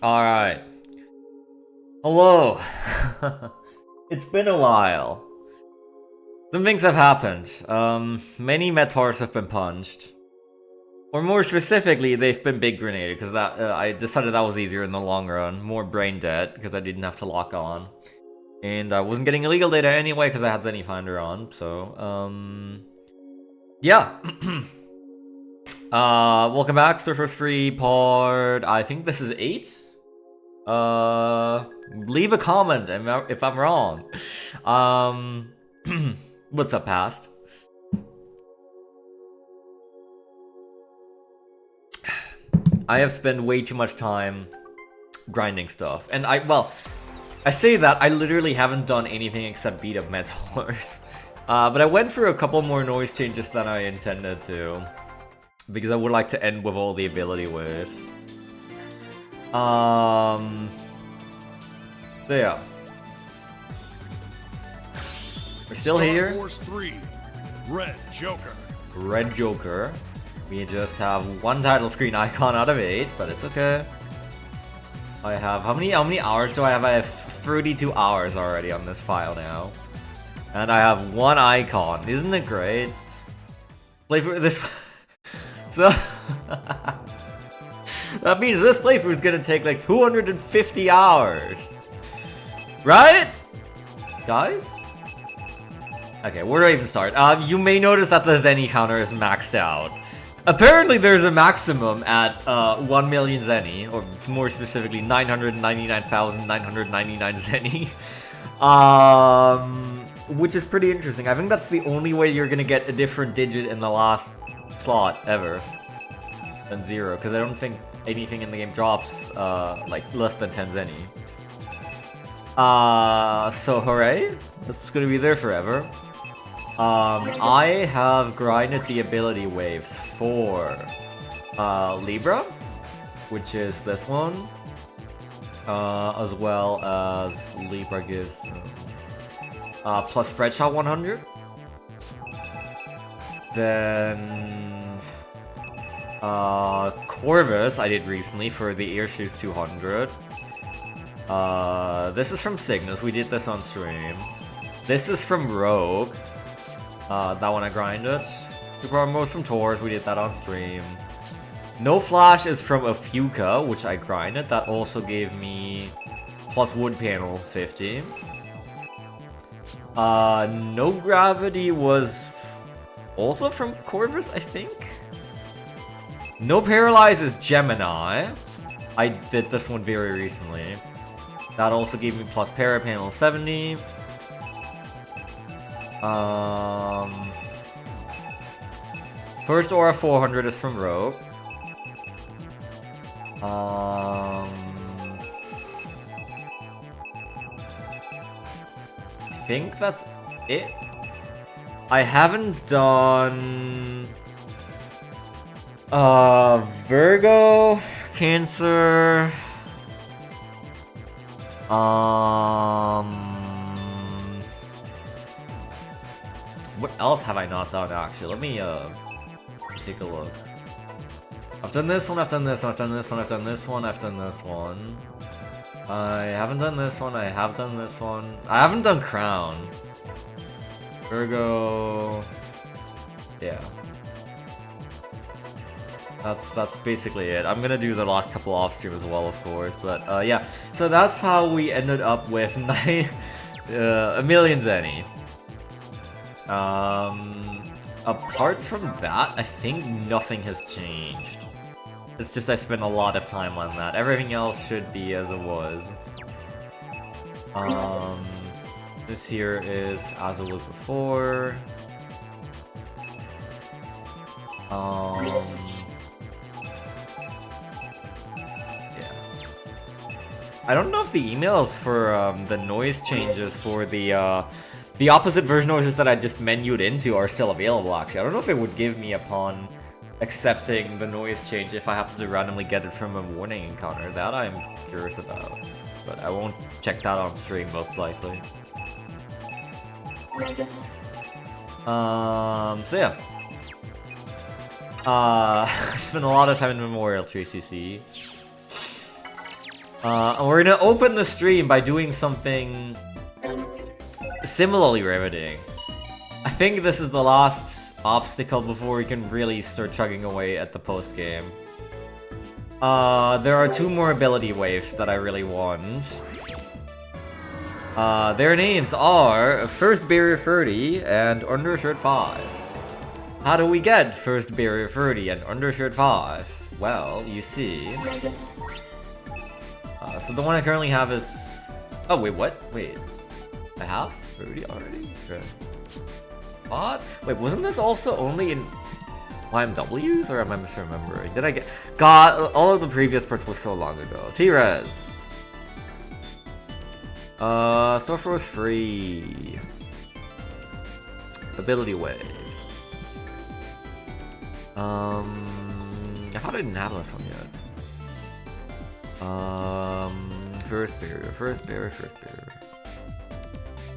Alright. Hello. It's been a while. Some things have happened. Many Metars have been punched. Or more specifically, they've been big grenaded, because that I decided that was easier in the long run. More brain dead, because I didn't have to lock on. And I wasn't getting illegal data anyway, because I had Zennyfinder on, so, yeah. Welcome back, Surfer's Free part, I think this is 8? Leave a comment if I'm wrong. What's up, Past? I have spent way too much time grinding stuff, and I say that, I literally haven't done anything except beat up Metars. But I went through a couple more noise changes than I intended to, because I would like to end with all the ability waves. So yeah. We're still here. Force 3, Red Joker. Red Joker. We just have one title screen icon out of 8, but it's okay. I have how many hours do I have? I have 32 hours already on this file now. And I have one icon. Isn't it great? Playthrough this so that means this playthrough is gonna take like 250 hours. Right? Guys? Okay, where do I even start? You may notice that the Zenny counter is maxed out. Apparently there's a maximum at 1 million Zenny, or more specifically 999,999 Zenny. Which is pretty interesting. I think that's the only way you're gonna get a different digit in the last slot ever than 0, because I don't think anything in the game drops like less than 10 Zenny. So hooray, that's gonna be there forever. I have grinded the ability waves for Libra, which is this one, as well as Libra gives plus spread shot 100. Then Corvus I did recently for the ear shoes 200. This is from Cygnus, we did this on stream. This is from Rogue. That one I grinded. Super Armors from Taurus, we did that on stream. No Flash is from Afuka, which I grinded. That also gave me plus wood panel 50. No Gravity was also from Corvus, I think. No Paralyze is Gemini. I did this one very recently. That also gave me plus para panel 70. First Aura 400 is from Rogue. I think that's it. I haven't done Virgo, Cancer. What else have I not done actually? Let me take a look. I've done this one, I've done this one, I've done this one, I've done this one, I've done this one. I haven't done this one, I have done this one. I haven't done Crown. Virgo. Yeah. That's basically it. I'm gonna do the last couple off stream as well, of course, but yeah. So that's how we ended up with a million Zenny. Apart from that, I think nothing has changed. It's just I spent a lot of time on that. Everything else should be as it was. This here is as it was before. Yeah. I don't know if the emails for the noise changes for the opposite version noises that I just menued into are still available, actually. I don't know if it would give me upon accepting the noise change if I happen to randomly get it from a warning encounter. That I'm curious about. But I won't check that on stream, most likely. So yeah. I spent a lot of time in Memorial Tree CC. And we're gonna open the stream by doing something similarly riveting. I think this is the last obstacle before we can really start chugging away at the post game. There are 2 more ability waves that I really want. Their names are First Barrier 30 and Undershirt 5. How do we get First Barrier 30 and Undershirt 5? Well, you see. So the one I currently have is... Oh, wait, what? Wait. I have 30 already? Okay. What? Wait, wasn't this also only in YMWs? Or am I misremembering? Did I get... God, all of the previous parts were so long ago. T-Rez. Store for was free. Ability waves. I thought I didn't have this one yet. First barrier.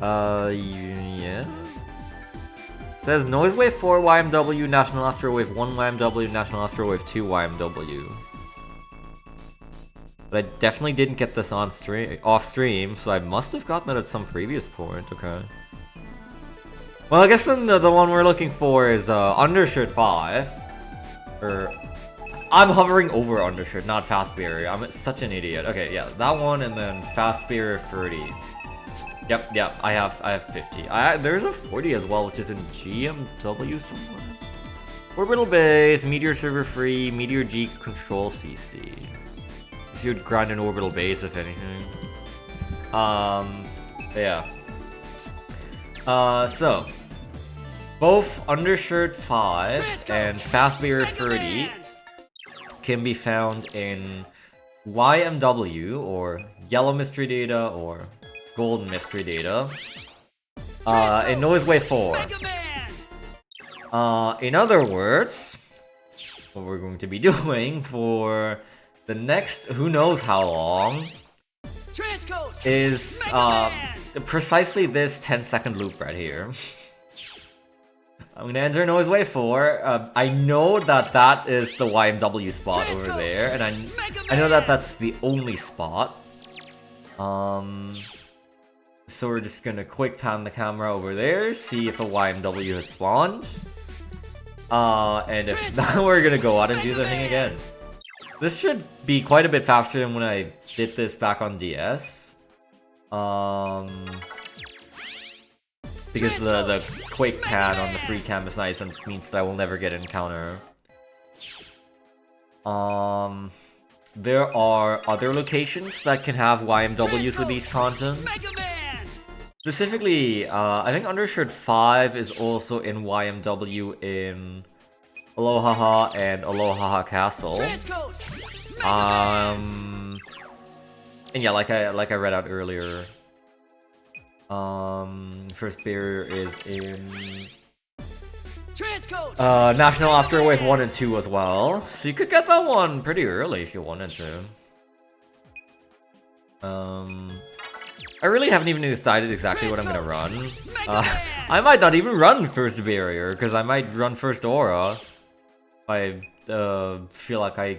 Yeah. It says Noise Wave 4 YMW, National Astro Wave 1 YMW, National Astro Wave 2 YMW. But I definitely didn't get this on stream, off stream, so I must have gotten it at some previous point. Okay. Well, I guess then the one we're looking for is Undershirt 5. I'm hovering over Undershirt, not Fast Barrier. I'm such an idiot. Okay, yeah, that one and then Fast Barrier 30. Yep, I have 50. There's a 40 as well, which is in GMW somewhere. Orbital Base, Meteor Server Free, Meteor G Control CC. So you'd grind an Orbital Base if anything. Yeah. So both Undershirt 5 and Fast Barrier 30 can be found in YMW, or Yellow Mystery Data, or Golden Mystery Data, in Noise Wave 4. In other words, what we're going to be doing for the next who knows how long is precisely this 10-second loop right here. I'm gonna enter Noise Wave 4. I know that is the YMW spot over there, and I know that's the only spot. So we're just gonna quick pan the camera over there, see if a YMW has spawned. And if not, we're gonna go out and do the thing again. This should be quite a bit faster than when I did this back on DS. Because the quick pan on the free cam is nice and means that I will never get an encounter. There are other locations that can have YMWs with these contents. Specifically, I think Undershirt 5 is also in YMW in Aloha and Aloha Castle. And yeah, like I read out earlier, First Barrier is in National Astro Wave 1 and 2 as well. So you could get that one pretty early if you wanted to. I really haven't even decided exactly what I'm gonna run. I might not even run First Barrier, because I might run First Aura. I feel like I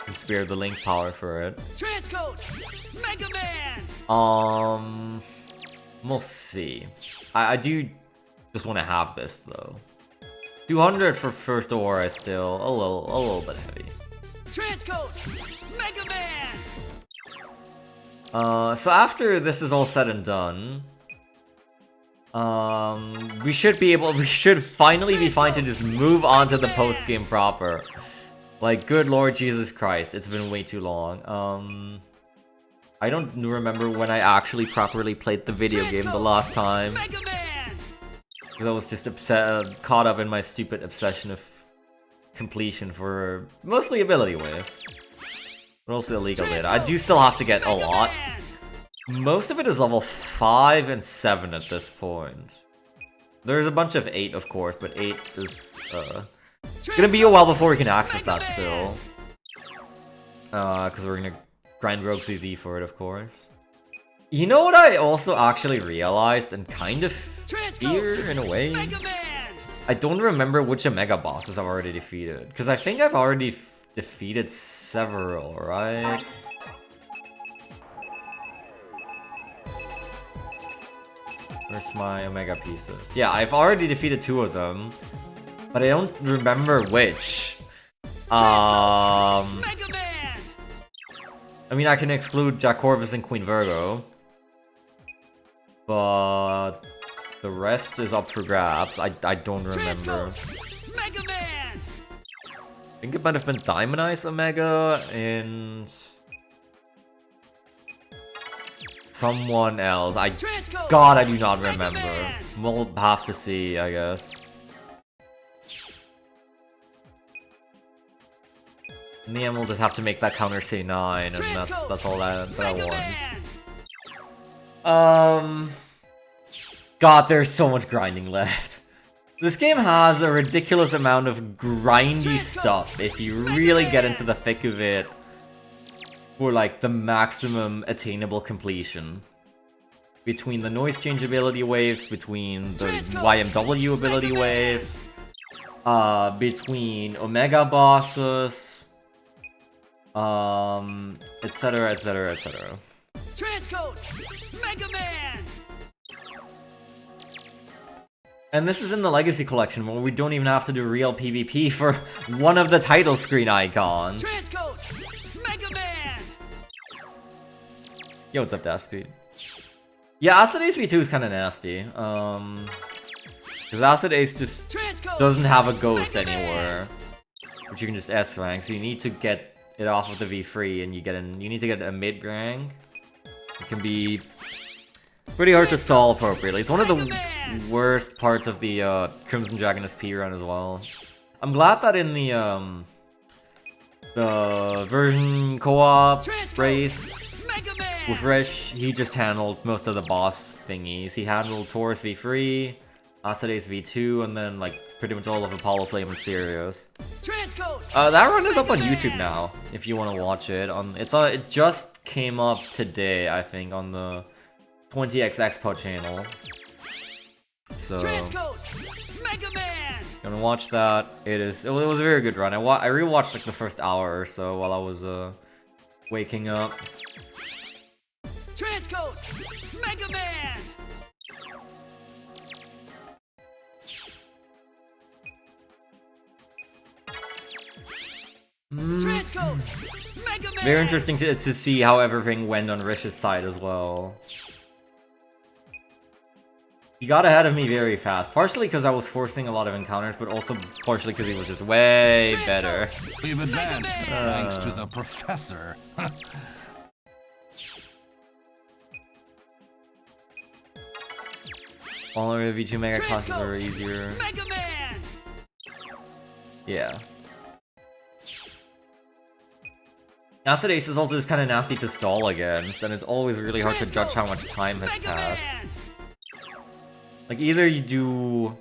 can spare the link power for it. Mega Man! We'll see. I do just want to have this though. 200 for First Aura is still a little bit heavy. Mega Man! So after this is all said and done, we should finally be fine to just move on to the post game proper. Like, good Lord Jesus Christ, it's been way too long. I don't remember when I actually properly played the video game the last time. Because I was just caught up in my stupid obsession of completion for mostly ability waves. But also illegal data. I do still have to get a lot. Most of it is level 5 and 7 at this point. There's a bunch of 8, of course, but 8 is gonna be a while before we can access that still. Because we're gonna grind Rogue CZ for it, of course. You know what I also actually realized and kind of fear in a way? I don't remember which Omega bosses I've already defeated. Because I think I've already defeated several, right? Where's my Omega pieces? Yeah, I've already defeated 2 of them. But I don't remember which. I mean, I can exclude Jack Corvus and Queen Virgo. But the rest is up for grabs. I don't remember. I think it might have been Diamond Eyes Omega and someone else. God, I do not remember. We'll have to see, I guess. In the end, we'll just have to make that counter say 9, and that's all that I want. God, there's so much grinding left. This game has a ridiculous amount of grindy stuff if you really get into the thick of it for like the maximum attainable completion. Between the noise change ability waves, between the YMW ability waves, between Omega bosses, etc, etc, etc. Transcode Mega Man. And this is in the Legacy Collection, where we don't even have to do real PvP for one of the title screen icons. Transcode Mega Man. Yo, what's up, Dasky? Yeah, Acid Ace V2 is kind of nasty. Because Acid Ace just doesn't have a ghost anywhere, which you can just S rank. So you need to get it off of the V3, and you need to get a mid rank. It can be pretty hard to stall appropriately. It's one of the worst parts of the Crimson Dragon SP run as well. I'm glad that in the version co-op race with Rish, he just handled most of the boss thingies. He handled Taurus V3, Acid Ace V2, and then like pretty much all of Apollo Flame and Sirius. That run is up on YouTube now, if you want to watch it. It just came up today, I think, on the 20x Expo channel. So gonna watch that. It was a very good run. I rewatched like the first hour or so while I was waking up. Transcode Mega Man. Transcode Mega Man. Very interesting to see how everything went on Rish's side as well. He got ahead of me very fast, partially because I was forcing a lot of encounters, but also partially because he was just way better. We've advanced thanks to the professor. All of the V2 Mega classes are easier. Yeah. Acid Ace is also just kind of nasty to stall against, and it's always really hard to judge how much time has passed. Like, either you do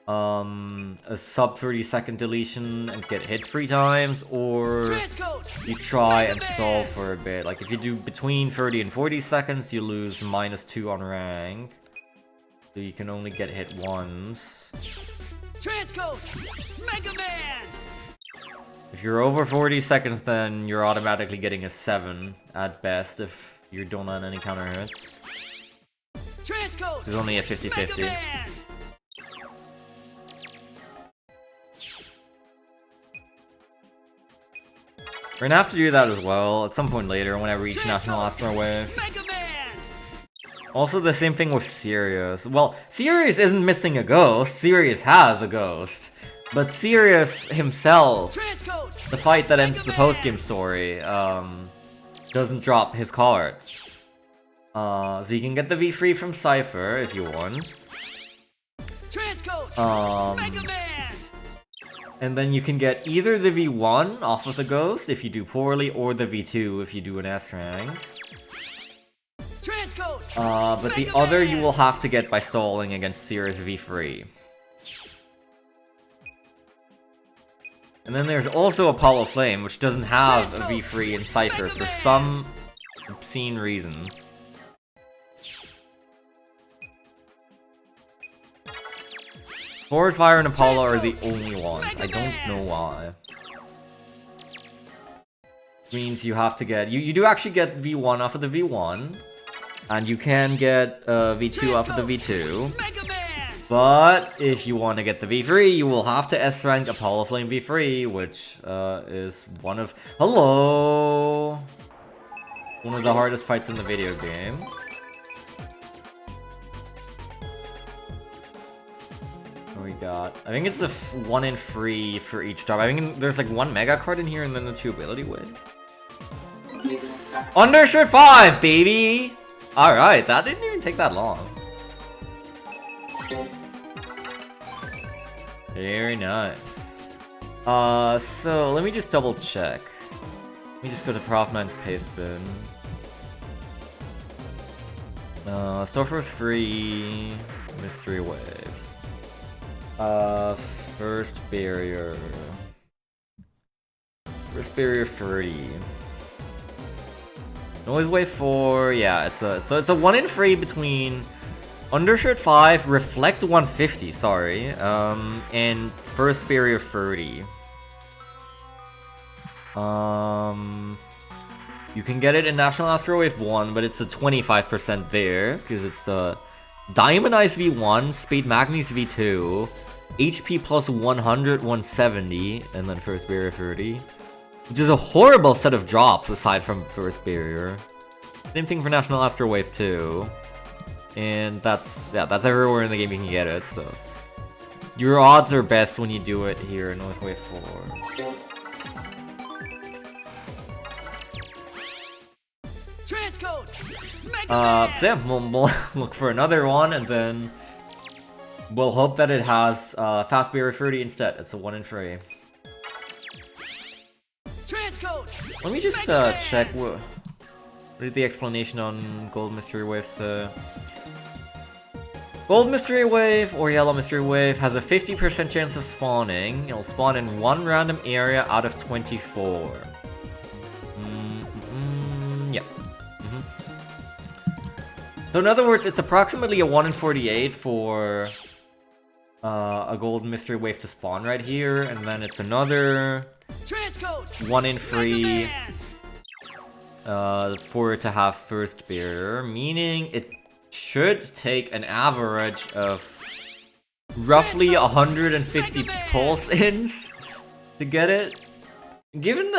a sub 30-second deletion and get hit 3 times, or you try and stall for a bit. Like, if you do between 30 and 40 seconds, you lose -2 on rank. So you can only get hit once. Transcode Mega Man. If you're over 40 seconds, then you're automatically getting a 7 at best if you don't land any counter hits. There's only a 50-50. We're gonna have to do that as well at some point later when I reach National Asthma Wave. Also, the same thing with Sirius. Well, Sirius isn't missing a ghost. Sirius has a ghost. But Sirius himself, the fight that ends the postgame story, doesn't drop his cards. So you can get the V3 from Cypher if you want. And then you can get either the V1 off of the ghost if you do poorly, or the V2 if you do an S rank. But the other you will have to get by stalling against Sirius V3. And then there's also Apollo Flame, which doesn't have a V3 in Cypher for some obscene reason. Forest Fire and Apollo are the only ones. I don't know why. Means you have to get you do actually get V1 off of the V1, and you can get V2 off of the V2. But if you want to get the V3, you will have to S rank Apollo Flame V3, which is one of one of the hardest fights in the video game. What we got? I think it's a 1 in 3 for each job. I think there's like 1 mega card in here and then the 2 ability waves. Undershirt 5, baby! Alright, that didn't even take that long. Very nice. So let me just double check. Let me just go to Prof 9's paste bin. Store Force free mystery waves. First barrier. First barrier free. Noise wave 4, yeah, it's a 1 in 3 between Undershirt 5, Reflect 150, sorry, and First Barrier 30. You can get it in National Astro Wave 1, but it's a 25% there, because it's the Diamond Eyes V1, Spade Magnus V2, HP plus 100, 170, and then First Barrier 30. Which is a horrible set of drops aside from First Barrier. Same thing for National Astro Wave 2. And that's everywhere in the game you can get it, so. Your odds are best when you do it here in North Wave 4. Transcode! So yeah, we'll look for another one, and then we'll hope that it has Fast Barrier 30 instead. It's a 1 in 3. Let me just check what did the explanation on Gold Mystery Wave say. Gold Mystery Wave or Yellow Mystery Wave has a 50% chance of spawning. It'll spawn in 1 random area out of 24. Yeah. So in other words, it's approximately a 1 in 48 for a Gold Mystery Wave to spawn right here, and then it's another 1 in 3 for it to have First Barrier, meaning it should take an average of roughly 150 pulse-ins to get it. Given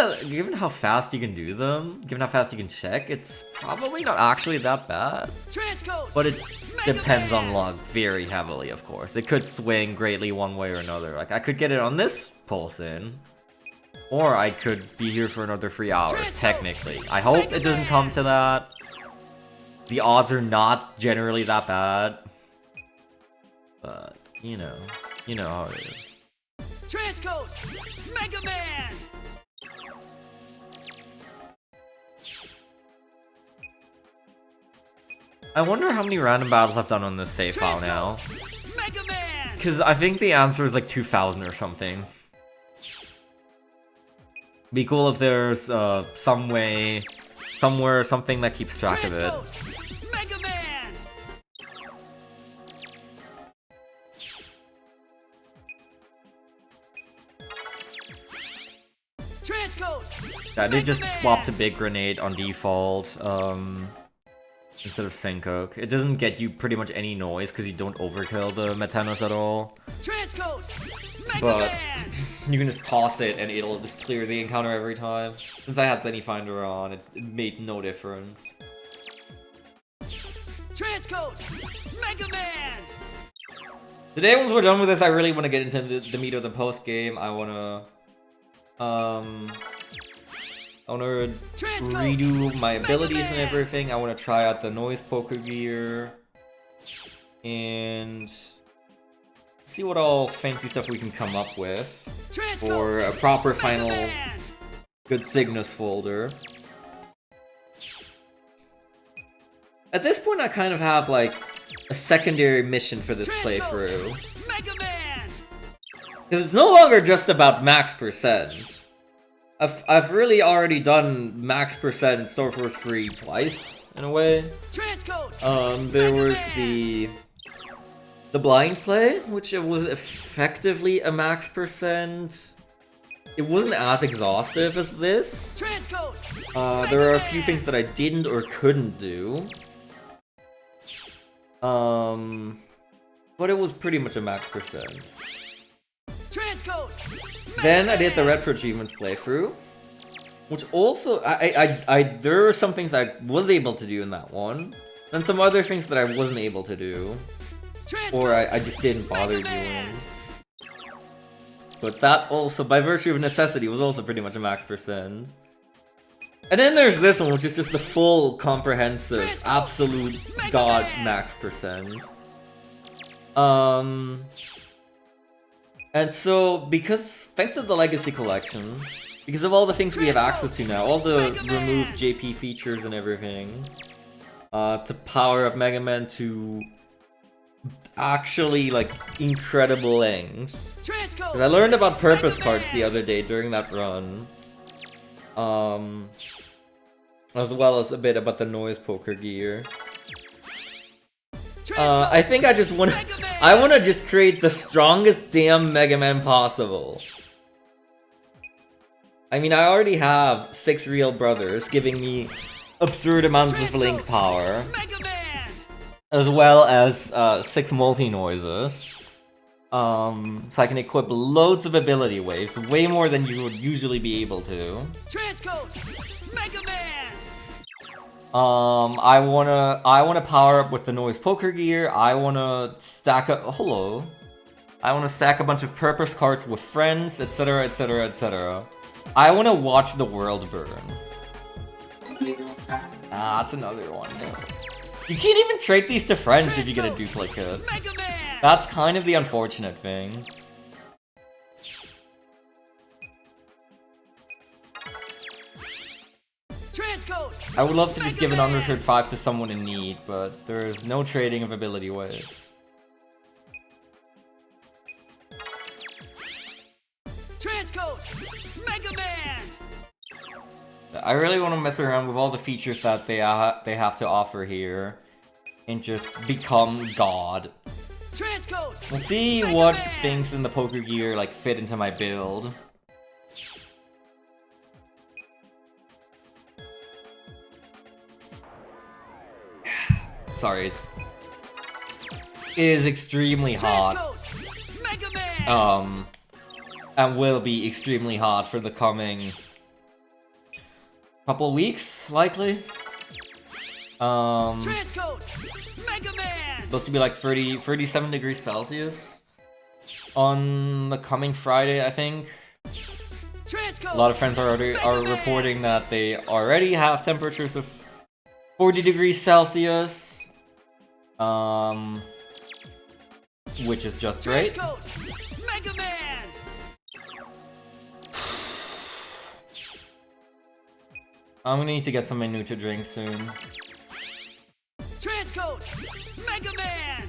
how fast you can do them, given how fast you can check, it's probably not actually that bad. But it depends on luck very heavily, of course. It could swing greatly one way or another. Like, I could get it on this pulse-in, or I could be here for another 3 hours, technically. I hope it doesn't come to that. The odds are not generally that bad. But, you know how it is. Transcode! Mega Man! I wonder how many random battles I've done on this save file now. Because I think the answer is like 2,000 or something. Be cool if there's some way, somewhere, something that keeps track of it. I did just swap to Big Grenade on default, instead of Senkoku. It doesn't get you pretty much any noise because you don't overkill the Metanos at all. But you can just toss it and it'll just clear the encounter every time. Since I had Zenny Finder on, it made no difference. Mega Man! Today, once we're done with this, I really want to get into the meat of the post game. I wanna redo my abilities and everything. I want to try out the noise poker gear and see what all fancy stuff we can come up with for a proper final good Cygnus folder. At this point, I kind of have like a secondary mission for this playthrough, because it's no longer just about max percent. I've really already done max percent in Store Force 3 twice, in a way. There was the the blind play, which it was effectively a max percent. It wasn't as exhaustive as this. Transcode. There are a few things that I didn't or couldn't do. But it was pretty much a max percent. Transcode. Then I did the retro achievements playthrough, which also there are some things I was able to do in that one, and some other things that I wasn't able to do, or I just didn't bother doing. But that also, by virtue of necessity, was also pretty much a max percent. And then there's this one, which is just the full, comprehensive, absolute god max percent. And so, thanks to the Legacy Collection, because of all the things we have access to now, all the removed JP features and everything, to power up Mega Man to actually, like, incredible lengths. Because I learned about purpose cards the other day during that run. As well as a bit about the noise poker gear. I think I just want to just create the strongest damn Mega Man possible. I mean, I already have 6 real brothers giving me absurd amounts of link power, as well as 6 multi-noises. So I can equip loads of ability waves, way more than you would usually be able to. Transcode. Mega Man. I wanna power up with the noise poker gear. I wanna stack up. Hello. I wanna stack a bunch of purpose cards with friends, etc., etc., etc. I wanna watch the world burn. That's another one. You can't even trade these to friends if you get a duplicate. That's kind of the unfortunate thing. I would love to just give an Unreturned 5 to someone in need, but there's no trading of ability waves. Transcode. Mega Man. I really want to mess around with all the features that they have to offer here, and just become God. Transcode. We'll see what things in the poker gear like fit into my build. Sorry, it is extremely hot. And will be extremely hot for the coming couple weeks, likely. Supposed to be like 37 degrees Celsius on the coming Friday, I think. A lot of friends are reporting that they already have temperatures of 40 degrees Celsius. Which is just great. Mega Man. I'm gonna need to get something new to drink soon. Transcode. Mega Man.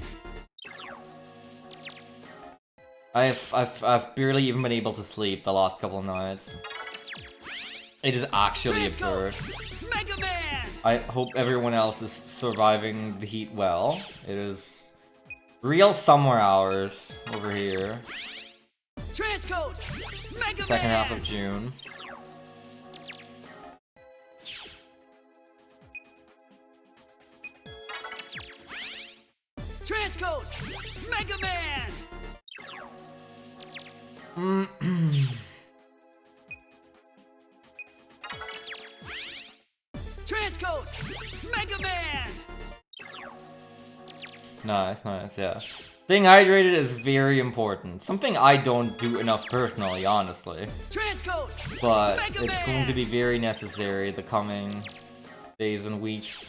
I've barely even been able to sleep the last couple of nights. It is actually absurd. Mega Man. I hope everyone else is surviving the heat well. It is real summer hours over here. Transcode. Mega Second Man. half of June. Transcode. Mega Man. Transcode. Mega Man. Nice, yeah. Staying hydrated is very important. Something I don't do enough personally, honestly. Transcode. But Mega it's Man. going to be very necessary the coming days and weeks.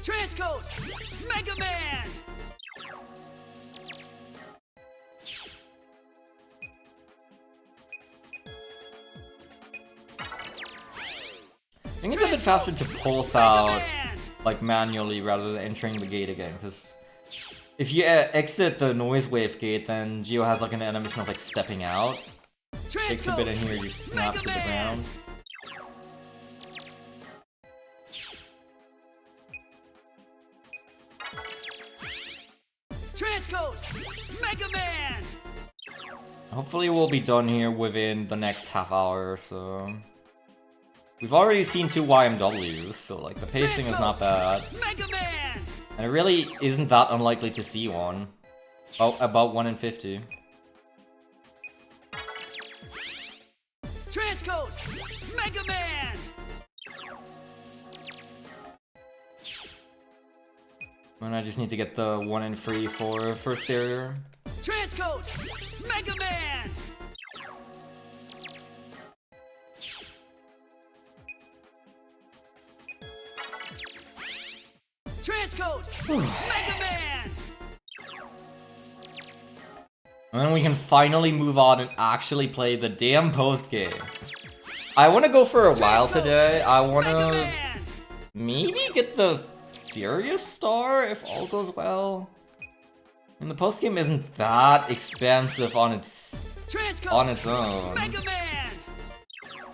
Transcode. Mega Man. I think it's a bit faster to pulse out, like, manually rather than entering the gate again, because if you exit the noise wave gate, then Geo has, like, an animation of, like, stepping out. Takes a bit in here, you snap to the ground. Hopefully we'll be done here within the next half hour or so. We've already seen 2 YMWs, so like the pacing is not bad. Mega Man! And it really isn't that unlikely to see one. Oh, about 1 in 50. Transcode! Mega Man! And I just need to get the 1 in 3 for first barrier. Transcode! Mega Man! Transcode! Mega Man! And then we can finally move on and actually play the damn post game. I want to go for a while today. I want Mega to Man! maybe get the serious star if all goes well. And the post game isn't that expensive on its Transcode! own. Mega Man!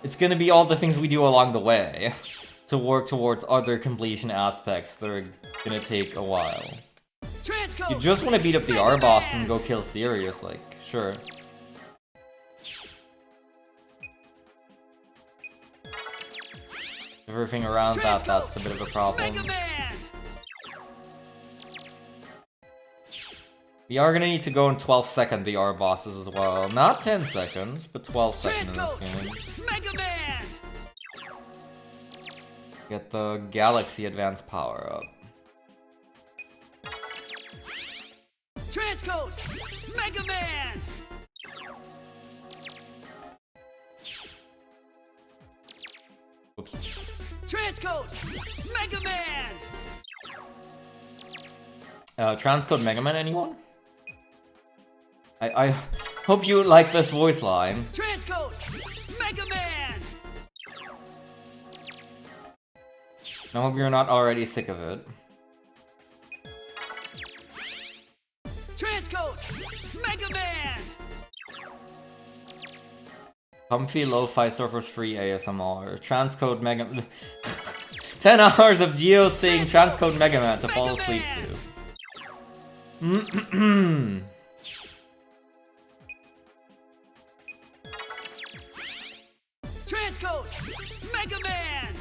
It's gonna be all the things we do along the way to work towards other completion aspects that are gonna take a while. Transcode! You just want to beat up the R boss and go kill Sirius, like, sure. Everything around that's a bit of a problem. Mega Man! We are gonna need to go in 12 second the R bosses as well. Not 10 seconds, but 12 seconds in this game. Mega Man! Get the Galaxy Advance power up. Transcode! Mega Man! Oops. Transcode! Mega Man! Transcode Mega Man, anyone? I hope you like this voice line. Transcode! Mega Man! I hope you're not already sick of it. Transcode! Mega Man! Comfy lo-fi surfers free ASMR. Transcode Mega 10 hours of Geo saying Transcode Mega Man to fall asleep to. Transcode! Mega Man!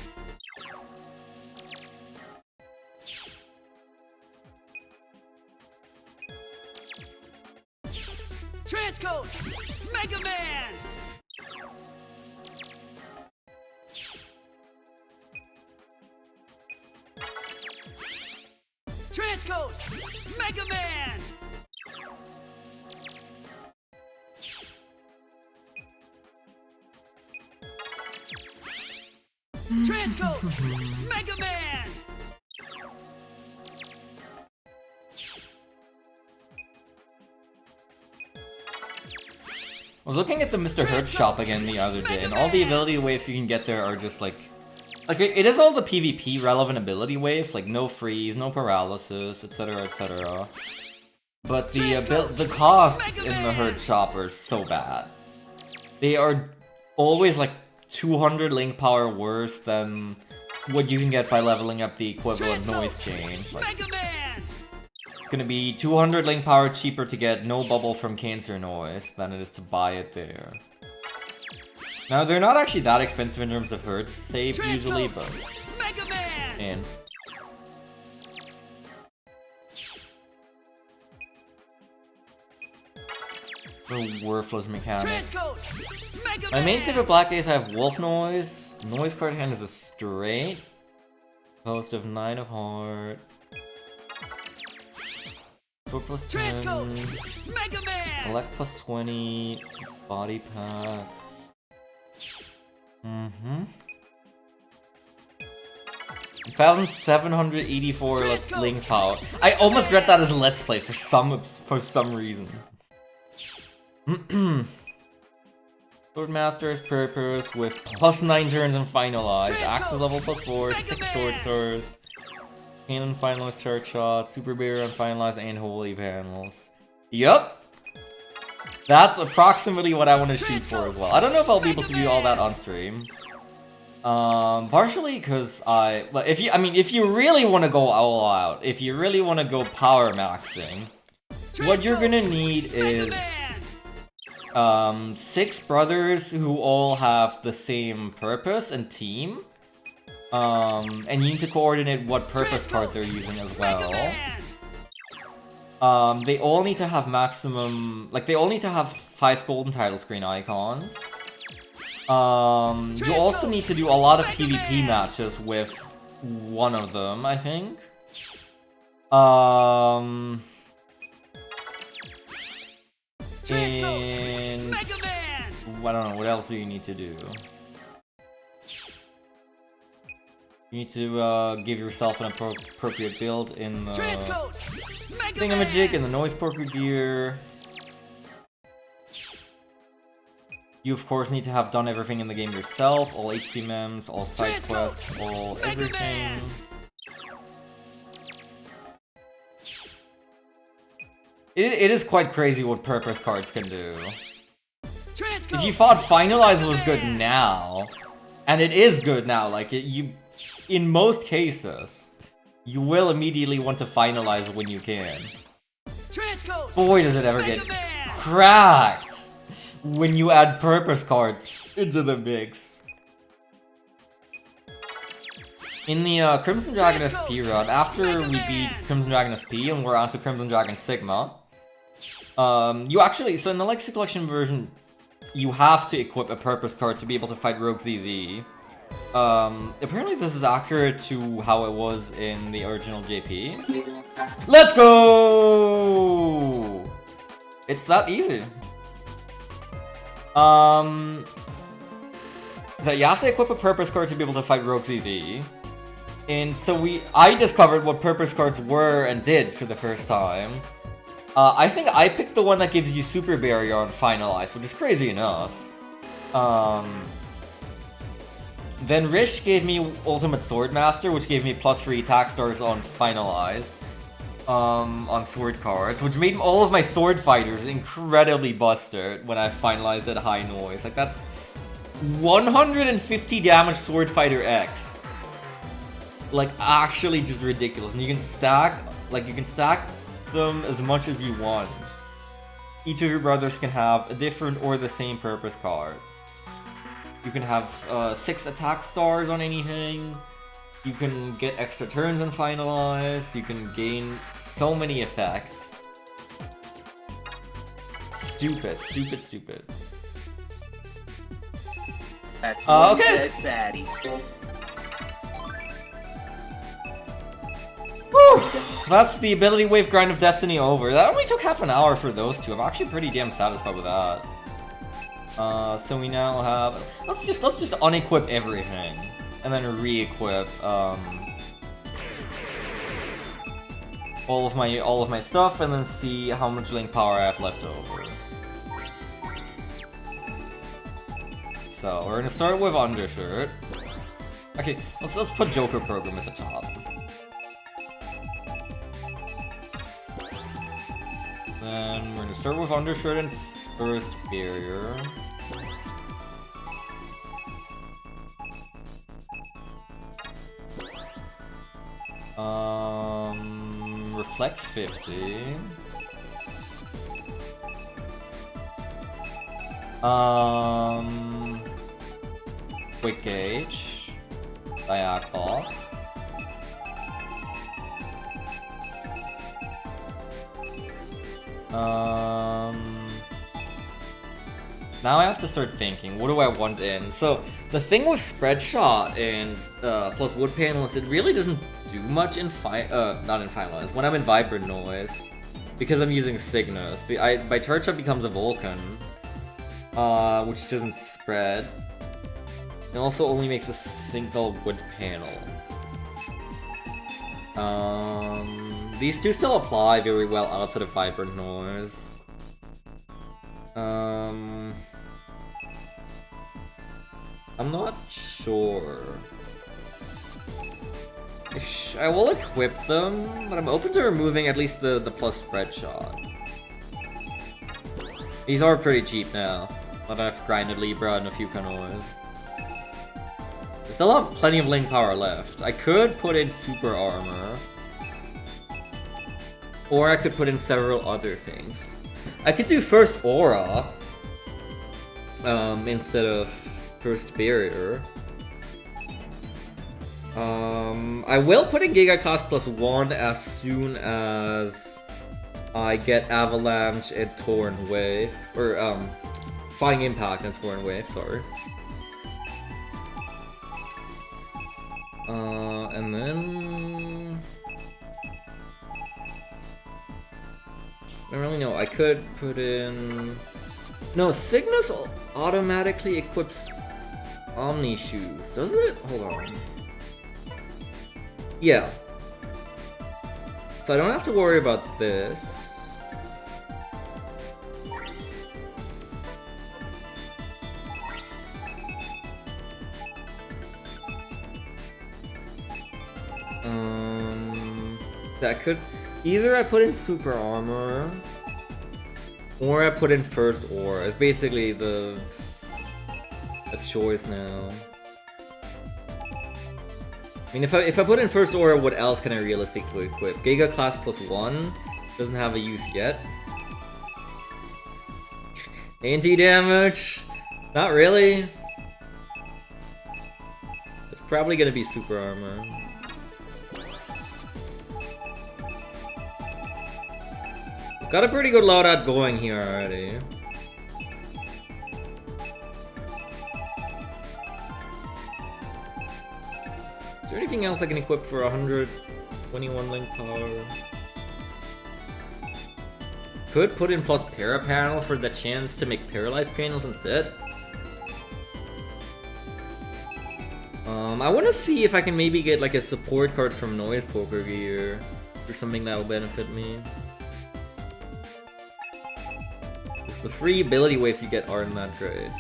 Transcode! Mega Man! Transcode! Mega Man! Transcode! Mega Man! I was looking at the Mr. Hurt shop again the other day, and all the ability waves you can get there are just like it is all the PvP relevant ability waves, like no freeze, no paralysis, etc, etc. But the costs in the Hurt shop are so bad. They are always like 200 link power worse than what you can get by leveling up the equivalent noise change. Like, it's gonna be 200 link power cheaper to get no bubble from Cancer Noise than it is to buy it there. Now, they're not actually that expensive in terms of hertz saved usually, but... Man. A worthless mechanic. My main save at Black Ace, I have Wolf Noise. Noise card hand is a straight. Post of 9 of Heart. Sword plus 10. Elect plus 20. Body pack. 1,784 link power. I almost read that as Let's Play for some reason. Swordmaster's Purpose with plus 9 turns and finalize. Axe's level plus 4, 6 sword stars. Cannon finalize charge shot, Super Bear on finalize, and holy panels. Yup! That's approximately what I want to shoot for as well. I don't know if I'll be able to do all that on stream. Partially because if you really want to go all out, if you really want to go power maxing, what you're gonna need is 6 brothers who all have the same purpose and team. And you need to coordinate what purpose card they're using as well. They all need to have maximum... Like, they all need to have 5 golden title screen icons. You also need to do a lot of PvP matches with one of them, I think. And... I don't know, what else do you need to do? You need to give yourself an appropriate build in the thingamajig, in the noise poker gear. You of course need to have done everything in the game yourself, all HP mems, all side quests, all everything. It is quite crazy what purpose cards can do. If you thought Finalize was good now, and it is good now, like in most cases, you will immediately want to Finalize when you can. Boy, does it ever get cracked when you add purpose cards into the mix. In the Crimson Dragon SP run, after we beat Crimson Dragon SP and we're onto Crimson Dragon Sigma, you actually, so in the Legacy Collection version, you have to equip a purpose card to be able to fight Rogue ZZ. Apparently this is accurate to how it was in the original JP. Let's go! It's that easy. So you have to equip a purpose card to be able to fight Rogue ZZ. And so I discovered what purpose cards were and did for the first time. I think I picked the one that gives you Super Barrier on Finalize, which is crazy enough. Then Rish gave me Ultimate Swordmaster, which gave me +3 attack stars on Finalize. On sword cards, which made all of my sword fighters incredibly busted when I finalized at high noise. Like, that's 150 damage sword fighter X. Like, actually just ridiculous. And you can stack them as much as you want. Each of your brothers can have a different or the same purpose card. You can have 6 attack stars on anything. You can get extra turns and Finalize. You can gain so many effects. Stupid, stupid, stupid. That's okay. fatties. Whew. That's the ability wave grind of Destiny over. That only took half an hour for those two. I'm actually pretty damn satisfied with that. So we now have. Let's just unequip everything. And then re-equip all of my stuff, and then see how much link power I have left over. So we're gonna start with Undershirt. Okay, let's put Joker Program at the top. Then we're gonna start with Undershirt and first Barrier. Reflect 50. Quick Gauge. Diagonal. Now I have to start thinking, what do I want in? So, the thing with Spread Shot and plus Wood Panel is it really doesn't do much in not in Finalize, when I'm in Vibrant Noise, because I'm using Cygnus. My turret shot becomes a Vulcan, which doesn't spread. It also only makes a single Wood Panel. These two still apply very well outside of Vibrant Noise. I'm not sure. I will equip them, but I'm open to removing at least the plus spread shot. These are pretty cheap now, but I've grinded Libra and a few canoes. I still have plenty of link power left. I could put in super armor, or I could put in several other things. I could do first Aura, instead of first barrier. I will put in Giga Class +1 as soon as I get Avalanche and Torn Wave, or Flying Impact and Torn Wave, sorry. And then I don't really know. I could put in. No, Cygnus automatically equips Omni Shoes, does it? Hold on. Yeah. So I don't have to worry about this. That could either I put in super armor or I put in first aura. It's basically a choice now. I mean, if I put in first aura, what else can I realistically equip? Giga Class +1 doesn't have a use yet. Anti damage? Not really. It's probably gonna be super armor. Got a pretty good loadout going here already. Is there anything else I can equip for 121 link power? Could put in plus para panel for the chance to make paralyzed panels instead. I want to see if I can maybe get like a support card from Noise Poker Gear or something that will benefit me. The free ability waves you get aren't that great.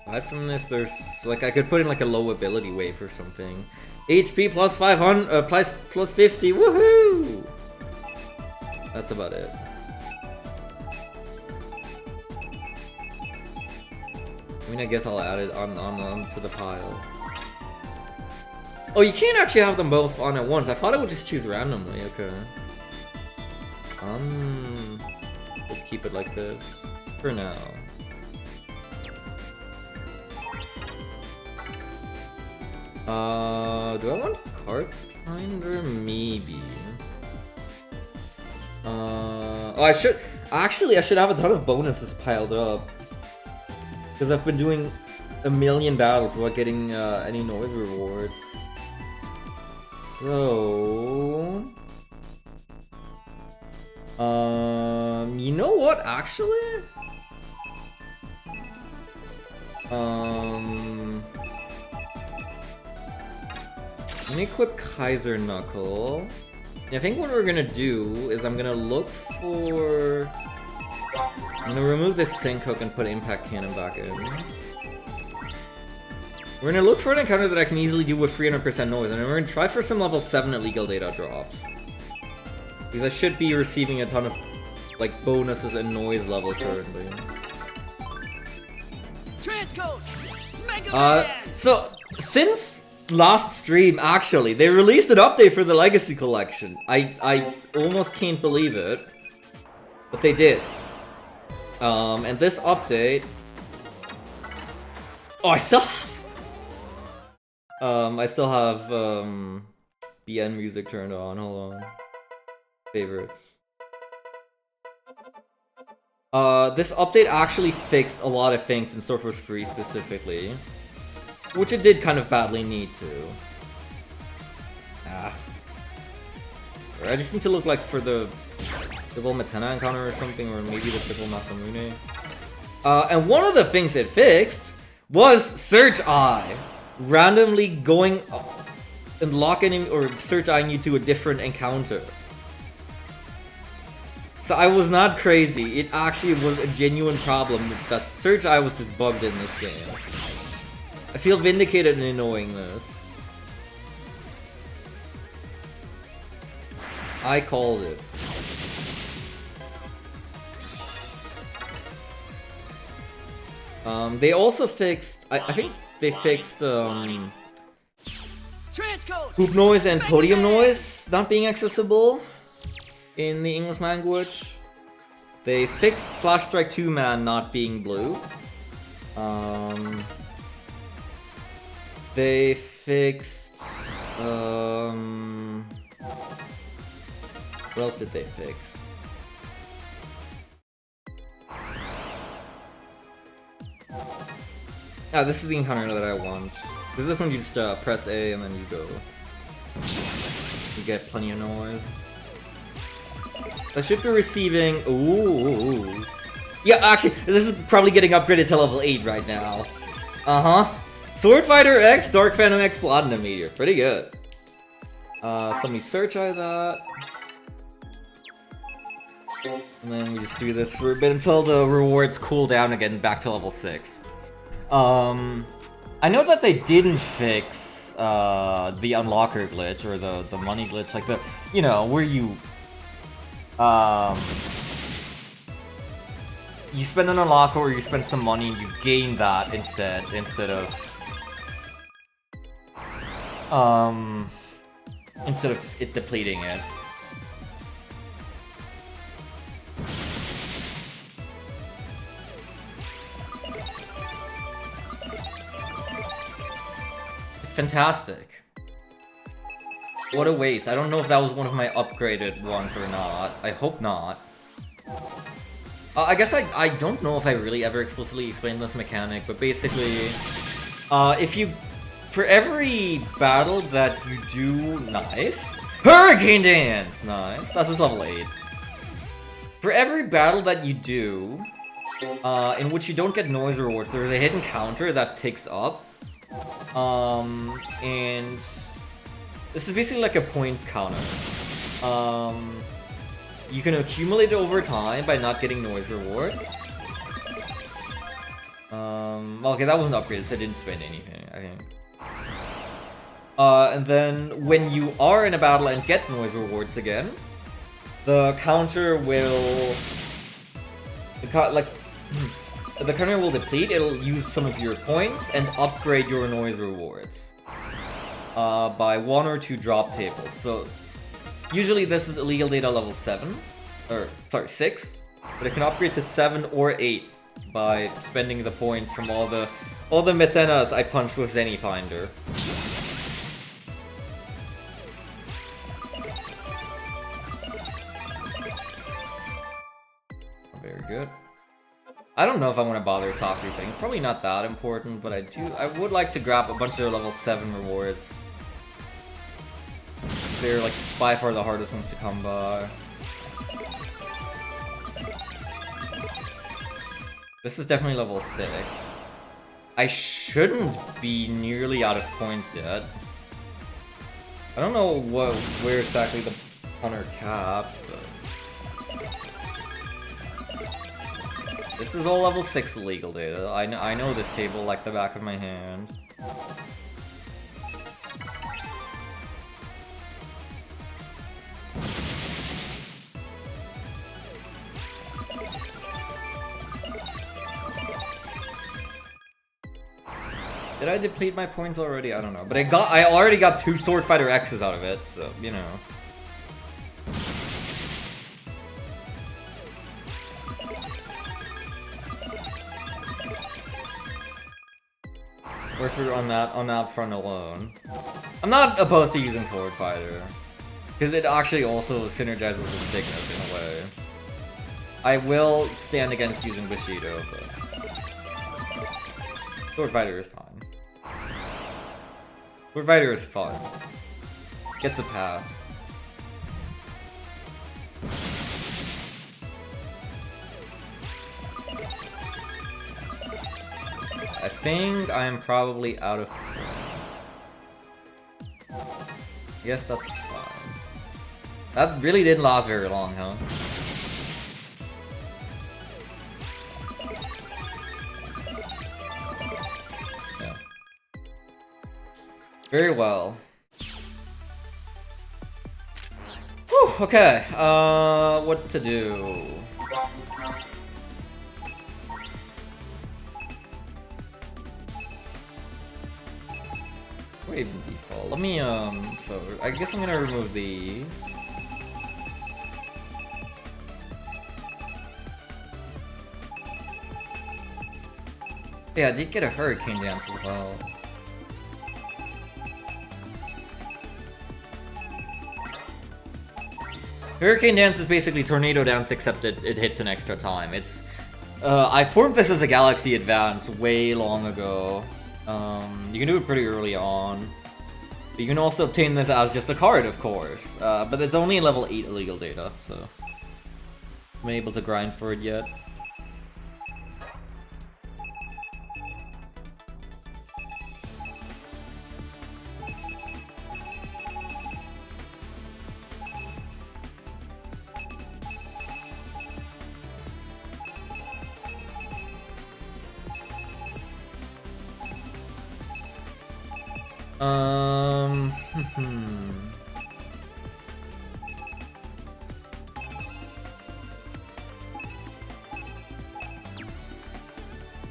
Aside from this, there's like I could put in like a low ability wave or something. HP plus 500, plus 50. Woohoo! That's about it. I mean, I guess I'll add it on to the pile. Oh, you can't actually have them both on at once. I thought I would just choose randomly. Okay. We'll keep it like this for now. Do I want Card Finder? Maybe. Oh, I should have a ton of bonuses piled up because I've been doing a million battles without getting any noise rewards. So, you know what, actually? Let me equip Kaiser Knuckle. And I think what we're gonna do is I'm gonna remove this Syncook and put Impact Cannon back in. We're gonna look for an encounter that I can easily do with 300% noise, and we're gonna try for some level 7 illegal data drops. Because I should be receiving a ton of like bonuses and noise levels currently. Transcode! Mega Man! So since last stream, actually, they released an update for the Legacy Collection. I almost can't believe it, but they did. And this update. Oh, I still have BN music turned on. Hold on. Favorites. This update actually fixed a lot of things in Surfer's 3 specifically, which it did kind of badly need to. I just need to look like for the double Matena encounter or something, or maybe the triple Masamune. And one of the things it fixed was Search Eye. Randomly going and locking or search eyeing you to a different encounter. So I was not crazy. It actually was a genuine problem that Search Eye was just bugged in this game. I feel vindicated in knowing this. I called it. They also fixed. I think they fixed Transcode! Hoop Noise and Podium Noise. cards not being accessible in the English language. They fixed Flash Strike 2 man not being blue. They fixed... what else did they fix? Ah, this is the encounter that I want. Because this one you just press A and then you go. You get plenty of noise. I should be receiving... Ooh. Yeah, actually, this is probably getting upgraded to level 8 right now. Uh-huh. Sword Fighter X, Dark Phantom X, Platinum Meteor. Pretty good. So let me search out that. And then we just do this for a bit until the rewards cool down again back to level 6. I know that they didn't fix the unlocker glitch or the money glitch, like the, you know, where you you spend an unlocker or you spend some money and you gain that instead of it depleting it. Fantastic. What a waste. I don't know if that was one of my upgraded ones or not. I hope not. I guess I don't know if I really ever explicitly explained this mechanic, but basically, if you... For every battle that you do... Nice! Hurricane Dance! Nice. That's just level 8. For every battle that you do, in which you don't get noise rewards, there's a hidden counter that ticks up. And this is basically like a points counter. You can accumulate it over time by not getting noise rewards. Okay, that wasn't upgraded, so I didn't spend anything, I think. And then when you are in a battle and get noise rewards again, the counter will... The counter will deplete, it'll use some of your points and upgrade your noise rewards by 1 or 2 drop tables. So usually this is illegal data level 7, or sorry, 6, but it can upgrade to 7 or 8 by spending the points from all the Metenas I punched with Zenny Finder. Very good. I don't know if I want to bother soccer things. It's probably not that important, but I would like to grab a bunch of level 7 rewards. They're like by far the hardest ones to come by. This is definitely level 6. I shouldn't be nearly out of points yet. I don't know where exactly the hunter caps, but... This is all level 6 legal data. I know this table like the back of my hand. Did I deplete my points already? I don't know. But I already got 2 Sword Fighter X's out of it, so, you know. Worth it on that front alone. I'm not opposed to using Sword Fighter, because it actually also synergizes with Cygnus in a way. I will stand against using Bushido, but Sword Fighter is fine. Sword Fighter is fun. Gets a pass. I think I'm probably out of points. Yes, that's fine. That really didn't last very long, huh? Yeah. Very well. Whew, okay, what to do? Wave defense. call. Let me, so I guess I'm gonna remove these. Yeah, I did get a Hurricane Dance as well. Hurricane Dance is basically Tornado Dance, except it hits an extra time. It's I formed this as a Galaxy Advance way long ago. You can do it pretty early on. But you can also obtain this as just a card, of course. But it's only level 8 illegal data, so I'm able to grind for it yet.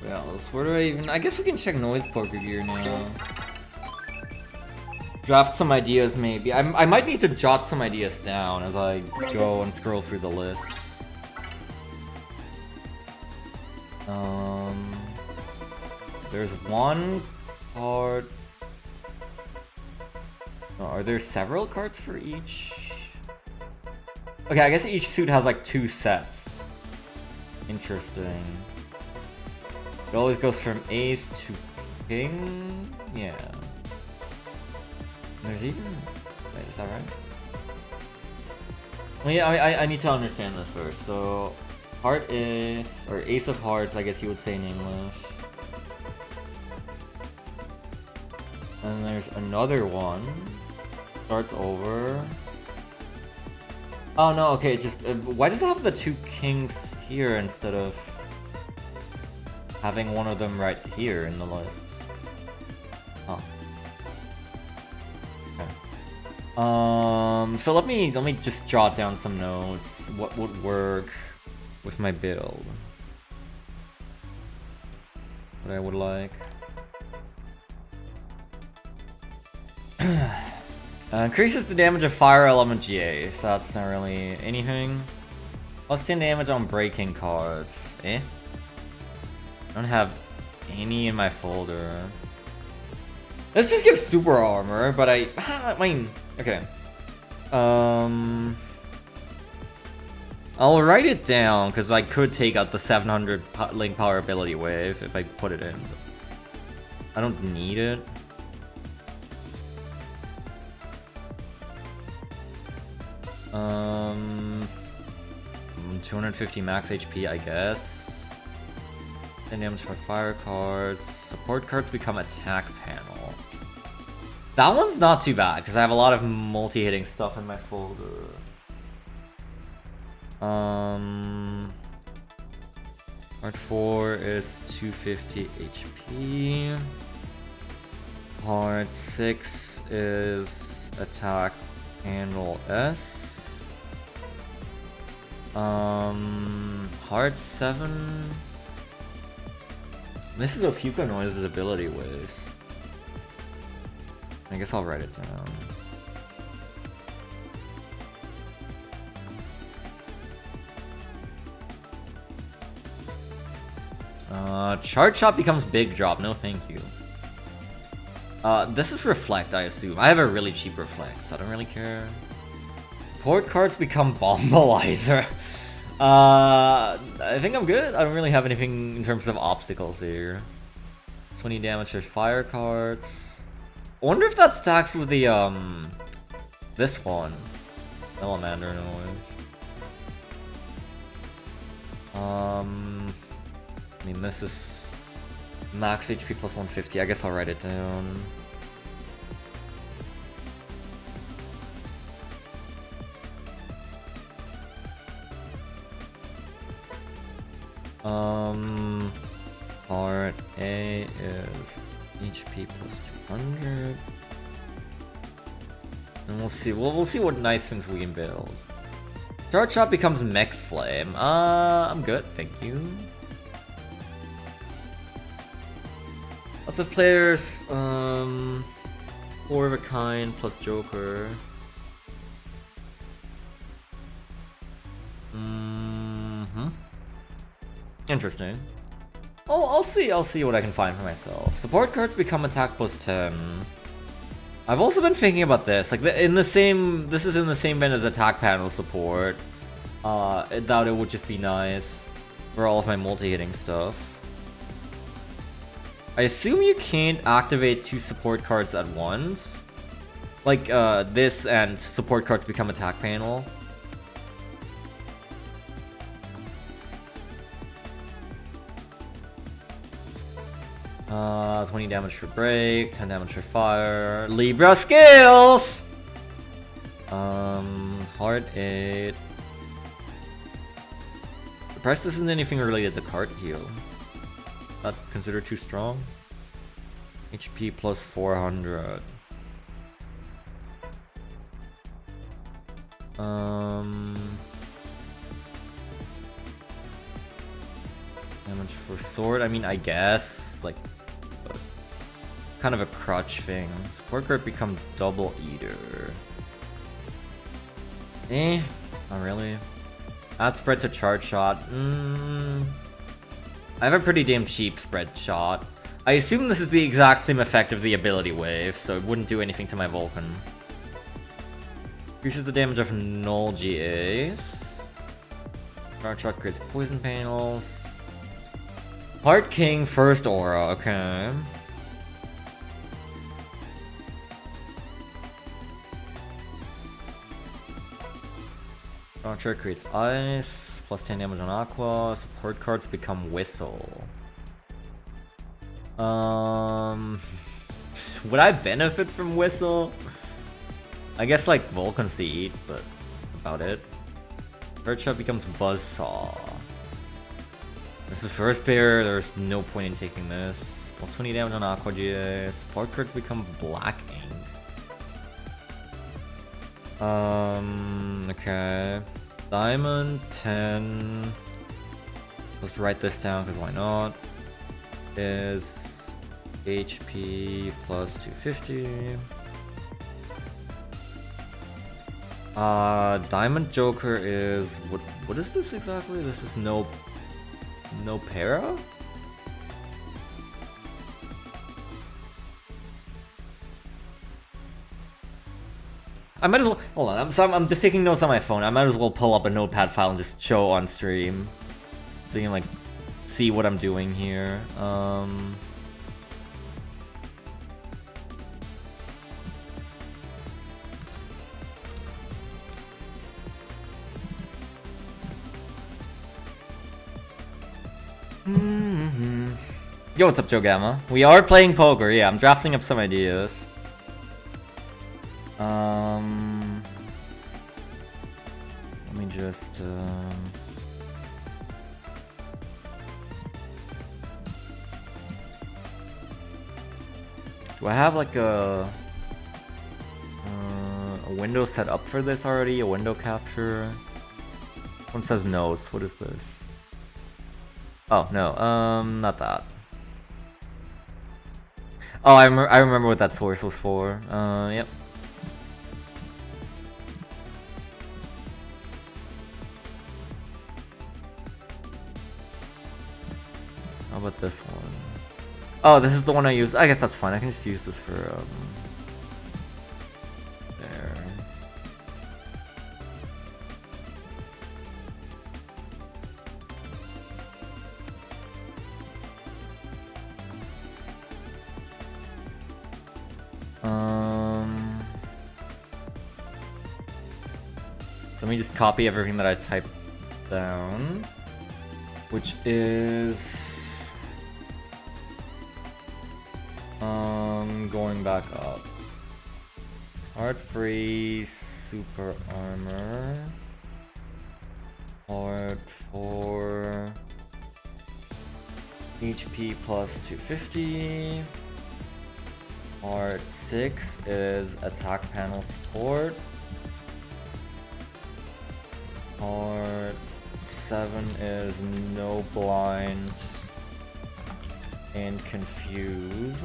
What else? Where do I even... I guess we can check Noise Poker Gear now. Draft some ideas, maybe. I might need to jot some ideas down as I go and scroll through the list. There's one card... Oh, are there several cards for each? Okay, I guess each suit has like 2 sets. Interesting. It always goes from ace to king? Yeah. There's even... Wait, is that right? Well, yeah, I need to understand this first. So, heart is... Or ace of hearts, I guess you would say in English. And there's another one. Starts over. Oh no, okay, just... why does it have the 2 kings here instead of having one of them right here in the list? Oh. Okay. So let me just jot down some notes. What would work with my build? What I would like. Increases the damage of fire element GA, so that's not really anything. Plus 10 damage on breaking cards. Eh? I don't have any in my folder. Let's just give super armor, but I mean, okay. I'll write it down because I could take out the 700 link power ability wave if I put it in. I don't need it. 250 max HP, I guess. 10 damage for fire cards. Support cards become attack panel. That one's not too bad, because I have a lot of multi-hitting stuff in my folder. Part 4 is 250 HP. Part 6 is attack panel S. Heart 7. This is a Fuka Noise's ability waves. I guess I'll write it down. Chart Shot becomes big drop. No, thank you. This is Reflect, I assume. I have a really cheap Reflect, so I don't really care. Port cards become Bombalizer. I think I'm good. I don't really have anything in terms of obstacles here. 20 damage for fire cards. I wonder if that stacks with the, this one. Salamander noise. I mean, this is max HP plus 150. I guess I'll write it down. Part A is HP plus 200. And we'll see. We'll see what nice things we can build. Chart Shot becomes Mech Flame. I'm good, thank you. Lots of players. 4 of a kind plus Joker. Interesting. Oh, I'll see what I can find for myself. Support cards become attack plus 10. I've also been thinking about this. Like this is in the same vein as attack panel support. I doubt it would just be nice for all of my multi-hitting stuff. I assume you can't activate 2 support cards at once. Like this and support cards become attack panel. 20 damage for break, 10 damage for fire. Libra skills! Heart 8. Surprised this isn't anything related to card heal. Not considered too strong. HP plus 400. Damage for sword. I mean, I guess like kind of a crutch thing. Support card become double eater. Not really. Add spread to charge shot. I have a pretty damn cheap spread shot. I assume this is the exact same effect of the ability wave, so it wouldn't do anything to my Vulcan. Increases the damage of null GAs. Charge shot creates poison panels. Heart King first aura, okay. Launcher creates ice, plus 10 damage on aqua. Support cards become whistle. Would I benefit from whistle? I guess like Vulcan Seed, but about it. Third shot becomes buzzsaw. This is first pair, there's no point in taking this. Plus 20 damage on aqua GA. Support cards become black ink. Okay. Diamond 10. Let's write this down because why not? Is HP plus 250. Diamond Joker is what is this exactly? This is no para? I might as well hold on. I'm just taking notes on my phone. I might as well pull up a notepad file and just show on stream, so you can like see what I'm doing here. Yo, what's up, Joe Gamma? We are playing poker. Yeah, I'm drafting up some ideas. Let me just do I have like a window set up for this already? A window capture? One says notes. What is this? Oh no, not that. Oh, I remember what that source was for. Yep. How about this one? Oh, this is the one I use. I guess that's fine. I can just use this for there. So let me just copy everything that I typed down, which is going back up. Heart free, super armor. Heart 4. HP plus 250. Heart 6 is attack panel support. Heart 7 is no blind and confuse.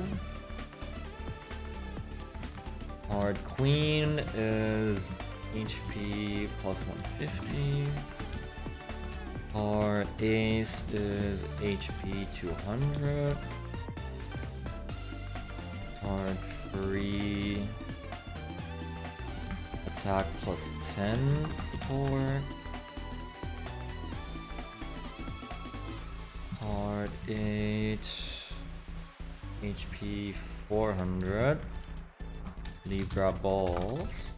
Card Queen is HP plus 150. Card Ace is HP 200. Card Free. Attack plus 10 support. Card 8. HP 400. Libra Balls.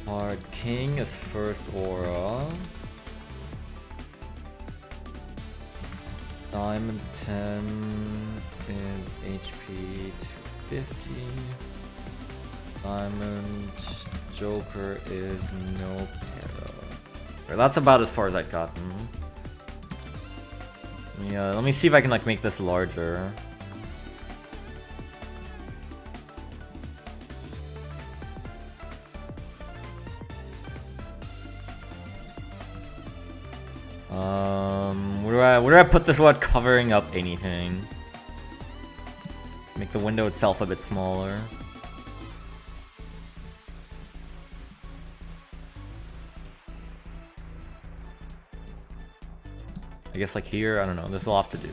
Card King is first aura. Diamond 10 is HP 250. Diamond Joker is no para. Right, that's about as far as I've gotten. Yeah, let me see if I can like make this larger. Where do I put this without covering up anything? Make the window itself a bit smaller. I guess like here, I don't know, this will have to do.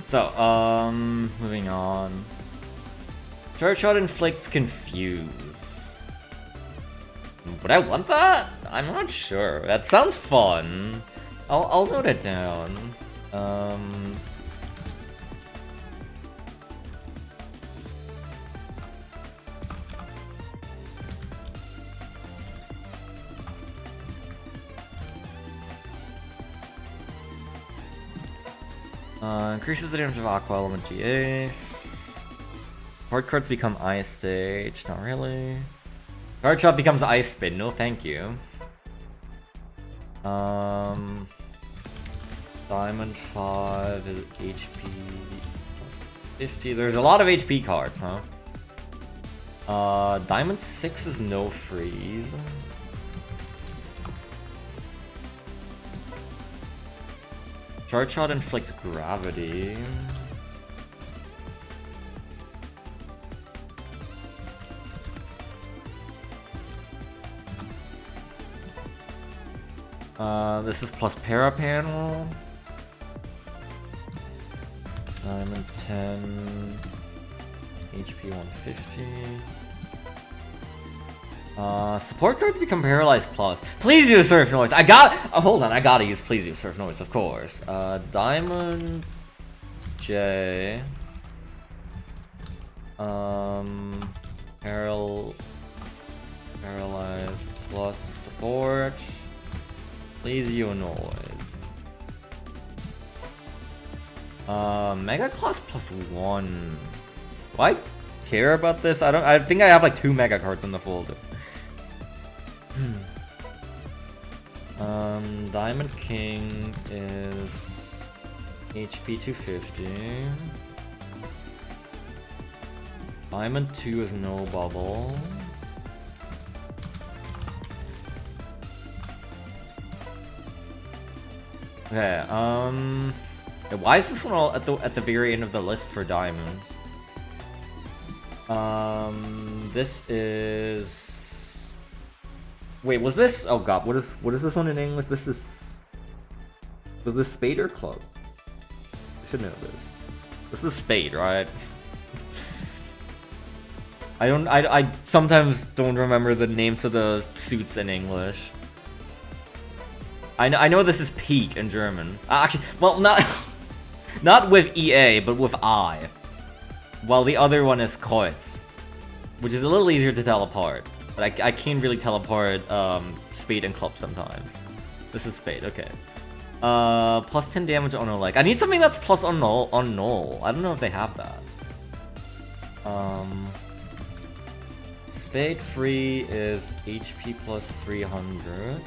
So, moving on. Charge Shot inflicts confuse. Would I want that? I'm not sure. That sounds fun. I'll note it down. Increases the damage of Aqua Element G-Ace. Hard cards become Ice Stage. Not really. Card Shot becomes Ice Spin. No, thank you. Diamond 5 is HP plus 50. There's a lot of HP cards, huh? Diamond 6 is no freeze. Charge Shot inflicts gravity. This is plus para panel. Diamond 10. HP 150. Support cards become paralyzed plus. Please use Surf Noise. Hold on, I gotta use Please use Surf Noise, of course. Diamond J. Paralyzed plus support. Please use Noise. Mega Class plus 1. Do I care about this? I think I have like 2 mega cards in the folder. Diamond King is HP 250. Diamond 2 is no bubble. Okay, why is this one all at the very end of the list for Diamond? This is... Wait, was this? Oh god, what is this one in English? This is... Was this Spade or Club? I should know this. This is Spade, right? I sometimes don't remember the names of the suits in English. I know this is Peak in German. Actually, well, not with EA, but with I. While the other one is Kreuz, which is a little easier to tell apart. But I can't really tell apart Spade and Club sometimes. This is Spade, okay. Plus 10 damage on a leg. I need something that's plus on null. I don't know if they have that. Spade free is HP plus 300.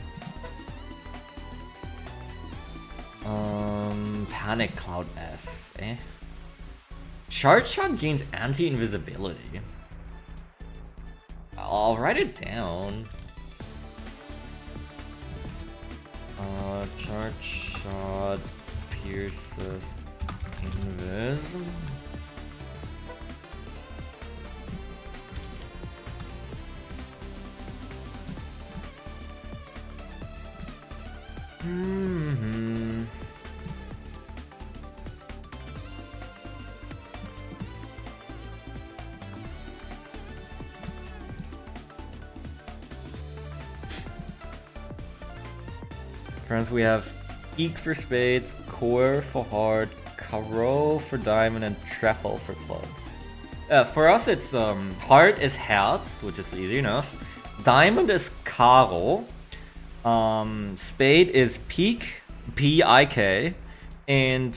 Panic Cloud S, eh? Charge Shot gains anti-invisibility. I'll write it down. Charge shot pierces invis. Friends, we have Eek for spades, Core for heart, Caro for diamond, and Treble for clubs. For us, it's heart is Herz, which is easy enough. Diamond is Karo. Spade is Pik, P-I-K, and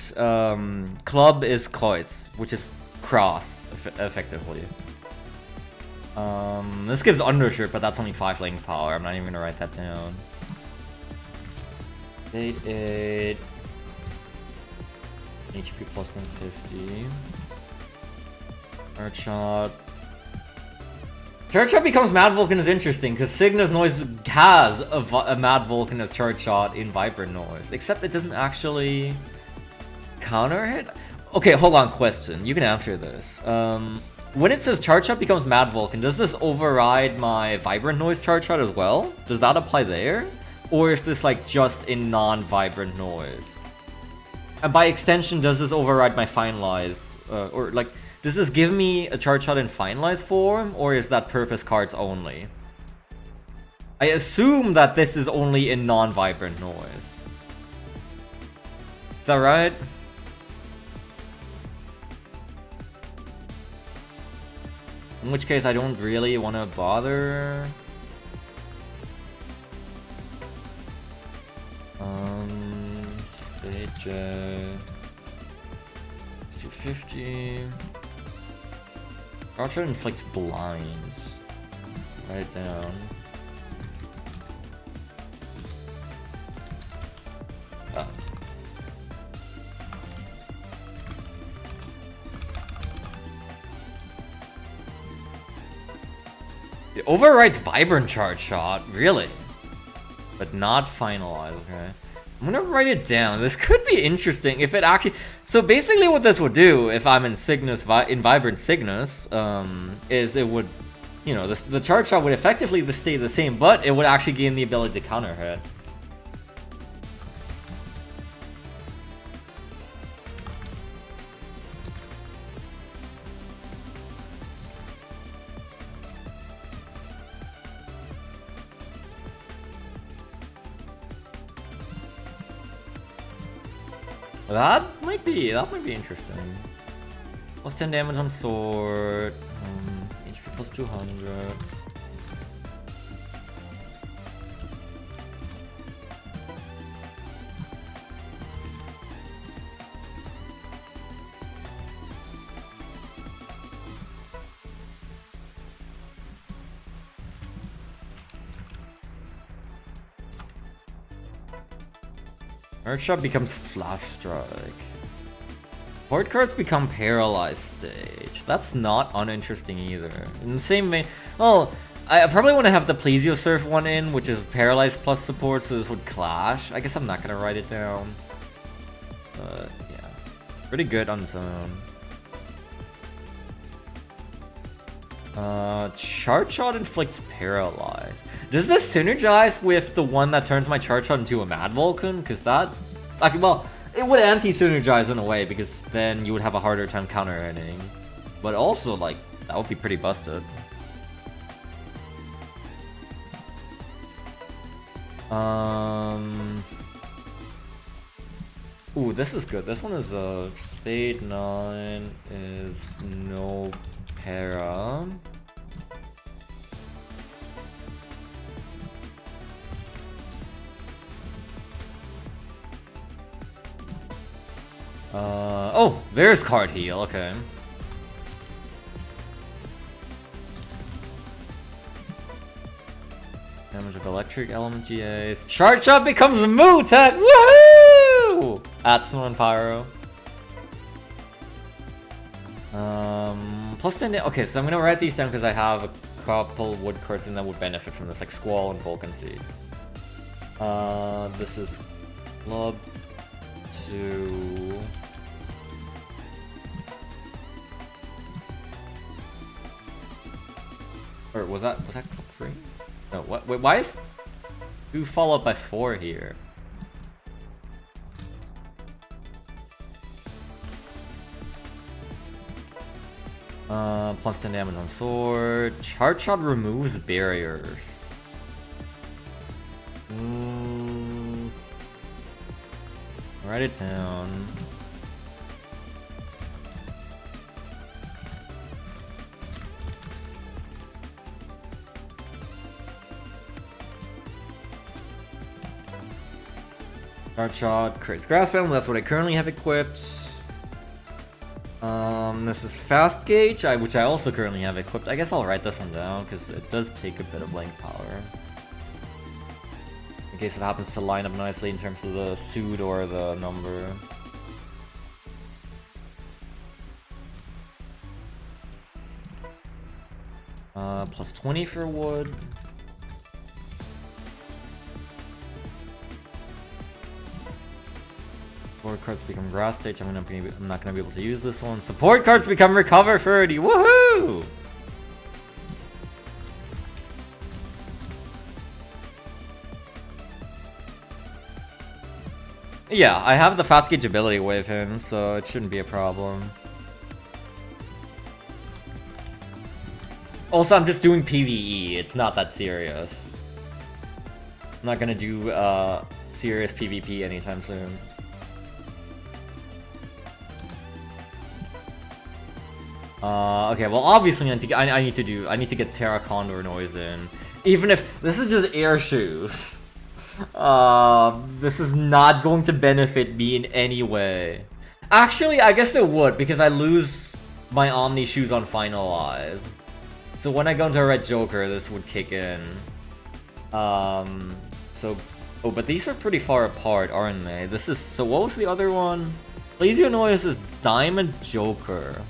club is Kreuz, which is cross, effectively. This gives undershirt, but that's only 5 lane power. I'm not even gonna write that down. 8, HP plus 150. Charge shot. Charge shot becomes Mad Vulcan is interesting because Cygna's noise has a Mad Vulcan as charge shot in Vibrant Noise, except it doesn't actually counter hit. Okay, hold on, question. You can answer this. When it says charge shot becomes Mad Vulcan, does this override my Vibrant Noise charge shot as well? Does that apply there? Or is this like just in non-Vibrant Noise? And by extension, does this override my Finalize? Or like, does this give me a charge shot in Finalize form? Or is that purpose cards only? I assume that this is only in non-Vibrant Noise. Is that right? In which case, I don't really want to bother. Spade J. It's 250. Archer inflicts blind. Write it down. Oh. It overwrites Vibrant Charge Shot, really? But not Finalize, okay? I'm gonna write it down. This could be interesting if it actually... So basically what this would do, if I'm in Cygnus, in Vibrant Cygnus, is it would... You know, the charge shot would effectively stay the same, but it would actually gain the ability to counter hit. That might be interesting. Plus 10 damage on sword. HP plus 200. Earth Shot becomes Flash Strike. Board cards become Paralyzed Stage. That's not uninteresting either. In the same vein, well, I probably want to have the Plesiosurf one in, which is Paralyzed plus support, so this would clash. I guess I'm not gonna write it down. But yeah, pretty good on its own. Charge Shot inflicts Paralyze. Does this synergize with the one that turns my Charge Shot into a Mad Vulcan? Because that... Like, well, it would anti-synergize in a way, because then you would have a harder time counter-hitting. But also, like, that would be pretty busted. Ooh, this is good. This one is Spade 9 is no para. Oh, there's card heal, okay. Damage of electric element GAs. Charge Shot becomes a Moo Tech! Woohoo! Atsumo and Pyro. Plus 10 okay, so I'm gonna write these down because I have a couple wood cards that would benefit from this, like Squall and Vulcan Seed. This is Club 2. Or was that club 3? No, what? Wait, why is 2 followed by 4 here? Plus 10 damage on sword. Charge shot removes barriers. Write it down. Charge shot creates grass family. That's what I currently have equipped. This is fast gauge, which I also currently have equipped. I guess I'll write this one down because it does take a bit of length power. In case it happens to line up nicely in terms of the suit or the number. Plus 20 for wood. Support cards become grass stage. I'm not gonna be able to use this one. Support cards become recover 30. Woohoo! Yeah, I have the fast gauge ability with him, so it shouldn't be a problem. Also, I'm just doing PvE. It's not that serious. I'm not gonna do serious PvP anytime soon. Okay, well obviously I need to get Terra Condor noise in. Even if this is just air shoes. This is not going to benefit me in any way. Actually, I guess it would, because I lose my Omni shoes on Finalize. So when I go into a Red Joker, this would kick in. But these are pretty far apart, aren't they? So what was the other one? Lazy Noise is Diamond Joker.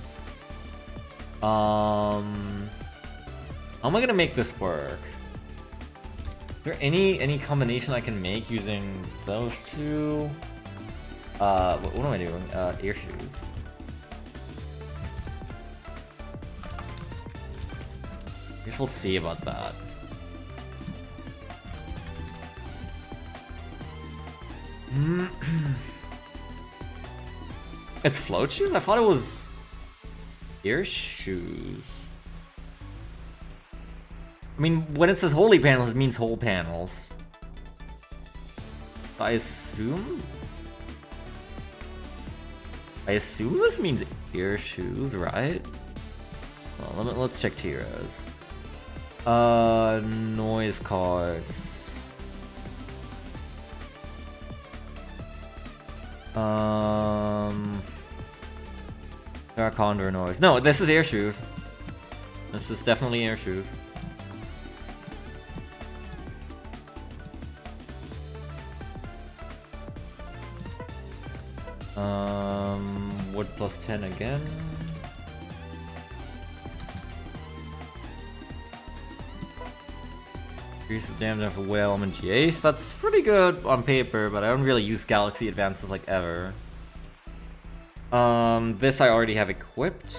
How am I gonna make this work? Is there any combination I can make using those two? What am I doing? Ear shoes. I guess we'll see about that. It's float shoes? I thought it was ear shoes. I mean, when it says holy panels, it means whole panels. I assume this means ear shoes, right? Well, let's check tiers. Noise cards. Terra Condor noise. No, this is air shoes. This is definitely air shoes. Wood plus 10 again. Increase the damage of a whale element GH. That's pretty good on paper, but I don't really use Galaxy Advances like ever. This I already have equipped.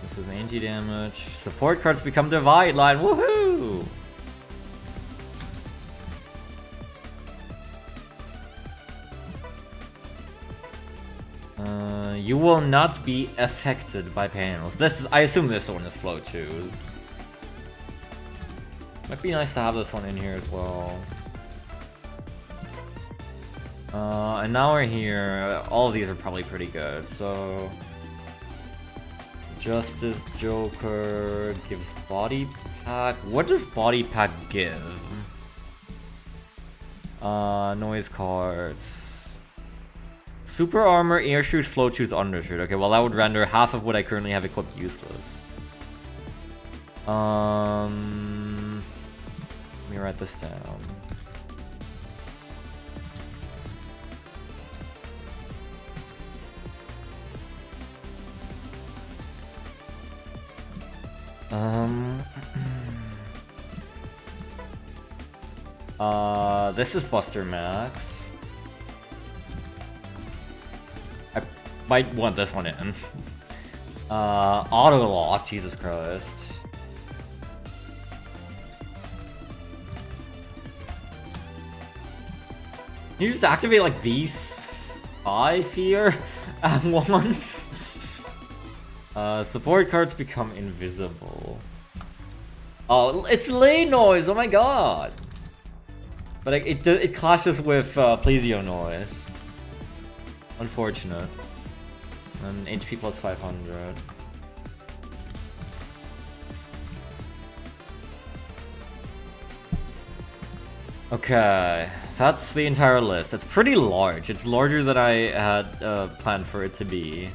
This is anti-damage. Support cards become Divide Line. Woohoo! You will not be affected by panels. I assume this one is float shoes. Might be nice to have this one in here as well. And now we're here. All of these are probably pretty good. So, Justice Joker gives body pack. What does body pack give? Noise cards. Super armor, air shoes, float shoes, undershirt. Okay, well that would render half of what I currently have equipped useless. Let me write this down. This is Buster Max. I might want this one in. Auto lock, Jesus Christ. Can you just activate like these 5 here at once? Support cards become invisible. Oh, it's lay noise! Oh my god! But it clashes with Plesio noise. Unfortunate. And HP plus 500. Okay, so that's the entire list. It's pretty large. It's larger than I had planned for it to be.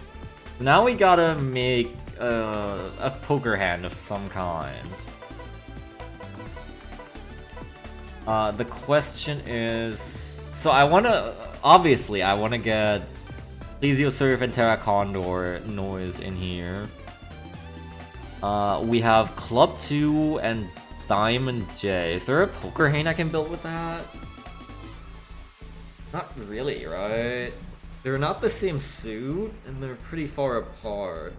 Now we gotta make a poker hand of some kind. The question is... So I wanna... Obviously, I wanna get Plesiosurf and Terra Condor noise in here. We have Club 2 and Diamond J. Is there a poker hand I can build with that? Not really, right? They're not the same suit, and they're pretty far apart.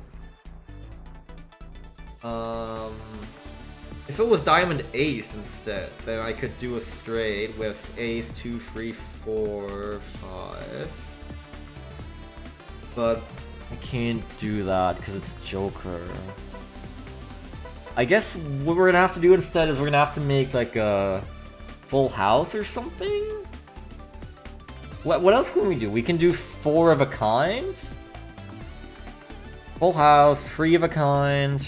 If it was Diamond Ace instead, then I could do a straight with Ace 2, 3, 4, 5. But I can't do that because it's Joker. I guess what we're gonna have to do instead is we're gonna have to make like a full house or something? What else can we do? We can do 4 of a kind? Full house, 3 of a kind.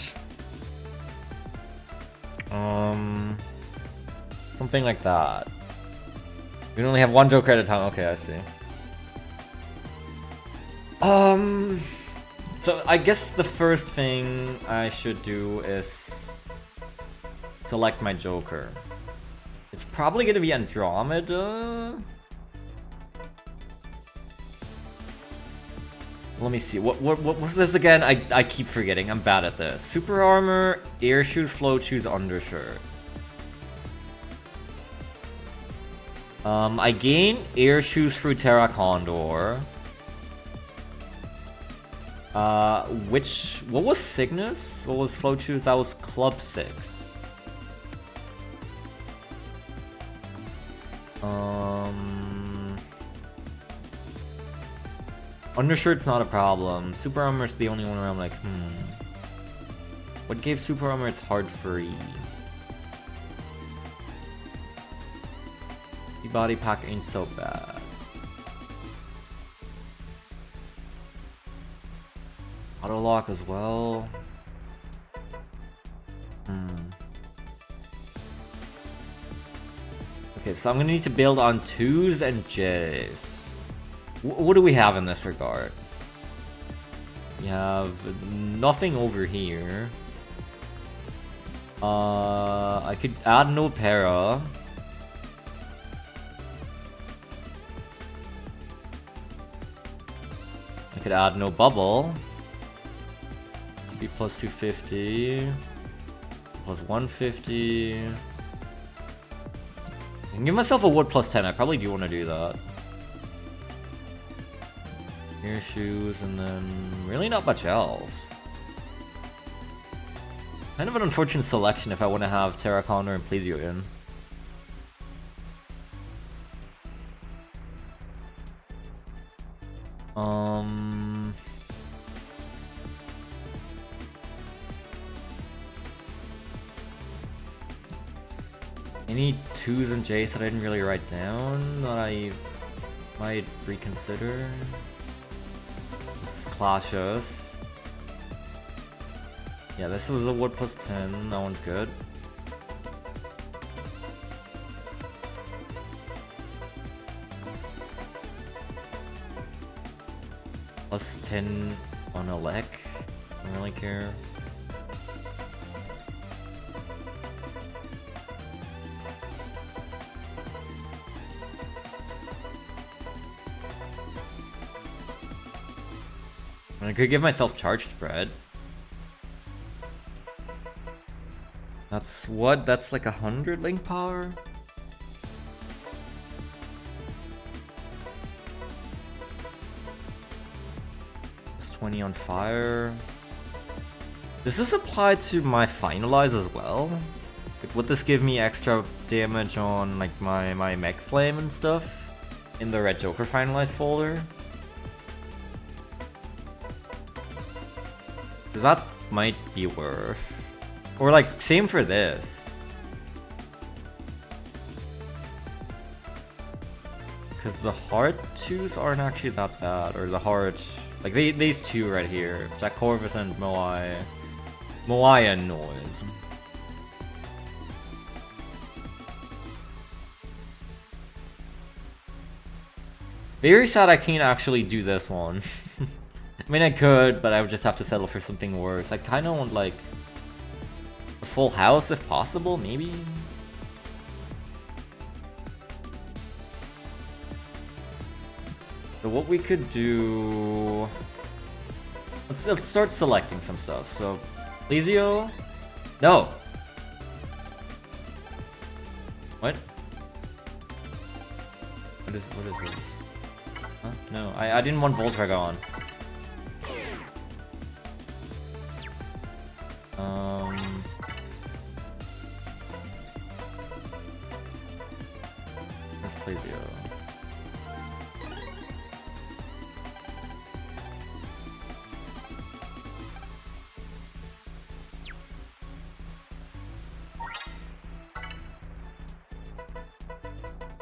Something like that. We only have 1 Joker at a time. Okay, I see. So I guess the first thing I should do is select my Joker. It's probably gonna be Andromeda. Let me see. What was this again? I keep forgetting. I'm bad at this. Super armor, air shoes, float shoes, undershirt. I gain air shoes through Terra Condor. What was Cygnus? What was float shoes? That was Club 6. Undershirt's not a problem. Super armor's the only one where I'm like, What gave super armor its hard free? The body pack ain't so bad. Auto lock as well. Okay, so I'm gonna need to build on 2s and Js. What do we have in this regard? We have nothing over here. I could add no para. I could add no bubble. Be plus 250. Plus 150. I can give myself a wood plus 10. I probably do want to do that. Air shoes, and then really not much else. Kind of an unfortunate selection if I want to have Terra Condor and Plesio in. Any 2s and J's that I didn't really write down that I might reconsider? This is Clashos. Yeah, this was a wood plus 10. That one's good. Plus 10 on Elec. Don't really care. I could give myself charge spread. That's what? That's like 100 link power? It's 20 on fire. Does this apply to my finalize as well? Like, would this give me extra damage on like my mech flame and stuff in the red Joker finalize folder? Cause that might be worth. Or like same for this. Cause the hard twos aren't actually that bad, or the hard like these two right here, Jack Corvus and Moai. Moai and Noise. Very sad I can't actually do this one. I mean I could, but I would just have to settle for something worse. I kinda want like a full house if possible, maybe? So what we could do... Let's start selecting some stuff. So, Lizio? No! What? What is this? Huh? No, I didn't want Voltrek on. Let's play Zio.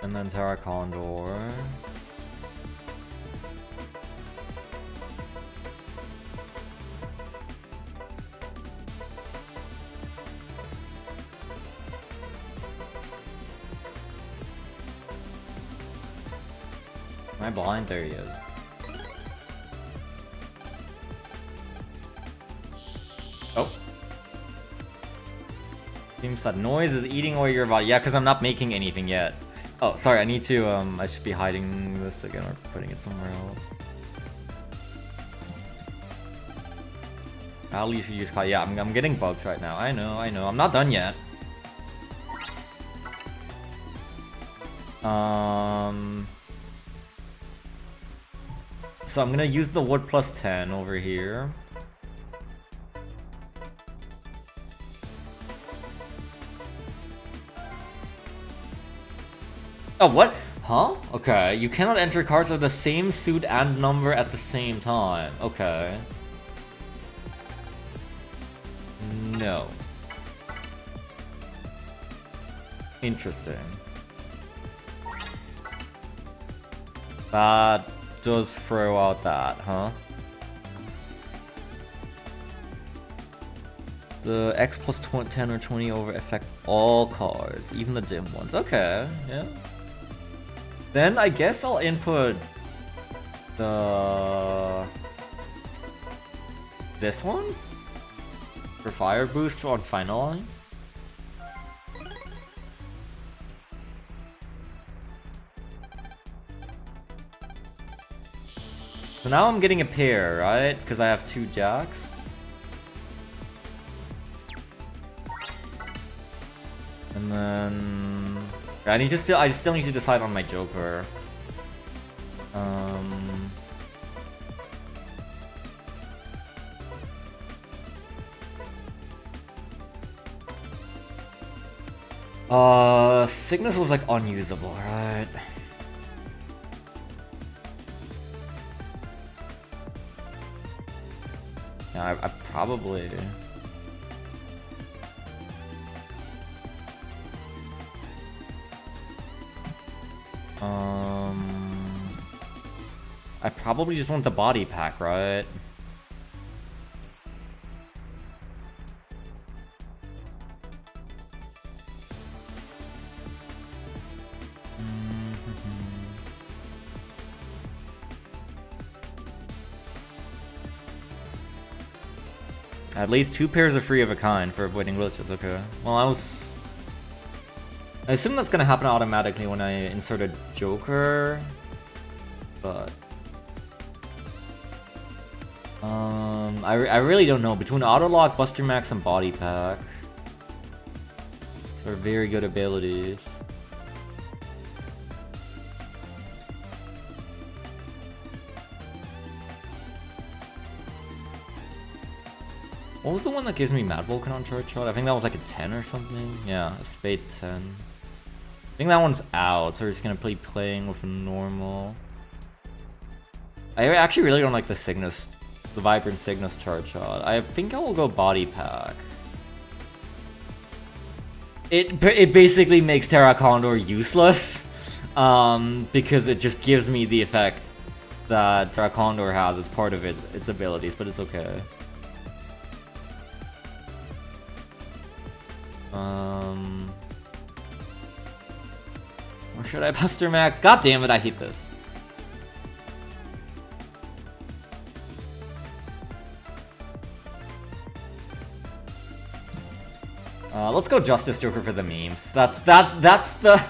And then Terra Condor. Am I blind? There he is. Oh. Seems that noise is eating away your body. Yeah, because I'm not making anything yet. Oh, sorry, I need to, I should be hiding this again or putting it somewhere else. I'll leave you use Kai. Yeah, I'm getting bugs right now. I know. I'm not done yet. So I'm gonna use the wood plus 10 over here. Oh, what? Huh? Okay, you cannot enter cards of the same suit and number at the same time. Okay. No. Interesting. That does throw out that, huh? The X plus 10 or 20 over affects all cards, even the dim ones. Okay, yeah. Then I guess I'll input the this one for fire boost on finalize. So now I'm getting a pair, right? Because I have 2 jacks. And then I still need to decide on my Joker. Cygnus was like unusable, right? Yeah, I probably. I probably just want the body pack, right? At least 2 pairs of free of a kind for avoiding glitches, okay. Well, I assume that's gonna happen automatically when I insert a Joker, but... I really don't know. Between Autolock, Buster Max, and Body Pack... They're very good abilities. What was the one that gives me Mad Vulcan on chart shot? I think that was like a 10 or something. Yeah, a spade 10. I think that one's out, so we're just gonna be playing with a normal. I actually really don't like the Cygnus, the Vibrant Cygnus chart shot. I think I will go body pack. It basically makes Terra Condor useless, because it just gives me the effect that Terra Condor has as part of its abilities, but it's okay. Or should I Buster Max? God damn it, I hate this. Let's go Justice Joker for the memes. That's the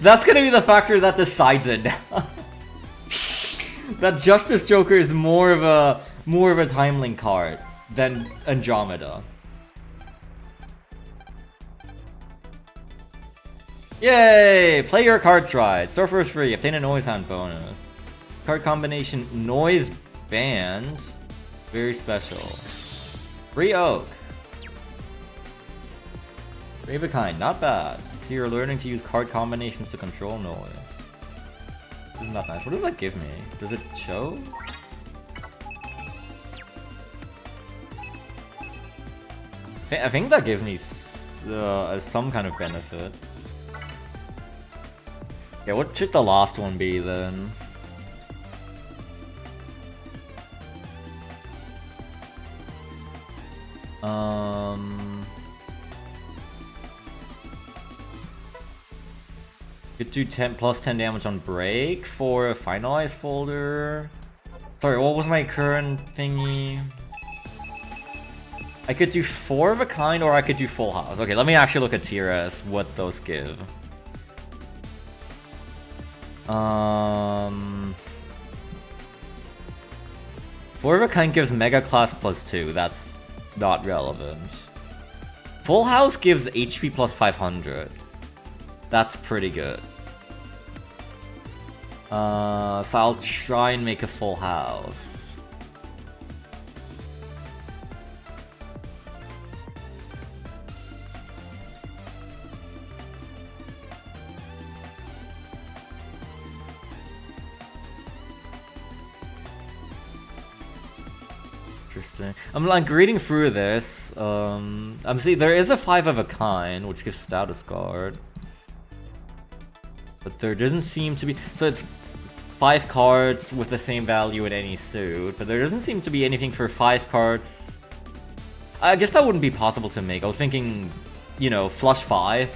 that's gonna be the factor that decides it. That Justice Joker is more of a Time Link card than Andromeda. Yay! Play your cards right. Store first free. Obtain a noise hand bonus. Card combination noise band. Very special. Free Oak. Brave a kind, not bad. So you're learning to use card combinations to control noise. Isn't that nice? What does that give me? Does it show? I think that gives me some kind of benefit. Yeah, what should the last one be then? Could do plus 10 damage on break for a finalized folder. Sorry, what was my current thingy? I could do 4 of a kind or I could do full house. Okay, let me actually look at TRS, what those give. 4 of a kind gives Mega Class plus 2. That's not relevant. Full House gives HP plus 500. That's pretty good. So I'll try and make a full house. Interesting. I'm like reading through this. I'm seeing there is a 5 of a kind, which gives status guard. But there doesn't seem to be, so it's 5 cards with the same value in any suit, but there doesn't seem to be anything for 5 cards. I guess that wouldn't be possible to make. I was thinking, you know, flush 5.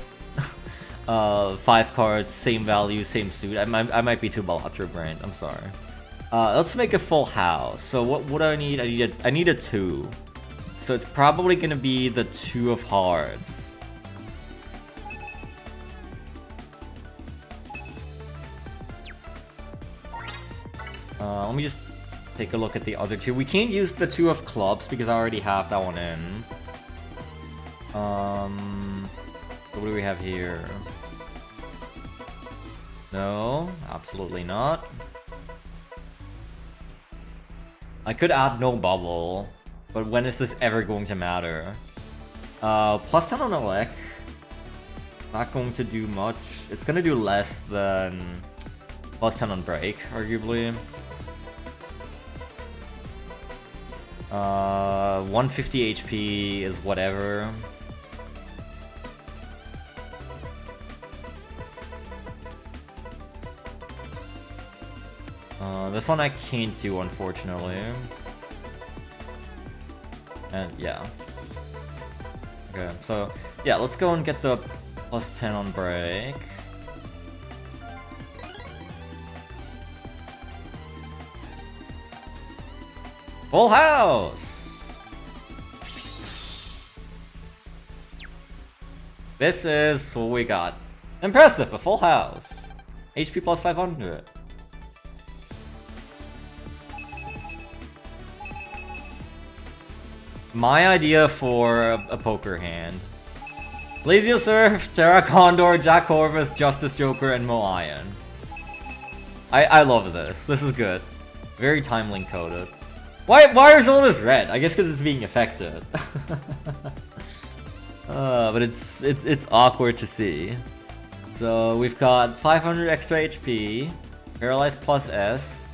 5 cards, same value, same suit. I might be too Balatro brained. I'm sorry. Let's make a full house. So what do I need? I need a 2. So it's probably gonna be the 2 of hearts. Let me just take a look at the other 2. We can't use the 2 of clubs because I already have that one in. What do we have here? No, absolutely not. I could add no bubble, but when is this ever going to matter? Plus 10 on Elec. Not going to do much. It's gonna do less than plus 10 on break, arguably. 150 HP is whatever. This one I can't do, unfortunately. And yeah. Okay, so yeah, let's go and get the plus 10 on break. Full house! This is what we got. Impressive, a full house. HP plus 500. My idea for a poker hand. Blazio Surf, Terra Condor, Jack Corvus, Justice Joker, and Moayan. I love this. This is good. Very time link coded. Why is all this red? I guess because it's being affected. But it's awkward to see. So we've got 500 extra HP, Paralyzed plus S,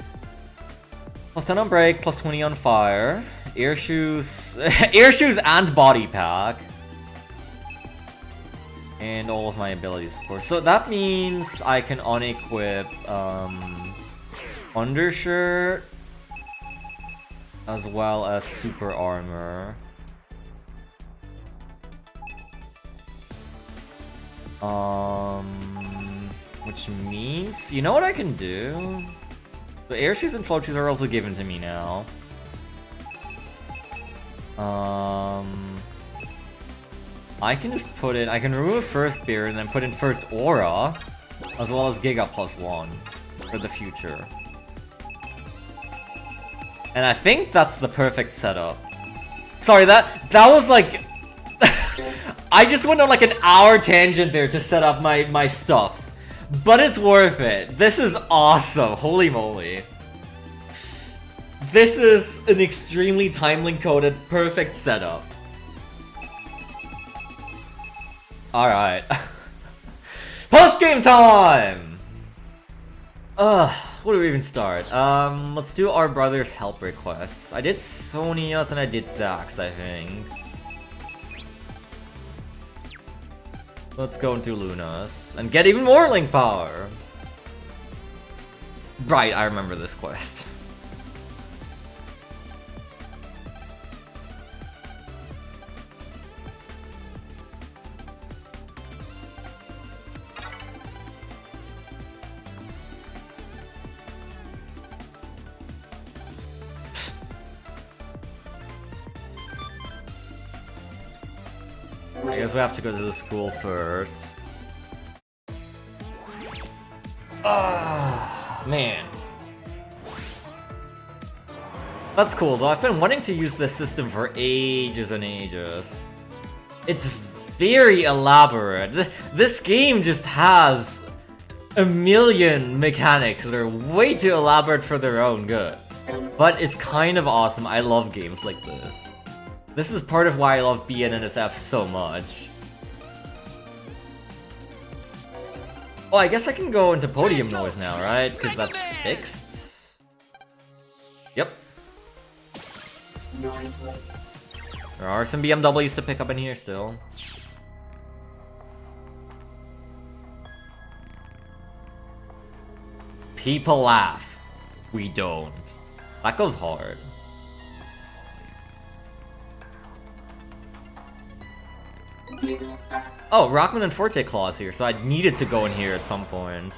plus 10 on break, plus 20 on fire, air shoes, air shoes and body pack. And all of my abilities, of course. So that means I can unequip undershirt as well as super armor. Which means, you know what I can do? The air shoes and float shoes are also given to me now. I can just put in, I can remove first beer and then put in first aura, as well as Giga +1 for the future. And I think that's the perfect setup. Sorry, that was like... I just went on like an hour tangent there to set up my stuff. But it's worth it. This is awesome. Holy moly. This is an extremely time link coded perfect setup. Alright. Post-game time! Where do we even start? Let's do our brother's help requests. I did Sonia's and I did Zack's, I think. Let's go and do Luna's and get even more link power. Right, I remember this quest. I guess we have to go to the school first. Ah, man. That's cool though. I've been wanting to use this system for ages and ages. It's very elaborate. This game just has a million mechanics that are way too elaborate for their own good. But it's kind of awesome. I love games like this. This is part of why I love BNNSF so much. Oh, I guess I can go into podium noise now, right? Because that's fixed. Yep. There are some BMWs to pick up in here still. People laugh. We don't. That goes hard. Oh, Rockman and Forte Claw's here, so I needed to go in here at some point.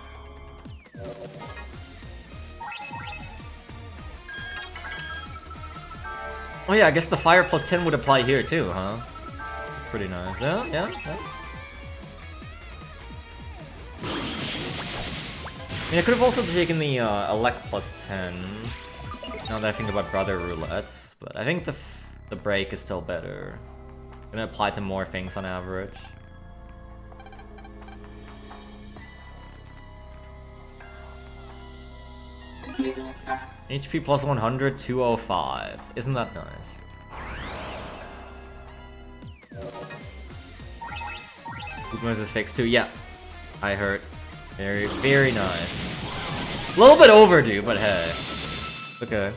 Oh yeah, I guess the fire +10 would apply here too, huh? That's pretty nice. Yeah, yeah, yeah. I mean, I could have also taken the elect +10. Now that I think about brother roulettes, but I think the break is still better. Gonna apply to more things on average. HP +100, 205. Isn't that nice? Hoop noise is fixed too. Yeah, I heard. Very, very nice. A little bit overdue, but hey. Okay.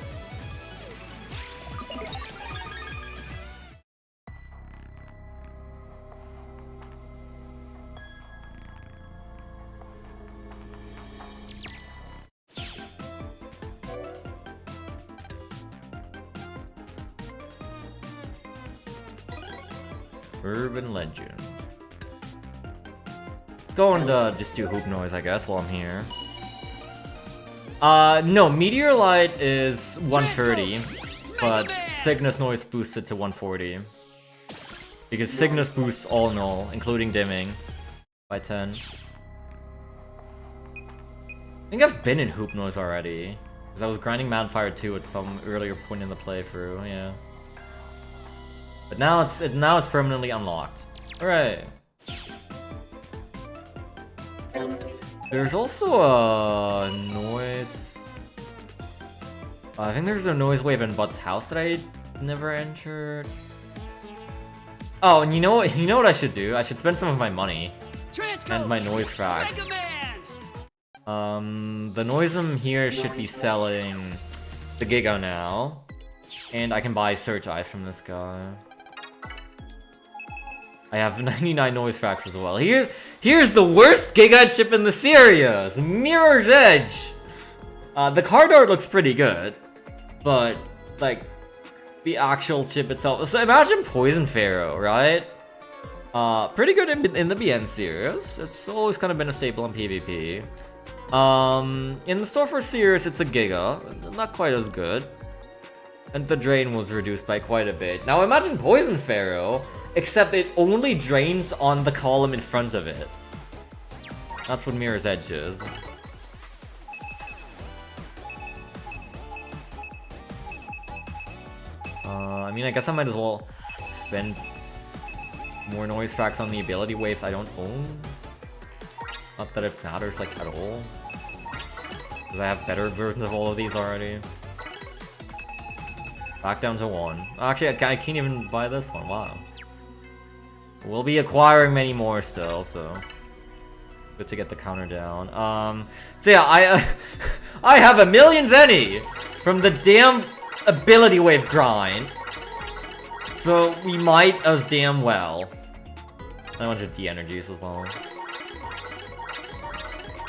Urban Legend. Go and just do hoop noise, I guess, while I'm here. No, Meteor Light is 130, but Cygnus Noise boosts it to 140. Because Cygnus boosts all null, including dimming, by 10. I think I've been in hoop noise already, because I was grinding Manfire 2 at some earlier point in the playthrough, yeah. But now it's permanently unlocked. Hooray! There's also a noise... I think there's a noise wave in But's house that I never entered. Oh, and you know what I should do? I should spend some of my money and my noise fracks. The Noisem here should be selling the Giga now, and I can buy Search Eyes from this guy. I have 99 noise fracks as well. Here's the worst Giga chip in the series, Mirror's Edge. The card art looks pretty good, but like the actual chip itself. So imagine Poison Pharaoh, right? Pretty good in the BN series. It's always kind of been a staple in PvP. In the store for Sears, it's a Giga, not quite as good. And the drain was reduced by quite a bit. Now imagine Poison Pharaoh, except it only drains on the column in front of it. That's what Mirror's Edge is. I mean, I guess I might as well spend more noise tracks on the ability waves I don't own. Not that it matters, like, at all. Because I have better versions of all of these already. Back down to 1. Actually, I can't even buy this one, wow. We'll be acquiring many more still, so... Good to get the counter down. So yeah, I have a million zenny from the damn ability wave grind. So we might as damn well. And a bunch of D-energies as well.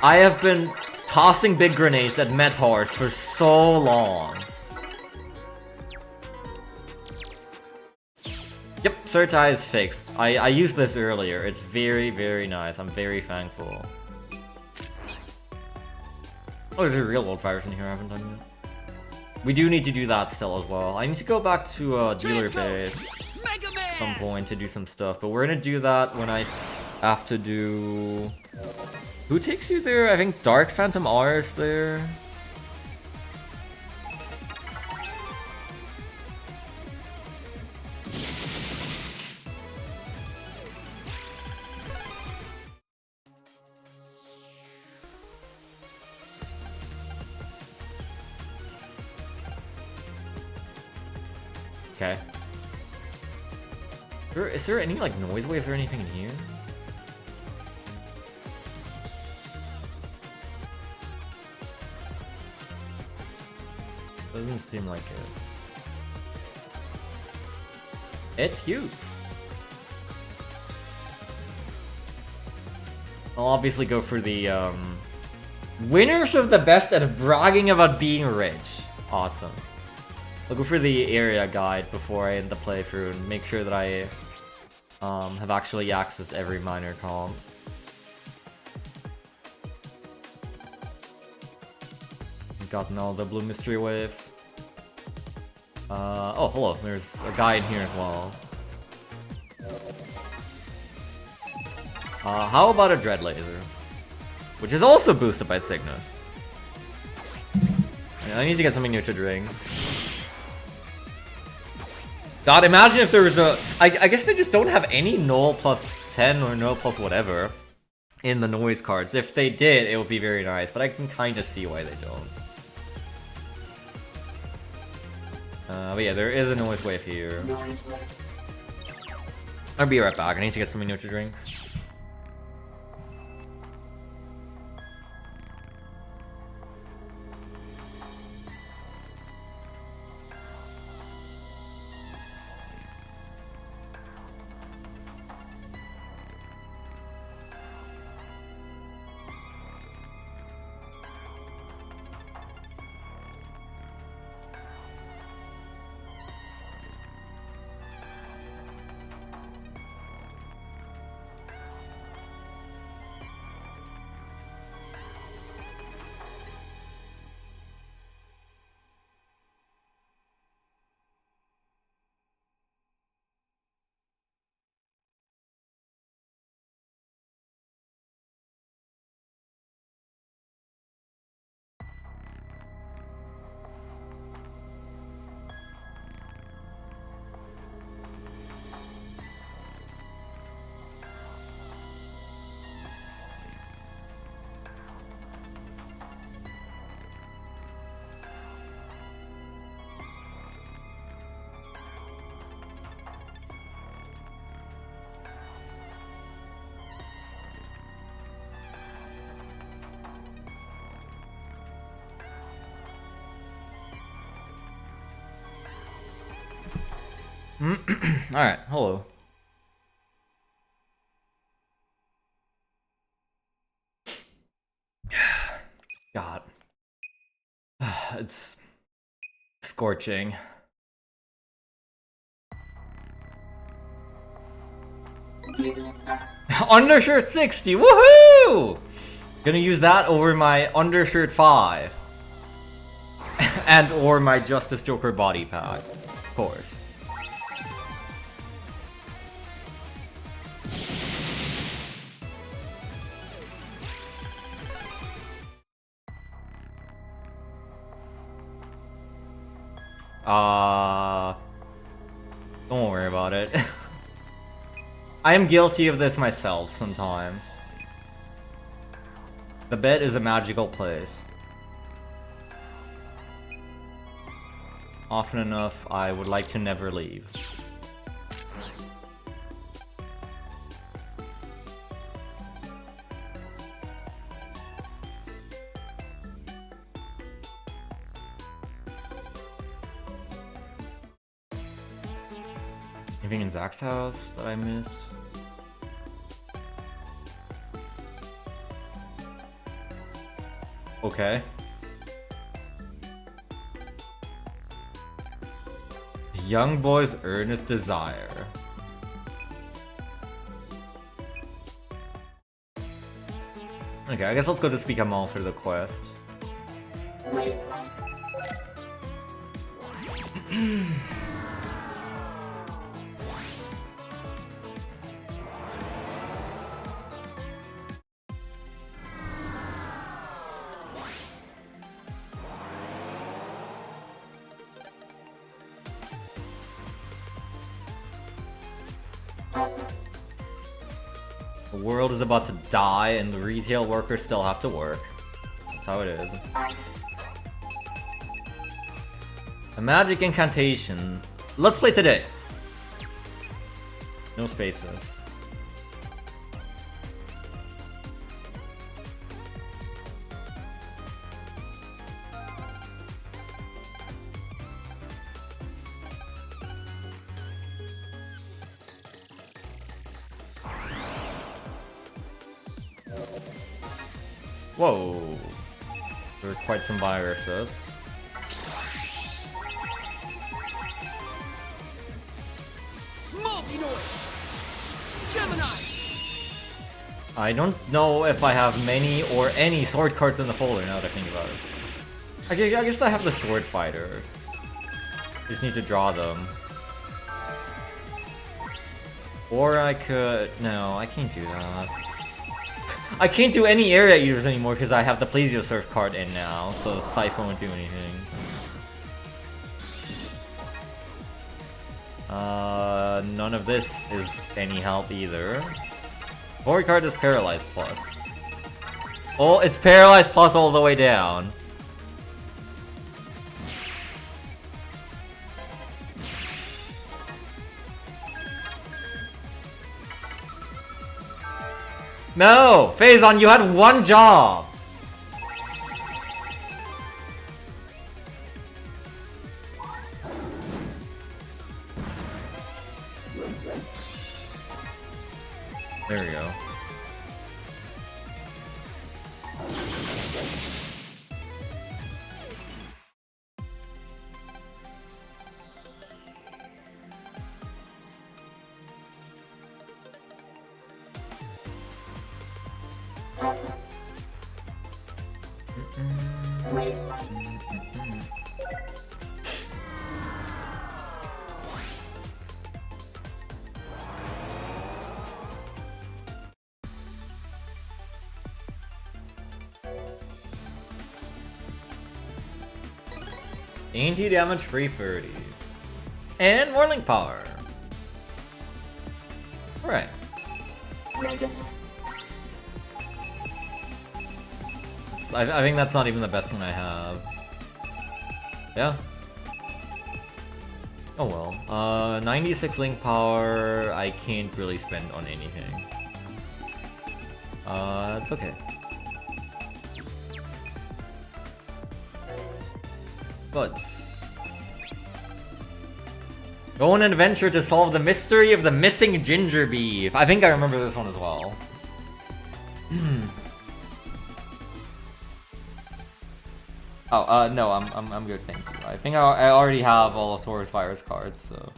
I have been tossing big grenades at Metars for so long. Yep, Search Eye is fixed. I used this earlier. It's very, very nice. I'm very thankful. Oh, there's a real world virus in here I haven't done yet. We do need to do that still as well. I need to go back to dealer base at some point to do some stuff, but we're gonna do that when I have to do... Who takes you there? I think Dark Phantom R is there. Okay. Is there any like noise waves or anything in here? Doesn't seem like it. It's huge. I'll obviously go for the winners of the best at bragging about being rich. Awesome. I'll go for the area guide before I end the playthrough and make sure that I have actually accessed every minor comp. Gotten all the blue mystery waves. Oh, hello. There's a guy in here as well. How about a Dread Laser? Which is also boosted by Cygnus. I need to get something new to drink. God, imagine if there was a... I guess they just don't have any null plus 10 or null plus whatever in the noise cards. If they did, it would be very nice, but I can kind of see why they don't. But yeah, there is a noise wave here. I'll be right back. I need to get something new to drink. Alright, hello. God. It's scorching. Undershirt 60, woohoo! Gonna use that over my undershirt 5. And or my Justice Joker body pack, of course. Don't worry about it. I am guilty of this myself sometimes. The bed is a magical place. Often enough, I would like to never leave. Anything in Zach's house that I missed? Okay. Young boy's earnest desire. Okay, I guess let's go to Speak Amal for the quest. The world is about to die and the retail workers still have to work. That's how it is. A magic incantation. Let's play today. No spaces. Whoa. There are quite some viruses. Gemini! I don't know if I have many or any sword cards in the folder now that I think about it. I guess I have the sword fighters. Just need to draw them. Or I could... No, I can't do that. I can't do any area eaters anymore because I have the Plesiosaur card in now, so Scythe won't do anything. None of this is any help either. Hori card is Paralyzed Plus. Oh, it's Paralyzed Plus all the way down. No! Phazon, you had one job! There we go. Anti-damage free 30. And more link power. Alright. I think that's not even the best one I have. Yeah. Oh well. 96 link power, I can't really spend on anything. It's okay. Buds. Go on an adventure to solve the mystery of the missing ginger beef. I think I remember this one as well. Oh, no, I'm good, thank you. I think I already have all of Taurus Virus cards, so.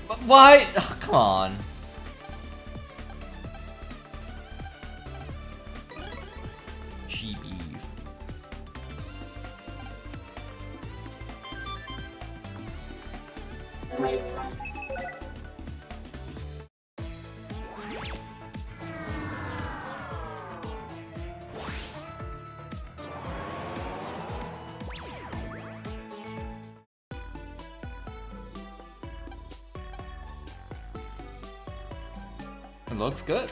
But why? Oh, come on. GB. It looks good.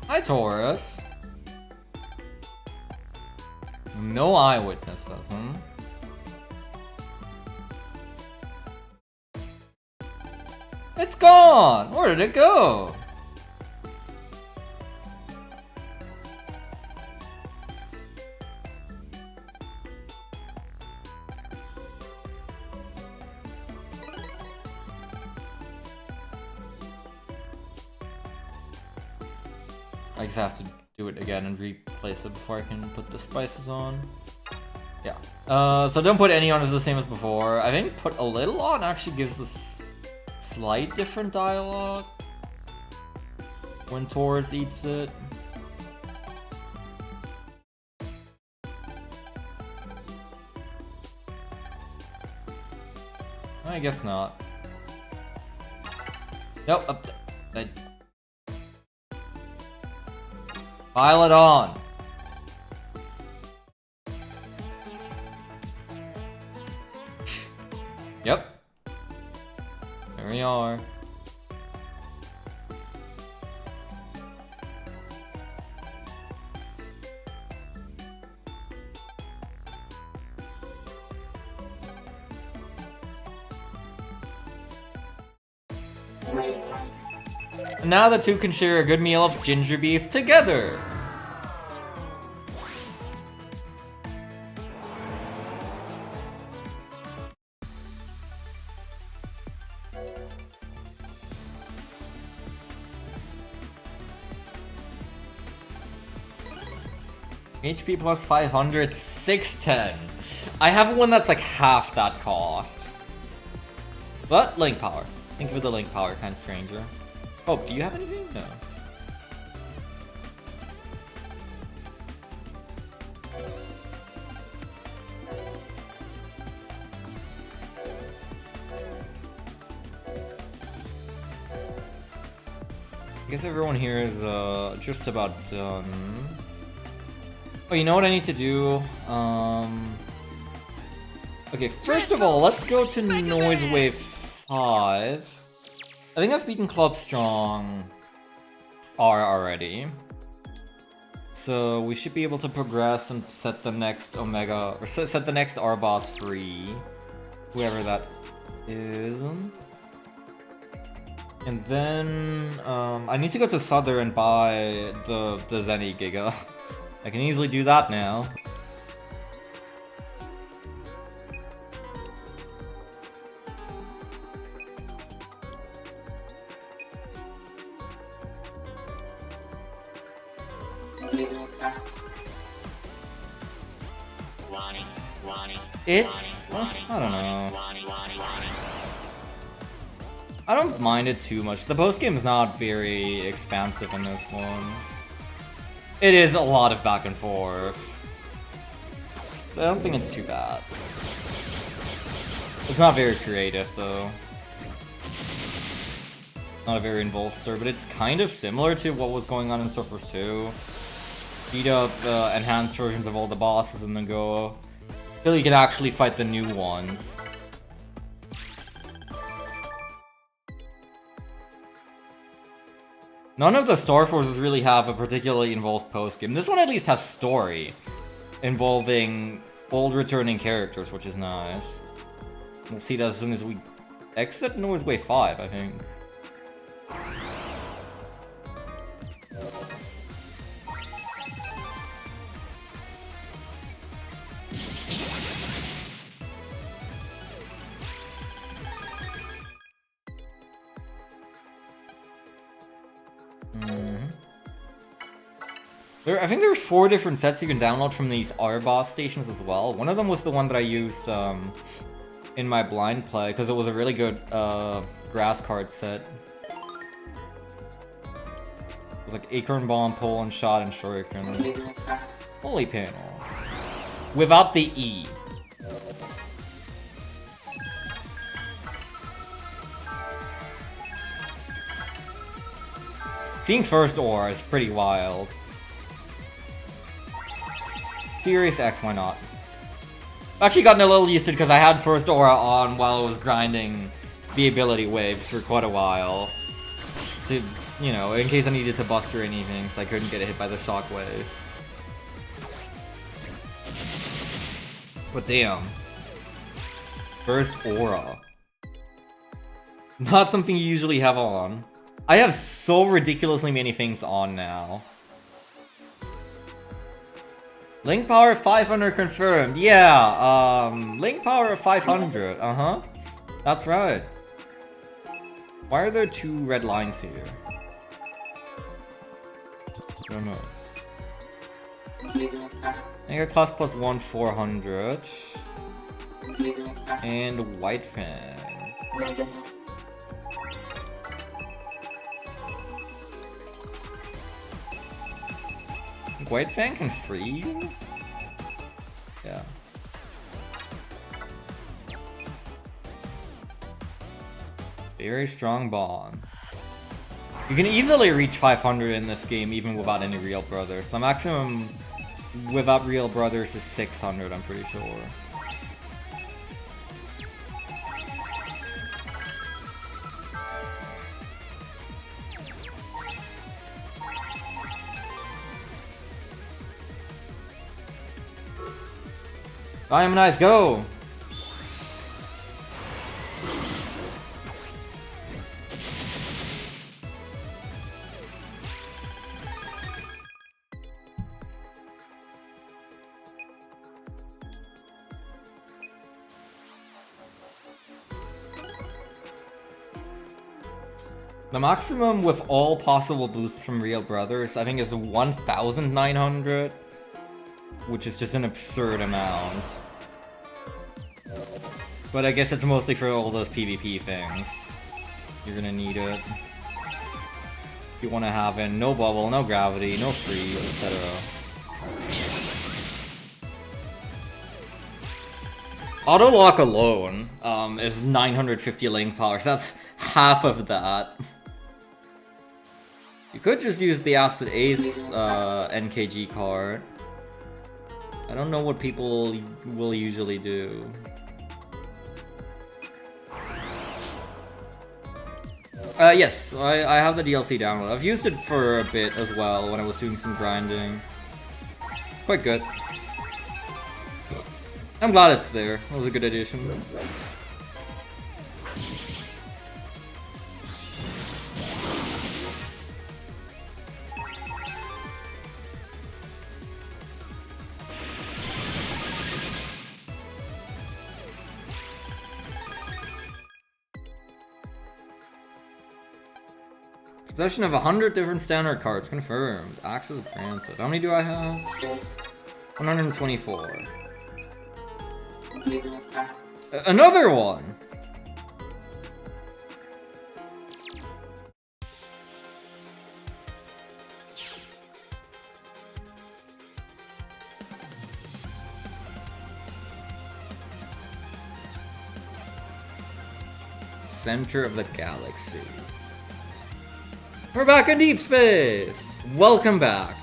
Hi, Taurus. No eyewitnesses, hmm? It's gone! Where did it go? I just have to do it again and replace it before I can put the spices on. Yeah. So don't put any on as the same as before. I think put a little on actually gives this slight different dialogue when Taurus eats it. I guess not. Nope. Pile it on. Yep. There we are. And now the two can share a good meal of ginger beef together. HP plus 500, 610. I have one that's like half that cost. But link power. Think of the link power, kind of stranger. Oh, do you have anything? No. I guess everyone here is just about done. Oh, you know what I need to do? Okay, first of all, let's go to Noise Wave 5. I think I've beaten Club Strong R already. So we should be able to progress and set the next Omega, or set the next R boss free. Whoever that is. And then, I need to go to Souther and buy the Zenny Giga. I can easily do that now. It's... I don't know. I don't mind it too much. The postgame is not very expansive in this one. It is a lot of back and forth. I don't think it's too bad. It's not very creative though. Not a very involved story, but it's kind of similar to what was going on in Surfers 2. Beat up enhanced versions of all the bosses and then go till you can actually fight the new ones. None of the Star Forces really have a particularly involved postgame. This one at least has story involving old returning characters, which is nice. We'll see that as soon as we Exit Noise Way 5, I think. I think there's 4 different sets you can download from these R-Boss stations as well. One of them was the one that I used in my blind play, because it was a really good grass card set. It was like Acorn Bomb, Pole and Shot, and Shuriken. Holy panel. Without the E. Seeing first aura is pretty wild. Serious X, why not? I've actually gotten a little used to it because I had first aura on while I was grinding the ability waves for quite a while. So, you know, in case I needed to bust or anything, so I couldn't get hit by the shock waves. But damn. First aura. Not something you usually have on. I have so ridiculously many things on now. Link power 500 confirmed. Yeah, link power 500. That's right. Why are there 2 red lines here? I don't know. Mega Class plus 1 400. And White Fang. White Fang can freeze? Yeah. Very strong bonds. You can easily reach 500 in this game even without any real brothers. The maximum without real brothers is 600, I'm pretty sure. Diamond go! The maximum with all possible boosts from Real Brothers, I think, is 1,900, which is just an absurd amount. But I guess it's mostly for all those PvP things. You're gonna need it. You want to have in no bubble, no gravity, no freeze, etc. Auto lock alone is 950 link power, so that's half of that. You could just use the Acid Ace NKG card. I don't know what people will usually do. Yes, I have the DLC download. I've used it for a bit as well when I was doing some grinding. Quite good. I'm glad it's there. That was a good addition. Possession of 100 different standard cards confirmed. Access granted. How many do I have? 124. Another one! Center of the galaxy. We're back in deep space! Welcome back.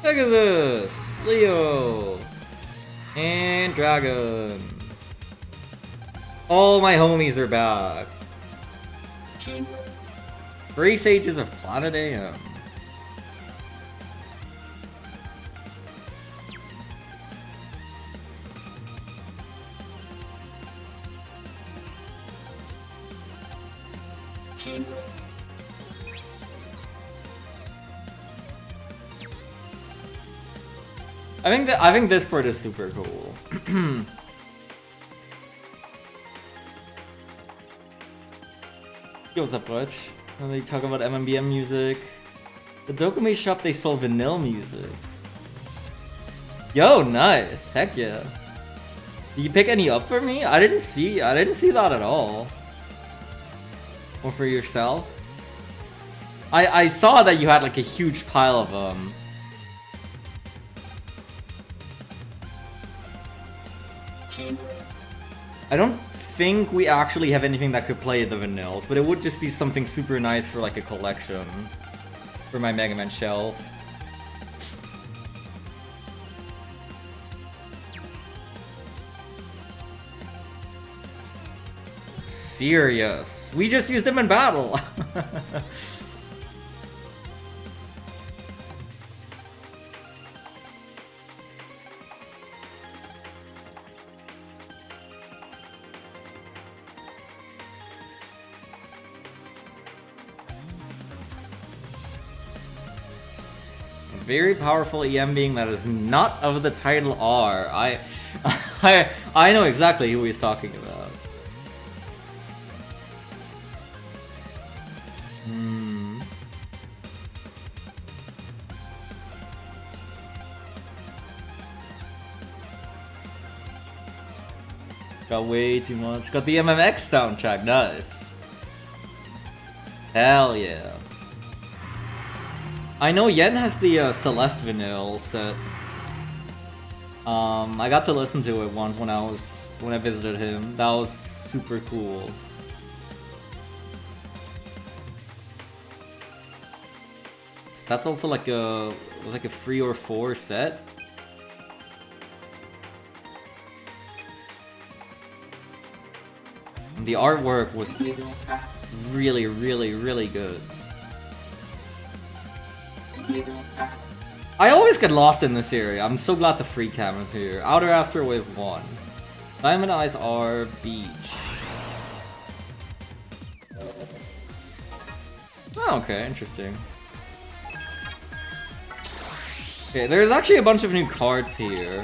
Pegasus, Leo, and Dragon. All my homies are back. 3 Sages of Planet AM. I think this part is super cool. Yo, what's up, Butch? And they talk about MMBM music. The Dokumi shop, they sold vanilla music. Yo, nice. Heck yeah. Did you pick any up for me? I didn't see that at all. Or for yourself? I saw that you had like a huge pile of them. I don't think we actually have anything that could play the vanillas, but it would just be something super nice for like a collection for my Mega Man shelf. Serious. We just used him in battle. Very powerful EM being that is not of the title R. I know exactly who he's talking about. Got way too much. Got the MMX soundtrack, nice. Hell yeah. I know Yen has the Celeste vinyl set. I got to listen to it once when I visited him. That was super cool. That's also like a 3 or 4 set. And the artwork was really, really, really good. I always get lost in this area. I'm so glad the free cam is here. Outer Astro Wave 1. Diamond Eyes R Beach. Oh, okay, interesting. Okay, there's actually a bunch of new cards here.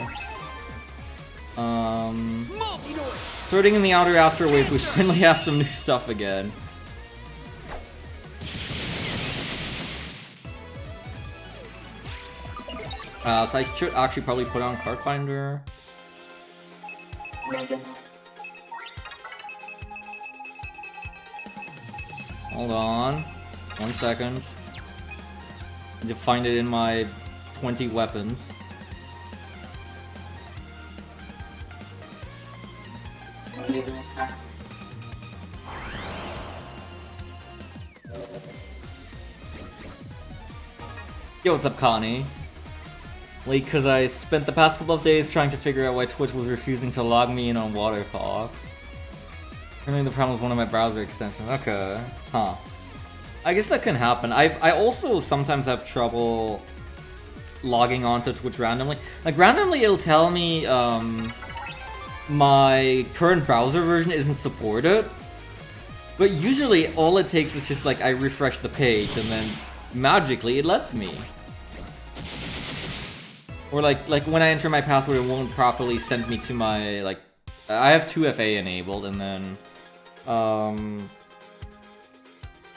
Starting in the Outer Astro Wave, we finally have some new stuff again. So I should actually probably put on Card Finder. Hold on. 1 second. I need to find it in my 20 weapons. Yo, what's up, Connie? Late because I spent the past couple of days trying to figure out why Twitch was refusing to log me in on WaterFox. Apparently the problem was one of my browser extensions. Okay. Huh. I guess that can happen. I also sometimes have trouble logging onto Twitch randomly. Like, randomly it'll tell me my current browser version isn't supported. But usually all it takes is just like I refresh the page and then magically it lets me. Or like when I enter my password, it won't properly send me to my, like, I have 2FA enabled, and then,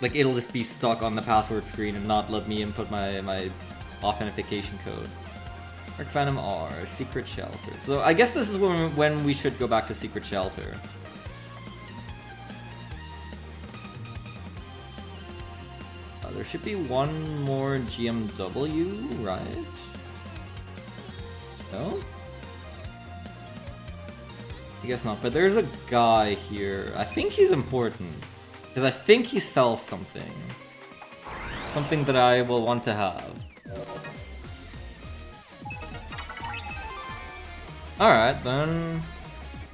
like, it'll just be stuck on the password screen and not let me input my authentication code. Dark Phantom R, Secret Shelter. So I guess this is when we should go back to Secret Shelter. There should be one more GMW, right? No? I guess not, but there's a guy here. I think he's important. Because I think he sells something. Something that I will want to have. Alright, then...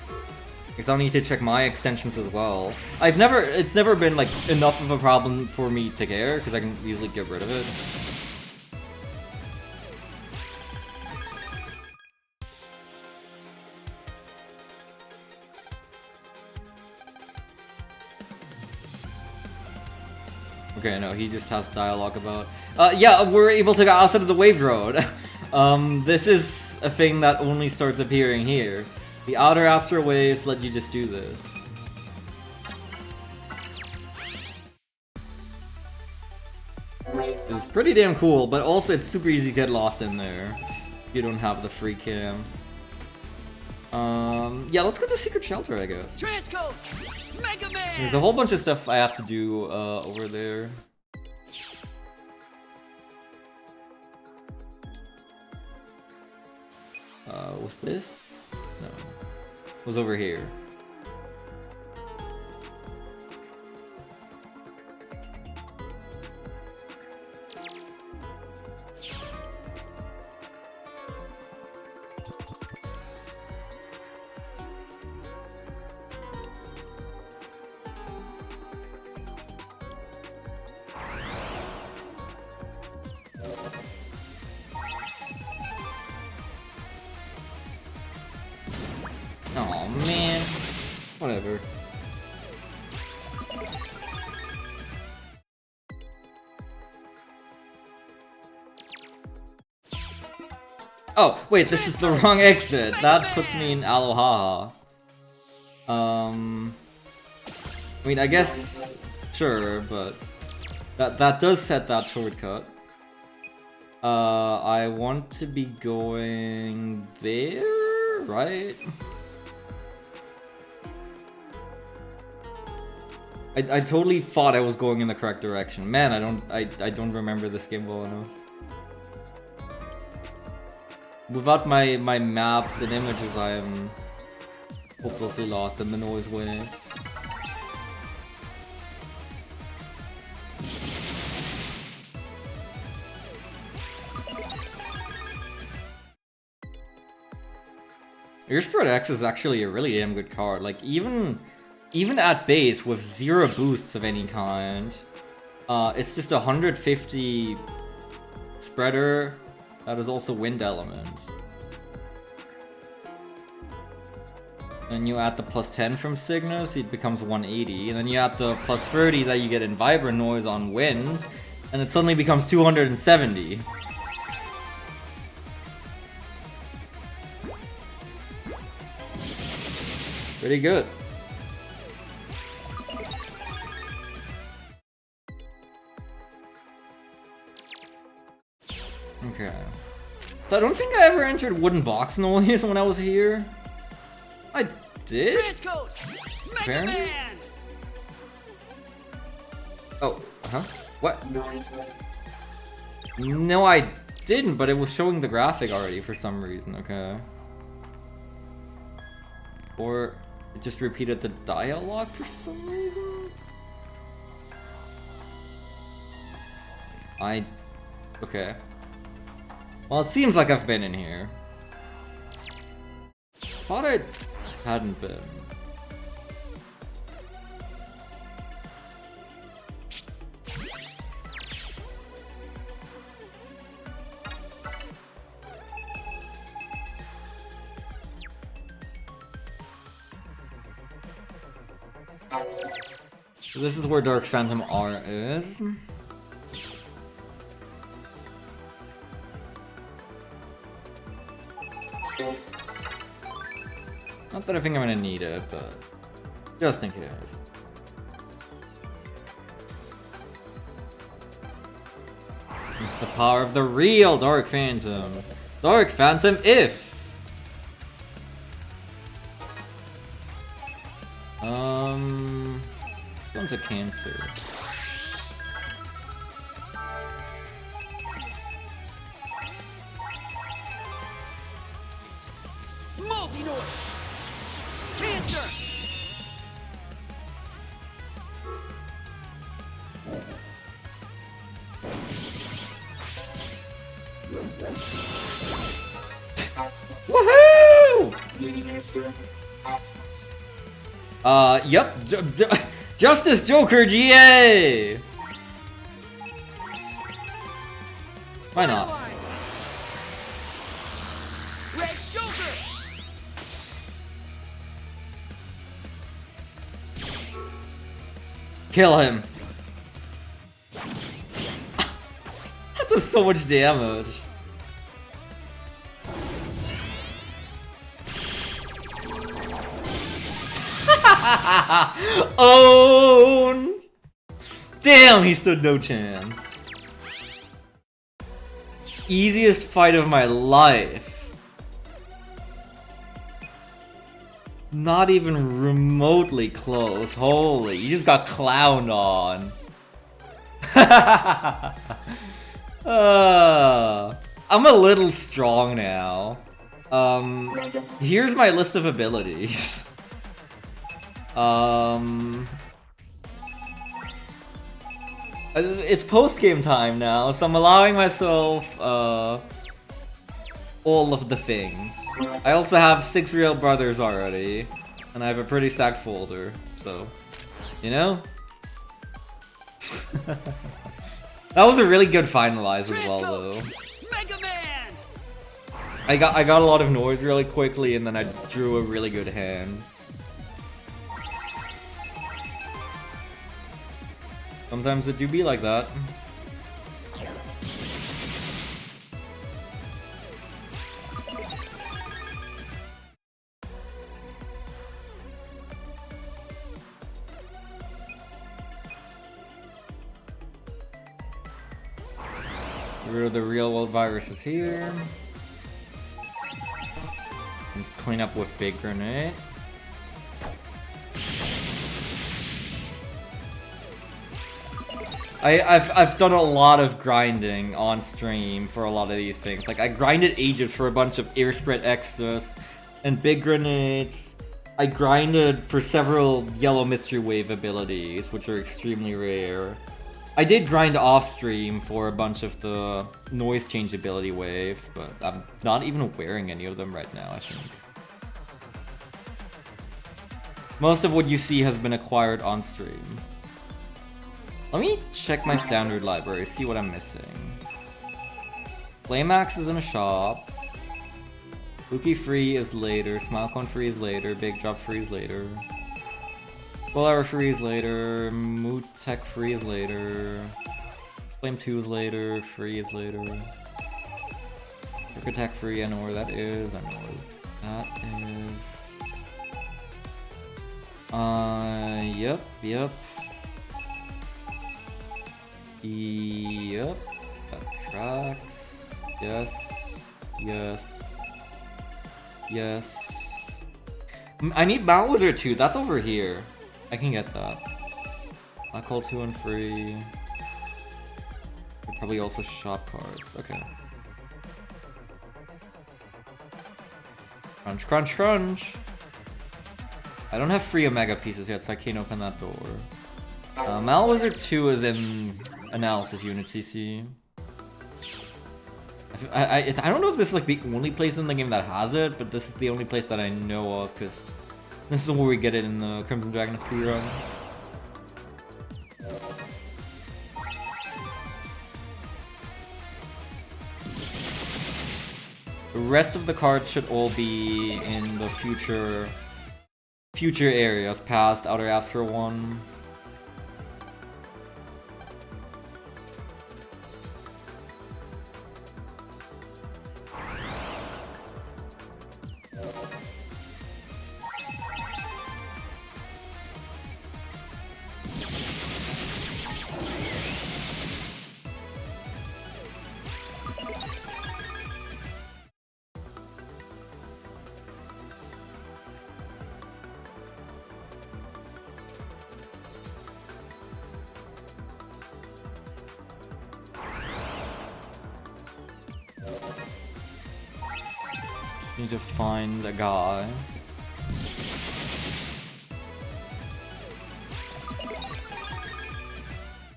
I guess I'll need to check my extensions as well. It's never been, like, enough of a problem for me to care, because I can easily get rid of it. Okay, no, he just has dialogue about... yeah, we're able to get outside of the wave road. This is a thing that only starts appearing here. The outer astral waves let you just do this. It's pretty damn cool, but also it's super easy to get lost in there. If you don't have the free cam. Yeah, let's go to Secret Shelter, I guess. Transcode! Mega Man! There's a whole bunch of stuff I have to do over there. Was this? No. It was over here. Oh man. Whatever. Oh, wait, this is the wrong exit. That puts me in Aloha. I mean, I guess, sure, but that does set that shortcut. I want to be going there, right? I totally thought I was going in the correct direction. Man, I don't remember this game well enough. Without my maps and images, I am hopelessly lost in the noise way. Earthspread X is actually a really damn good card. Like, even at base with 0 boosts of any kind, it's just 150 spreader that is also wind element. And you add the +10 from Cygnus, it becomes 180. And then you add the +30 that you get in Vibrant Noise on wind, and it suddenly becomes 270. Pretty good. Okay. So I don't think I ever entered Wooden Box Noise when I was here. I did? Transcode! Mega Apparently? Man! Oh, what? No, I didn't, but it was showing the graphic already for some reason, okay. Or it just repeated the dialogue for some reason? Okay. Well, it seems like I've been in here. Thought I hadn't been. So this is where Dark Phantom R is. Not that I think I'm gonna need it, but just in case. It's the power of the real Dark Phantom. Dark Phantom if! Going to Cancer. Multi-noise! Cancer! Woohoo! Woo! Yep. Justice Joker GA! Why not? Red Joker. Kill him. That does so much damage. Own! Damn, he stood no chance. Easiest fight of my life. Not even remotely close. Holy, you just got clowned on. I'm a little strong now. Here's my list of abilities. It's post-game time now, so I'm allowing myself, all of the things. I also have 6 real brothers already, and I have a pretty stacked folder, so, you know? That was a really good finalize as well, though. Mega Man. I got a lot of noise really quickly, and then I drew a really good hand. Sometimes it do be like that. The real world virus is here. Let's clean up with Big Grenade. I've done a lot of grinding on stream for a lot of these things. Like, I grinded ages for a bunch of air spread extras and big grenades. I grinded for several yellow mystery wave abilities, which are extremely rare. I did grind off stream for a bunch of the noise change ability waves, but I'm not even wearing any of them right now, I think. Most of what you see has been acquired on stream. Let me check my standard library, see what I'm missing. Flameaxe is in a shop. Luki free is later, Smilecone free is later, Big Drop free is later. Full Hour free is later, Moot Tech free is later. Flame 2 is later, free is later. Quick Attack free, I know where that is, I know where that is. Yep. Yep, that tracks. Yes. I need Mount Wizard 2, that's over here. I can get that. Black Hole 2 and free. Probably also shop cards, okay. Crunch. I don't have free Omega pieces yet, so I can't open that door. Malwizard 2 is in Analysis Unit CC. I don't know if this is like the only place in the game that has it, but this is the only place that I know of, because this is where we get it in the Crimson Dragon SP run. The rest of the cards should all be in the future areas, past Outer Astro 1. Need to find a guy.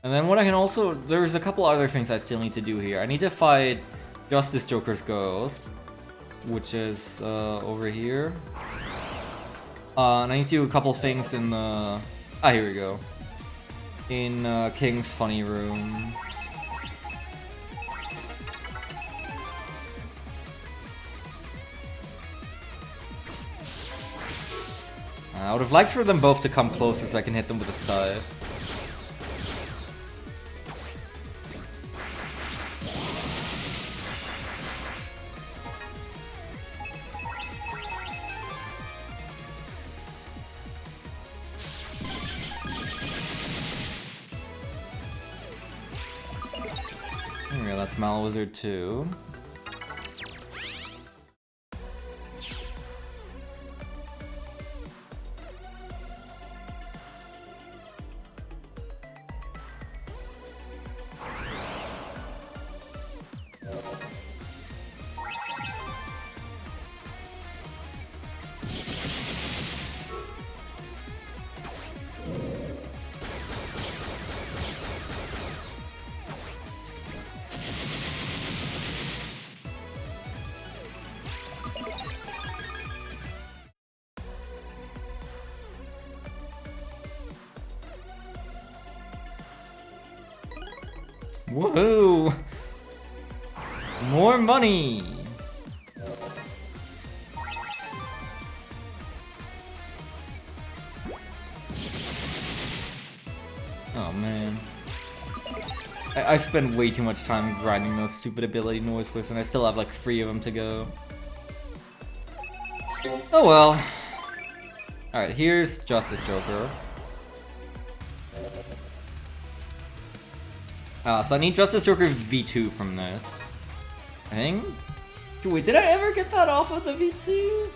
And then what I can also... There's a couple other things I still need to do here. I need to fight Justice Joker's ghost. which is over here. And I need to do a couple things in the... Ah, here we go. In King's Funny Room. I would have liked for them both to come closer so I can hit them with a scythe. Okay, that's Malwizard 2. Woohoo! More money! Oh man. I spend way too much time grinding those stupid ability noise clips and I still have like 3 of them to go. Oh well. Alright, here's Justice Joker. So I need Justice Joker V2 from this. I think? Wait, did I ever get that off of the V2?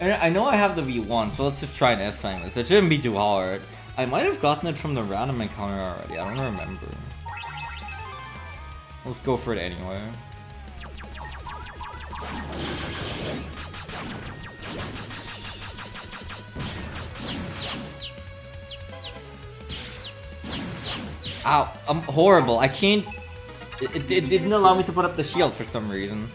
I know I have the V1, so let's just try and S-time this. It shouldn't be too hard. I might have gotten it from the random encounter already, I don't remember. Let's go for it anyway. Ow, I'm horrible. I can't... It didn't allow me to put up the shield for some reason.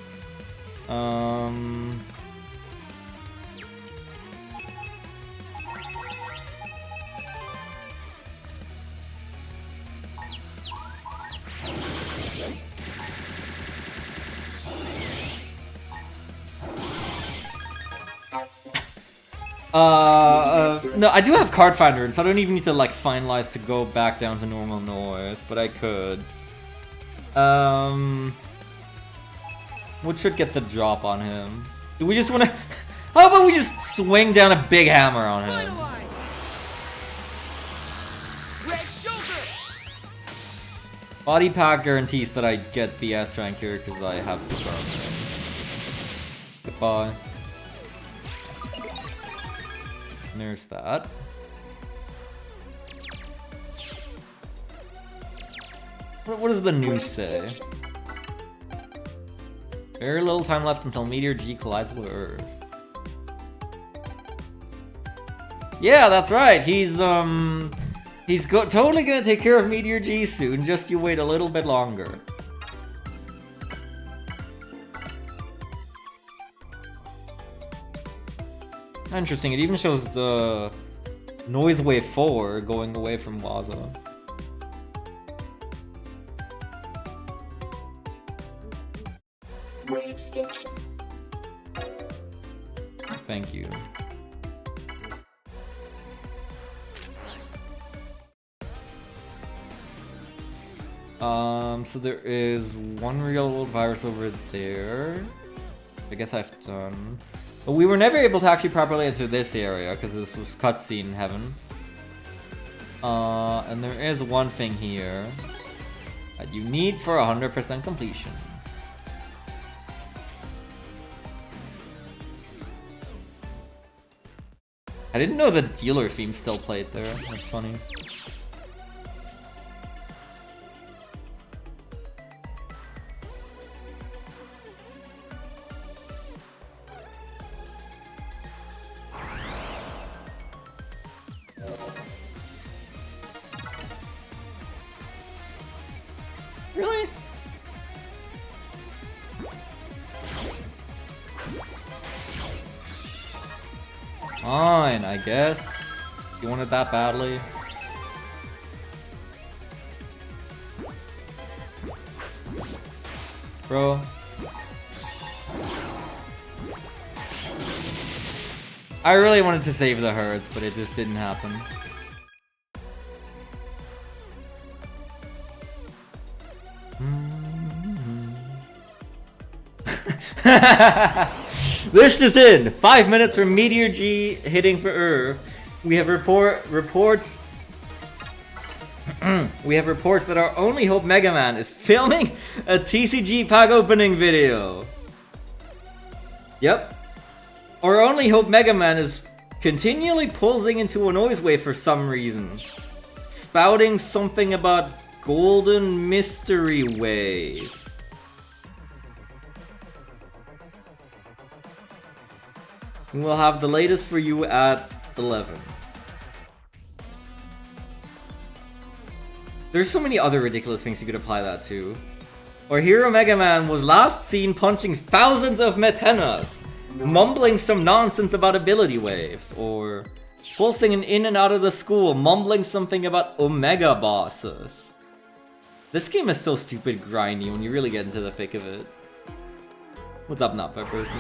No, I do have Card Finder, so I don't even need to like finalize to go back down to normal noise, but I could. What should get the drop on him? Do we just want to? How about we just swing down a big hammer on him? Red Joker. Body pack guarantees that I get the S rank here because I have super armor. Goodbye. There's that. What does the news say? Very little time left until Meteor G collides with Earth. Yeah, that's right. He's totally gonna take care of Meteor G soon. Just you wait a little bit longer. Interesting, it even shows the noise wave 4 going away from Waza. Wave station. Thank you. So there is one real world virus over there. I guess I've done. But we were never able to actually properly enter this area because this was cutscene heaven. And there is one thing here that you need for 100% completion. I didn't know the dealer theme still played there. That's funny. Really? Fine, I guess. You want it that badly? Bro. I really wanted to save the herds, but it just didn't happen. This is in 5 minutes from Meteor G hitting for Earth. We have reports. We have reports that our only hope Mega Man is filming a TCG pack opening video. Yep. Our only hope Mega Man is continually pulsing into a noise wave for some reason. Spouting something about Golden Mystery Wave. We'll have the latest for you at 11. There's so many other ridiculous things you could apply that to. Our hero Mega Man was last seen punching thousands of Metenas, mumbling some nonsense about ability waves, or pulsing in and out of the school, mumbling something about Omega bosses. This game is so stupid grindy when you really get into the thick of it. What's up, not that person?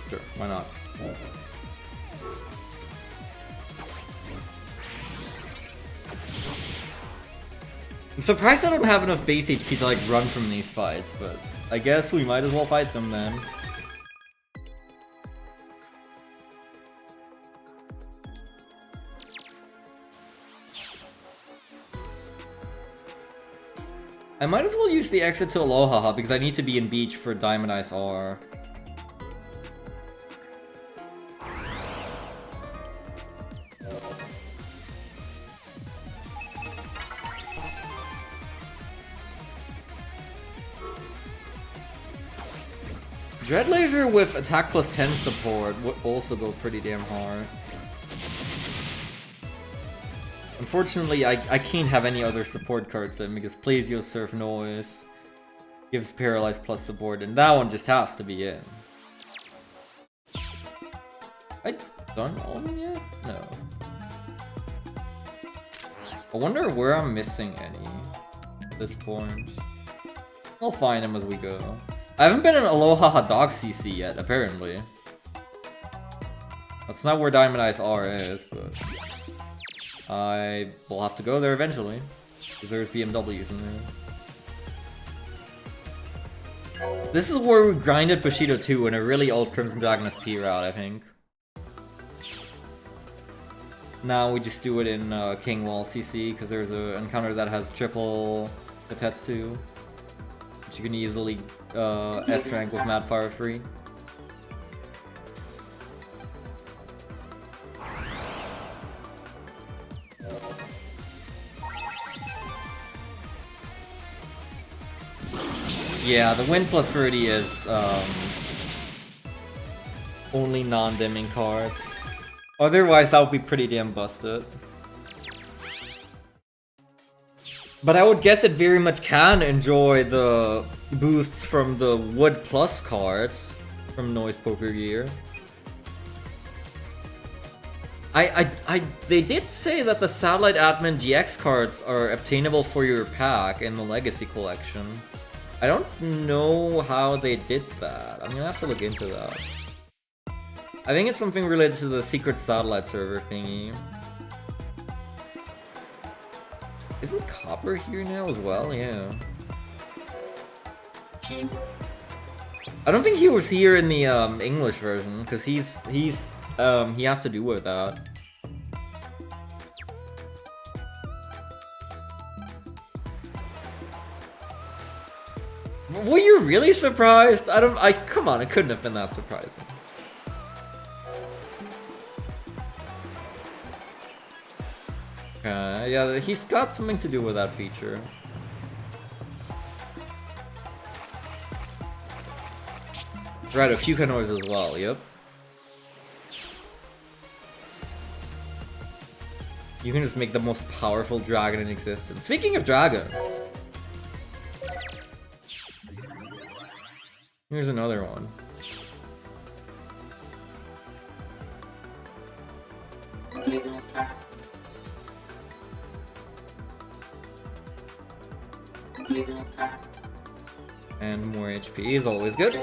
Sure, why not? I'm surprised I don't have enough base HP to like run from these fights, but I guess we might as well fight them then. I might as well use the exit to Aloha because I need to be in Beach for Diamond Ice R. Dread Laser with attack plus 10 support would also go pretty damn hard. Unfortunately, I can't have any other support cards then because Plazio Surf Noise gives Paralyze plus support, and that one just has to be in. I done all of them yet? No. I wonder where I'm missing any at this point. We'll find them as we go. I haven't been in Aloha Hot Dog CC yet, apparently. That's not where Diamond Ice R is, but I will have to go there eventually, because there's BMWs in there. This is where we grinded Bushido 2 in a really old Crimson Dragon SP route, I think. Now we just do it in King Wall CC, because there's an encounter that has triple Katetsu, which you can easily S-rank with Mad Fire Free. Yeah, the Wind plus 30 is only non-dimming cards. Otherwise, that would be pretty damn busted. But I would guess it very much can enjoy the boosts from the Wood Plus cards from Noise Poker Gear. They did say that the Satellite Admin GX cards are obtainable for your pack in the Legacy Collection. I don't know how they did that. I'm gonna have to look into that. I think it's something related to the secret satellite server thingy. Isn't Copper here now as well? Yeah. I don't think he was here in the English version because he has to do with that. Were you really surprised? Come on, it couldn't have been that surprising. Yeah, he's got something to do with that feature. Right, a Fuka noise as well, yep. You can just make the most powerful dragon in existence. Speaking of dragons, here's another one. And more HP is always good.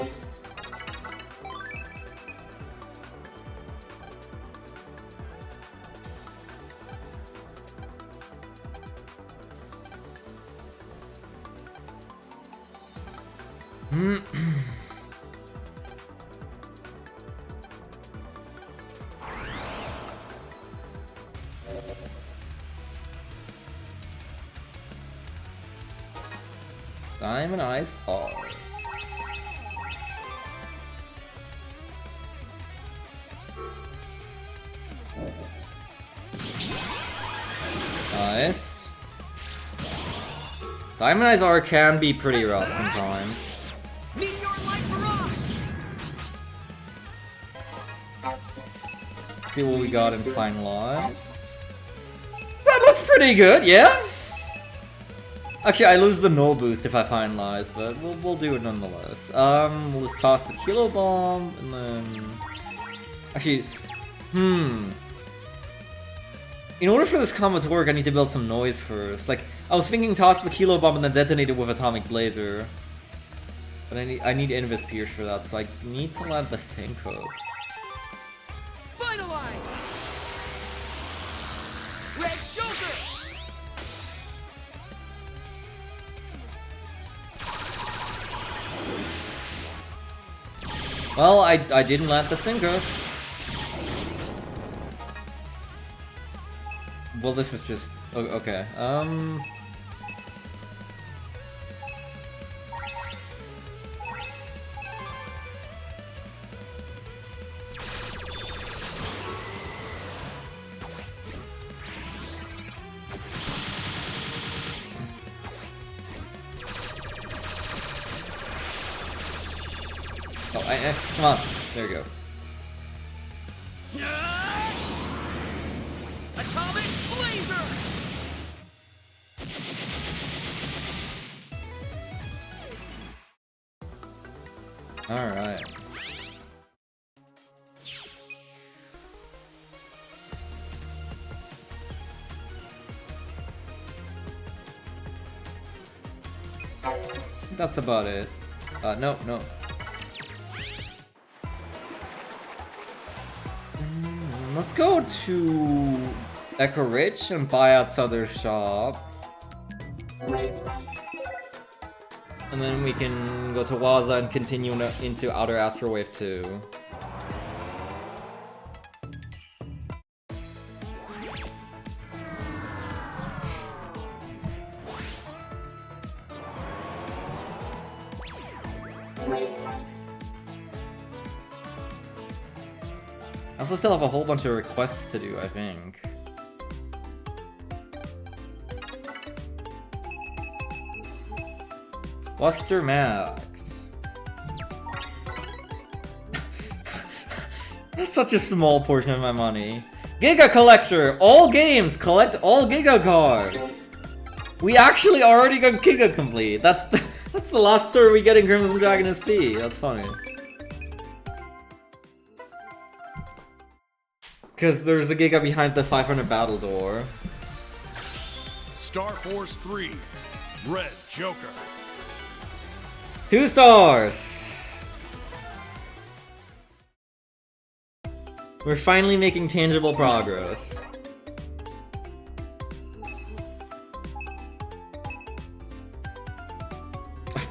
Diamond Ice R. Nice. Diamond Ice R can be pretty rough sometimes. Meteor light barrage. See what we got in finalize. That looks pretty good, yeah? Actually, I lose the null boost if I finalize, but we'll do it nonetheless. We'll just toss the kilo bomb and then. Actually, in order for this combo to work, I need to build some noise first. Like, I was thinking toss the kilo bomb and then detonate it with atomic blazer. But I need Invis Pierce for that, so I need to land the Synco. Finalize. Red Joker. Well, I didn't land the Synco. Well, this is just okay. Oh, come on. There you go. Atomic blazer. All right. That's about it. No. Let's go to Echo Rich and buy out other shop. And then we can go to Waza and continue into Outer Astral Wave 2. I also still have a whole bunch of requests to do, I think. Buster Max. That's such a small portion of my money. Giga Collector! All games! Collect all Giga cards! We actually already got Giga complete. That's the last story we get in Crimson Dragon SP. That's funny. Because there's a Giga behind the 500 battle door. Star Force 3, Red Joker. 2 stars! We're finally making tangible progress.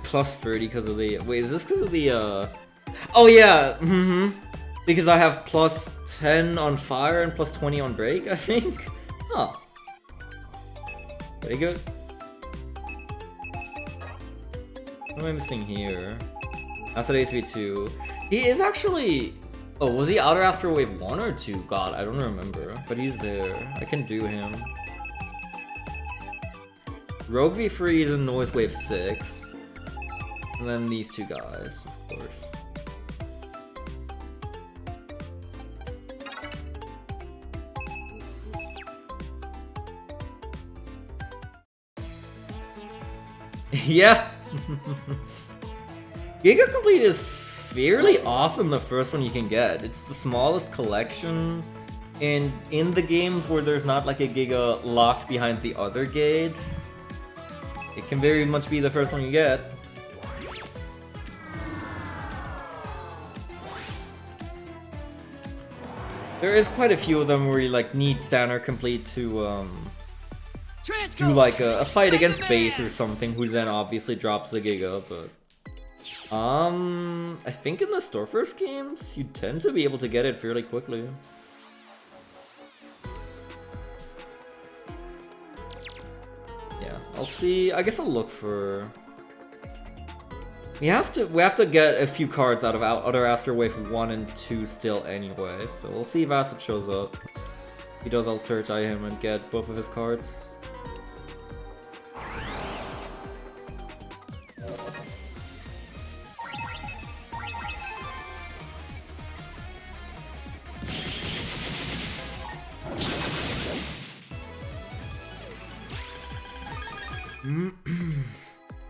Plus 30 because of the... Wait, is this because of the, Oh yeah, Because I have plus 10 on fire and plus 20 on break, I think? Huh. Very good. What am I missing here? Acid ASV2. He is actually... Oh, was he Outer Astral Wave 1 or 2? God, I don't remember. But he's there. I can do him. Rogue V Free is in Noise Wave 6. And then these two guys, of course. Yeah. Giga Complete is fairly often the first one you can get. It's the smallest collection, and in the games where there's not like a Giga locked behind the other gates, it can very much be the first one you get. There is quite a few of them where you like need standard complete to do like a fight against base or something, who then obviously drops the Giga, but I think in the store first games you tend to be able to get it fairly quickly. Yeah, I'll see. I guess I'll look for. We have to get a few cards out of Other Astro Wave 1 and 2 still anyway, so we'll see if Acid shows up. If he does, I'll search him and get both of his cards.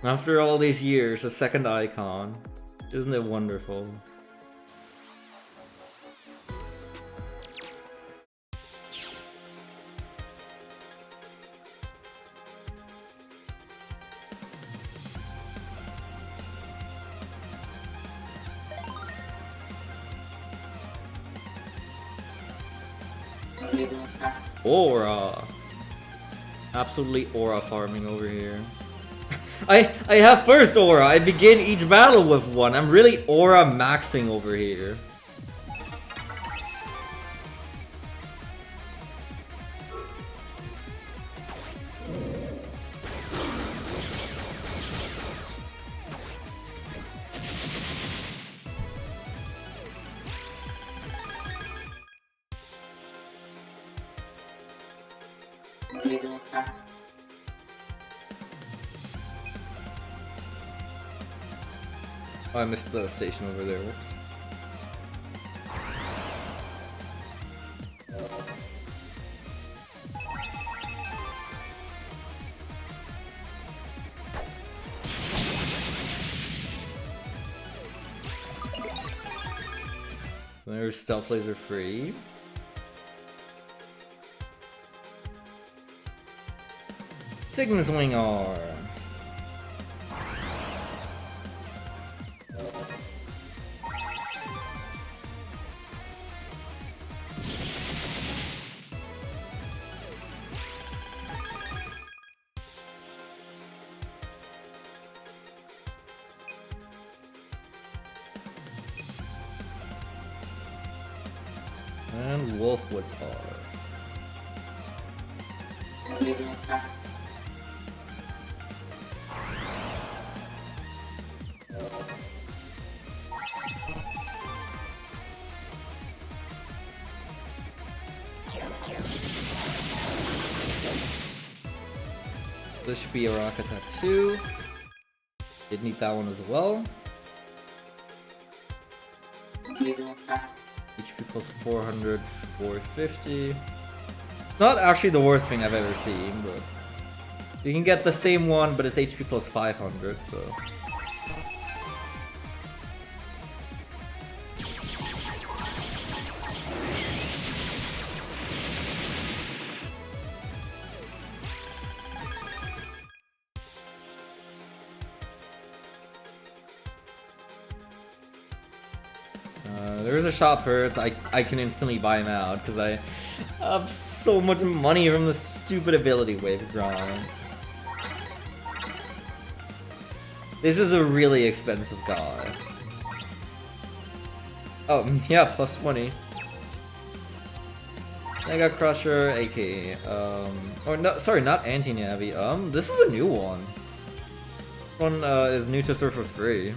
After all these years, a second icon. Isn't it wonderful? Aura! Absolutely aura farming over here. I have first aura. I begin each battle with one. I'm really aura maxing over here. Oh, I missed the station over there, whoops. So there's Stealth Laser free. Sigma's Wing R. And Wolfwood's R. This should be a Rock Attack 2. Did need that one as well. HP plus 400, 450. Not actually the worst thing I've ever seen, but you can get the same one, but it's HP plus 500, so. There's a shop hurts. I can instantly buy him out because I have so much money from the stupid ability wave grind. This is a really expensive guy. Oh yeah, plus 20. Mega Crusher, aka or no, sorry, not Anti-Navi. This is a new one. This one is new to Surfer 3.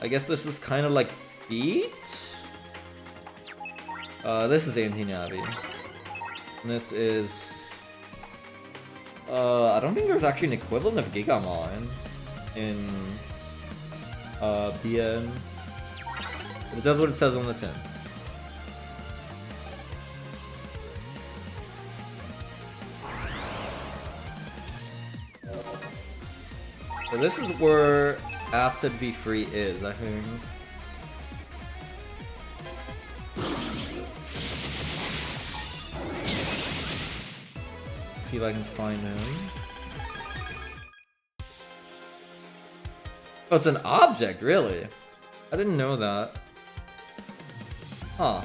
I guess this is kind of like Beat? This is Anti-Navi. And this is... I don't think there's actually an equivalent of Gigamon in... BN. But it does what it says on the tin. So this is where Acid Be Free is, I think. See if I can find him. Oh, it's an object, really? I didn't know that. Huh.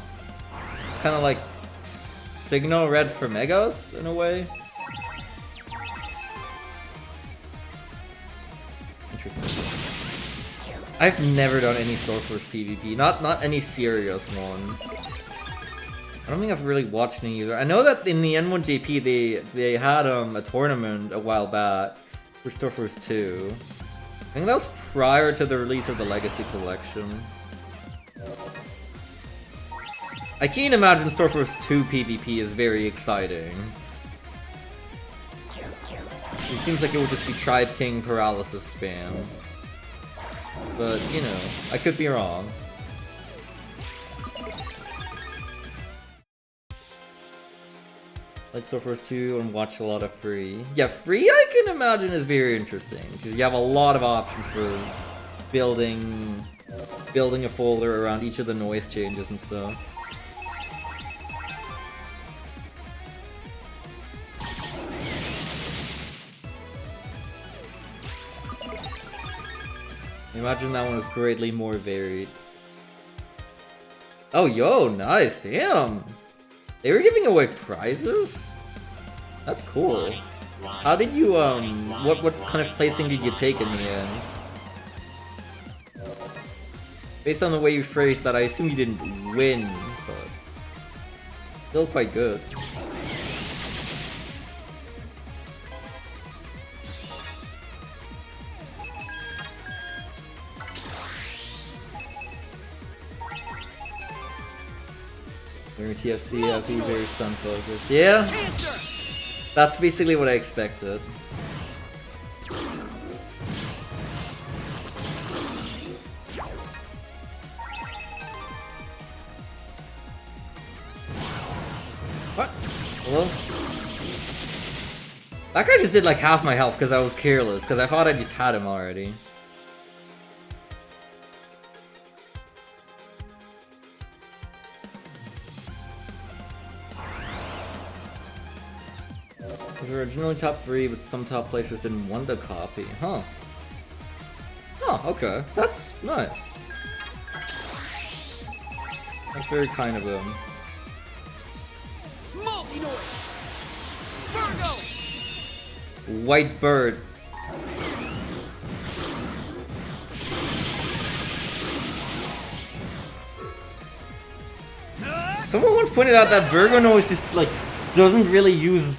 It's kind of like Signal Red for Megas, in a way. Interesting. I've never done any Storeforce PvP, not any serious one. I don't think I've really watched any either. I know that in the N1JP they had a tournament a while back for Storeforce 2. I think that was prior to the release of the Legacy Collection. I can't imagine Storeforce 2 PvP is very exciting. It seems like it would just be Tribe King paralysis spam. But, you know, I could be wrong. Played Storeforce 2 and watched a lot of Free. Yeah, Free I can imagine is very interesting, because you have a lot of options for building a folder around each of the noise changes and stuff. Imagine that one was greatly more varied. Oh, yo, nice, damn! They were giving away prizes? That's cool. How did you, what kind of placing did you take in the end? Based on the way you phrased that, I assume you didn't win, but still quite good. Very TFC, I think very stun focused. Yeah, that's basically what I expected. What? Hello? That guy just did like half my health because I was careless, because I thought I just had him already. It was originally top 3, but some top places didn't want the copy. Huh. Oh, okay. That's nice. That's very kind of them. Multi-noise! Virgo! White bird. Someone once pointed out that Virgo noise just like doesn't really use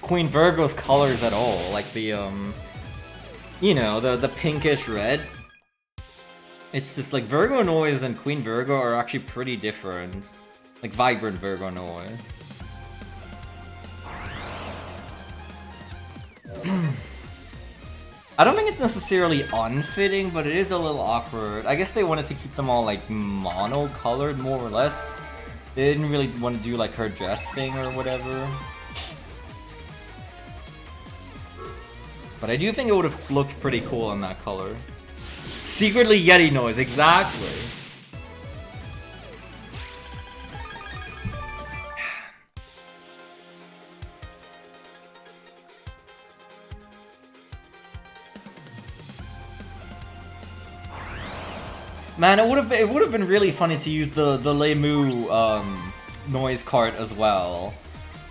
Queen Virgo's colors at all, like the you know, the pinkish red. It's just like Virgo noise and Queen Virgo are actually pretty different, like vibrant Virgo noise. I don't think it's necessarily unfitting, but it is a little awkward. I guess they wanted to keep them all like mono-colored more or less. They didn't really want to do like her dress thing or whatever. But I do think it would have looked pretty cool in that color. Secretly Yeti noise, exactly. Man, it would have been really funny to use the Lemu noise card as well.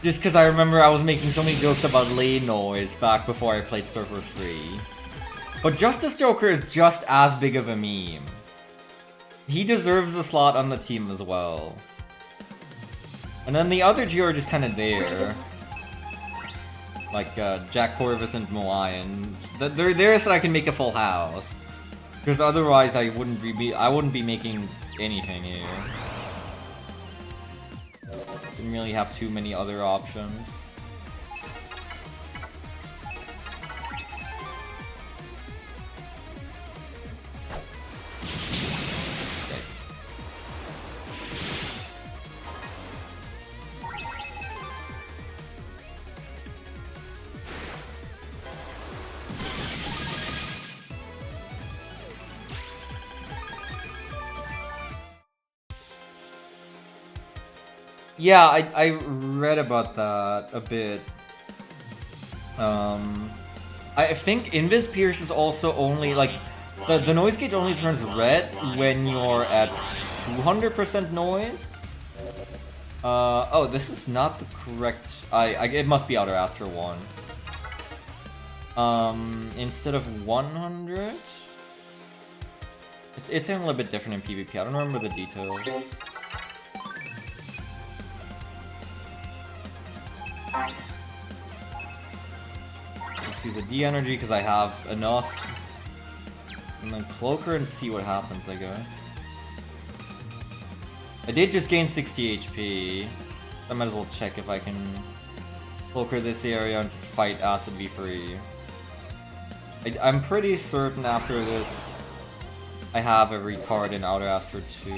Just because I remember I was making so many jokes about Lay noise back before I played Storeforce 3. But Justice Joker is just as big of a meme. He deserves a slot on the team as well. And then the other two are just kind of there. Like Jack Corvus and Moayan. They're there so I can make a full house. Because otherwise I wouldn't be making anything here. Didn't really have too many other options. Yeah, I read about that a bit. I think Invis Pierce is also only like the noise gauge only turns red when you're at 200% noise. Oh, this is not the correct. It must be Outer Astra 1. Instead of 100. It's a little bit different in PvP. I don't remember the details. Let's use a D energy because I have enough. And then Cloaker and see what happens, I guess. I did just gain 60 HP. I might as well check if I can Cloaker this area and just fight Acid V3. I'm pretty certain after this I have every card in Outer Astra 2.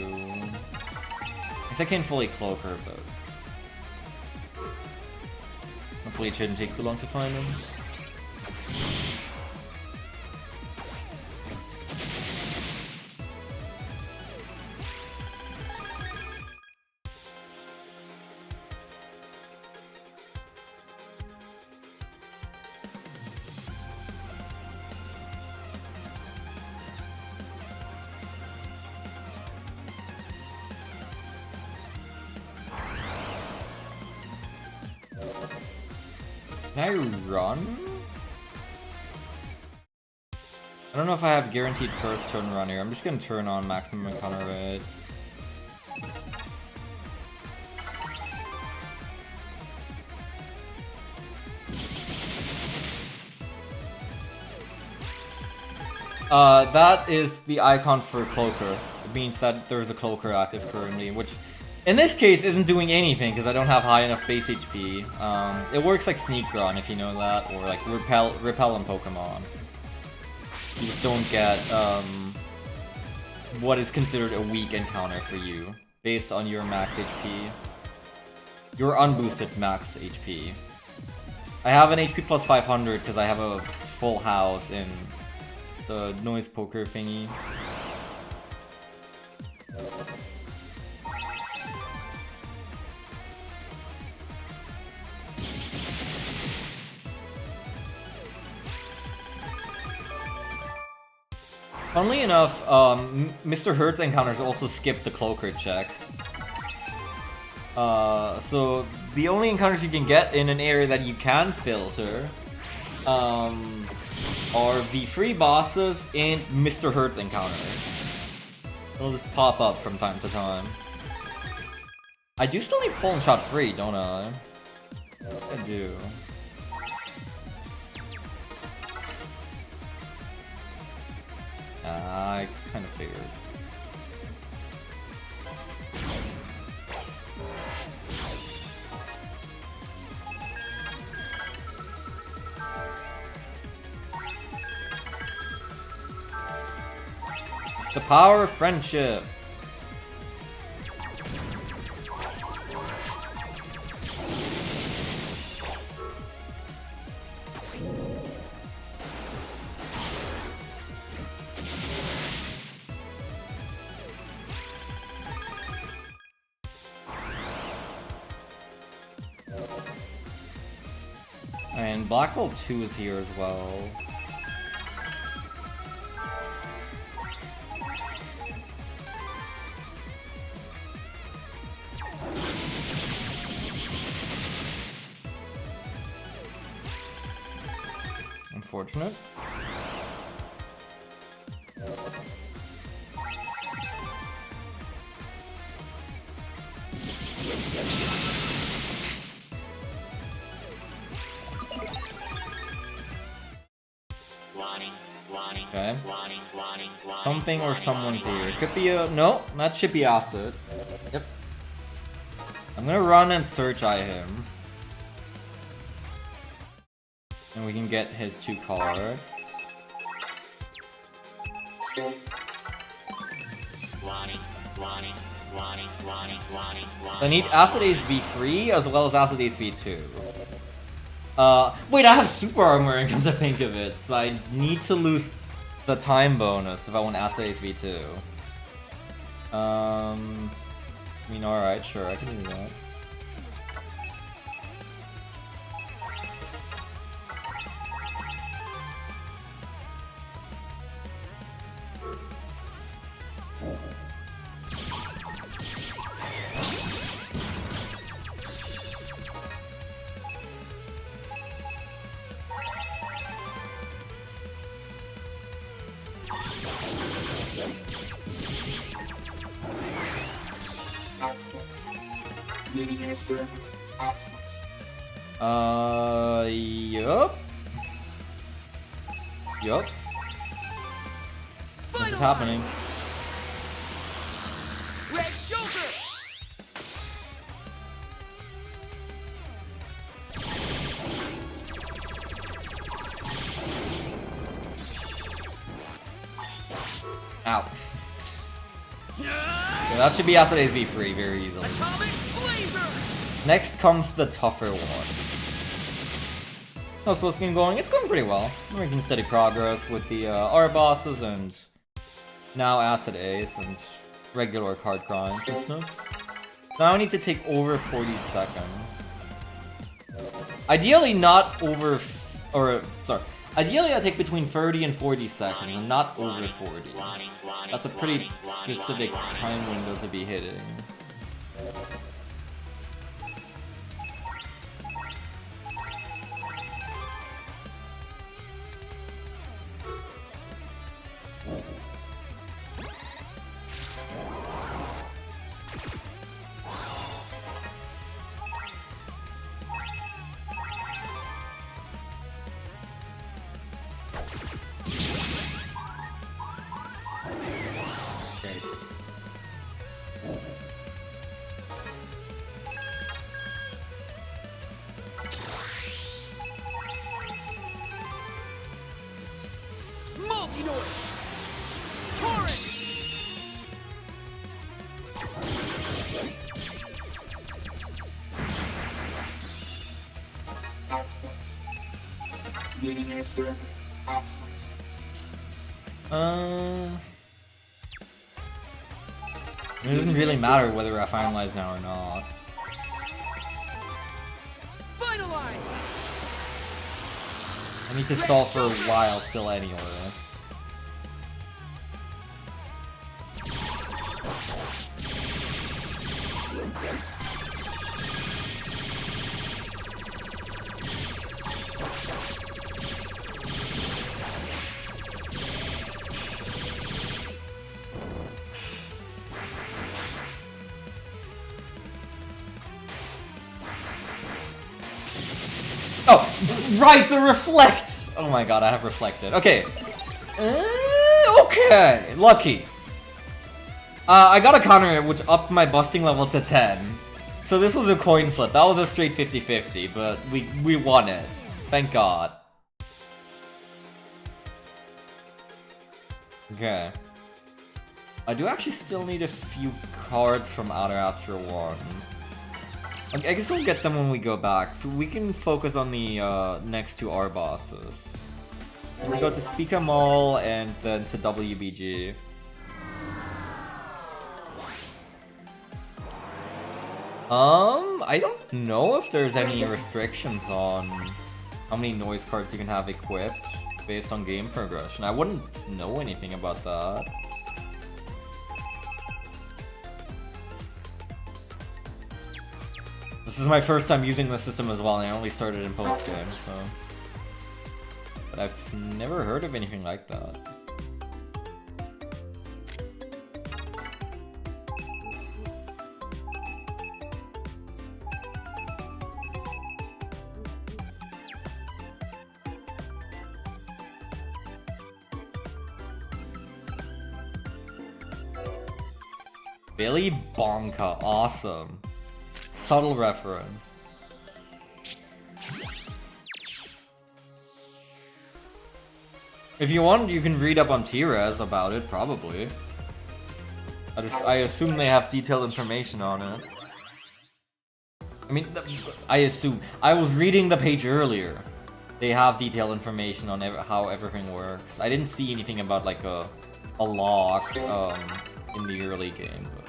Guess I can't fully Cloaker, but hopefully it shouldn't take too long to find him. Can I run? I don't know if I have guaranteed first turn run here. I'm just gonna turn on maximum encounter rate. That is the icon for Cloaker. It means that there's a Cloaker active currently, which in this case isn't doing anything because I don't have high enough base HP. It works like Sneak Run if you know that, or like Repel in Pokemon. You just don't get what is considered a weak encounter for you based on your max HP. Your unboosted max HP. I have an HP plus 500 because I have a full house in the noise poker thingy. Funnily enough, Mr. Hertz encounters also skip the Cloaker check. So the only encounters you can get in an area that you can filter are the free bosses and Mr. Hertz encounters. They'll just pop up from time to time. I do still need Pull and Shot free, don't I? I do. I kind of figured. The power of friendship. And Black Hole 2 is here as well. Unfortunate. Okay. Something or someone's here. It could be a... No, that should be Acid. Yep. I'm gonna run and search eye him. And we can get his 2 cards. I need Acid Ace V3 as well as Acid Ace V2. Wait, I have Super Armor and come to think of it, so I need to lose the time bonus if I want Acid Ace V2. I mean, alright, sure, I can do that. Yup. Yup. This is happening. Red Joker. Ow. Yeah, that should be yesterday's V3 very easily. Atomic Blazer. Next comes the tougher one. How's Postgame going? It's going pretty well. We're making steady progress with the R bosses and now Acid Ace and regular card grinds and stuff. Now I need to take over 40 seconds. Ideally not over... Ideally I take between 30 and 40 seconds and not over 40. That's a pretty specific time window to be hitting. Multi-Noise. Torrent. Access. Media server access. It doesn't really matter whether I finalize now or not. Finalize. I need to stall for a while still anyway. Oh, right, the reflect! Oh my god, I have reflected. Okay. Okay, lucky. I got a counter which upped my busting level to 10. So this was a coin flip. That was a straight 50-50, but we won it. Thank god. Okay. I do actually still need a few cards from Outer Astro 1. I guess we'll get them when we go back. We can focus on the next two R bosses. Let's go to Speaker Mall and then to WBG. I don't know if there's any restrictions on how many noise cards you can have equipped based on game progression. I wouldn't know anything about that. This is my first time using the system as well, and I only started in Postgame, so... But I've never heard of anything like that. Billy Bonka, awesome. Subtle reference. If you want, you can read up on T-Rez about it, probably. I assume they have detailed information on it. I mean, I assume. I was reading the page earlier. They have detailed information on how everything works. I didn't see anything about like a lock in the early game, but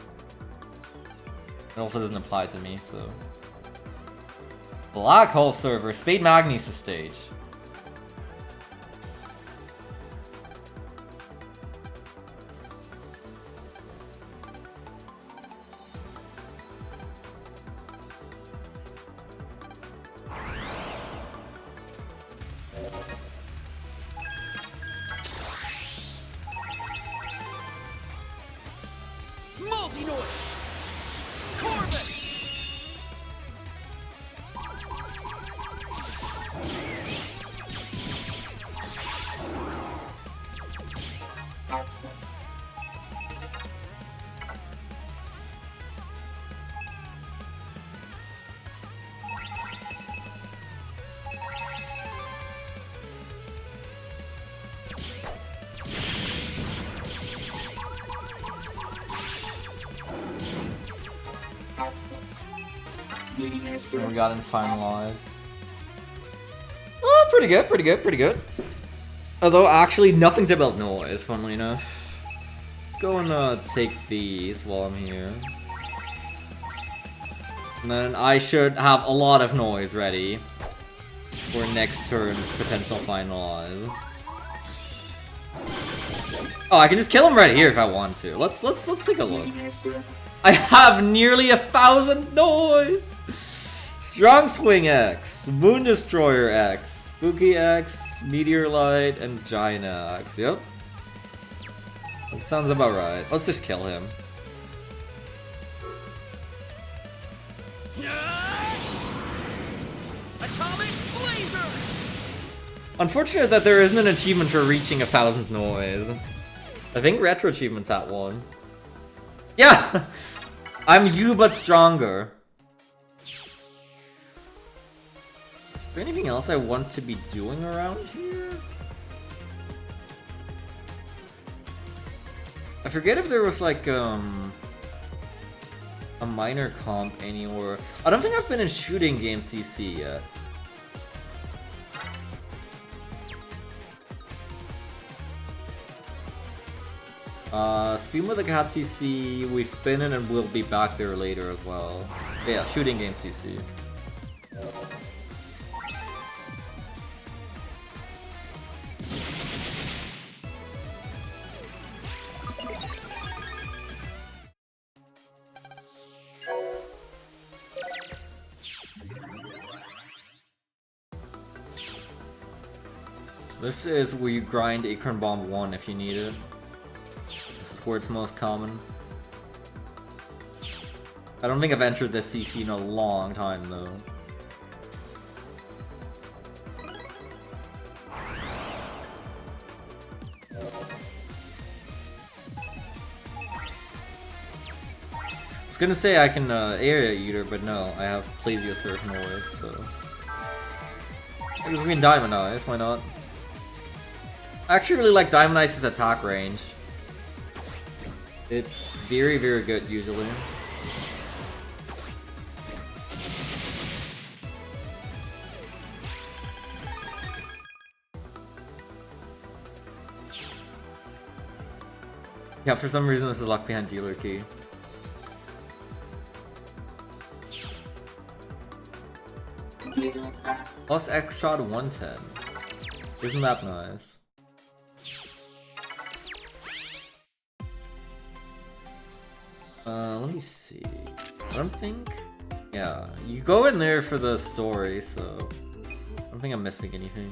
it also doesn't apply to me, so... Black Hole Server, Spade Magnus stage. And we got him finalized. Oh, pretty good, pretty good, pretty good. Although, actually, nothing's about noise, funnily enough. Go and take these while I'm here. And then I should have a lot of noise ready for next turn's potential finalize. Oh, I can just kill him right here if I want to. Let's take a look. I have nearly 1,000 noise! Strong Swing X, Moon Destroyer X, Spooky X, Meteor Light, and Giant X. Yep. That sounds about right. Let's just kill him. Atomic Blazer! Unfortunate that there isn't an achievement for reaching 1,000 noise. I think Retro Achievement's at one. Yeah! I'm you but stronger. Is there anything else I want to be doing around here? I forget if there was like a minor comp anywhere. I don't think I've been in shooting game CC yet. Speed with the Cat CC, we've been in and we'll be back there later as well. Yeah, shooting game CC. This is where you grind Acorn Bomb 1 if you need it. This is where it's most common. I don't think I've entered this CC in a long time though. I was gonna say I can Area Eater, but no, I have Plesiosaurus noise, so... I guess we can Diamond Eyes, why not? I actually really like Diamond Ice's attack range. It's very, very good usually. Yeah, for some reason this is locked behind Dealer Key. Plus X shot 110. Isn't that nice? Let me see. I don't think... Yeah, you go in there for the story, so... I don't think I'm missing anything.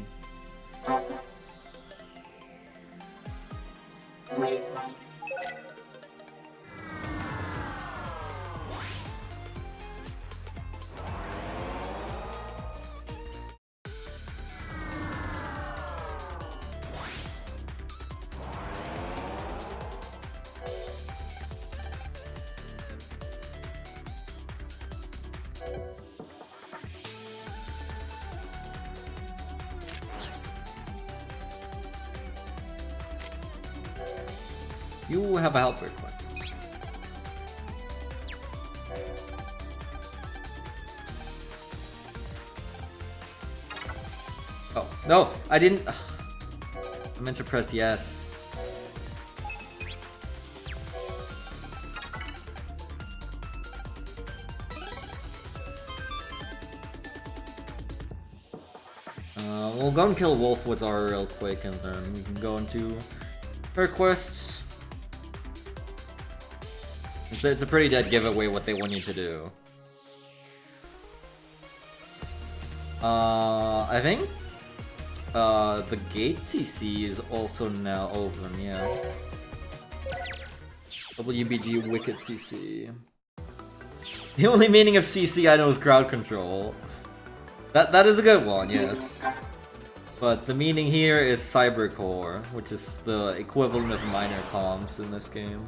You have a help request. Oh, no! I didn't... Ugh. I meant to press yes. We'll go and kill Wolfwood's R real quick and then we can go into her quests. It's a pretty dead giveaway what they want you to do. I think the gate CC is also now open, yeah. WBG Wicked CC. The only meaning of CC I know is crowd control. That is a good one, yes. But the meaning here is Cybercore, which is the equivalent of minor comms in this game.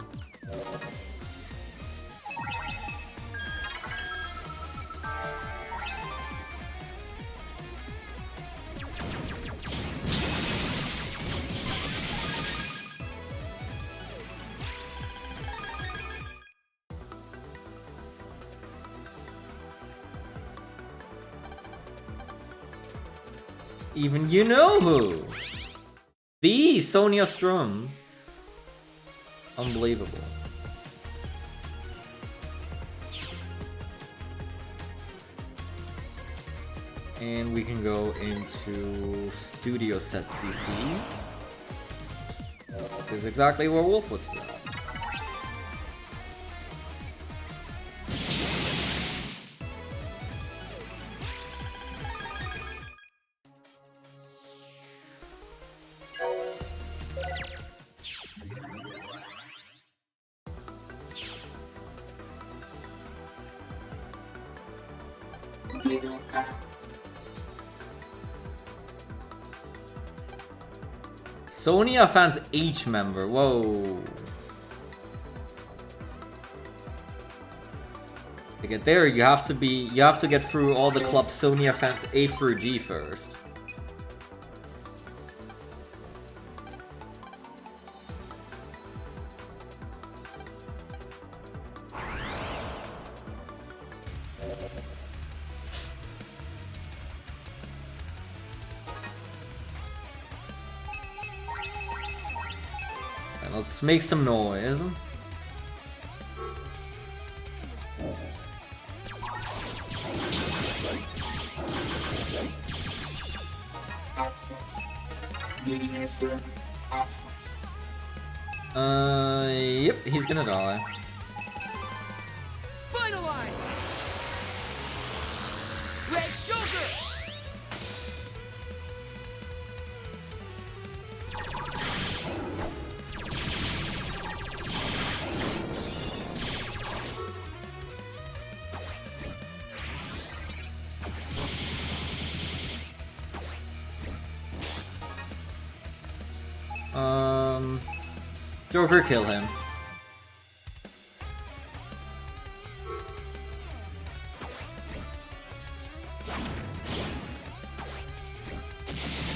Even you know who. The Sonia Strum. Unbelievable. And we can go into Studio Set CC. This is exactly where Wolfwood's at. Sonia fans H member. Whoa. To get there, you have to get through all the club Sonia fans A through G first. Let's make some noise. Access. Media server. Access. Yep, he's gonna die. Finalize! Red Joker! Joker, kill him.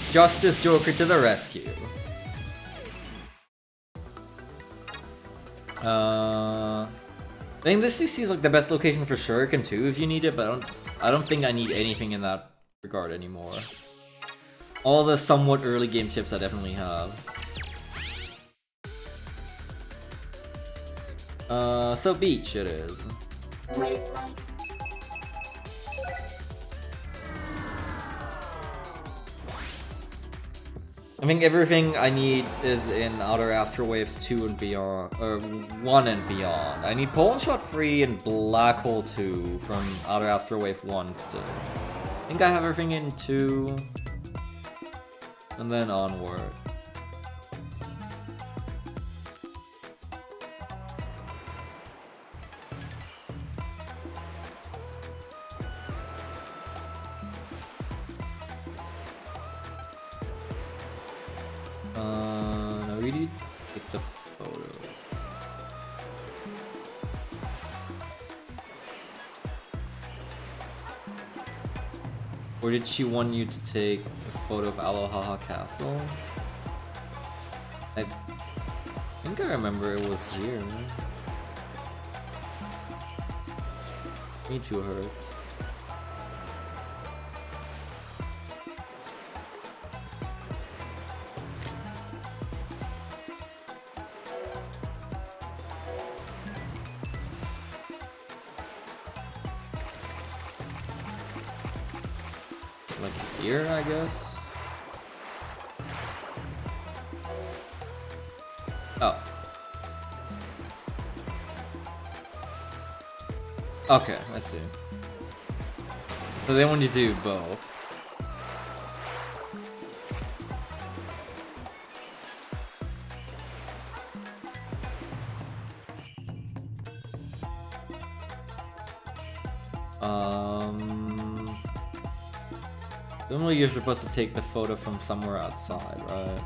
Justice Joker to the rescue. I think this CC is like the best location for Shuriken too if you need it, but I don't think I need anything in that regard anymore. All the somewhat early game tips I definitely have. So beach it is. Wavelight. I think everything I need is in Outer Astral Waves 2 and beyond, or 1 and beyond. I need Pollen Shot 3 and Black Hole 2 from Outer Astral Wave 1 still. I think I have everything in 2, and then onward. No, we need to take the photo. Or did she want you to take a photo of Aloha Castle? I think I remember it was here. Me too hurts. Like here, I guess. Oh. Okay, I see. So they want you to do both. Normally you're supposed to take the photo from somewhere outside, right?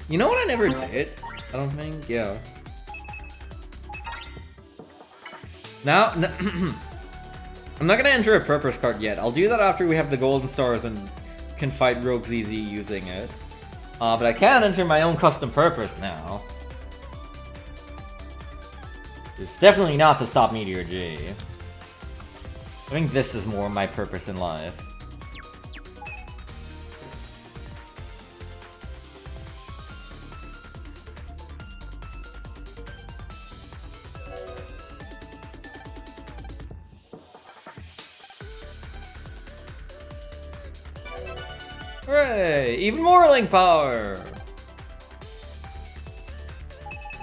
You know what I never did? I don't think, yeah. Now, I'm not gonna enter a purpose card yet. I'll do that after we have the golden stars and can fight rogues easy using it. But I can enter my own custom purpose now. It's definitely not to stop Meteor G. I think this is more my purpose in life. Hooray! Even more link power!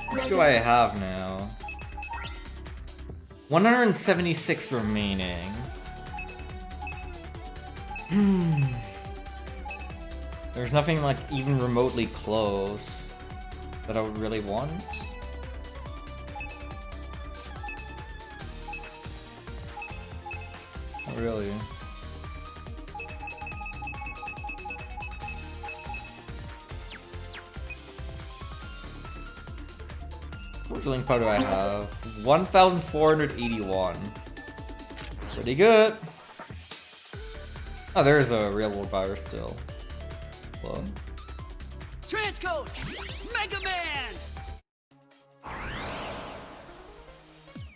What do I have now? 176 remaining. There's nothing like even remotely close that I would really want. Not really. What link power do I have? 1,481. Pretty good. Oh, there's a real world virus still. Well. Transcode! Mega Man!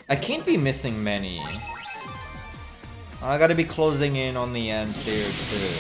I can't be missing many. I gotta be closing in on the end here too.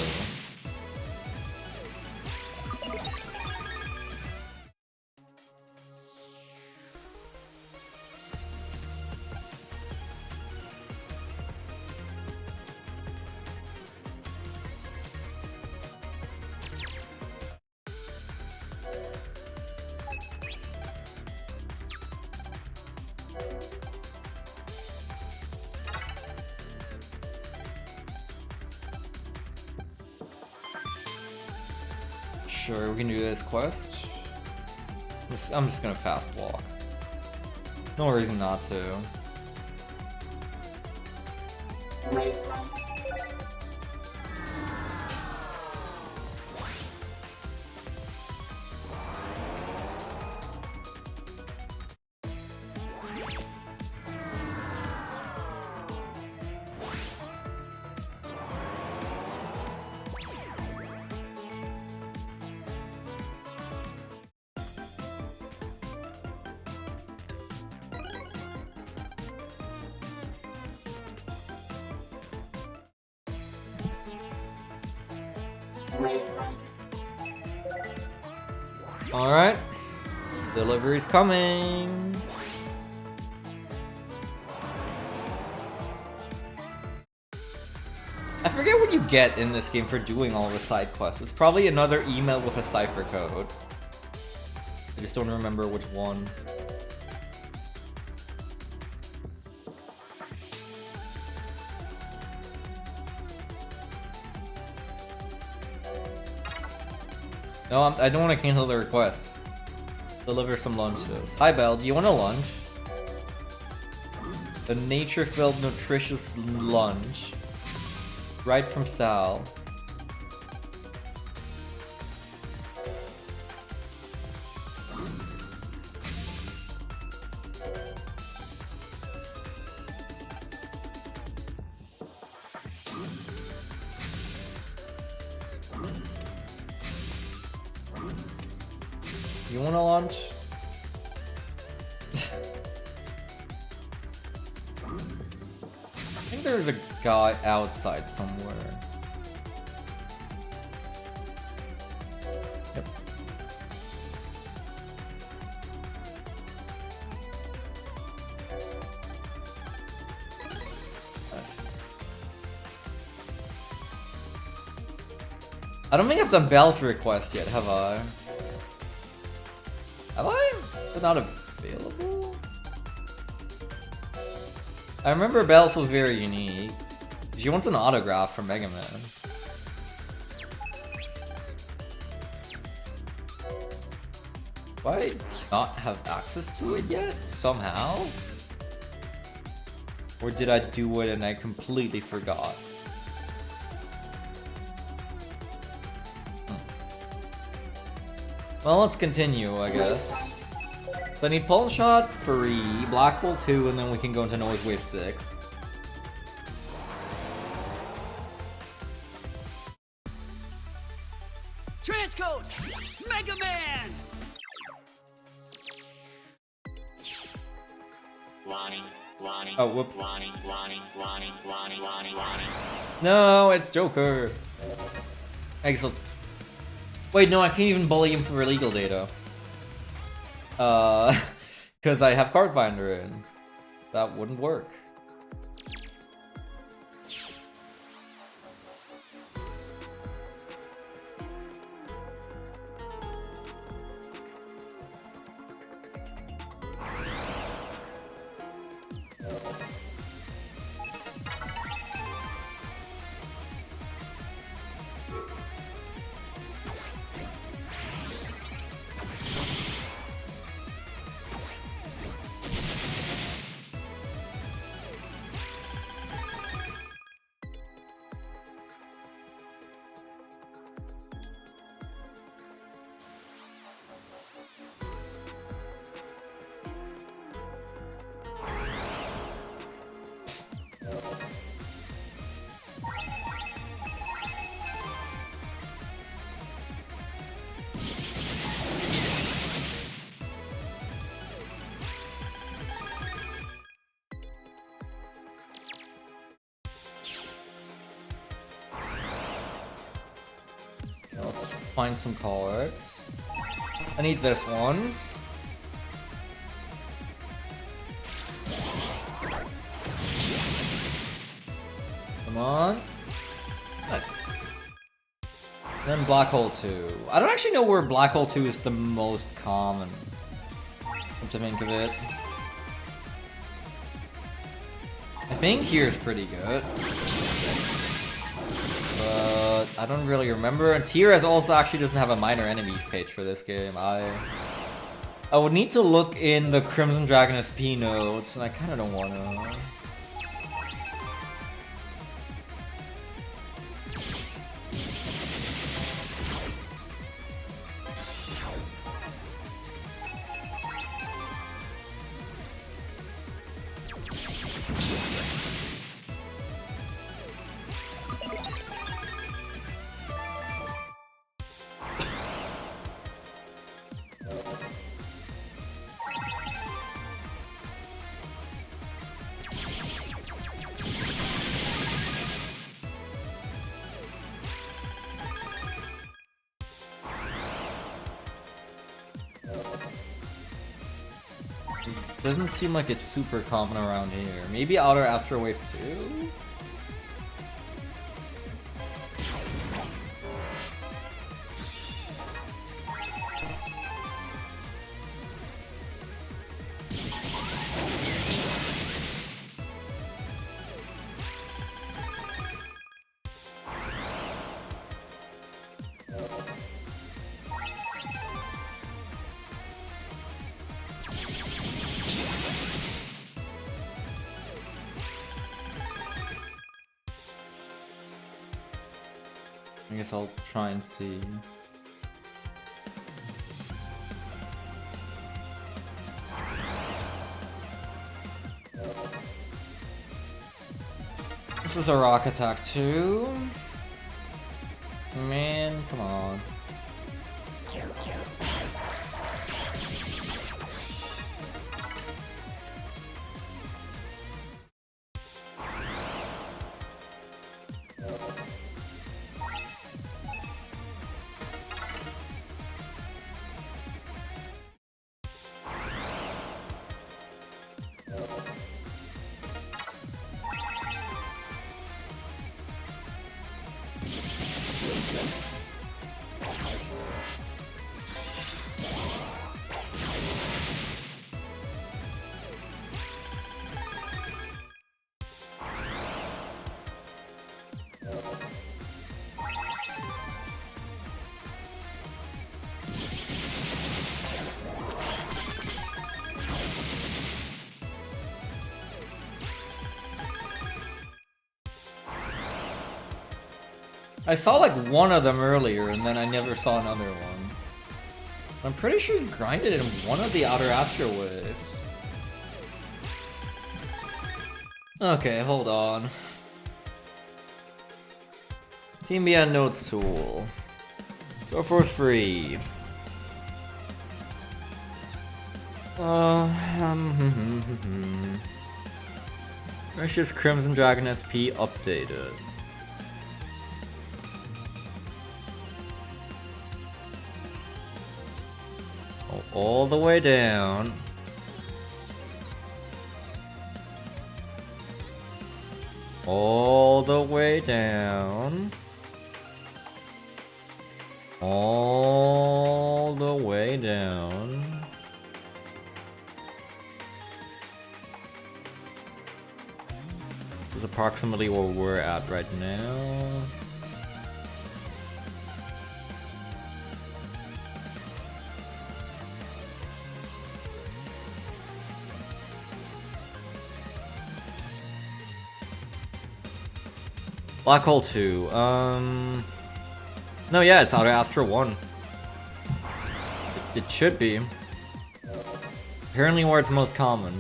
Sure, we can do this quest. I'm just gonna fast walk. No reason not to. Waveland. Waveland. Alright. Delivery's coming. I forget what you get in this game for doing all the side quests. It's probably another email with a cipher code. I just don't remember which one. No, I don't want to cancel the request. Deliver some lunches. Hi, Belle. Do you want a lunch? A nature-filled, nutritious lunch. Right from Sal. You want a lunch? I think there's a guy outside somewhere. Yep. Nice. I don't think I've done Belle's request yet, have I? Have I? Is it not available? I remember Belle's was very unique. She wants an autograph from Mega Man. Do I not have access to it yet? Somehow? Or did I do it and I completely forgot? Well, let's continue, I guess. So I need Pulse Shot 3, Black Hole 2, and then we can go into Noise Wave 6. Transcode Mega Man! Oh, whoops. No, it's Joker. I guess let's... Wait, no, I can't even bully him for illegal data. Because I have Card Finder in. That wouldn't work. Let's find some cards. I need this one. Come on. Nice. Then Black Hole 2. I don't actually know where Black Hole 2 is the most common. Come to think of it. I think here's pretty good. But I don't really remember. And Tiras also actually doesn't have a minor enemies page for this game. I would need to look in the Crimson Dragon SP notes, and I kind of don't want to. Doesn't seem like it's super common around here. Maybe Outer Astro Wave 2? I guess I'll try and see. This is a Rock Attack 2. Man, come on. I saw like one of them earlier, and then I never saw another one. I'm pretty sure he grinded in one of the outer Astro Waves. Okay, hold on. Team BN Notes Tool. Store Force free. Precious Crimson Dragon SP updated. Oh, all the way down. All the way down. All the way down. This is approximately where we're at right now. Black Hole 2, no, yeah, it's Outer Astra 1. It should be. Apparently where it's most common.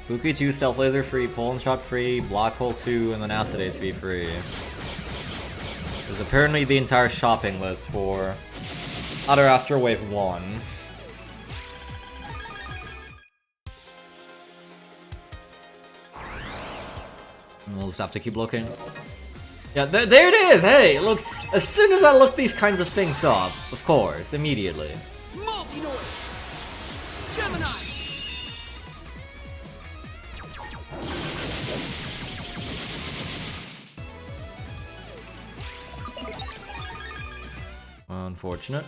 Buki 2, Stealth Laser free, Poland Shot free, Black Hole 2, and then Acid ACV free. There's apparently the entire shopping list for Outer Astra Wave 1. We'll just have to keep looking. Yeah, there it is! Hey, look, as soon as I look these kinds of things up, of course, immediately. Multi-Noise! Gemini! Unfortunate.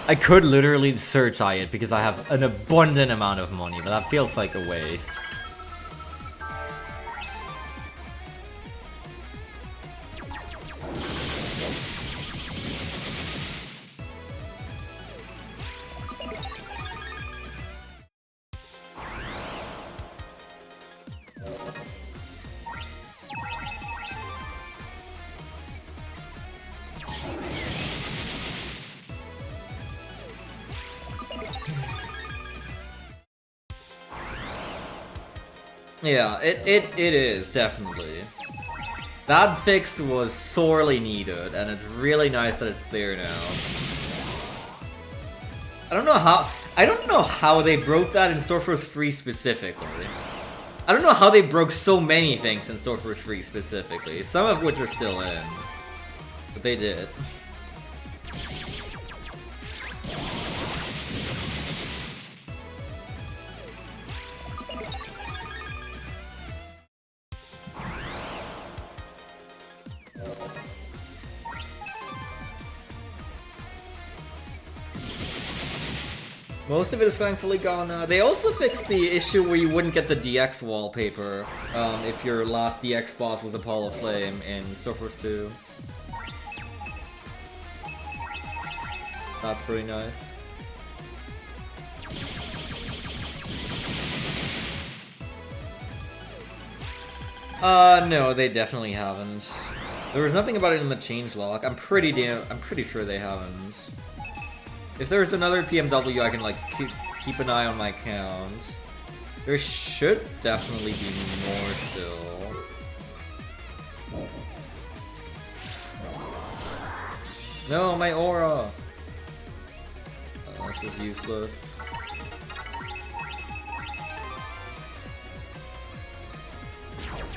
I could literally search it because I have an abundant amount of money, but that feels like a waste. Yeah, it is, definitely. That fix was sorely needed, and it's really nice that it's there now. I don't know how they broke that in Store Force Free specifically. I don't know how they broke so many things in Store Force Free specifically, some of which are still in. But they did. Most of it is thankfully gone now. They also fixed the issue where you wouldn't get the DX wallpaper if your last DX boss was Apollo Flame in Store Force 2. That's pretty nice. No, they definitely haven't. There was nothing about it in the changelog. I'm pretty sure they haven't. If there's another PMW, I can like keep an eye on my account. There should definitely be more still. No, my aura! Oh, this is useless.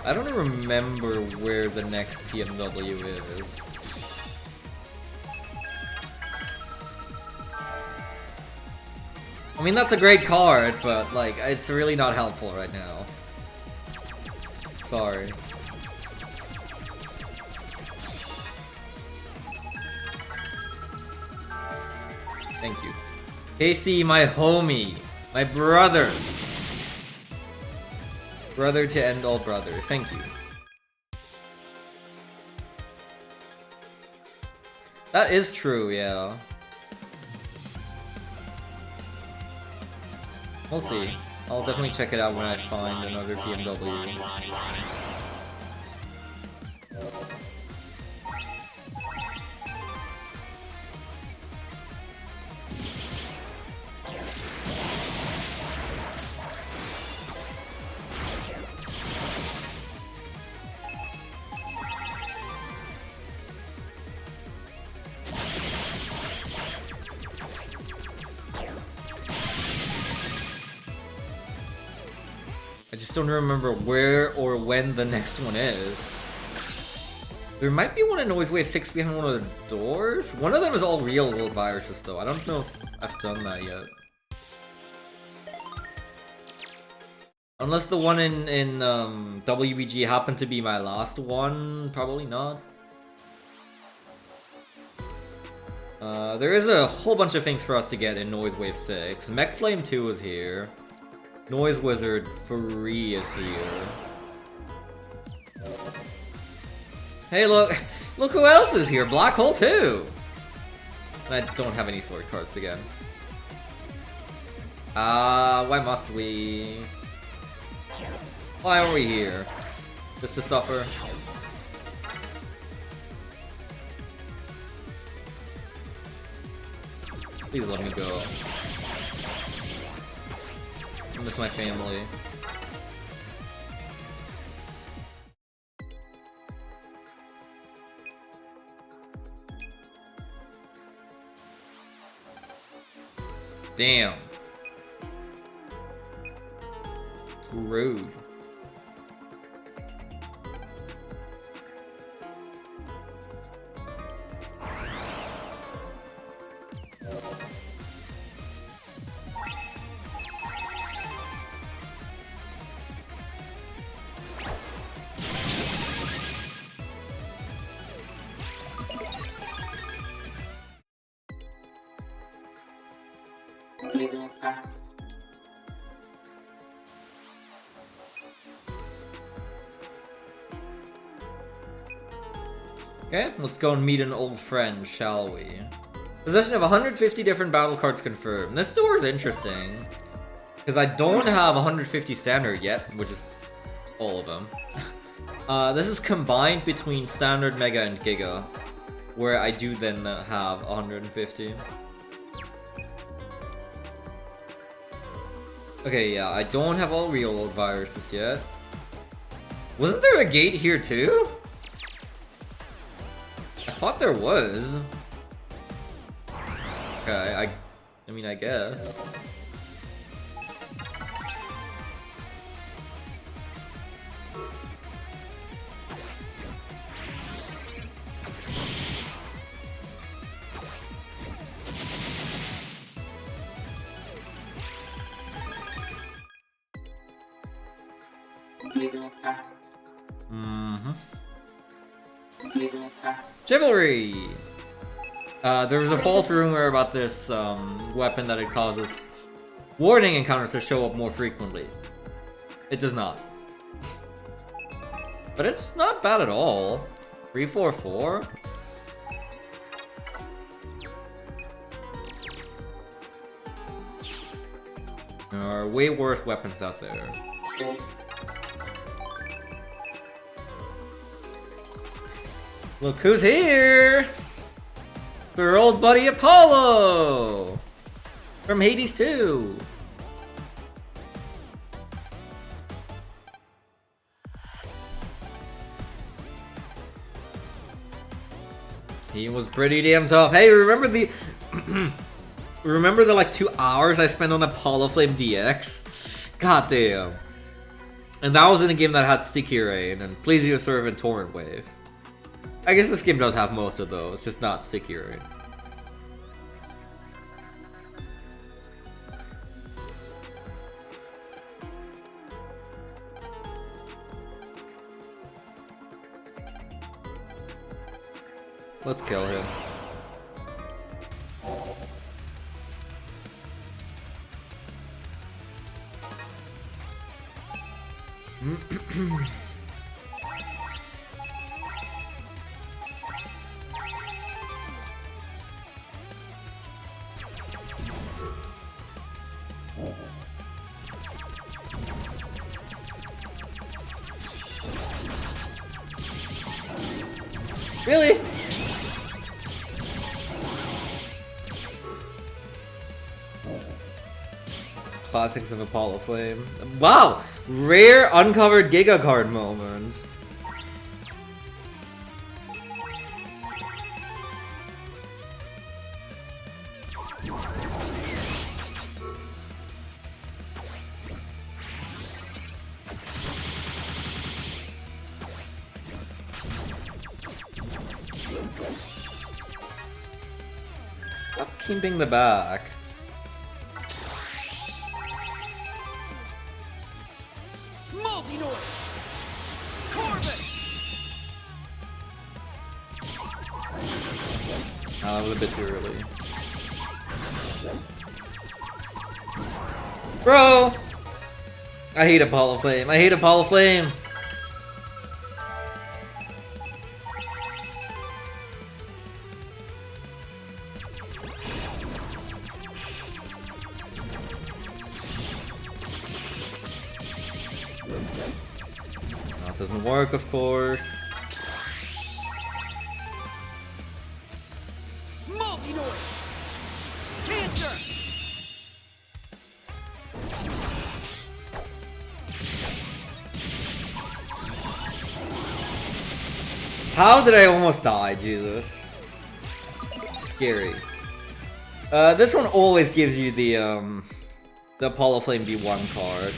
I don't remember where the next PMW is. I mean, that's a great card, but, like, it's really not helpful right now. Sorry. Thank you. Casey, my homie. My brother. Brother to end all brothers. Thank you. That is true, yeah. We'll see. I'll definitely check it out when I find another PMW. I just don't remember where or when the next one is. There might be one in Noise Wave 6 behind one of the doors. One of them is all real world viruses though. I don't know if I've done that yet. Unless the one in WBG happened to be my last one, probably not. There is a whole bunch of things for us to get in Noise Wave 6. Mech Flame 2 is here. Noise Wizard 3 is here. Hey, look who else is here! Black Hole 2! I don't have any sword cards again. Why must we? Why are we here? Just to suffer? Please let me go. I miss my family. Damn. Rude. Okay, let's go and meet an old friend, shall we? Possession of 150 different battle cards confirmed. This store is interesting. Because I don't have 150 standard yet, which is all of them. This is combined between standard, mega, and giga. Where I do then have 150. Okay, yeah, I don't have all real world viruses yet. Wasn't there a gate here too? I thought there was. Okay, I mean, I guess. Chivalry! There was a false rumor about this weapon that it causes warning encounters to show up more frequently. It does not. But it's not bad at all. 344? There are way worse weapons out there. Look who's here! Their old buddy Apollo! From Hades 2! He was pretty damn tough. Hey, remember the... remember the like 2 hours I spent on Apollo Flame DX? God damn. And that was in a game that had Sticky Rain and Plesiosaur and Torrent Wave. I guess this game does have most of those, just not Sticky Rain. Let's kill him. Really? Classics of Apollo Flame. Wow! Rare uncovered Giga card moment. Stop keeping the back. Multi-noise! Corvus! Oh, that was a bit too early. Bro! I hate Apollo Flame. I hate Apollo Flame! That doesn't work, of course. Multi-noise! Cancer! How did I almost die, Jesus? Scary. This one always gives you the Apollo Flame V1 card.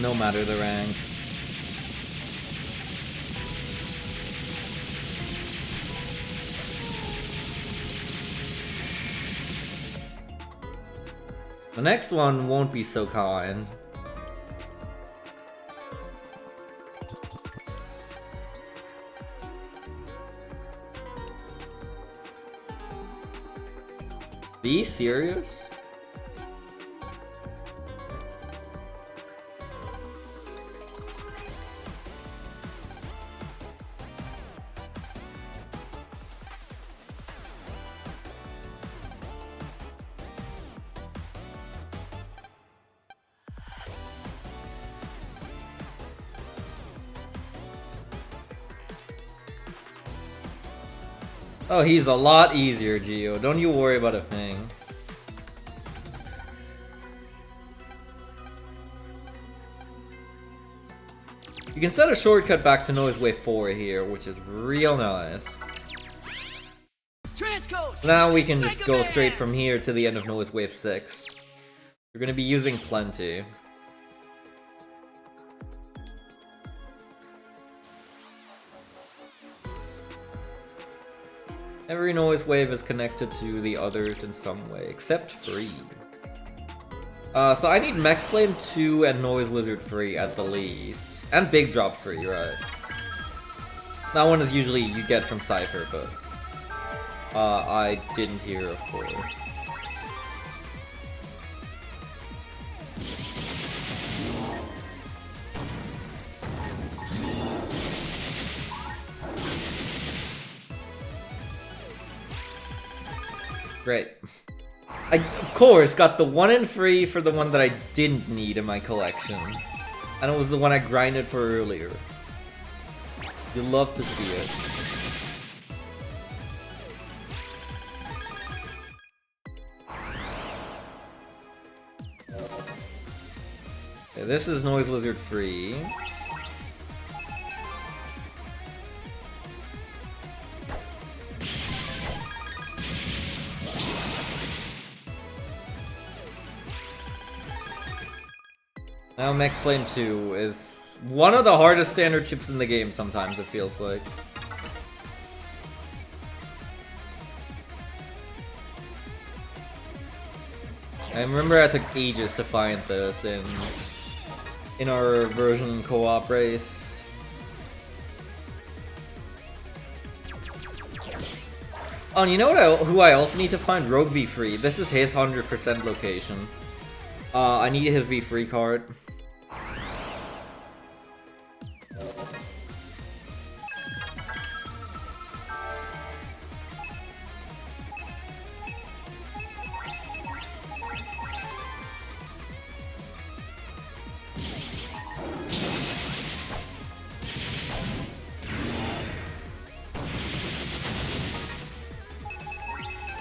No matter the rank. The next one won't be so kind. Be serious? Oh, he's a lot easier, Geo. Don't you worry about a thing. You can set a shortcut back to Noise Wave 4 here, which is real nice. Transcode! Now we can just Mega go Man! straight from here to the end of Noise Wave 6. We're gonna be using plenty. Every noise wave is connected to the others in some way, except Freed. So I need Mech Flame 2 and Noise Wizard free at the least. And Big Drop free, right? That one is usually you get from Cypher, but I didn't hear, of course. Great. I, of course, got the 1 in free for the one that I didn't need in my collection. And it was the one I grinded for earlier. You love to see it. Okay, this is Noise Wizard free. Now Mech Flame 2 is one of the hardest standard chips in the game sometimes, it feels like. I remember I took ages to find this in our version co-op race. Oh, and you know what who I also need to find? Rogue V Free. This is his 100% location. I need his V Free card.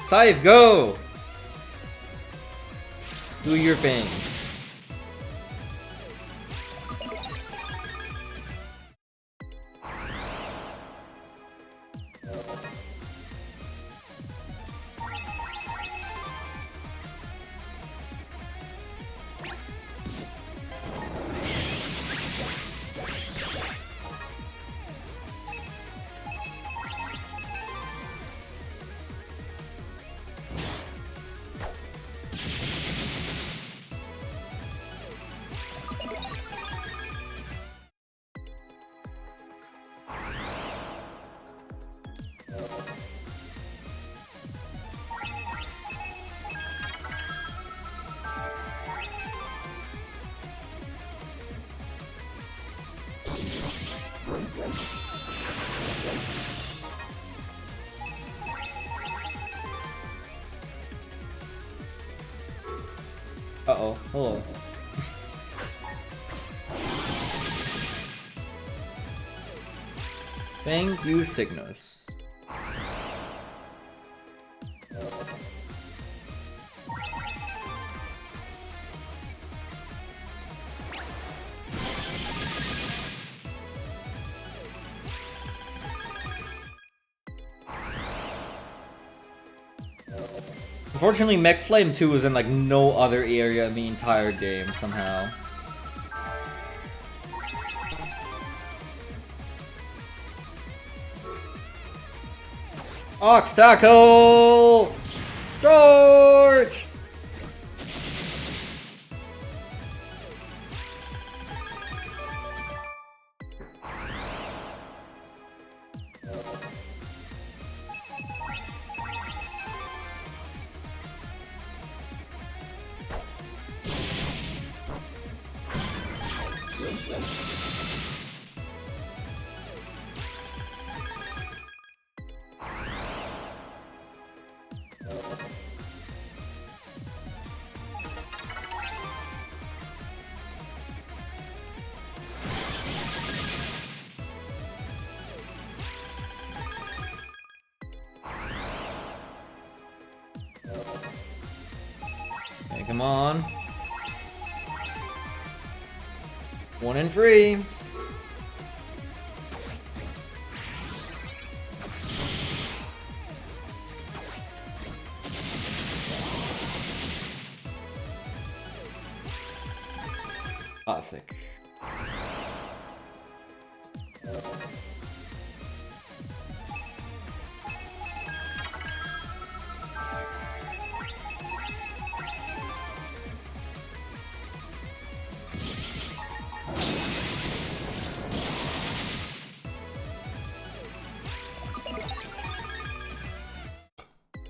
Scythe, go! Do your thing. Uh-oh, hello. Thank you, Cygnus. Unfortunately, Mech Flame 2 was in like no other area in the entire game somehow. Ox Tackle! Charge! Okay, come on. 1 and 3. Classic.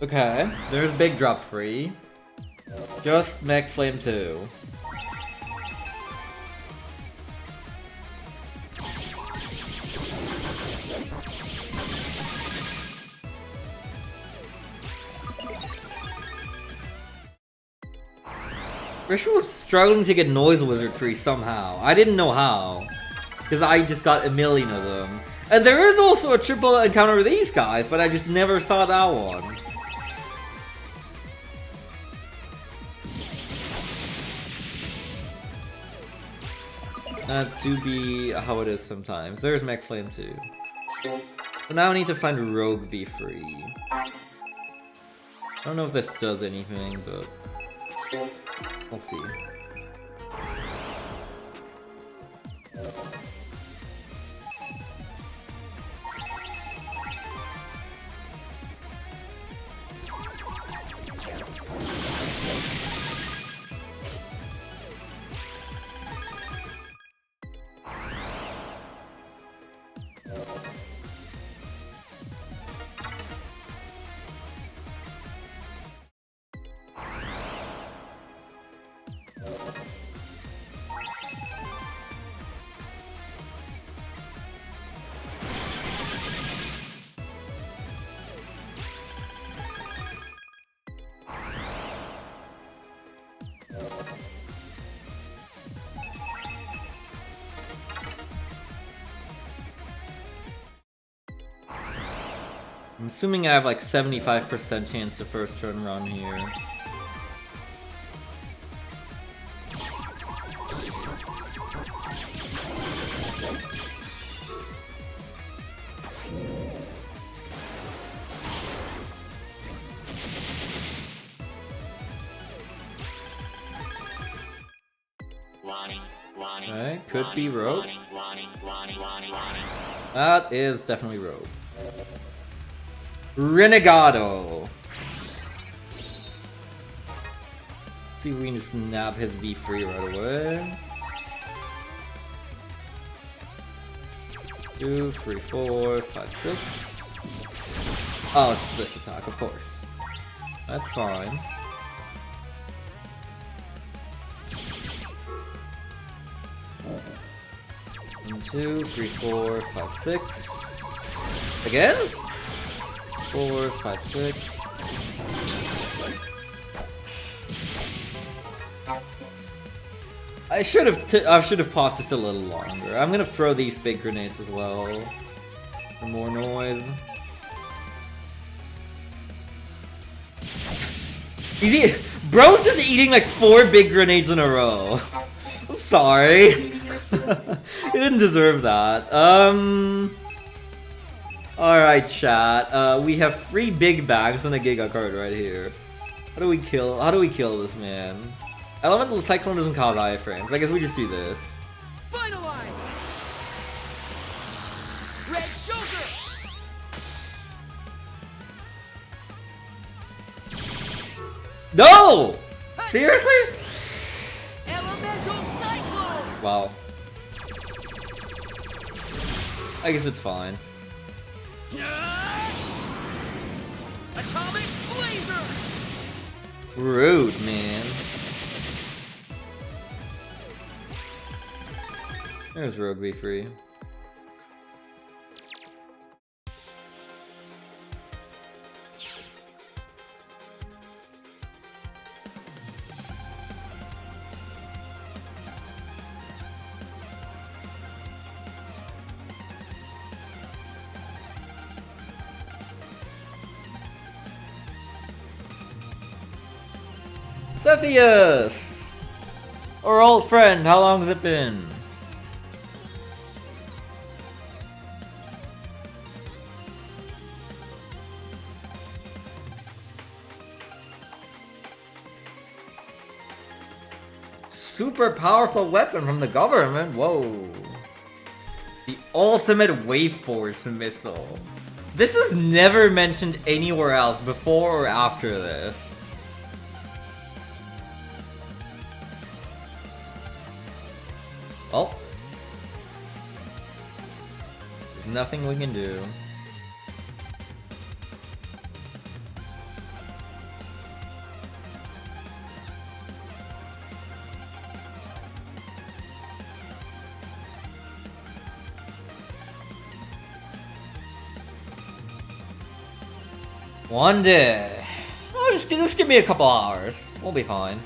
Okay, there's Big Drop free. Just Mech Flame 2. Rishal was struggling to get Noise Wizard free somehow. I didn't know how. Because I just got a million of them. And there is also a triple encounter with these guys, but I just never saw that one. That do be how it is sometimes. There's Mech Flame 2. So now I need to find Rogue V free. I don't know if this does anything, but we'll see. I'm assuming I have like 75% chance to first turn run here. Okay, could be Rogue. That is definitely Rogue. Renegado. Let's see if we can just nab his V free right away. 2, 3, 4, 5, 6. Oh, it's this attack, of course. That's fine. One, 2, 3, 4, 5, 6. Again? 4, 5, 6. I should have paused just a little longer. I'm gonna throw these big grenades as well for more noise. Bro's just eating like 4 big grenades in a row. I'm sorry. He didn't deserve that. Alright, chat. We have 3 big bags and a Giga card right here. How do we kill this man? Elemental Cyclone doesn't cause iframes. I guess we just do this. Finalize! Red Joker! No! Seriously? Elemental Cyclone! Wow. I guess it's fine. Atomic Blazer! Rude, man. There's Rogue V free. Cepheus! Our old friend, how long has it been? Super powerful weapon from the government, whoa. The ultimate Wave Force missile. This is never mentioned anywhere else before or after this. Oh. There's nothing we can do. One day. Oh, just give me a couple hours. We'll be fine.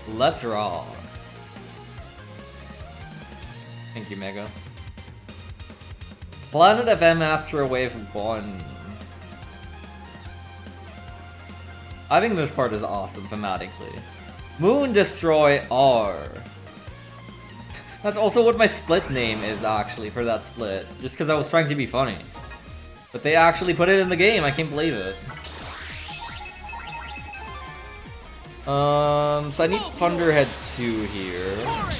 Let's rock. Thank you, Mega. Planet FM Astro Wave 1. I think this part is awesome thematically. Moon Destroy R. That's also what my split name is actually for that split. Just because I was trying to be funny. But they actually put it in the game, I can't believe it. So I need Thunderhead 2 here. I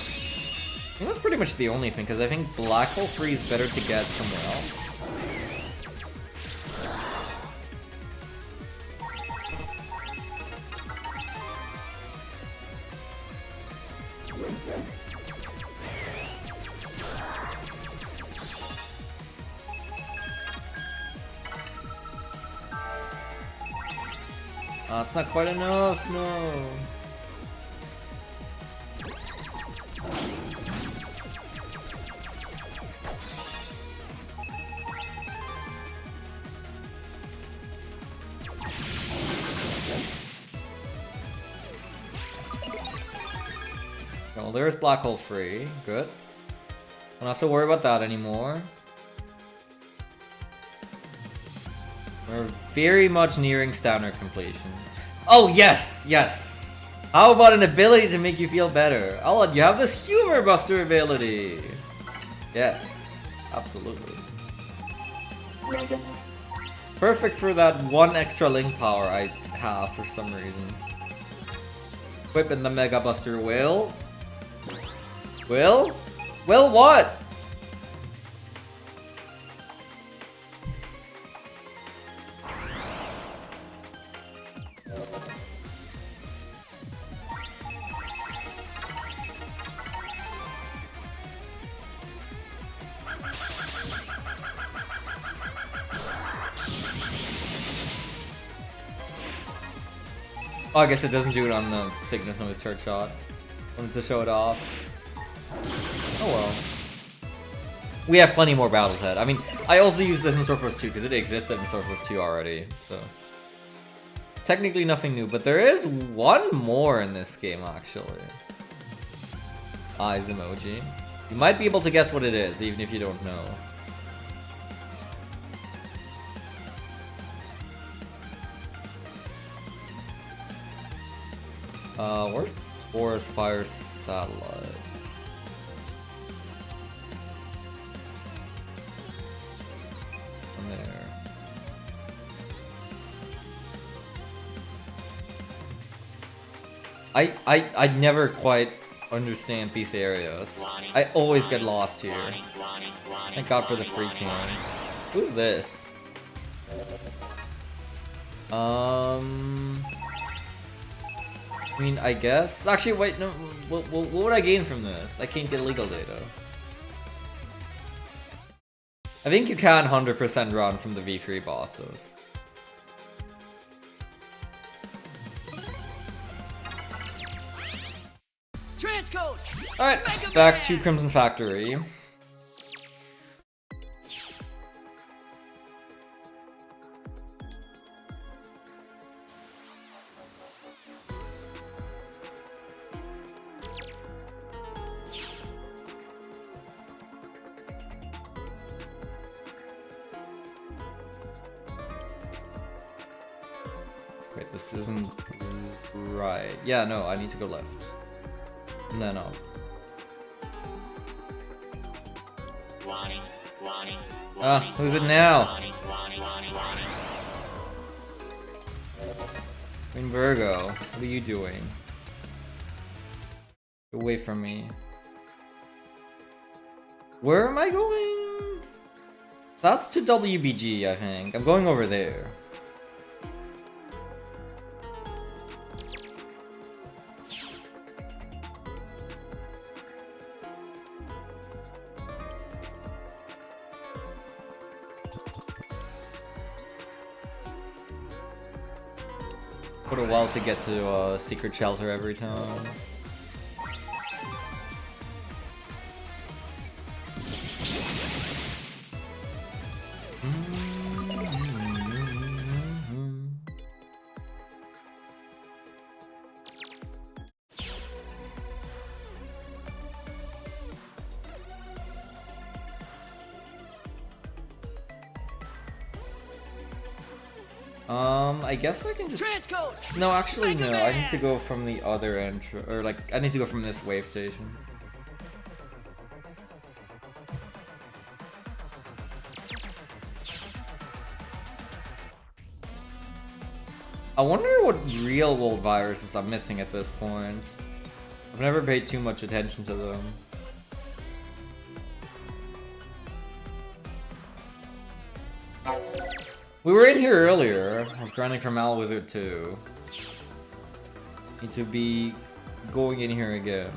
think that's pretty much the only thing, because I think Black Hole 3 is better to get somewhere else. That's not quite enough, no. Well, there's black hole free. Good. Don't have to worry about that anymore. We're very much nearing standard completion. Oh, yes! Yes! How about an ability to make you feel better? Oh, you have this Humor Buster ability! Yes, absolutely. Perfect for that one extra link power I have for some reason. Equipping the Mega Buster will... Will what? Oh, I guess it doesn't do it on the Cygnus Noise Chart Shot. Wanted to show it off. Oh well. We have plenty more battles ahead. I mean, I also used this in Sword Force 2 because it existed in Sword Force 2 already, so... It's technically nothing new, but there is one more in this game, actually. Eyes emoji. You might be able to guess what it is, even if you don't know. Where's Forest Fire Satellite? There. I never quite understand these areas. I always get lost here. Thank God for the free can. Who's this? I mean, I guess. Actually, wait, no. What would I gain from this? I can't get illegal data. I think you can 100% run from the V3 bosses. Transcode. Alright, back to Crimson Factory. Wait, this isn't right. Yeah, no, I need to go left. And then up. Ah, who's it now? Queen Virgo, what are you doing? Get away from me. Where am I going? That's to WBG, I think. I'm going over there. Put a while to get to secret shelter every time. I guess I can just... Transcode. No, actually no, I need to go from the other entrance, or like, I need to go from this wave station. I wonder what real world viruses I'm missing at this point. I've never paid too much attention to them. We were in here earlier. I was grinding for Malwizard 2. Need to be going in here again.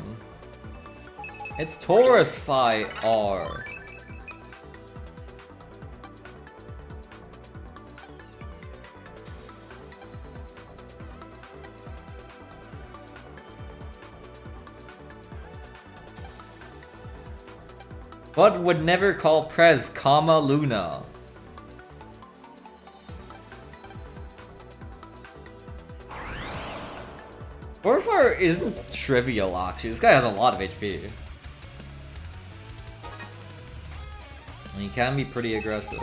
It's Taurus Phi R. but would never call Prez, comma, Luna. Warfire isn't trivial, actually. This guy has a lot of HP. And he can be pretty aggressive.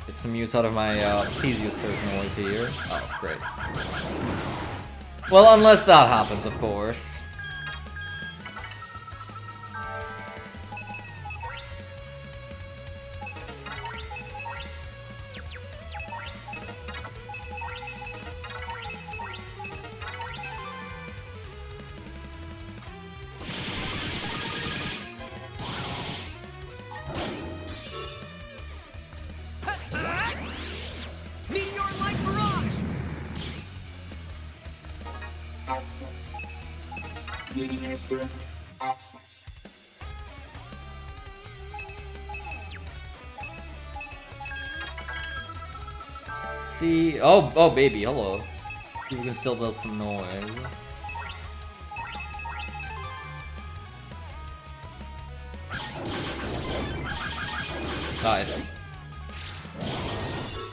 Get some use out of my plesiosaur noise here. Oh, great. Well, unless that happens, of course. Meteor-like barrage! Access. Meteor suit. Access. See, oh baby, hello. You can still build some noise. Nice.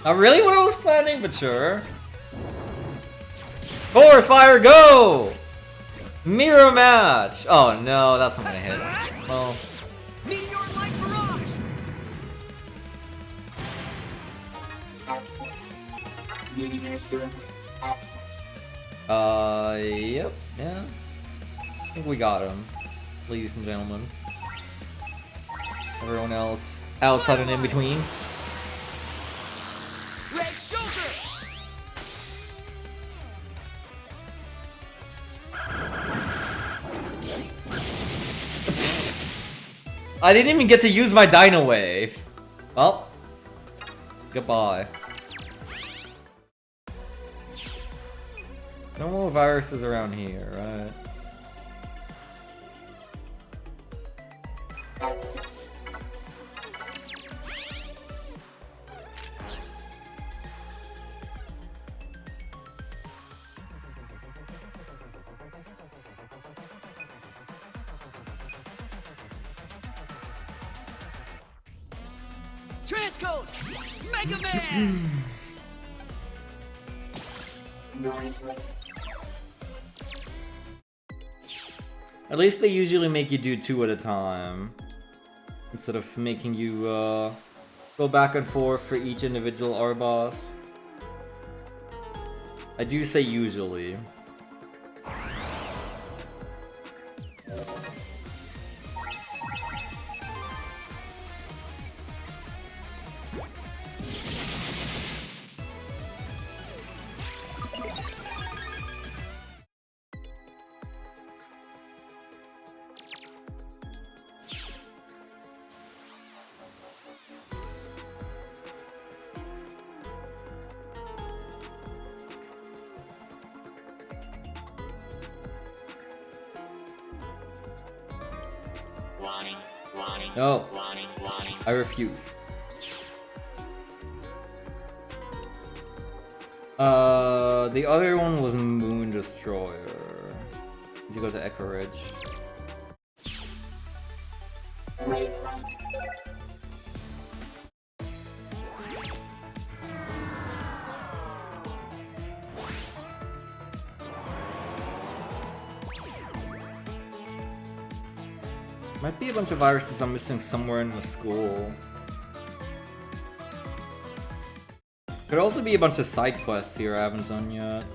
Not really what I was planning, but sure. Force fire, go! Mirror match! Oh no, that's not gonna hit. Well, Meteor-like barrage! Access. Meteor suit. Access. yep, yeah. I think we got him, ladies and gentlemen. Everyone else outside and in between. Red Joker! I didn't even get to use my Dino Wave. Well, goodbye. No more viruses around here, right? Access. Transcode! Mega Man! Noise wave. At least they usually make you do 2 at a time, instead of making you go back and forth for each individual R boss. I do say usually. No, I refuse. The other one was Moon Destroyer. You go to Echo Ridge. Waveland. Might be a bunch of viruses I'm missing somewhere in the school. Could also be a bunch of side quests here I haven't done yet.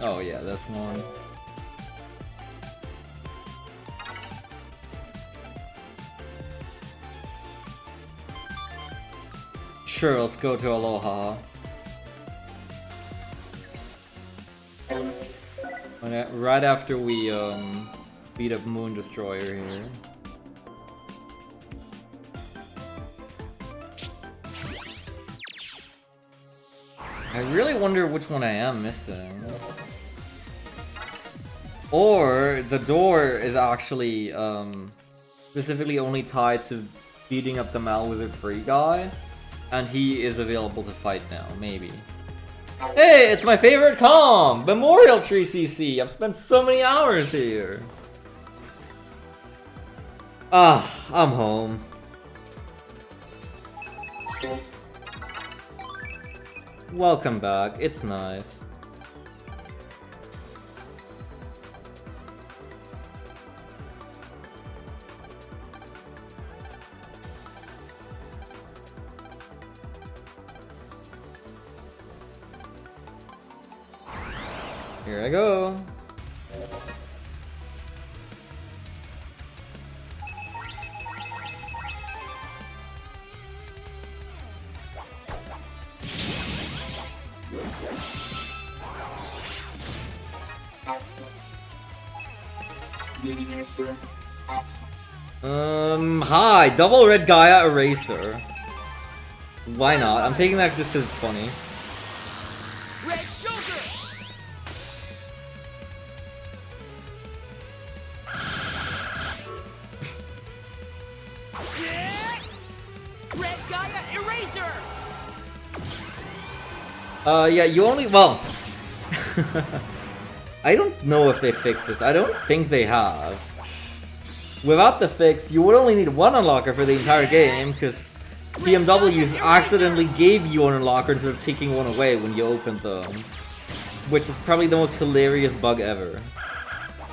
Oh yeah, this one. Sure, let's go to Aloha. Right after we beat up Moon Destroyer here. I really wonder which one I am missing. Or the door is actually specifically only tied to beating up the Malwizard Free guy, and he is available to fight now, maybe. Hey, it's my favorite comp! Memorial Tree CC! I've spent so many hours here! Ah, I'm home. Welcome back, it's nice. Here I go. Access. Meteor Sun. Access. Hi, double red Gaia eraser. Why not? I'm taking that just because it's funny. Red Joker! Yeah! Red Gaia Eraser! Yeah, you only, well... I don't know if they fixed this. I don't think they have. Without the fix, you would only need one unlocker for the entire game, because BMWs accidentally gave you an unlocker instead of taking one away when you opened them. Which is probably the most hilarious bug ever.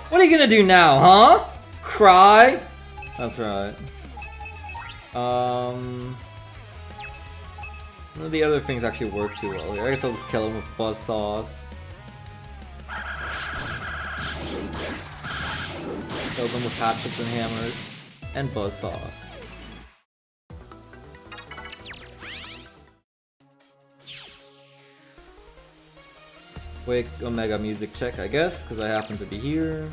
What are you gonna do now, huh? Cry? That's right. None of the other things actually work too well here. I guess I'll just kill him with buzzsaws. Kill them with hatchets and hammers. And buzzsaws. Quick Omega music check, I guess, because I happen to be here.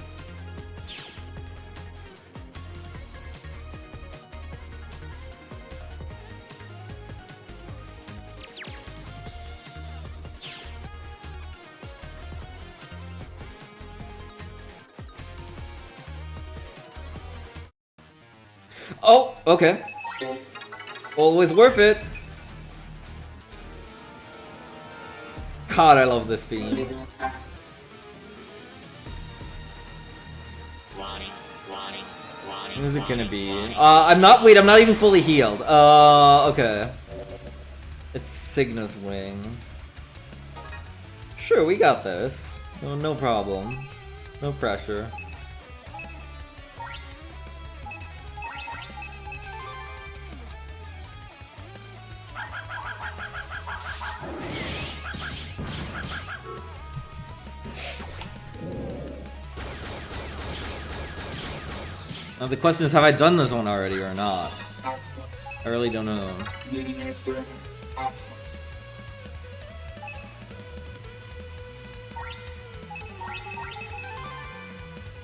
Oh, okay. Always worth it. God, I love this theme. Who's it gonna be? I'm not even fully healed. Okay. It's Cygna's wing. Sure, we got this. No problem. No pressure. Now the question is, have I done this one already or not? Access. I really don't know. Meteor Sun. Access.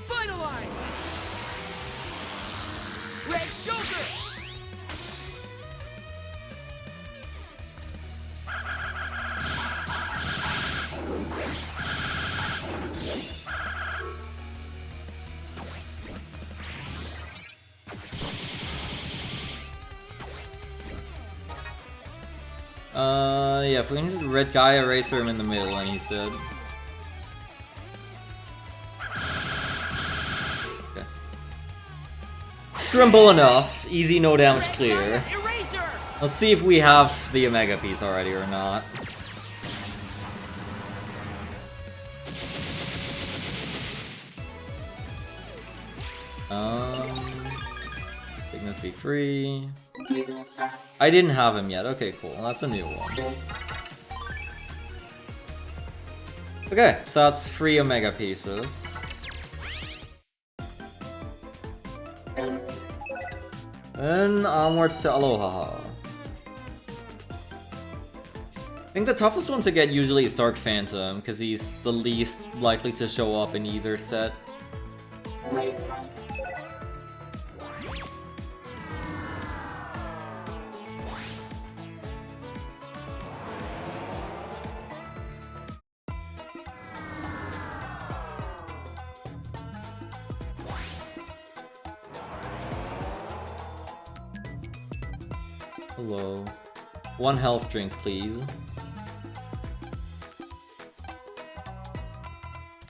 Finalize! Red Joker! Yeah, if we can just red Gaia eraser him in the middle and he's dead. Okay. Shrimble enough. Easy, no damage clear. Eraser! Let's see if we have the Omega piece already or not. Cygnus be free. I didn't have him yet. Okay, cool. That's a new one. Okay, so that's 3 Omega pieces. Then onwards to Aloha. I think the toughest one to get usually is Dark Phantom, because he's the least likely to show up in either set. Hello. 1 health drink, please.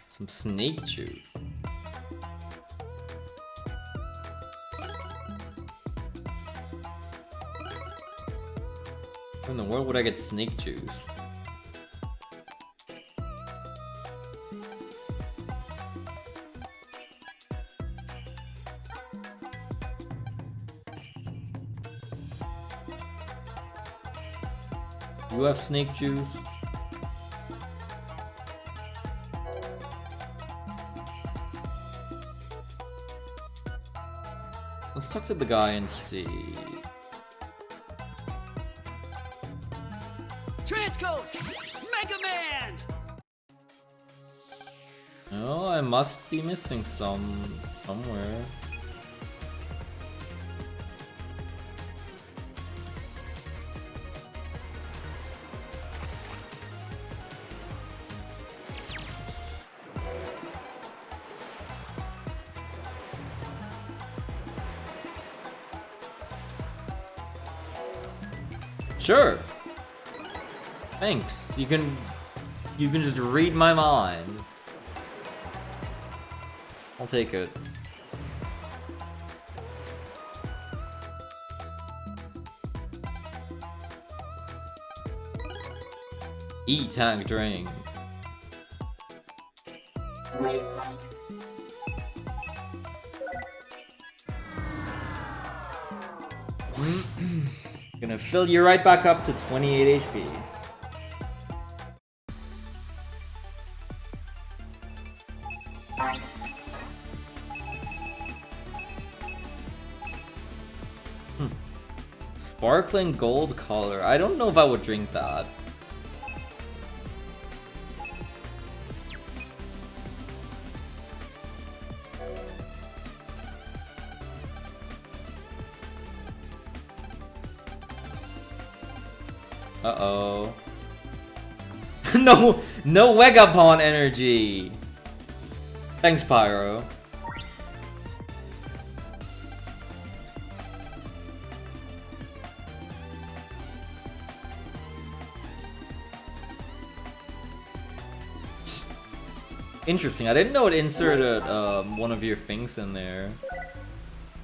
Some snake juice. Where in the world would I get snake juice? You have snake juice? Let's talk to the guy and see. Transcode! Mega Man! Oh, I must be missing somewhere. Sure. Thanks. You can just read my mind. I'll take it. Eat, tank, drink. Wavelength. Gonna fill you right back up to 28 HP. Sparkling gold color. I don't know if I would drink that. Uh-oh. No Wegapon energy! Thanks, Pyro. Interesting, I didn't know it inserted one of your things in there.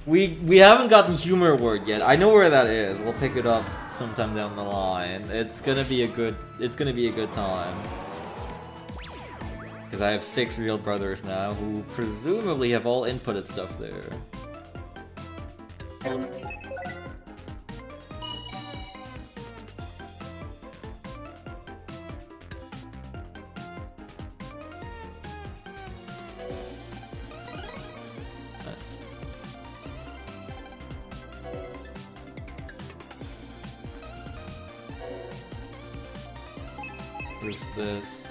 We haven't gotten Humor Word yet. I know where that is. We'll pick it up sometime down the line. It's gonna be a good time. Because I have 6 real brothers now who presumably have all inputted stuff there. Nice. Where's this?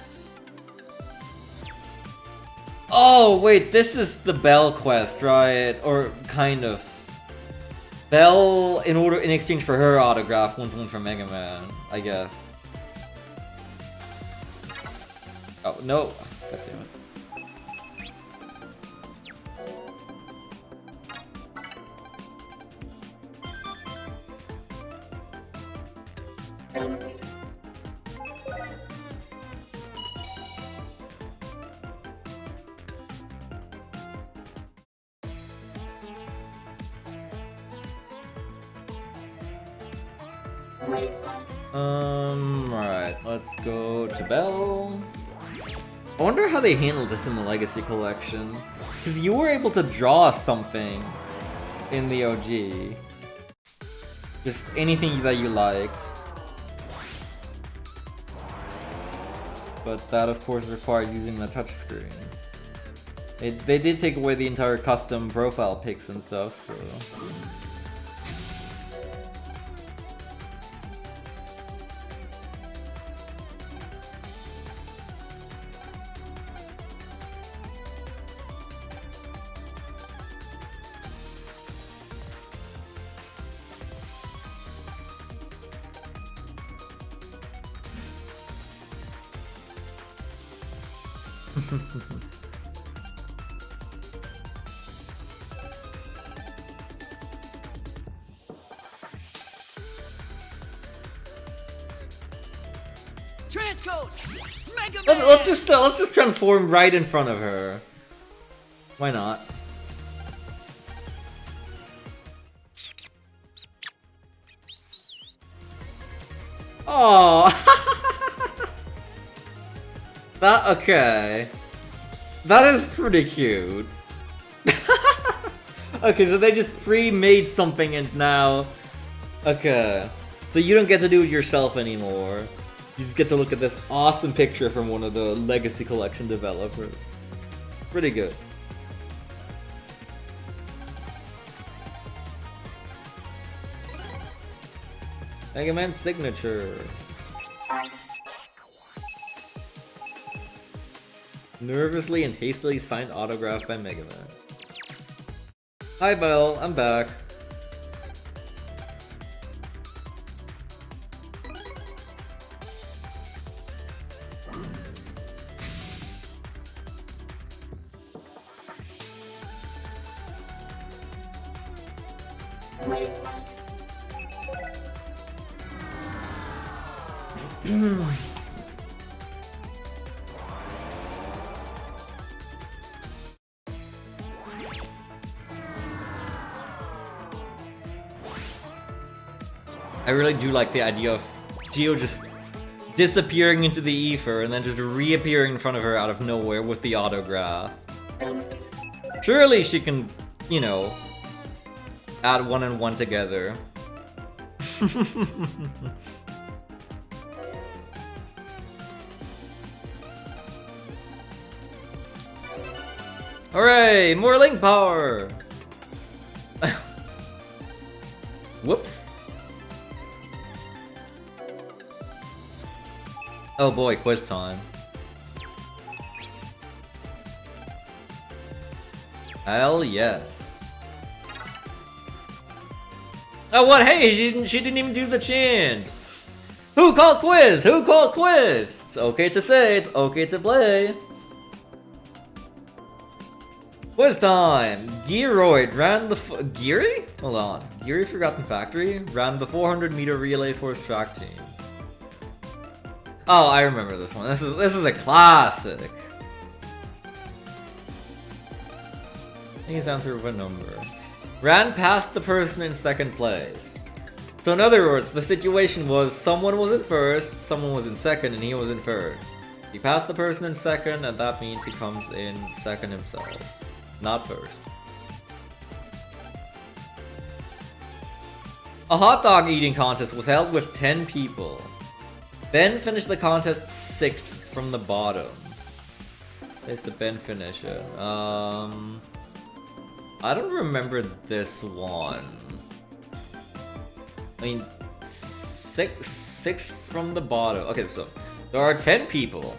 Oh, wait, this is the Bell quest, right? Or kind of. Bell, in exchange for her autograph, wants one for Mega Man, I guess. Oh, no. God damn it. Right, let's go to Bell. I wonder how they handled this in the Legacy Collection. Because you were able to draw something in the OG. Just anything that you liked. But that, of course, required using the touchscreen. They did take away the entire custom profile pics and stuff, so... Transcode! Mega Man! Let's just transform right in front of her. Why not? Oh, that okay. That is pretty cute. Okay, so they just pre-made something and now, okay, so you don't get to do it yourself anymore. You just get to look at this awesome picture from one of the Legacy Collection developers. Pretty good. Mega Man signature. Nervously and hastily signed autograph by Mega Man. Hi Belle, I'm back. I really do like the idea of Geo just disappearing into the ether and then just reappearing in front of her out of nowhere with the autograph. Surely she can, you know, add one and one together. Hooray! More link power! Whoops. Oh boy, quiz time. Hell yes. Oh what? Hey, she didn't even do the chant. Who called quiz? Who called quiz? It's okay to say, it's okay to play. Quiz time! Gearoid ran the Geary? Hold on. Geary Forgotten Factory ran the 400-meter relay for his track team. Oh, I remember this one. This is a classic. Please answer with a number. Ran past the person in second place. So in other words, the situation was someone was in first, someone was in second, and he was in third. He passed the person in second, and that means he comes in second himself. Not first. A hot dog eating contest was held with 10 people. Ben finished the contest 6th from the bottom. Place the Ben finish it. I don't remember this one. I mean, 6th from the bottom. Okay, so there are 10 people.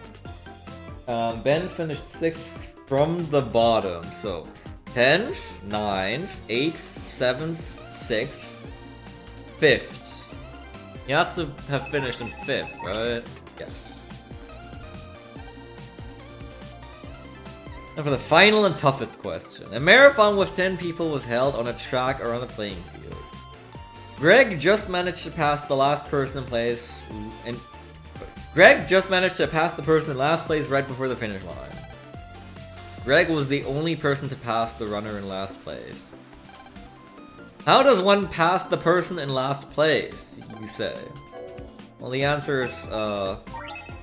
Ben finished 6th from the bottom. So 10th, 9th, 8th, 7th, 6th, 5th. He has to have finished in 5th, right? Yes. And for the final and toughest question. A marathon with 10 people was held on a track or on a playing field. Greg just managed to pass the last person in place, and Greg just managed to pass the person in last place right before the finish line. Greg was the only person to pass the runner in last place. How does one pass the person in last place, you say? Well, the answer is,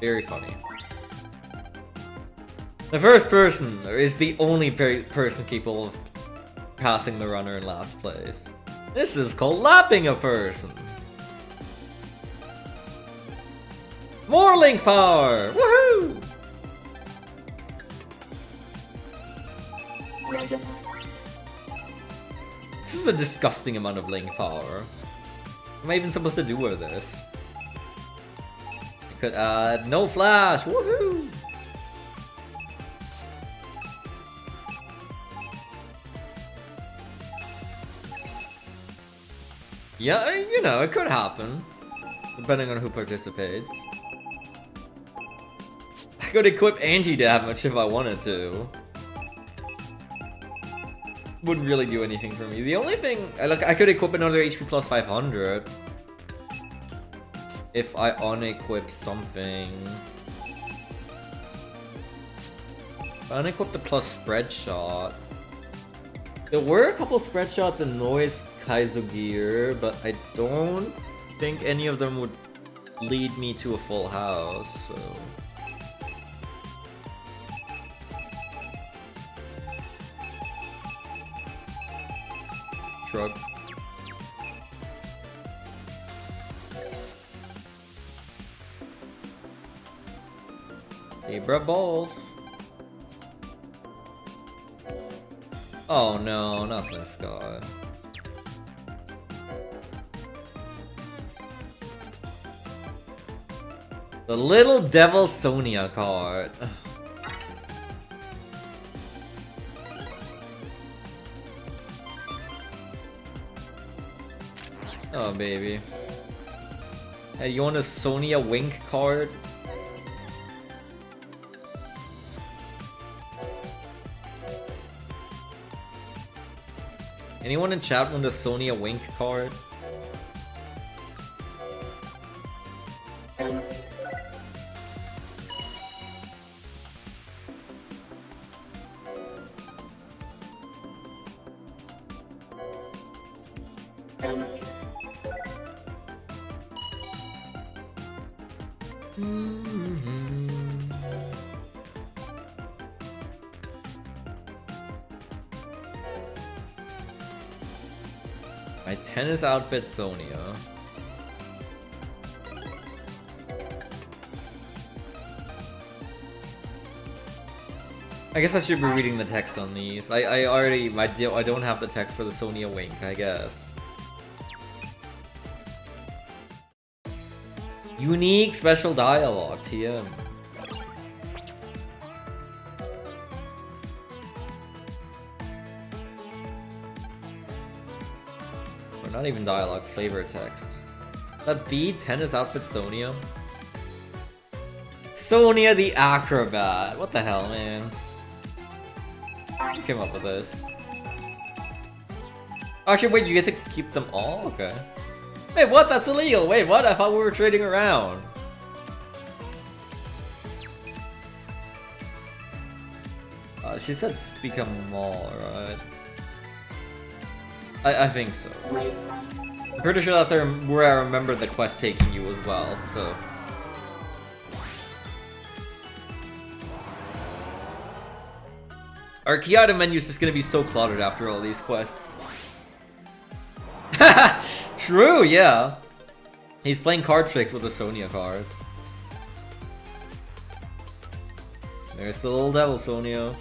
very funny. The first person is the only person capable of passing the runner in last place. This is called lapping a person. More link power! Woohoo! This is a disgusting amount of link power. What am I even supposed to do with this? I could add no flash! Woohoo! Yeah, you know, it could happen. Depending on who participates. I could equip anti-damage if I wanted to. Wouldn't really do anything for me. The only thing, I could equip another HP plus 500. if I unequip something. If I unequip the plus spread shot. There were a couple spread shots in Noise Kaizo gear, but I don't think any of them would lead me to a full house, so... Shrug. Libra balls. Oh no, not this guy. The little devil Sonia card. Oh baby. Hey, you want a Sonia Wink card? Anyone in chat want a Sonia Wink card? My tennis outfit, Sonia. I guess I should be reading the text on these. I don't have the text for the Sonia Wink, I guess. Unique special dialogue, TM. Or not even dialogue, flavor text. That the tennis outfit Sonia? Sonia the acrobat. What the hell, man? Who came up with this? Actually, wait, you get to keep them all? Okay. Wait, what? That's illegal. Wait, what? I thought we were trading around. She said speak them all, right? I think so. I'm pretty sure that's where I remember the quest taking you as well, so... Our key item menu is just gonna be so cluttered after all these quests. True, yeah. He's playing card tricks with the Sonia cards. There's the little devil Sonia.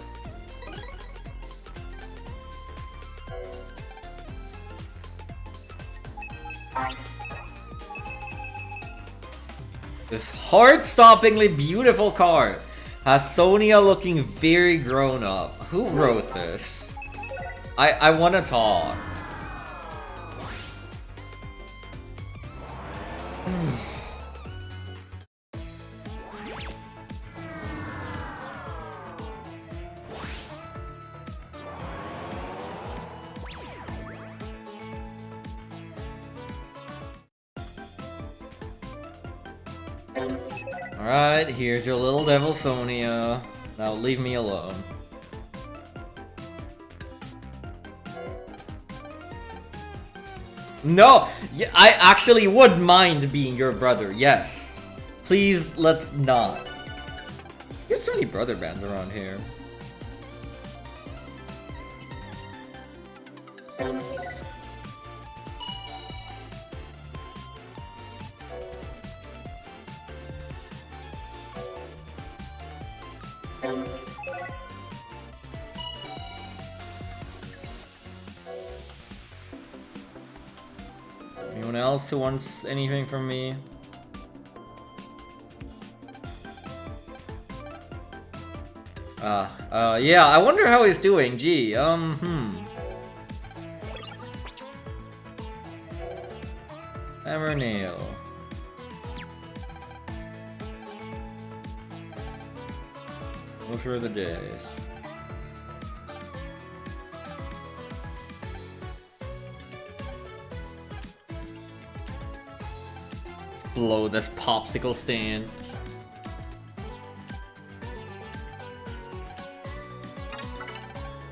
This heart-stoppingly beautiful card has Sonia looking very grown up. Who wrote this? I want to talk. Alright, here's your little devil Sonia. Now leave me alone. No! Yeah, I actually would mind being your brother, yes. Please, let's not. There's so many brother bands around here. Anyone else who wants anything from me? Yeah, I wonder how he's doing. Gee, Hammer nail. Those were the days. blow this popsicle stand.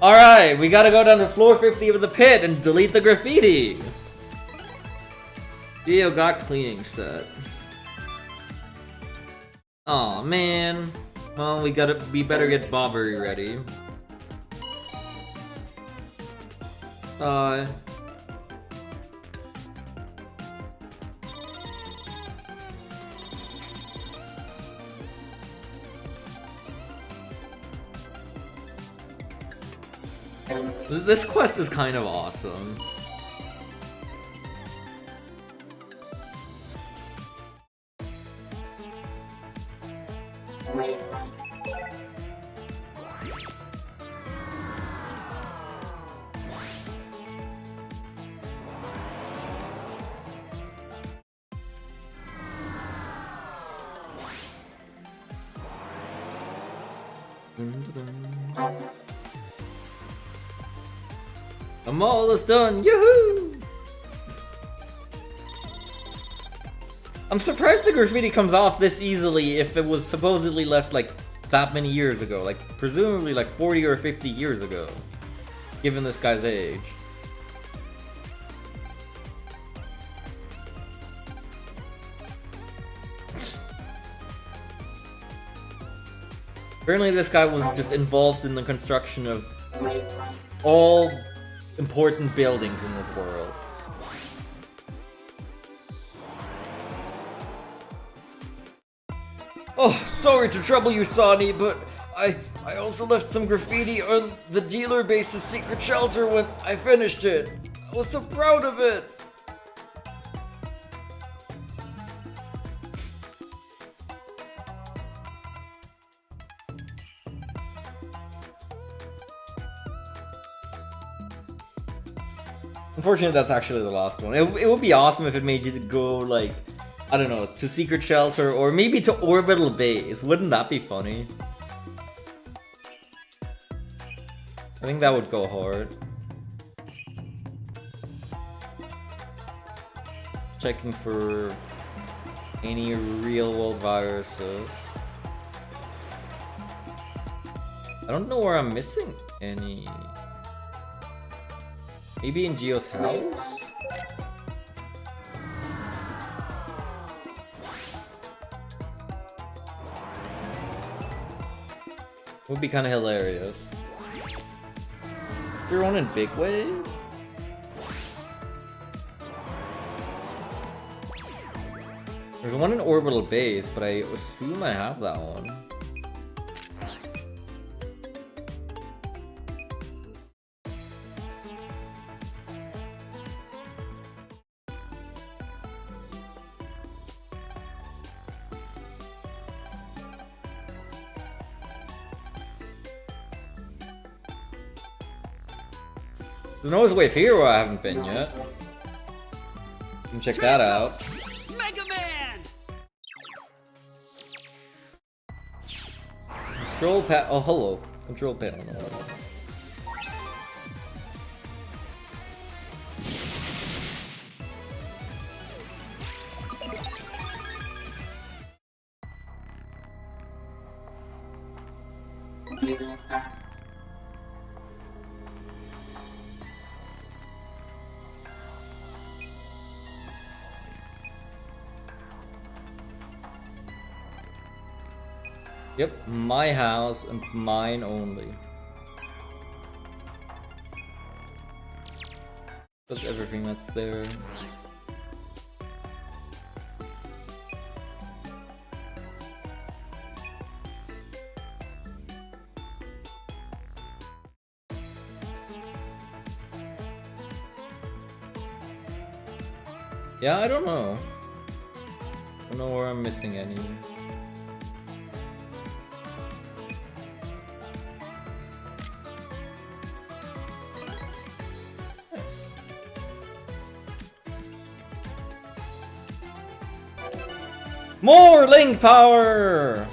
Alright, we gotta go down to floor 50 of the pit and delete the graffiti! Dio got cleaning set. Aw, man. Well, we better get Bobbery ready. This quest is kind of awesome. The mall is done! Yoo-hoo! I'm surprised the graffiti comes off this easily if it was supposedly left like that many years ago, like presumably like 40 or 50 years ago, given this guy's age. Apparently this guy was just involved in the construction of all important buildings in this world. Oh, sorry to trouble you, Sonny, but I also left some graffiti on the dealer base's secret shelter when I finished it. I was so proud of it. Unfortunately, that's actually the last one. It would be awesome if it made you to go, like, I don't know, to Secret Shelter or maybe to Orbital Base. Wouldn't that be funny? I think that would go hard. Checking for any real-world viruses. I don't know where I'm missing any. Maybe in Gio's house? Would be kind of hilarious. Is there one in Big Wave? There's one in Orbital Base, but I assume I have that one. There's always a way here where I haven't been yet. You can check that out. Mega Man! Control pad. Oh, hello. Control panel. Yep, my house and mine only. That's everything that's there. Yeah, I don't know. I don't know where I'm missing any. Nice. More link power!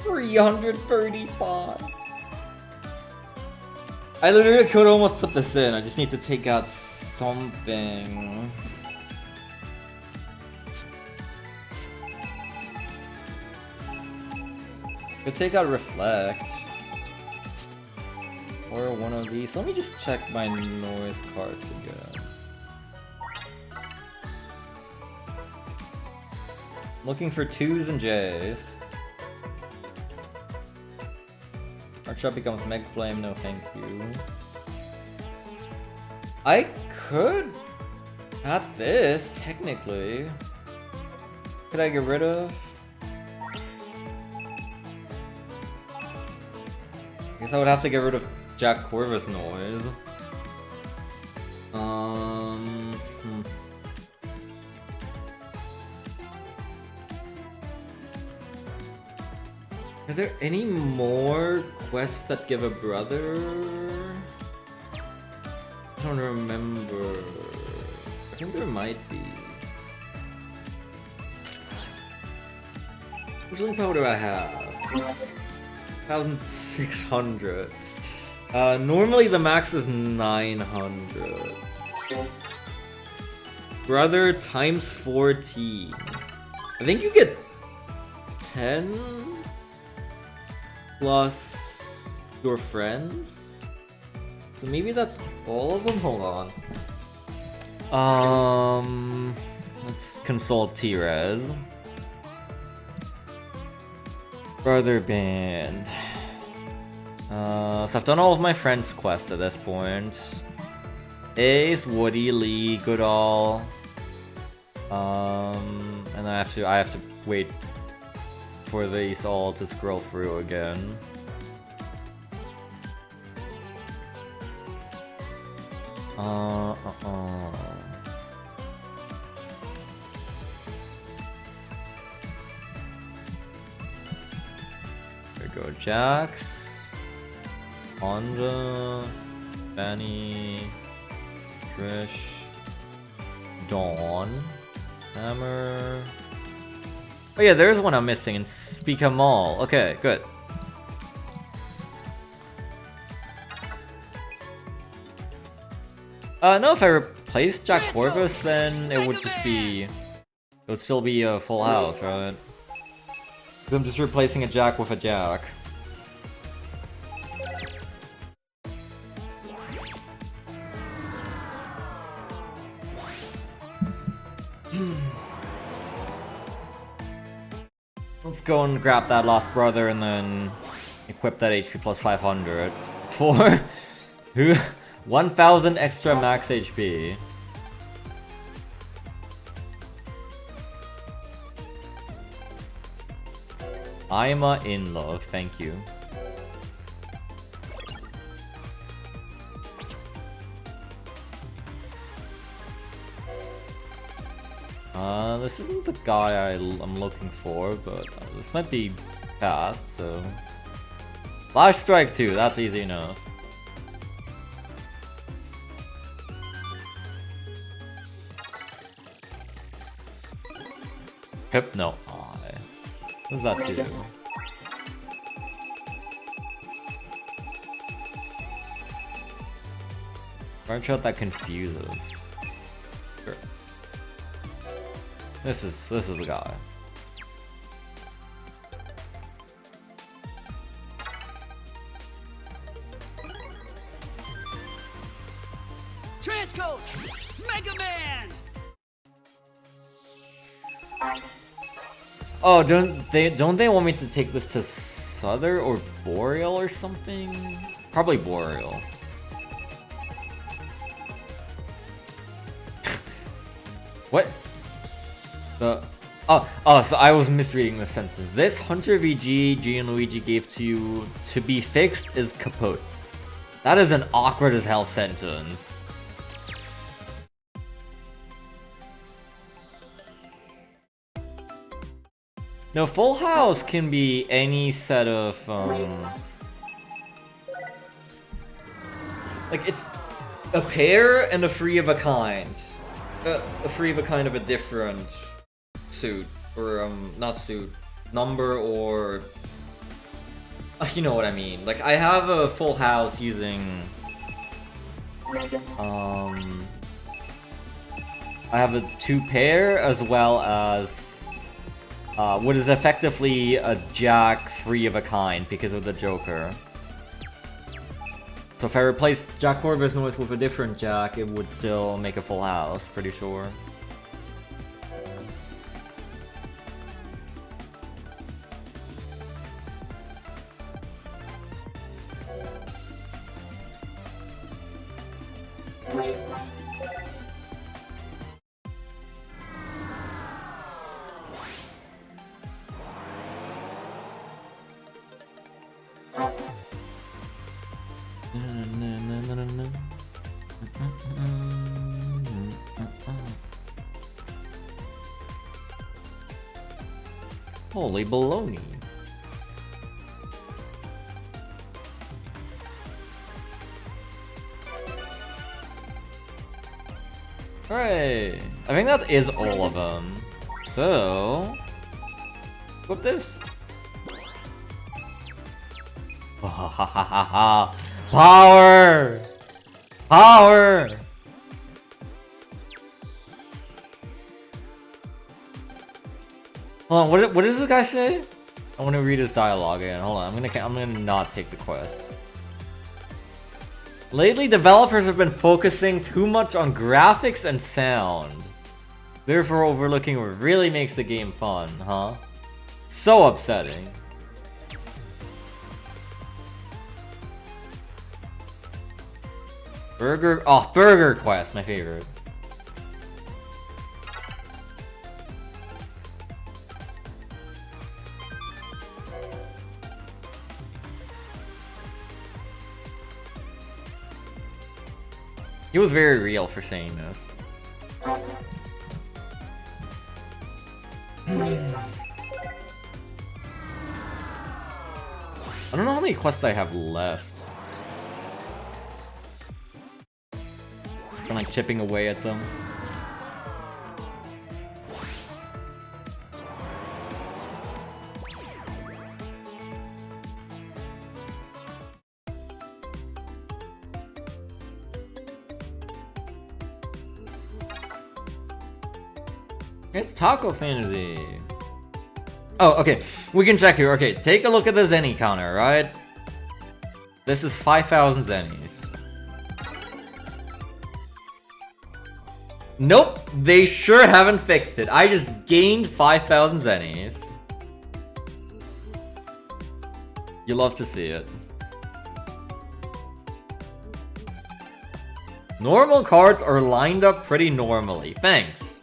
335. I literally could almost put this in. I just need to take out something. Could take out Reflect. Or one of these. Let me just check my noise cards again. Looking for 2s and J's. Our shot becomes Meg Flame, no thank you. I could add this, technically. Could I get rid of? I guess I would have to get rid of Jack Corvus noise. Are there any more quests that give a brother? I don't remember. I think there might be. Which link power do I have? 1,600. Normally the max is 900. Brother times 14. I think you get 10 plus your friends. So maybe that's all of them? Hold on. Let's consult T-Rez. Brother band. So I've done all of my friends' quests at this point. Ace, Woody, Lee, Goodall. And I have to wait for these all to scroll through again. There we go, Jax, Honda, Benny, Trish, Dawn, Hammer. Oh yeah, there's one I'm missing, and Speak 'em all. Okay, good. No, if I replaced Jack Corvus, then it would just be... It would still be a full house, right? 'Cause I'm just replacing a Jack with a Jack. Let's go and grab that Lost Brother and then equip that HP plus 500 for 1,000 extra max HP. I'm in love, thank you. This isn't the guy I'm looking for, but this might be fast, so... Flash Strike 2, that's easy enough. Hypno Eye. What does that do? Branch shot that confuses. Sure. This is the guy. Transcode! Mega Man! Oh, don't they want me to take this to Souther or Boreal or something? Probably Boreal. What? So I was misreading the sentence. This Hunter VG G and Luigi gave to you to be fixed is kaput. That is an awkward as hell sentence. No, Full House can be any set of like it's a pair and a free of a kind. A free of a kind of a different suit, or not suit, number, or you know what I mean. Like I have a Full House using I have a 2 pair as well as what is effectively a Jack free of a kind because of the Joker. So if I replace Jack Corvus with a different Jack, it would still make a full house, pretty sure. Holy baloney. Hooray! I think that is all of them. So... Flip this. Power! Power! Hold on, what does this guy say? I want to read his dialogue again. Hold on, I'm gonna not take the quest. Lately, developers have been focusing too much on graphics and sound, therefore overlooking what really makes the game fun, huh? So upsetting. Burger Quest, my favorite. He was very real for saying this. I don't know how many quests I have left. I'm like chipping away at them. It's Taco Fantasy. Oh, okay. We can check here. Okay, take a look at the Zenny counter, right? This is 5,000 Zennies. Nope, they sure haven't fixed it. I just gained 5,000 Zennies. You love to see it. Normal cards are lined up pretty normally. Thanks.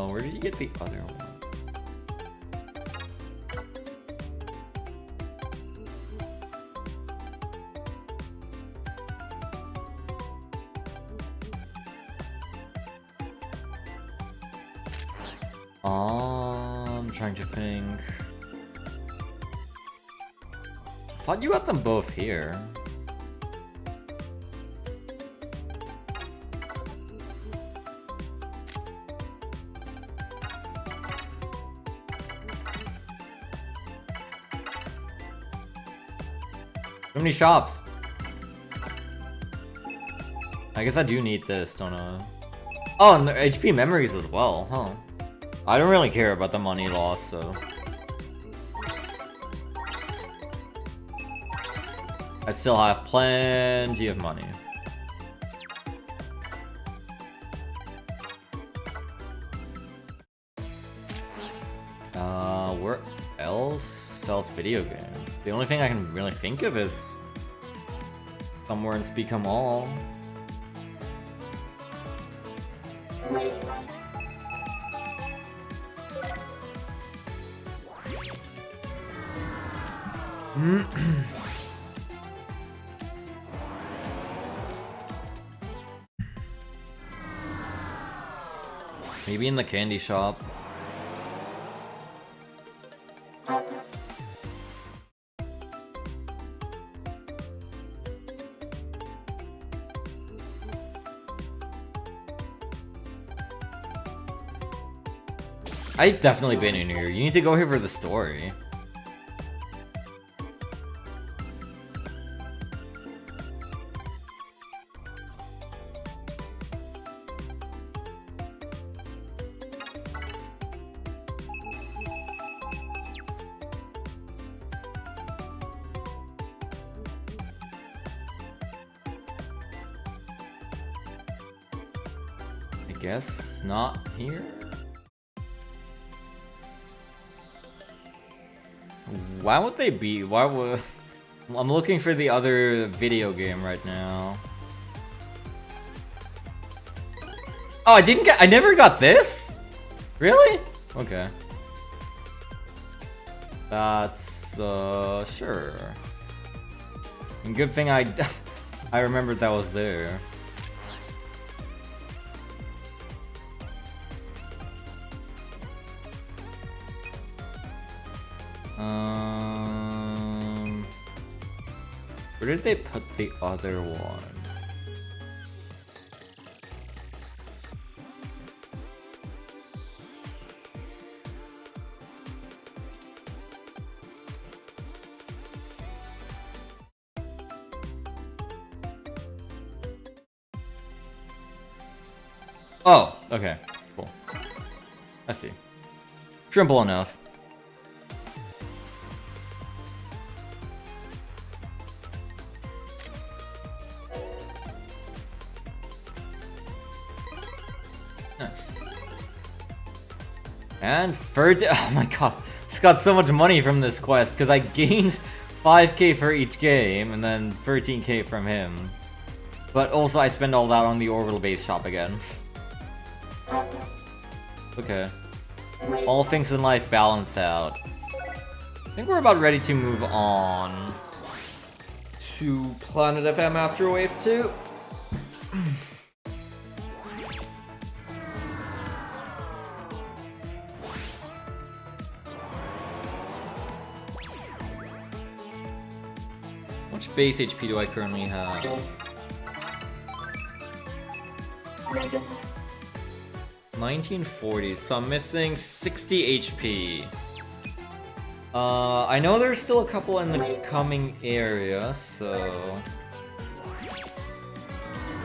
Where did you get the other one? I'm trying to think. I thought you got them both here. So many shops. I guess I do need this, don't I? Oh, and the HP memories as well, huh? I don't really care about the money loss, so... I still have plenty of money. Where else sells video games? The only thing I can really think of is somewhere in Speak 'em All. Maybe in the candy shop. I've definitely been in here. You need to go here for the story. I guess not here. Why would they be? Why would... I'm looking for the other video game right now. Oh, I never got this? Really? Okay. That's, sure. And good thing I remembered that was there. Where did they put the other one? Oh, okay, cool. I see. Simple enough. Nice. And oh my god, just got so much money from this quest because I gained 5k for each game and then 13k from him. But also I spend all that on the orbital base shop again. Okay. All things in life balance out. I think we're about ready to move on to Planet FM Astro Wave 2. Which base HP do I currently have? Mega 1940, so I'm missing 60 HP. I know there's still a couple in the coming area, so...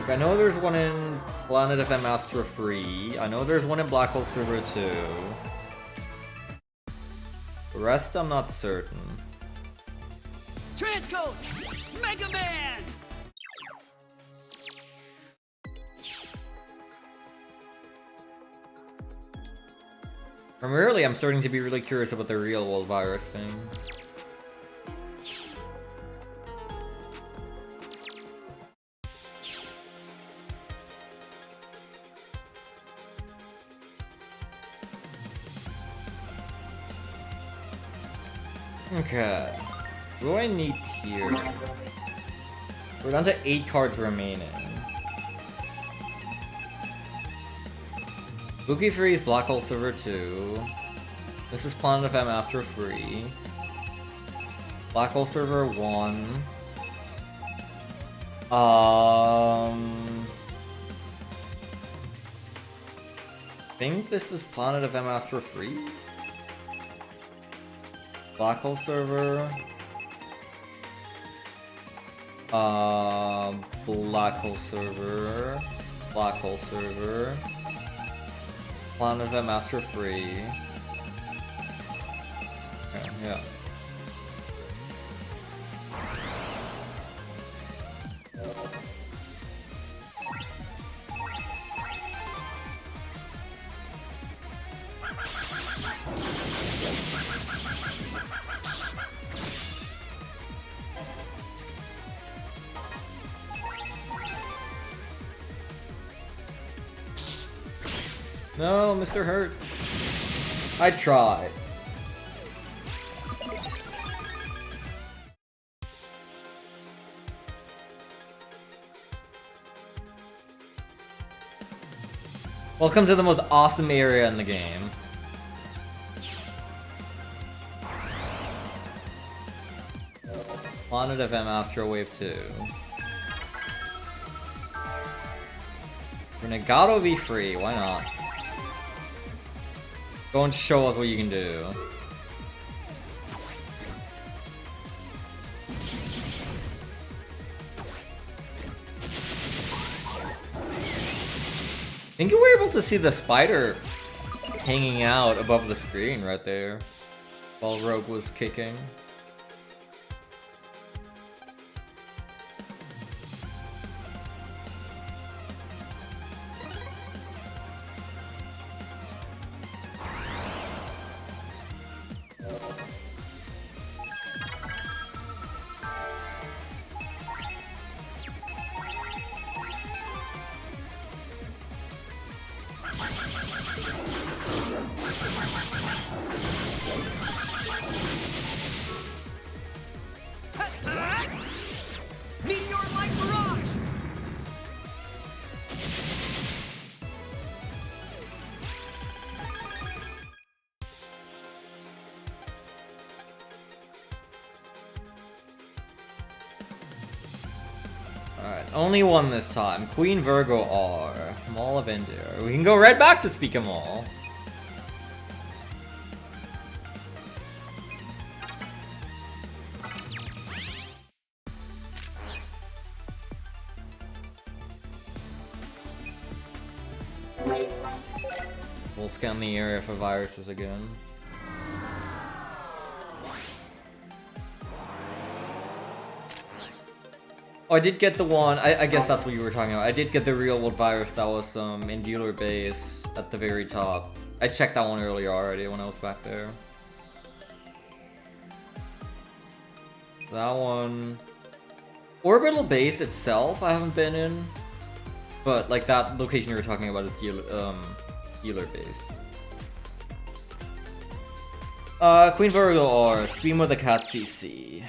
Like, I know there's one in Planet FM Astro 3. I know there's one in Black Hole Server 2. The rest I'm not certain. Transcode Mega Man. Primarily, I'm starting to be really curious about the real world virus thing. Okay. What do I need here? We're down to 8 cards remaining. Spooky Freeze, Black Hole Server 2. This is Planet FM Astro 3. Black Hole Server 1. I think this is Planet FM Astro 3. Black Hole Server. Black Hole Server. Black Hole Server. Planet FM Astro 3. Okay, yeah. No, Mr. Hertz. I tried. Welcome to the most awesome area in the game. Planet FM Astro Wave 2. Renegado be free, why not? Go and show us what you can do. I think you were able to see the spider hanging out above the screen right there while Rogue was kicking. Meteor light barrage. Alright, only one this time. Queen Virgo R. Mall of India. We can go right back to Speak 'em All. We'll scan the area for viruses again. Oh, I did get the one, I guess that's what you were talking about. I did get the real world virus that was in dealer base at the very top. I checked that one earlier already when I was back there. That one... Orbital base itself I haven't been in. But like that location you were talking about is dealer base. Queen Virgo R, Stream with the Cat CC.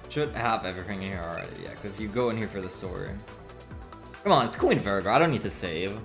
Should have everything here already, yeah, because you go in here for the story. Come on, it's Queen Virgo, I don't need to save.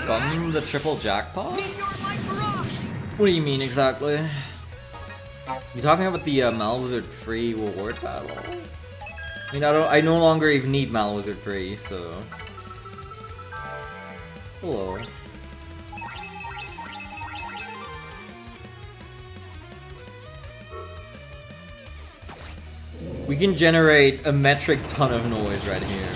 Gun the triple jackpot? Meteor light barrage. What do you mean exactly? You talking about the Malwizard free reward battle? I mean, I no longer even need Malwizard free, so... Hello. We can generate a metric ton of noise right here.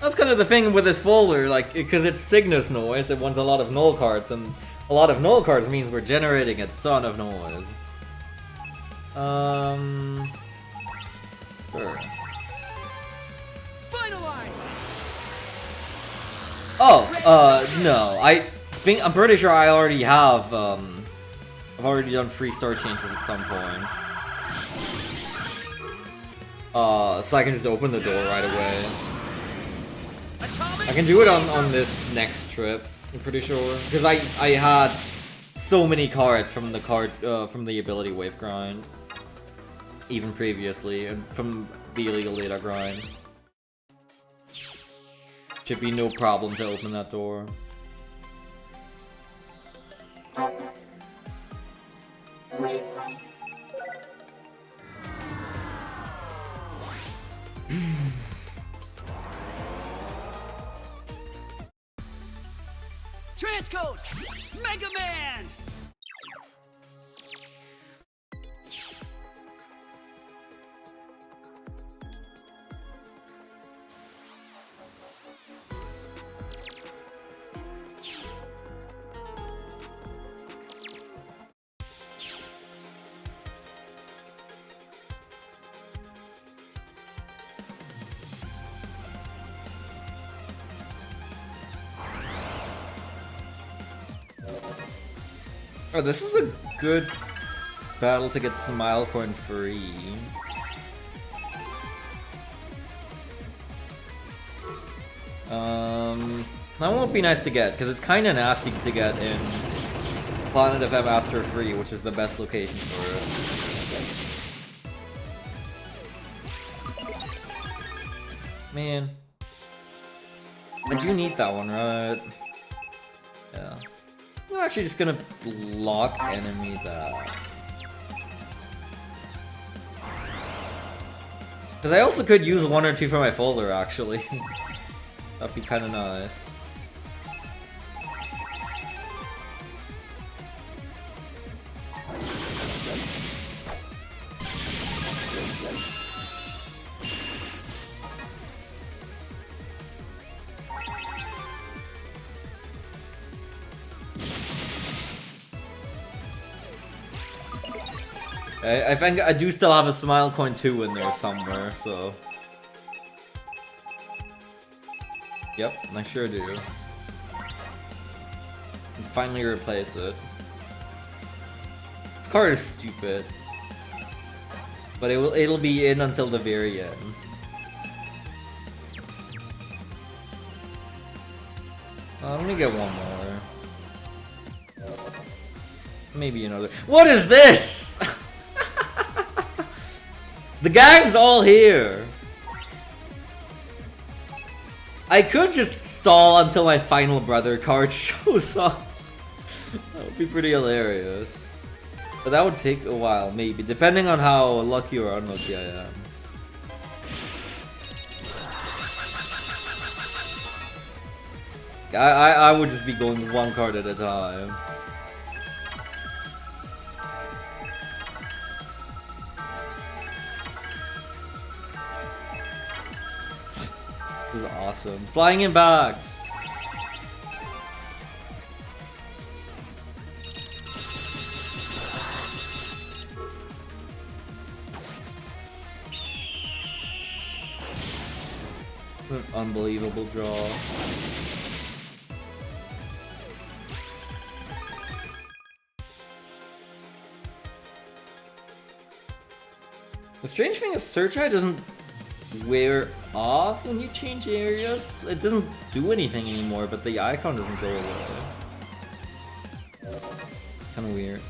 That's kind of the thing with this folder, like, because it's Cygnus noise, it wants a lot of null cards, and a lot of null cards means we're generating a ton of noise. Sure. Finalize. Oh, no, I'm pretty sure I already have, I've already done free star changes at some point. So I can just open the door right away. I can do it on this next trip, I'm pretty sure. Because I had so many cards from the ability wave grind. Even previously, and from the illegal data grind. Should be no problem to open that door. Transcode Mega Man. Oh, this is a good battle to get Smile Coin free. That won't be nice to get, because it's kind of nasty to get in Planet of M Astro free, which is the best location for it. Man. I do need that one, right? Yeah. I'm actually just gonna block enemy that. Because I also could use 1 or 2 for my folder, actually. That'd be kind of nice. I think I do still have a Smile Coin 2 in there somewhere, so... Yep, I sure do. And finally replace it. This card is stupid. But it'll be in until the very end. Let me get one more. Maybe another. What is this?! The gang's all here! I could just stall until my final brother card shows up. That would be pretty hilarious. But that would take a while, maybe, depending on how lucky or unlucky I am. I would just be going one card at a time. This is awesome. Flying him back! An unbelievable draw. The strange thing is Search Eye doesn't wear off when you change areas. It doesn't do anything anymore, but the icon doesn't go away. Kinda weird.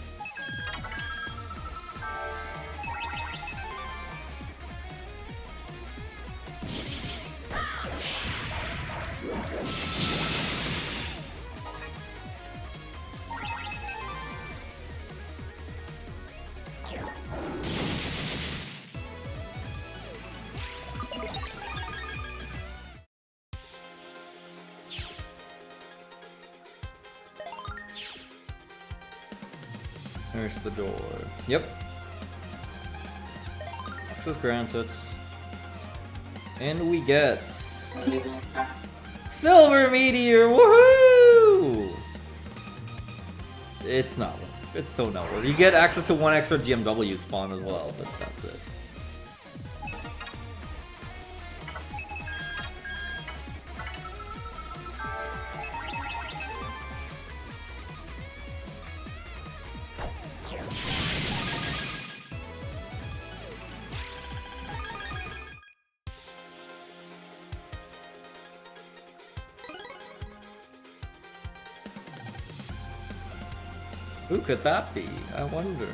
There's the door. Yep. Access granted. And we get... Silver Meteor! Woohoo! It's not worth it. It's so not worth it. You get access to 1 extra GMW spawn as well, but that's it. Who could that be? I wonder.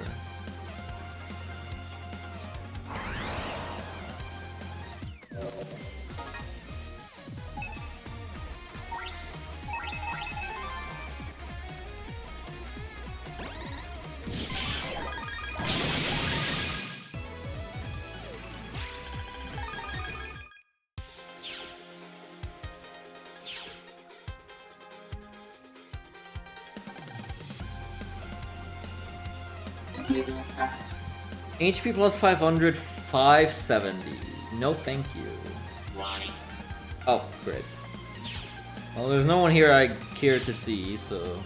HP plus 500, 570. No thank you. Oh, great. Well, there's no one here I care to see, so...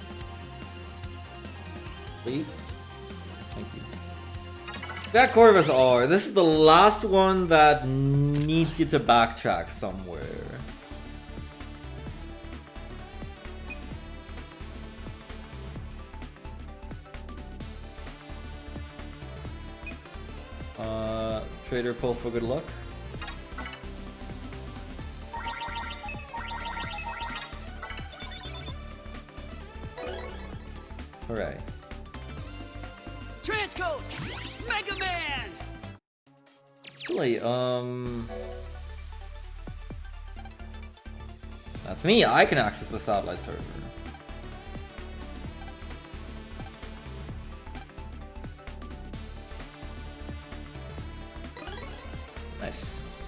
Please? Thank you. That Corvus R. This is the last one that needs you to backtrack somewhere. Trader pull for good luck. Alright. Transcode! Mega Man! Actually, that's me. I can access the satellite server. Nice.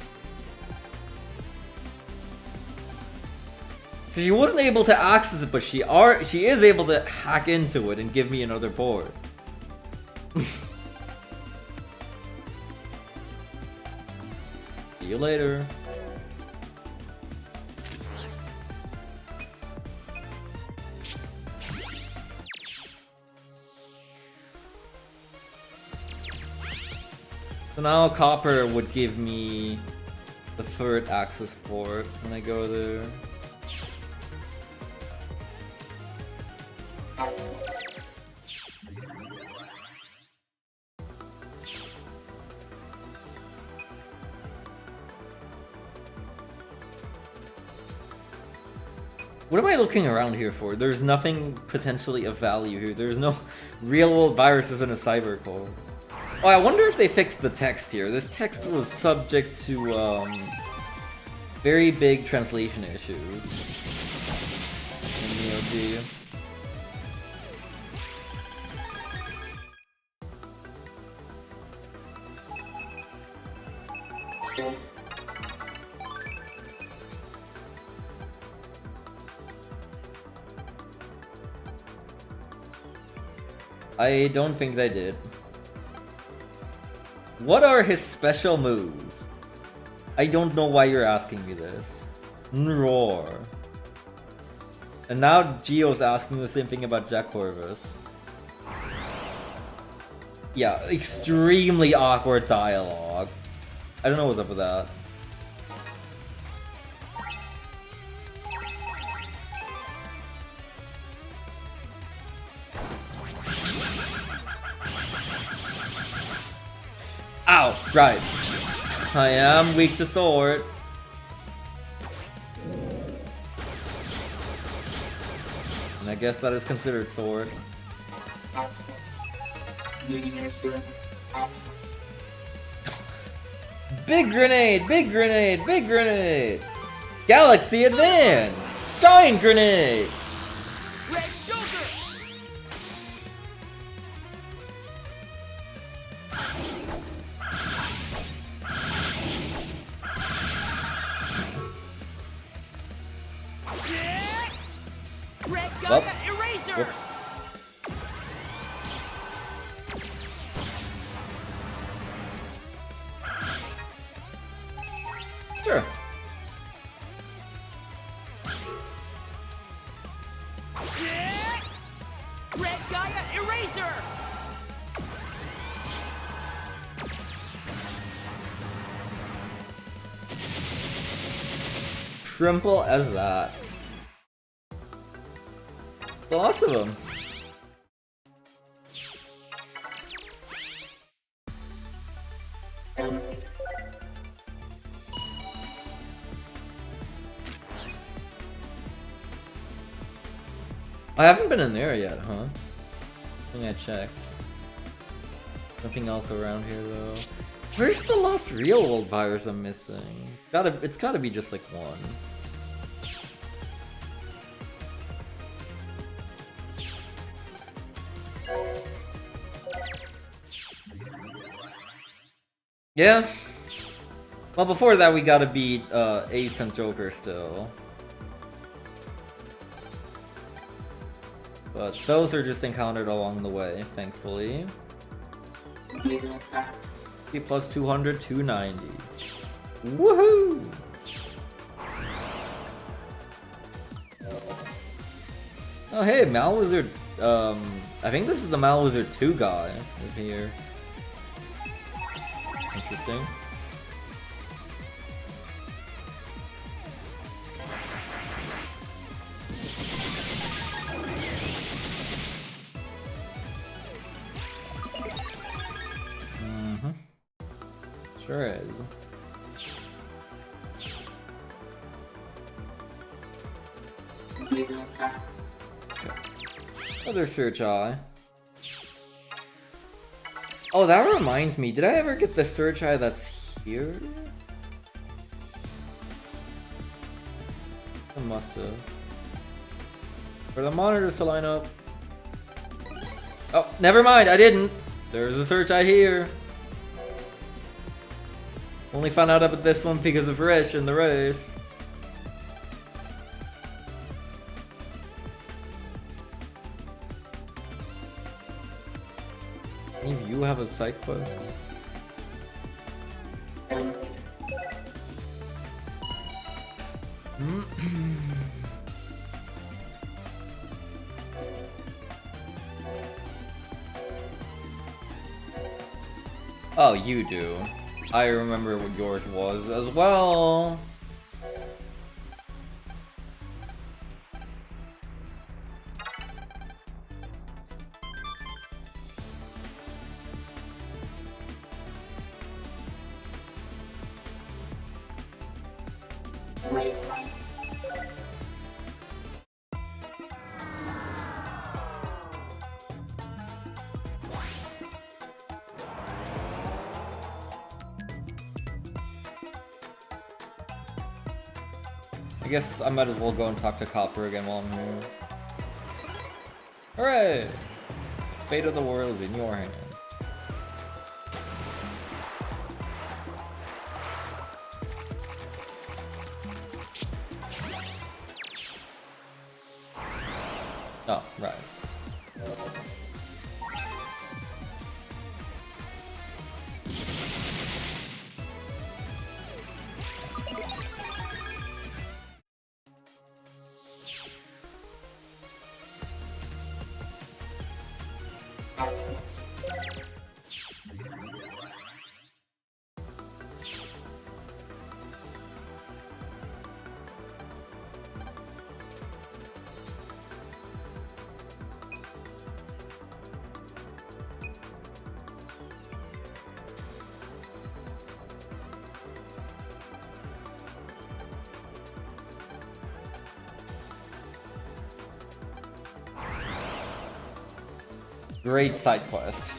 So she wasn't able to access it, but she is able to hack into it and give me another board. See you later. So now Copper would give me the third access port when I go there. What am I looking around here for? There's nothing potentially of value here. There's no real-world viruses in a cyber core. Oh, I wonder if they fixed the text here. This text was subject to very big translation issues in the OG. I don't think they did. What are his special moves? I don't know why you're asking me this. Roar. And now Gio's asking the same thing about Jack Corvus. Yeah, extremely awkward dialogue. I don't know what's up with that. Ow! Right. I am weak to sword. And I guess that is considered sword. Access. Meteor sword. Access. Big grenade! Big grenade! Big grenade! Galaxy Advance! Giant grenade! Red Joker! Yeah! Red Gaia Well, Eraser! whoops. Sure. Yeah! Red Gaia Eraser! Simple as that. The last of them. I haven't been in there yet, huh? I think I checked. Nothing else around here though. Where's the last real world virus I'm missing? It's gotta be just like one. Yeah. Well, before that we gotta beat Ace and Joker still. But those are just encountered along the way, thankfully. P plus 200, 290. Woohoo! Oh hey, Malwizard, I think this is the Malwizard 2 guy is here. Interesting. There is. Other search eye. Oh, that reminds me. Did I ever get the search eye that's here? I must have. For the monitors to line up. Oh, never mind. I didn't. There's a search eye here. Only found out about this one because of Rish in the race. Any of you have a side quest? Oh, you do. I remember what yours was as well. I guess I might as well go and talk to Copper again while I'm here. Hooray! Fate of the world is in your hand. Oh, right. Great side quest.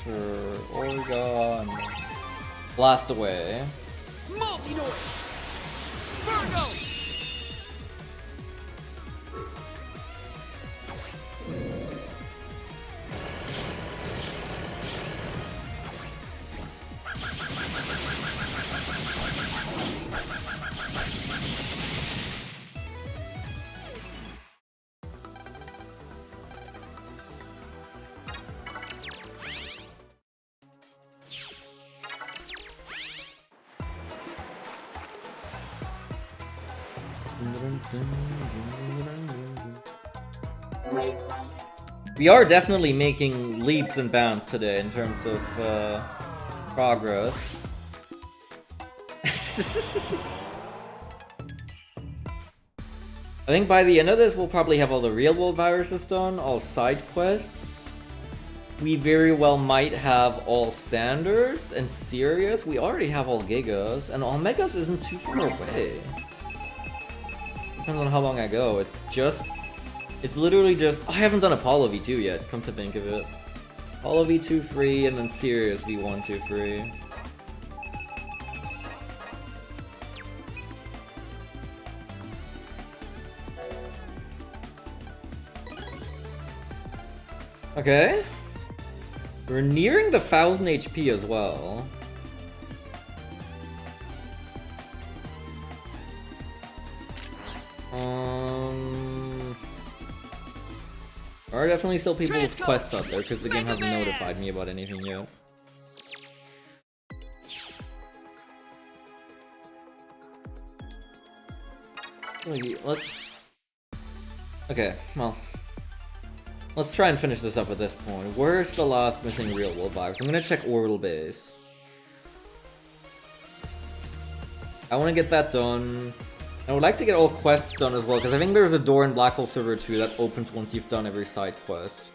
Sure. Oregon. Blast away. Multi-Noise! Virgo! We are definitely making leaps and bounds today in terms of progress. I think by the end of this we'll probably have all the real world viruses done, all side quests. We very well might have all standards and serious. We already have all gigas, and all megas isn't too far away. Depends on how long I go. It's literally just... I haven't done Apollo V2 yet, come to think of it. Apollo V2 free, and then Sirius V1 2 free. Okay. We're nearing the 1000 HP as well. There are definitely still people with quests out there because the game hasn't notified me about anything yet. Okay, well. Let's try and finish this up at this point. Where's the last missing real world virus? I'm gonna check orbital base. I wanna get that done. I would like to get all quests done as well, because I think there's a door in Black Hole Server 2 that opens once you've done every side quest.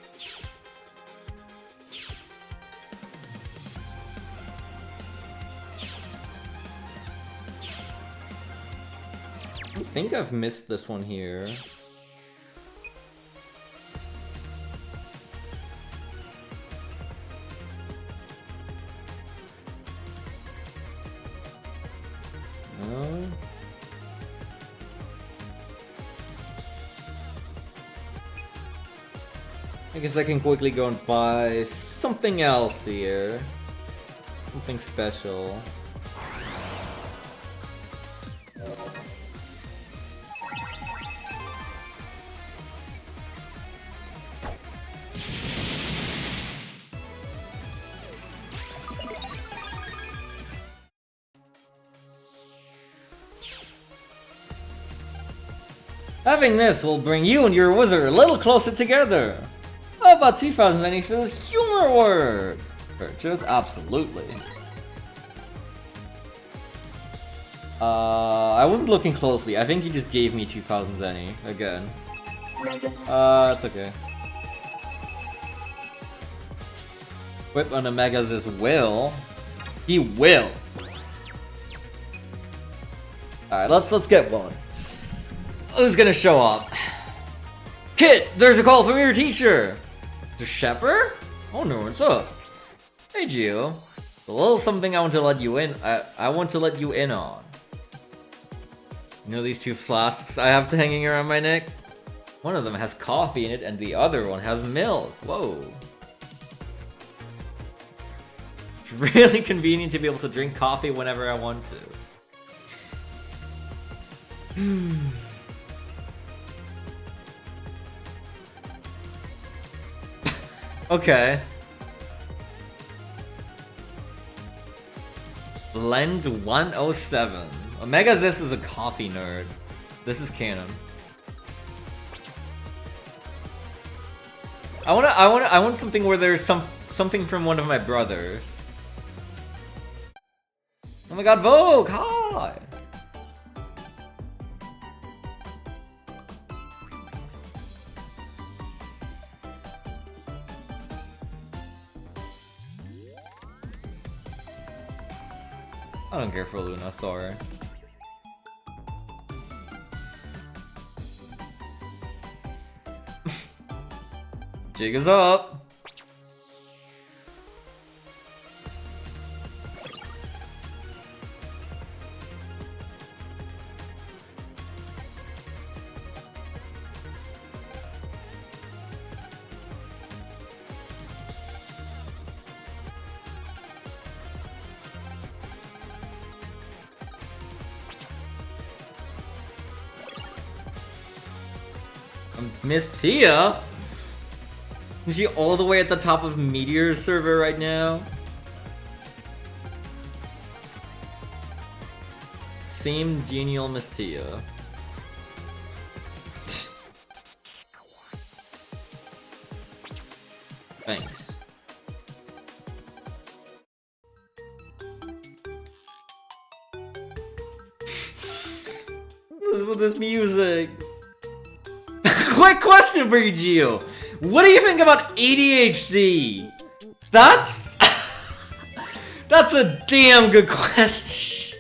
I think I've missed this one here. No. I guess I can quickly go and buy something else here. Something special. Having this will bring you and your wizard a little closer together. How about 2,000 any for this humor word? Purchase? Absolutely. I wasn't looking closely. I think he just gave me 2,000 zenny again. It's okay. Whip on Omega's is will. He will. Alright, let's get one. Who's gonna show up? Kit, there's a call from your teacher! Mr. Shepard? Oh no, what's up? Hey Gio. A little something I want to let you in. I want to let you in on. You know these two flasks I have hanging around my neck? One of them has coffee in it and the other one has milk. Whoa. It's really convenient to be able to drink coffee whenever I want to. Okay. Blend 107. Omega This is a coffee nerd. This is canon. I want something where there's something from one of my brothers. Oh my god, Vogue! Hi! I don't care for Luna, sorry. Jig is up! Miss Tia? Is she all the way at the top of Meteor's server right now? Same genial Miss Tia. Thanks. What's with this music? Quick question for you, Gio. What do you think about ADHD? That's a damn good question.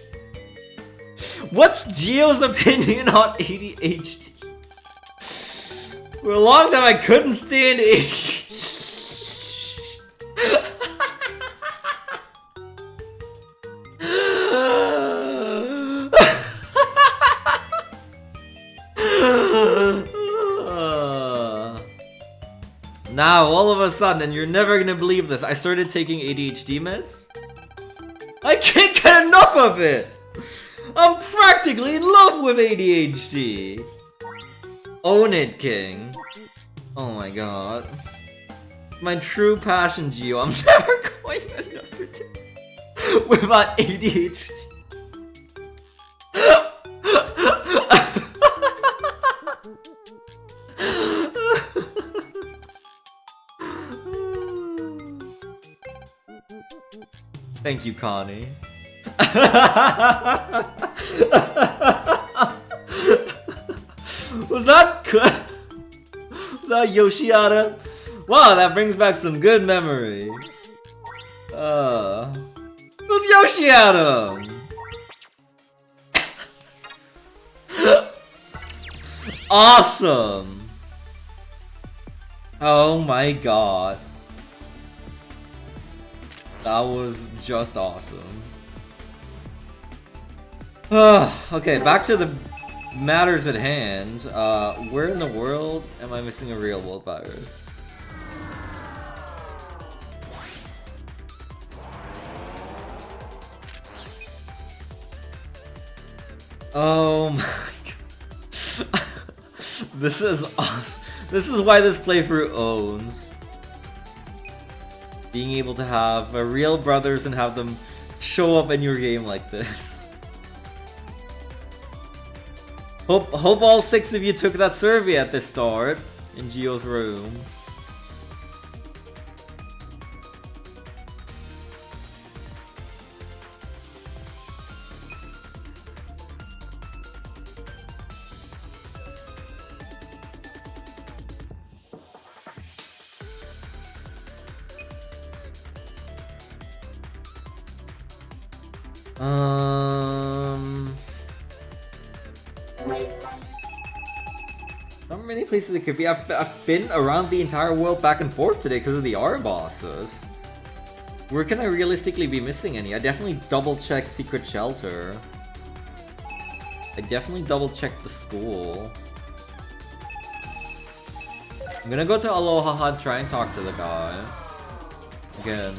What's Gio's opinion on ADHD? For a long time I couldn't stand ADHD. Now, all of a sudden, and you're never gonna believe this, I started taking ADHD meds? I can't get enough of it! I'm practically in love with ADHD! Own it, King. Oh my god. My true passion, Gio. I'm never going another day without ADHD. Thank you, Connie. Is that Yoshiada? Wow, that brings back some good memories. It was Yoshiada! Awesome! Oh my god. That was just awesome. Okay, back to the matters at hand. Where in the world am I missing a real world virus? Oh my god. This is awesome. This is why this playthrough owns. Being able to have real brothers and have them show up in your game like this. Hope all 6 of you took that survey at the start in Gio's room. Not many places it could be. I've been around the entire world back and forth today because of the R bosses. Where can I realistically be missing any? I definitely double-checked Secret Shelter. I definitely double-checked the school. I'm gonna go to Aloha Hut, try and talk to the guy. Again.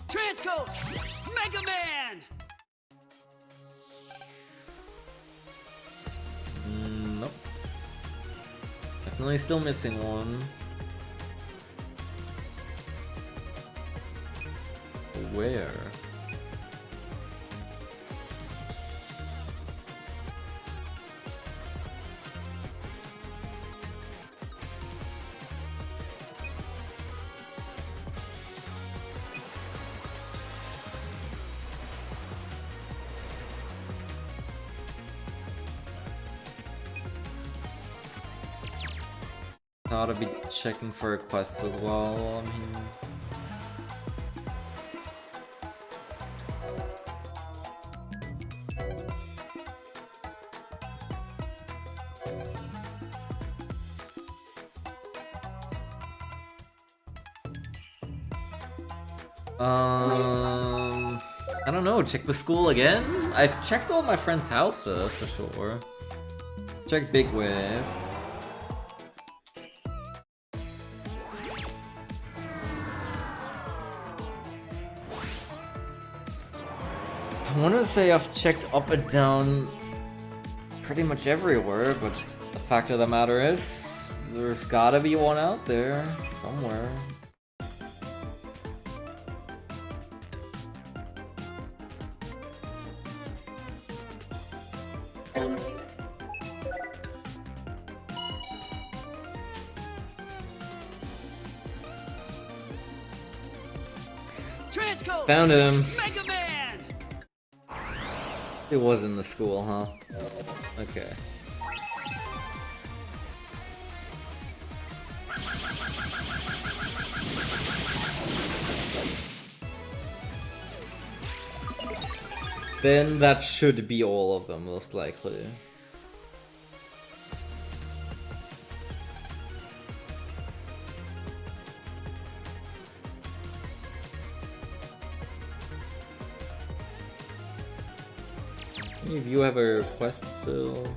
Transcode Mega Man. Nope. Definitely still missing one. Where? Gotta be checking for requests as well. I don't know, check the school again? I've checked all my friends' houses for sure. Check Big Wave. I want to say I've checked up and down pretty much everywhere, but the fact of the matter is, there's gotta be one out there somewhere. Transcode Found him. Mega Man. It was in the school, huh? Okay. Then that should be all of them, most likely. Any of you have a request still?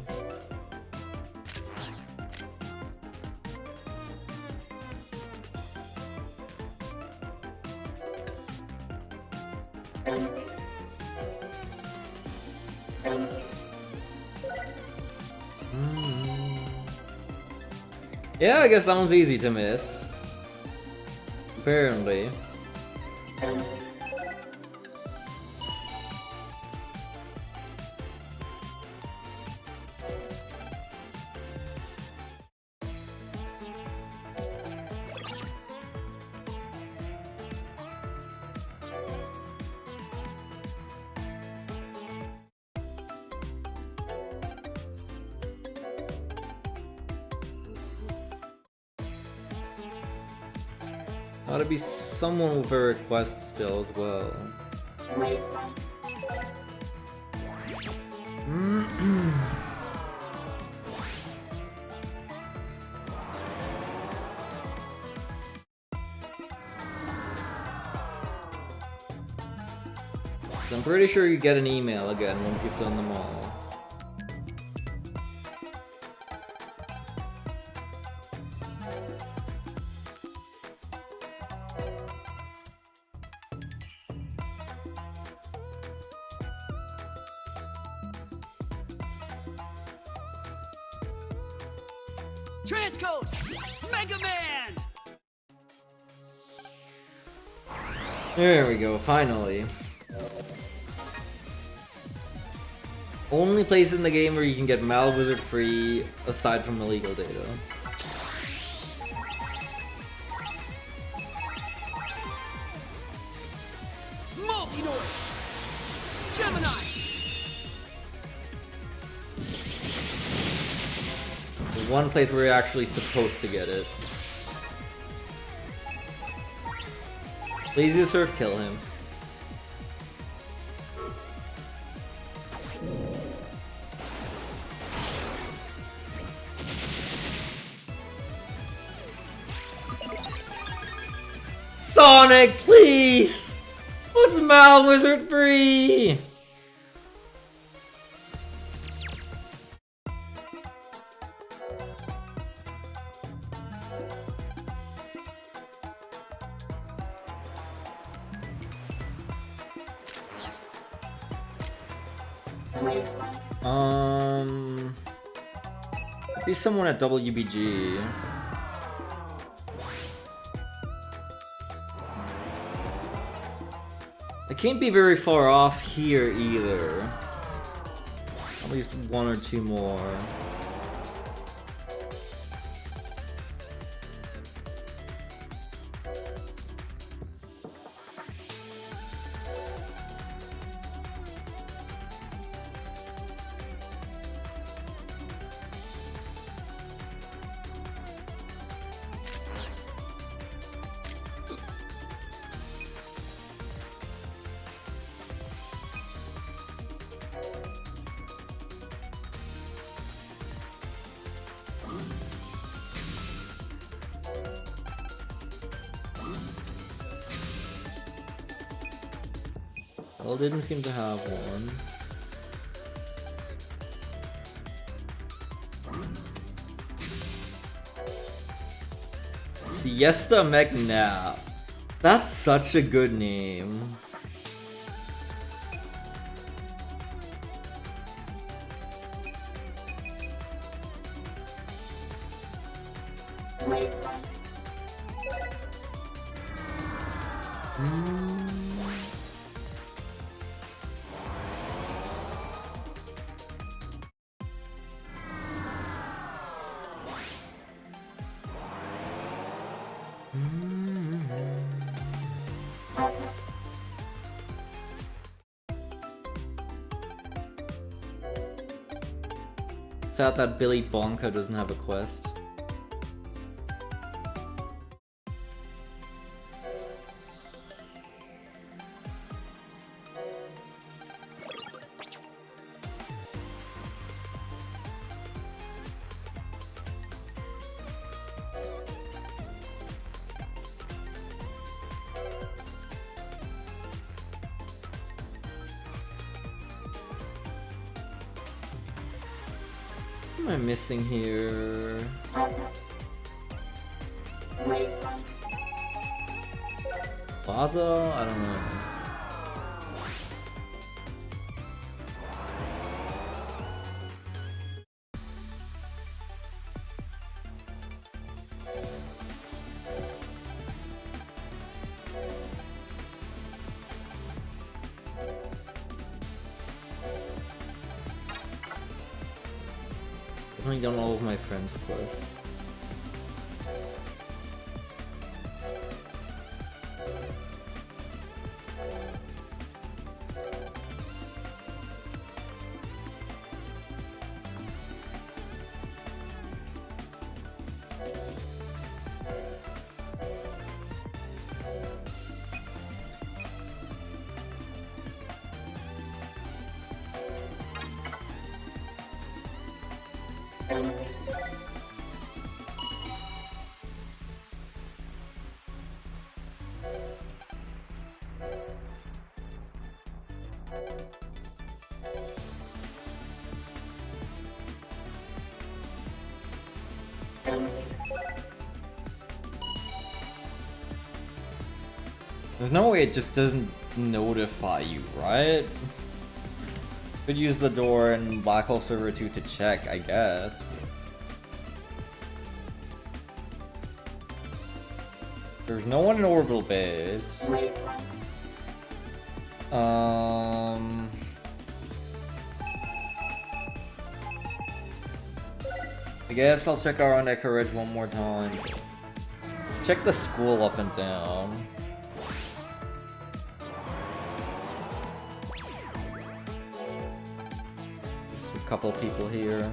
Yeah, I guess that one's easy to miss. Apparently. Ought to be someone with a request still as well. Waveline. So I'm pretty sure you get an email again once you've done them all. Transcode Mega Man! There we go, finally. Only place in the game where you can get Malwizard free aside from illegal data. Multi-Noise! Gemini! The one place where you're actually supposed to get it. Please do Surf kill him. Sonic, please! What's Malwizard free? Be someone at WBG. I can't be very far off here either. At least one or two more. Well, didn't seem to have one. Siesta McNabb. That's such a good name. It's out that Billy Bonka doesn't have a quest. What am I missing here? Plaza? I don't know. I've only done all of my friends' quests. There's no way it just doesn't notify you, right? Could use the door in Black Hole Server 2 to check, I guess. There's no one in Orbital Base. I guess I'll check around Echo Ridge one more time. Check the school up and down. Just a couple people here.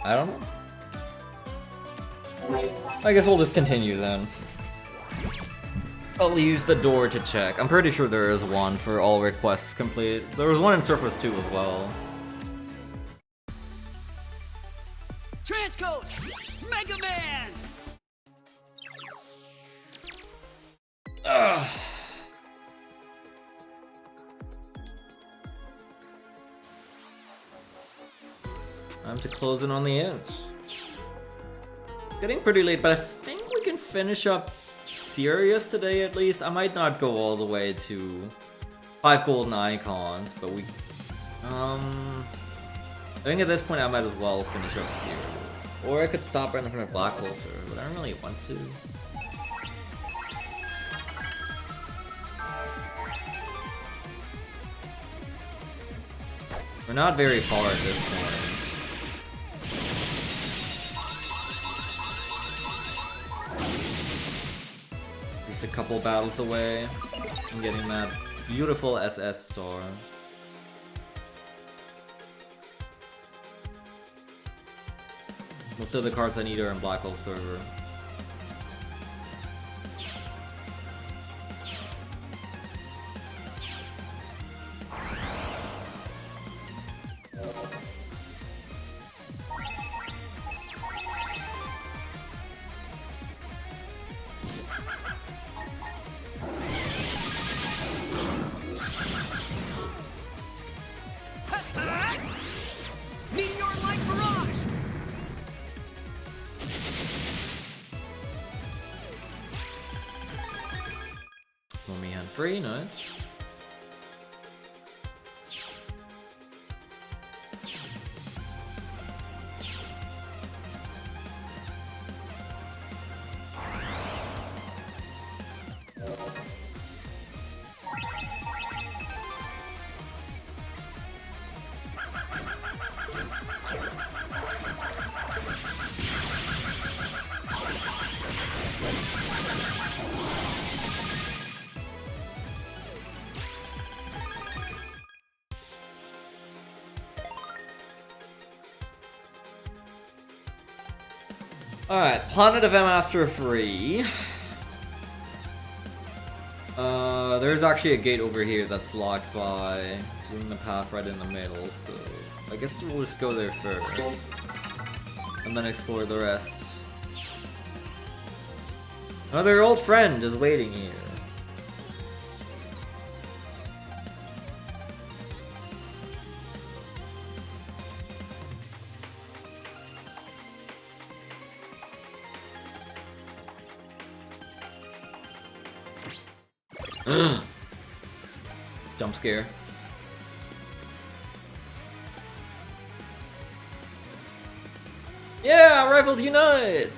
I don't know. I guess we'll just continue then. I'll use the door to check. I'm pretty sure there is one for all requests complete. There was one in Surface 2 as well. Transcode! Mega Man! Ugh. Time to close in on the end. Getting pretty late, but I think we can finish up Sirius today at least. I might not go all the way to 5 golden icons, but we... I think at this point I might as well finish up Sirius. Or I could stop right in front of Black Hole Server, but I don't really want to. We're not very far at this point. Just a couple battles away from getting that beautiful SS star. Most of the cards I need are in Black Hole Server. Meteor-like barrage! Let me hand free, nice. Alright, Planet of M Master free. There's actually a gate over here that's locked by doing the path right in the middle, so I guess we'll just go there first. And then explore the rest. Another old friend is waiting here. Jump scare. Yeah, rivals unite!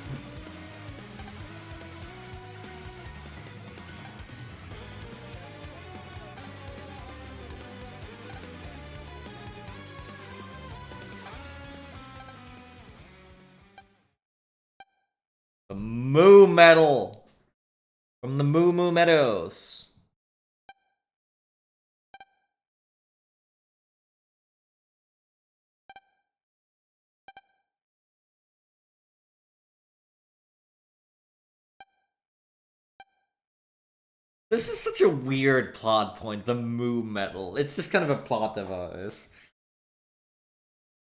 The Moo Medal from the Moo Moo Meadows. This is such a weird plot point, the Moo Medal. It's just kind of a plot device.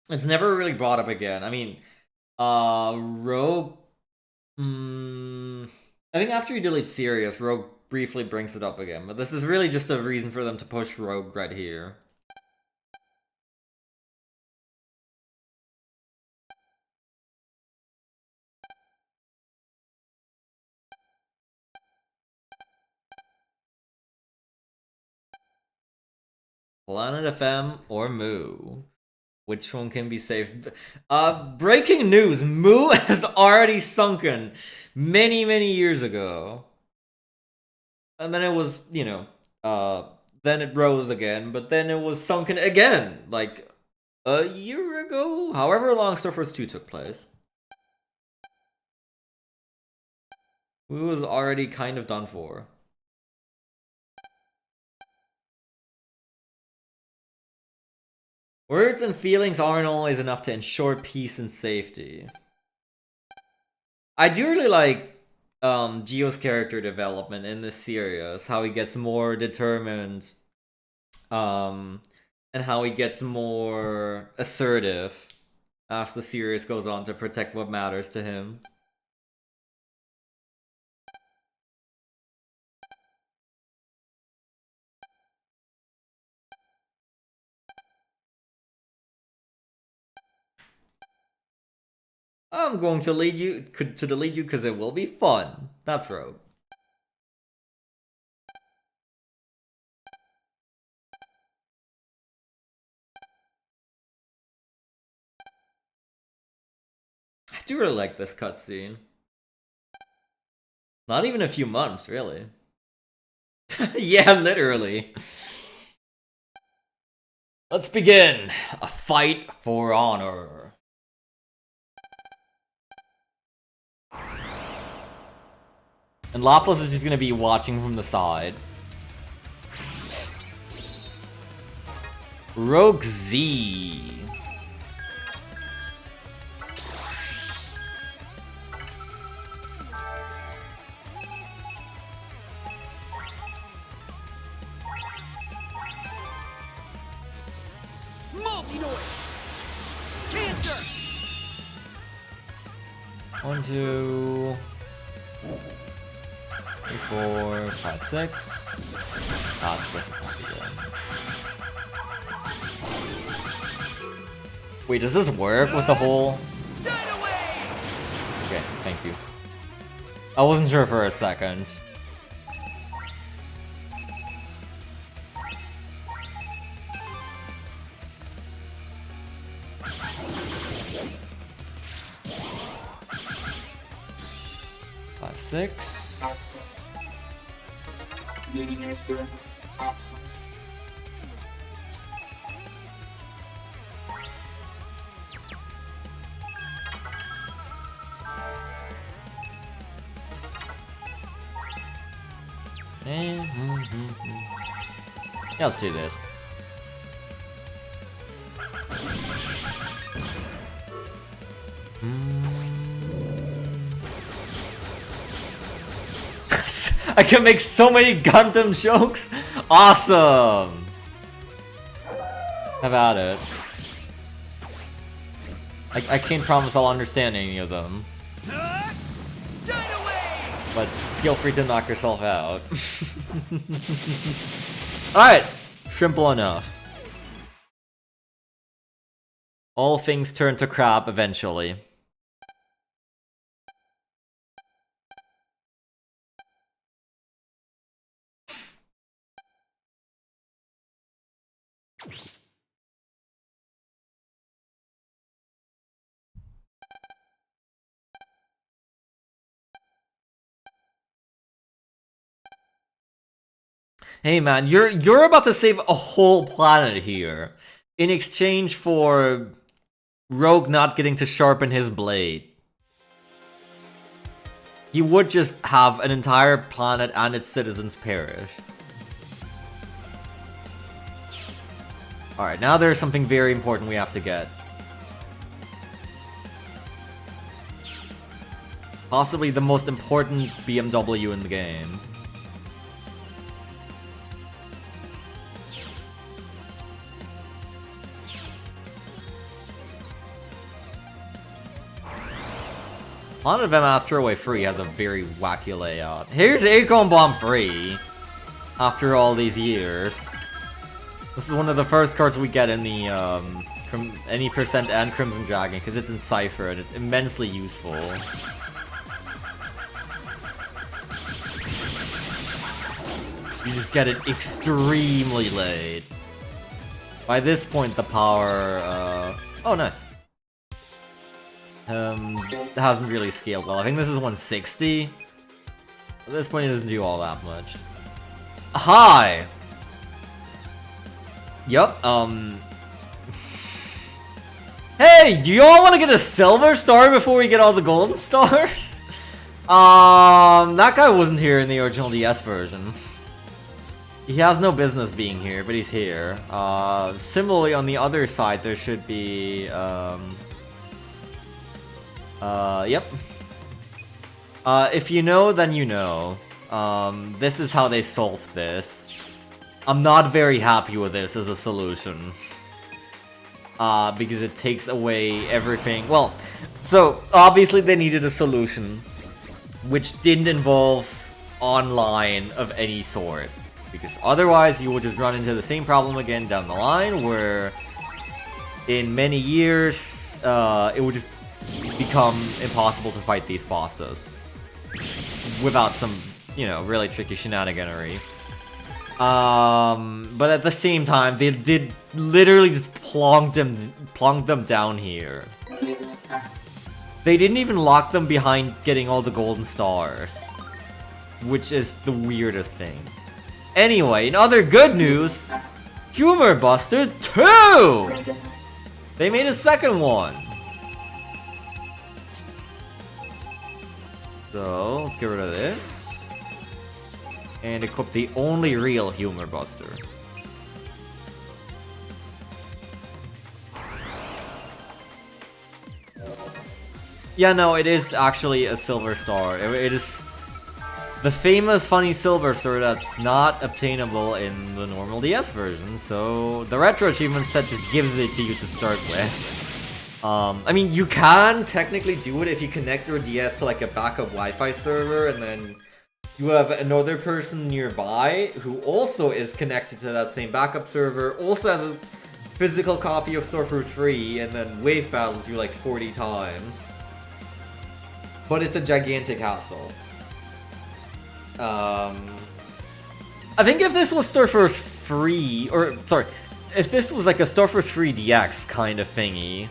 It's never really brought up again. I mean, Rogue... I think after you delete Sirius, Rogue briefly brings it up again, but this is really just a reason for them to push Rogue right here. Planet FM or Moo? Which one can be saved? Breaking news! Moo has already sunken many years ago. And then it was, you know, then it rose again, but then it was sunken again, like a year ago? However long Starforce 2 took place. Moo was already kind of done for. Words and feelings aren't always enough to ensure peace and safety. I do really like Gio's character development in this series, how he gets more determined, and how he gets more assertive as the series goes on to protect what matters to him. I'm going to lead you to delete you because it will be fun. That's Rogue. I do really like this cutscene. Not even a few months, really. Yeah, literally. Let's begin. A fight for honor. And Lapos is just gonna be watching from the side. Rogue Z. Multi-noise! Cancer! 1, 2, 3, 4, 5, 6. Ah, it's less attack again. Wait, does this work with the whole... Okay, thank you. I wasn't sure for a second. Five, 6. Access. User access. Yeah, let's do this. I can make so many Gundam jokes. Awesome. Have at it. I can't promise I'll understand any of them, but feel free to knock yourself out. Alright, simple enough. All things turn to crap eventually. Hey man, you're about to save a whole planet here in exchange for Rogue not getting to sharpen his blade. He would just have an entire planet and its citizens perish. Alright, now there's something very important we have to get. Possibly the most important BMW in the game. Planet of M Asteroid Free has a very wacky layout. Here's Acorn Bomb Free! After all these years. This is one of the first cards we get in the any percent and Crimson Dragon because it's in Cypher and it's immensely useful. You just get it extremely late. By this point, the power, oh, nice. Hasn't really scaled well. I think this is 160. At this point, it doesn't do all that much. Hi! Yup, Hey, do you all want to get a silver star before we get all the golden stars? That guy wasn't here in the original DS version. He has no business being here, but he's here. Similarly, on the other side, there should be, yep. If you know, then you know. This is how they solved this. I'm not very happy with this as a solution. Because it takes away everything. Well, so, obviously they needed a solution which didn't involve online of any sort. Because otherwise, you will just run into the same problem again down the line, where in many years, it would just become impossible to fight these bosses without some, you know, really tricky shenaniganery. But at the same time, they did literally just plonk them down here. They didn't even lock them behind getting all the golden stars, which is the weirdest thing. Anyway, in other good news, Humor Buster 2! They made a second one. So, let's get rid of this. And equip the only real Humor Buster. Yeah, no, it is actually a silver star. It is the famous funny silver star that's not obtainable in the normal DS version, so the retro achievement set just gives it to you to start with. I mean, you can technically do it if you connect your DS to like a backup Wi-Fi server, and then you have another person nearby who also is connected to that same backup server, also has a physical copy of Starforce 3, and then wave battles you like 40 times. But it's a gigantic hassle. I think if this was Starforce 3, or sorry, if this was like a Starforce 3 DX kind of thingy,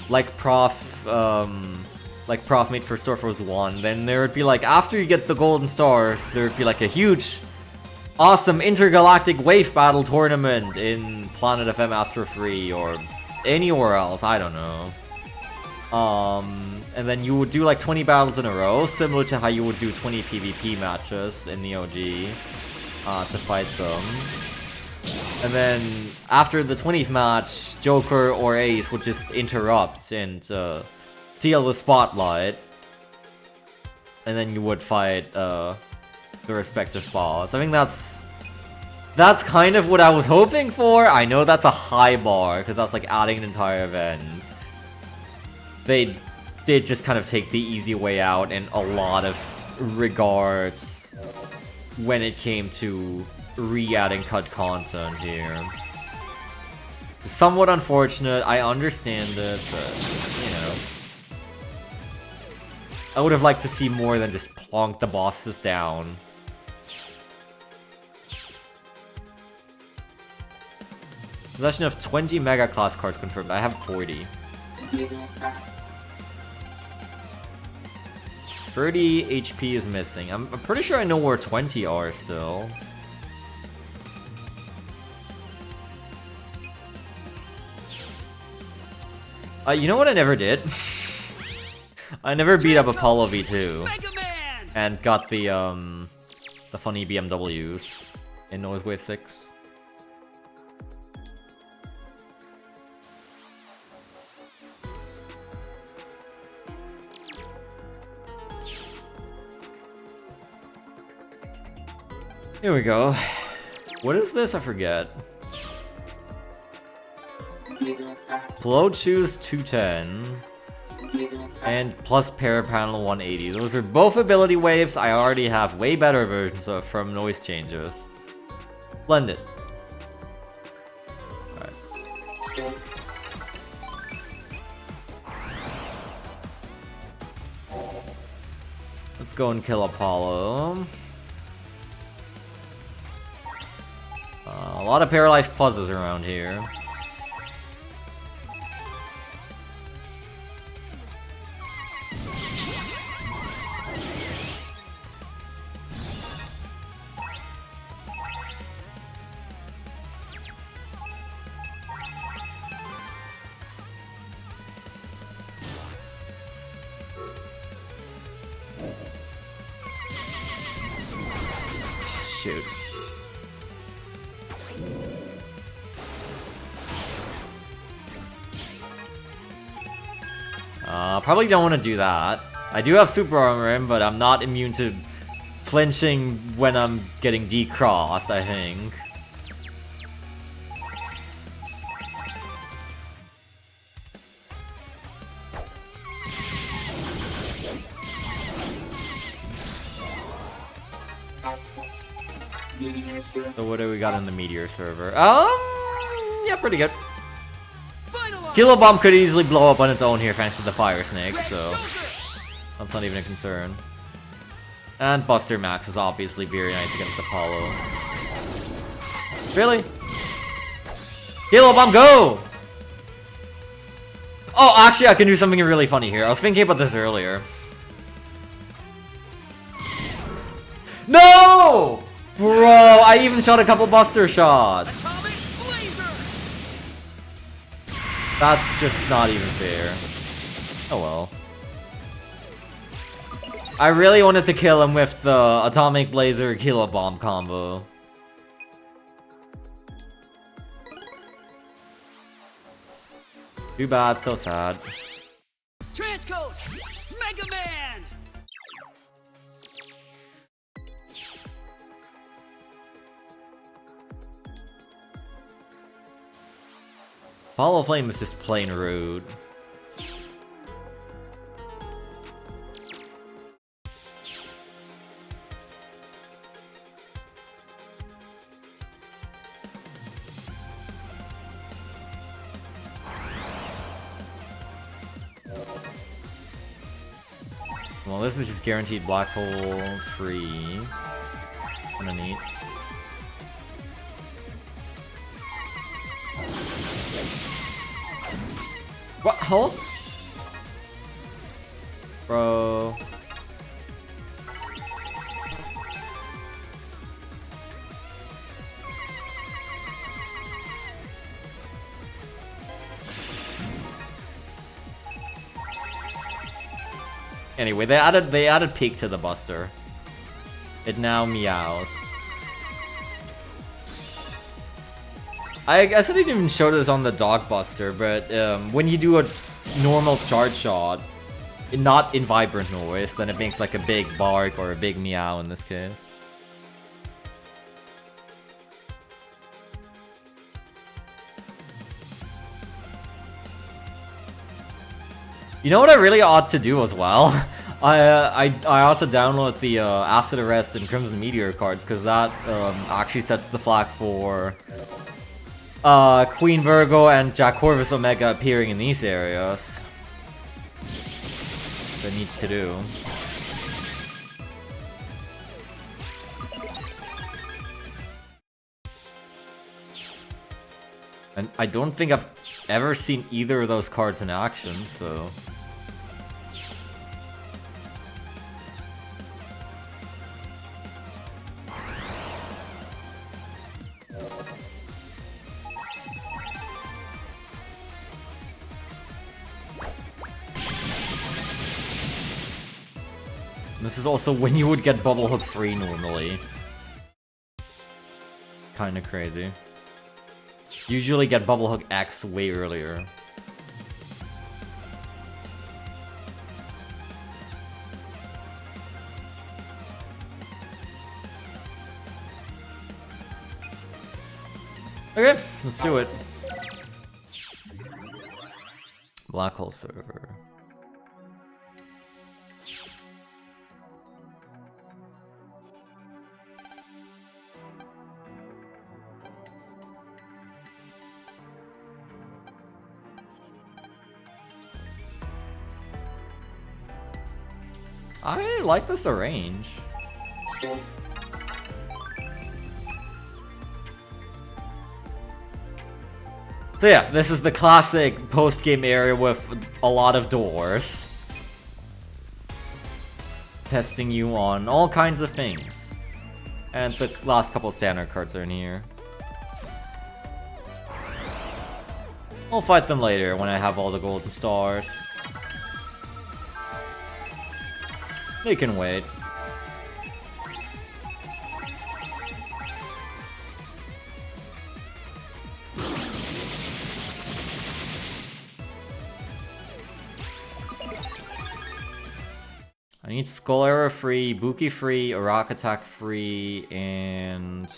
like Prof made for Starforce 1, then there would be like, after you get the golden stars, there would be like a huge, awesome intergalactic wave battle tournament in Planet of M Astro 3 or anywhere else, I don't know. And then you would do like 20 battles in a row, similar to how you would do 20 PvP matches in the OG, to fight them. And then, after the 20th match, Joker or Ace would just interrupt and steal the spotlight. And then you would fight the respective boss. I think that's kind of what I was hoping for. I know that's a high bar, because that's like adding an entire event. They did just kind of take the easy way out in a lot of regards when it came to re-adding cut content here. Somewhat unfortunate, I understand it, but, you know. I would have liked to see more than just plonk the bosses down. Possession of 20 Mega Class cards confirmed. I have 40. 30 HP is missing. I'm pretty sure I know where 20 are still. You know what I never did? I never beat up Apollo V2 Mega Man! and got the funny BMWs in Noise Wave 6. Here we go. What is this? I forget. Float Shoes 210. And plus Parapanel 180. Those are both ability waves I already have way better versions of from noise changes. Splendid. Alright. Let's go and kill Apollo. A lot of paralyzed puzzles around here. Shoot. Probably don't want to do that. I do have super armor in, but I'm not immune to flinching when I'm getting decrossed, I think. So what do we got in the Meteor server? Yeah, pretty good. Kilo Bomb could easily blow up on its own here thanks to the Fire Snake, so that's not even a concern. And Buster Max is obviously very nice against Apollo. Really? Kilo Bomb, go! Oh, actually, I can do something really funny here. I was thinking about this earlier. No! Bro, I even shot a couple Buster shots. That's just not even fair. Oh well. I really wanted to kill him with the Atomic Blazer Kilo Bomb combo. Too bad, so sad. Transcode! Mega Man! Apollo Flame is just plain rude. Well, this is just guaranteed black hole free. Kinda neat. What? Hold? Bro. Anyway, they added Peak to the Buster. It now meows. I guess I didn't even show this on the Dog Buster, but when you do a normal charge shot, not in vibrant noise, then it makes like a big bark or a big meow in this case. You know what I really ought to do as well? I ought to download the Acid Arrest and Crimson Meteor cards, because that actually sets the flag for Queen Virgo and Jack Corvus Omega appearing in these areas. They need to do. And I don't think I've ever seen either of those cards in action, so... This is also when you would get Bubble Hook free normally. Kinda crazy. Usually get Bubble Hook X way earlier. Okay, let's do it. Black hole server. I like this arrange. So yeah, this is the classic post-game area with a lot of doors. Testing you on all kinds of things. And the last couple standard cards are in here. I'll fight them later when I have all the golden stars. They can wait. I need Skull Arrow free, Buki free, Rock Attack free, and...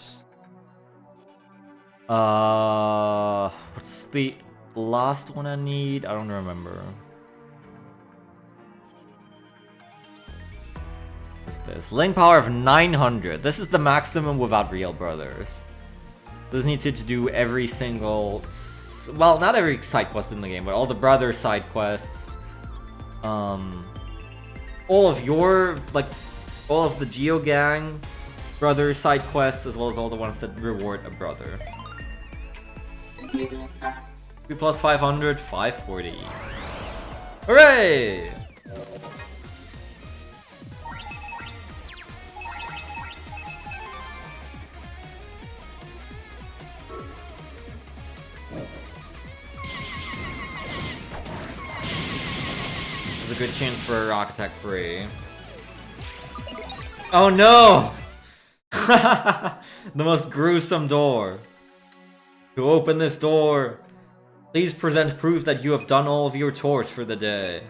what's the last one I need? I don't remember. What's this? Link power of 900. This is the maximum without Real Brothers. This needs you to do every single... well, not every side quest in the game, but all the brother side quests. All of your, like, all of the Geo Gang brother side quests, as well as all the ones that reward a brother. 3 plus 500, 540. Hooray! There's a good chance for a Rock Attack free. Oh no! The most gruesome door. To open this door, please present proof that you have done all of your chores for the day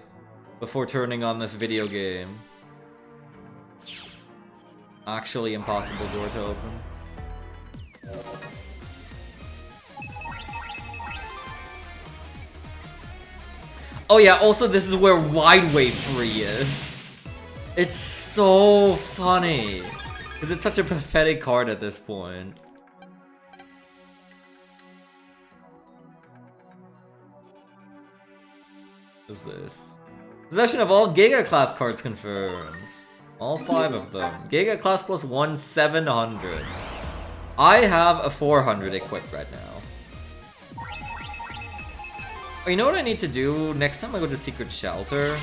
before turning on this video game. Actually impossible door to open. Oh yeah, also this is where Wide Wave Free is. It's so funny. Because it's such a pathetic card at this point. What is this? Possession of all Giga Class cards confirmed. All 5 of them. Giga Class plus 1, 700. I have a 400 equipped right now. Oh, you know what I need to do? Next time I go to Secret Shelter,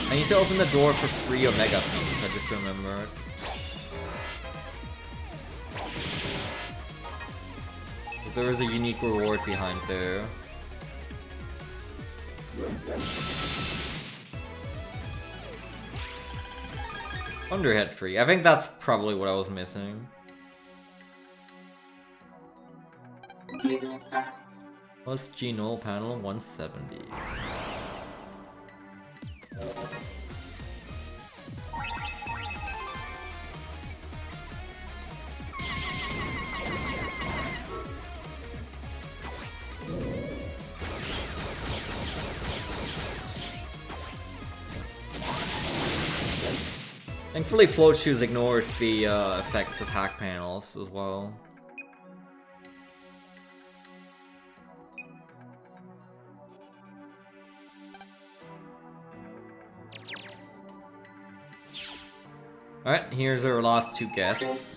I need to open the door for free Omega pieces, I just remembered. There is a unique reward behind there. Underhead free. I think that's probably what I was missing. Plus G null panel 170. Thankfully, Float Shoes ignores the effects of hack panels as well. Alright, here's our last 2 guests.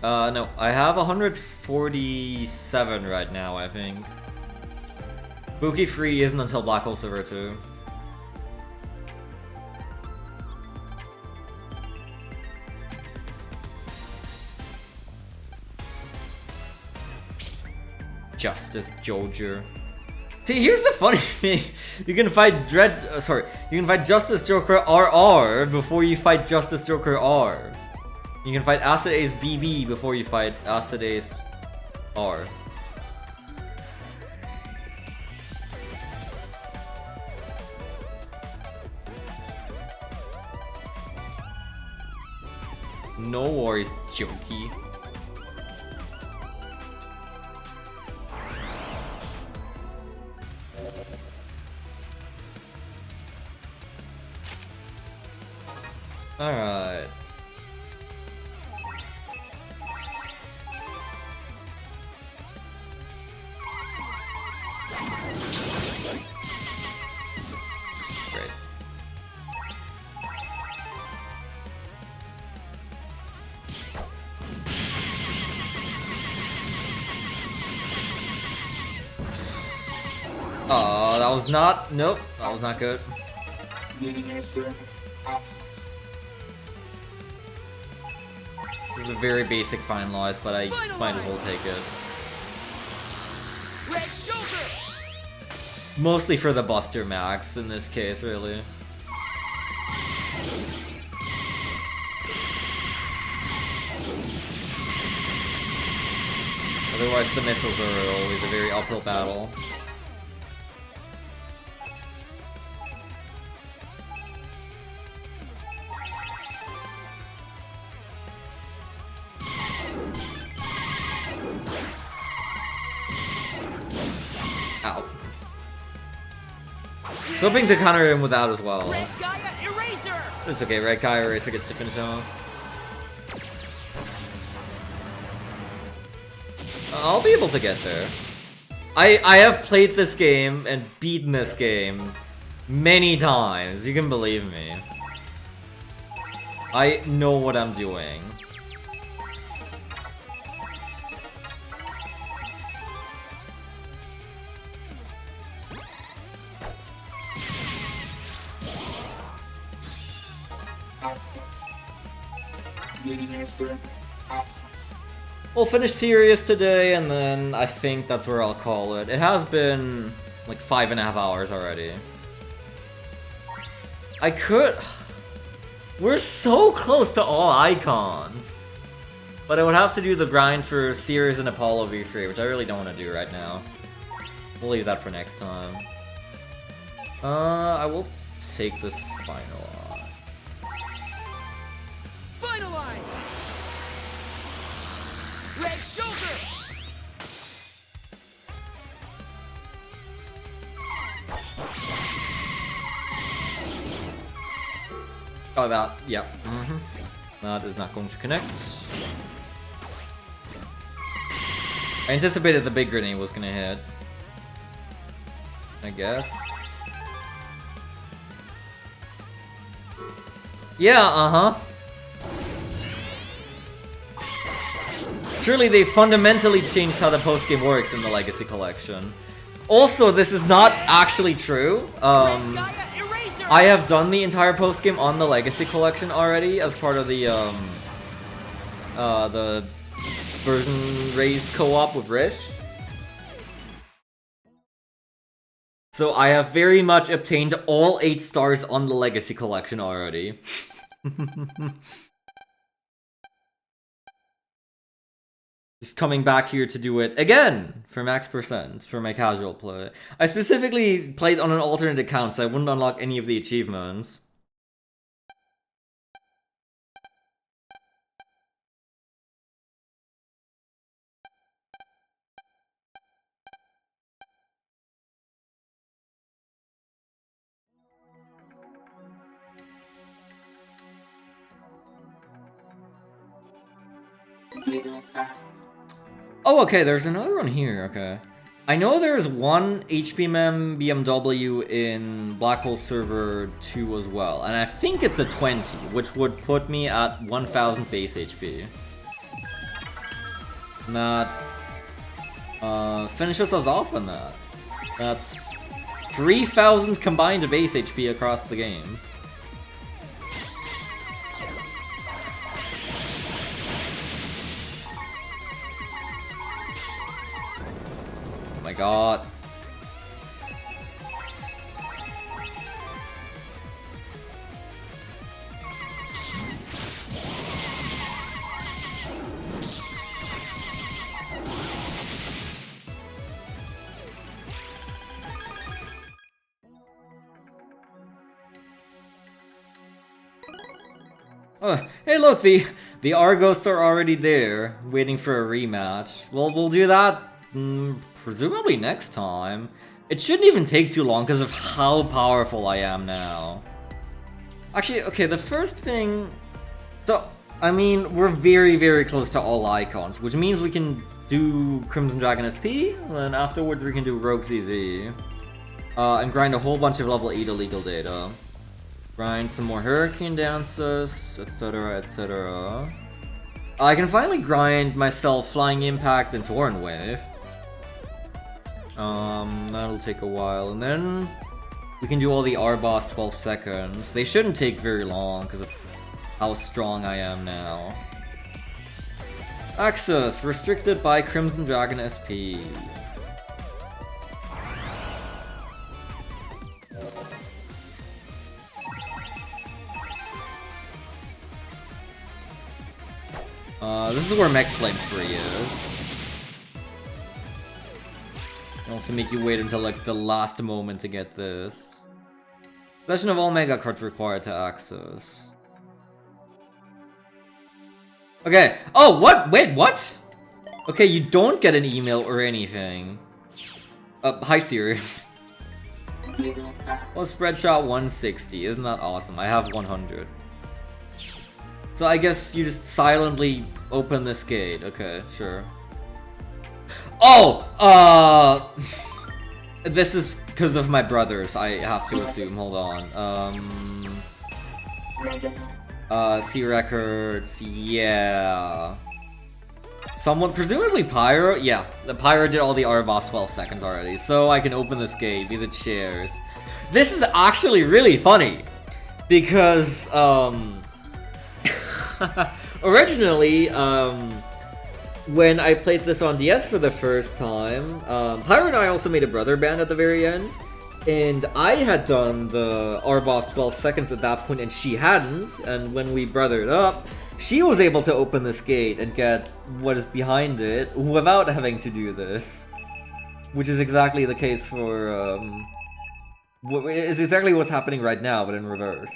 No, I have 147 right now, I think. Buki free isn't until Black Hole Silver 2. Justice Jojer. Here's the funny thing: you can fight you can fight Justice Joker RR before you fight Justice Joker R. You can fight Acid Ace BB before you fight Acid Ace R. No worries, Jokey. Alright. Great. Oh, that was not. Nope, that was not good. This is a very basic finalize, but I might as well take it. Red Joker. Mostly for the Buster Max in this case, really. Otherwise, the missiles are always a very uphill battle. Ow. Hoping to counter him with that as well. Red Gaia Eraser. It's okay, Red Gaia Eraser gets to finish him. I'll be able to get there. I have played this game and beaten this game many times, you can believe me. I know what I'm doing. We'll finish Sirius today, and then I think that's where I'll call it. It has been like 5.5 hours already. I could... We're so close to all icons! But I would have to do the grind for Sirius and Apollo V3, which I really don't want to do right now. We'll leave that for next time. I will take this final on. Finalize. Red Joker. Oh, that, yeah. That is not going to connect. I anticipated the big grenade was gonna hit. I guess. Yeah, Surely they fundamentally changed how the postgame works in the Legacy Collection. Also, this is not actually true. Red Gaia Eraser. I have done the entire postgame on the Legacy Collection already as part of the version race co-op with Rish. So I have very much obtained all 8 stars on the Legacy Collection already. Just coming back here to do it again for max percent for my casual play. I specifically played on an alternate account so I wouldn't unlock any of the achievements. Oh, okay, there's another one here, okay. I know there's one HPMM BMW in Black Hole Server 2 as well, and I think it's a 20, which would put me at 1000 base HP. And that finishes us off on that. That's 3000 combined base HP across the games. Oh my god. Oh, hey look, the Argos are already there, waiting for a rematch. Well, we'll do that presumably next time. It shouldn't even take too long because of how powerful I am now. Actually, okay, the first thing... So, I mean, we're very, very close to all icons, which means we can do Crimson Dragon SP, and then afterwards we can do Rogue CZ. And grind a whole bunch of level 8 illegal data. Grind some more Hurricane Dances, etc, etc. I can finally grind myself Flying Impact and Torrent Wave. That'll take a while, and then we can do all the R-Boss 12 seconds. They shouldn't take very long because of how strong I am now. Access restricted by Crimson Dragon SP. This is where Mech Flame Free is. They also make you wait until like the last moment to get this. Possession of all Mega cards required to access. Okay. Oh, what? Wait, what? Okay, you don't get an email or anything. Hi, Sirius. Well, spread shot 160. Isn't that awesome? I have 100. So I guess you just silently open this gate. Okay, sure. Oh! This is because of my brothers, I have to assume. Hold on. C Records, yeah. Someone, presumably Pyro? Yeah, the Pyro did all the R-Boss 12 seconds already, so I can open this gate because it shares. This is actually really funny, because, originally, when I played this on DS for the first time, Pyro and I also made a brother band at the very end, and I had done the R-Boss 12 seconds at that point and she hadn't, and when we brothered up, she was able to open this gate and get what is behind it without having to do this. Which is exactly the case for, is exactly what's happening right now, but in reverse.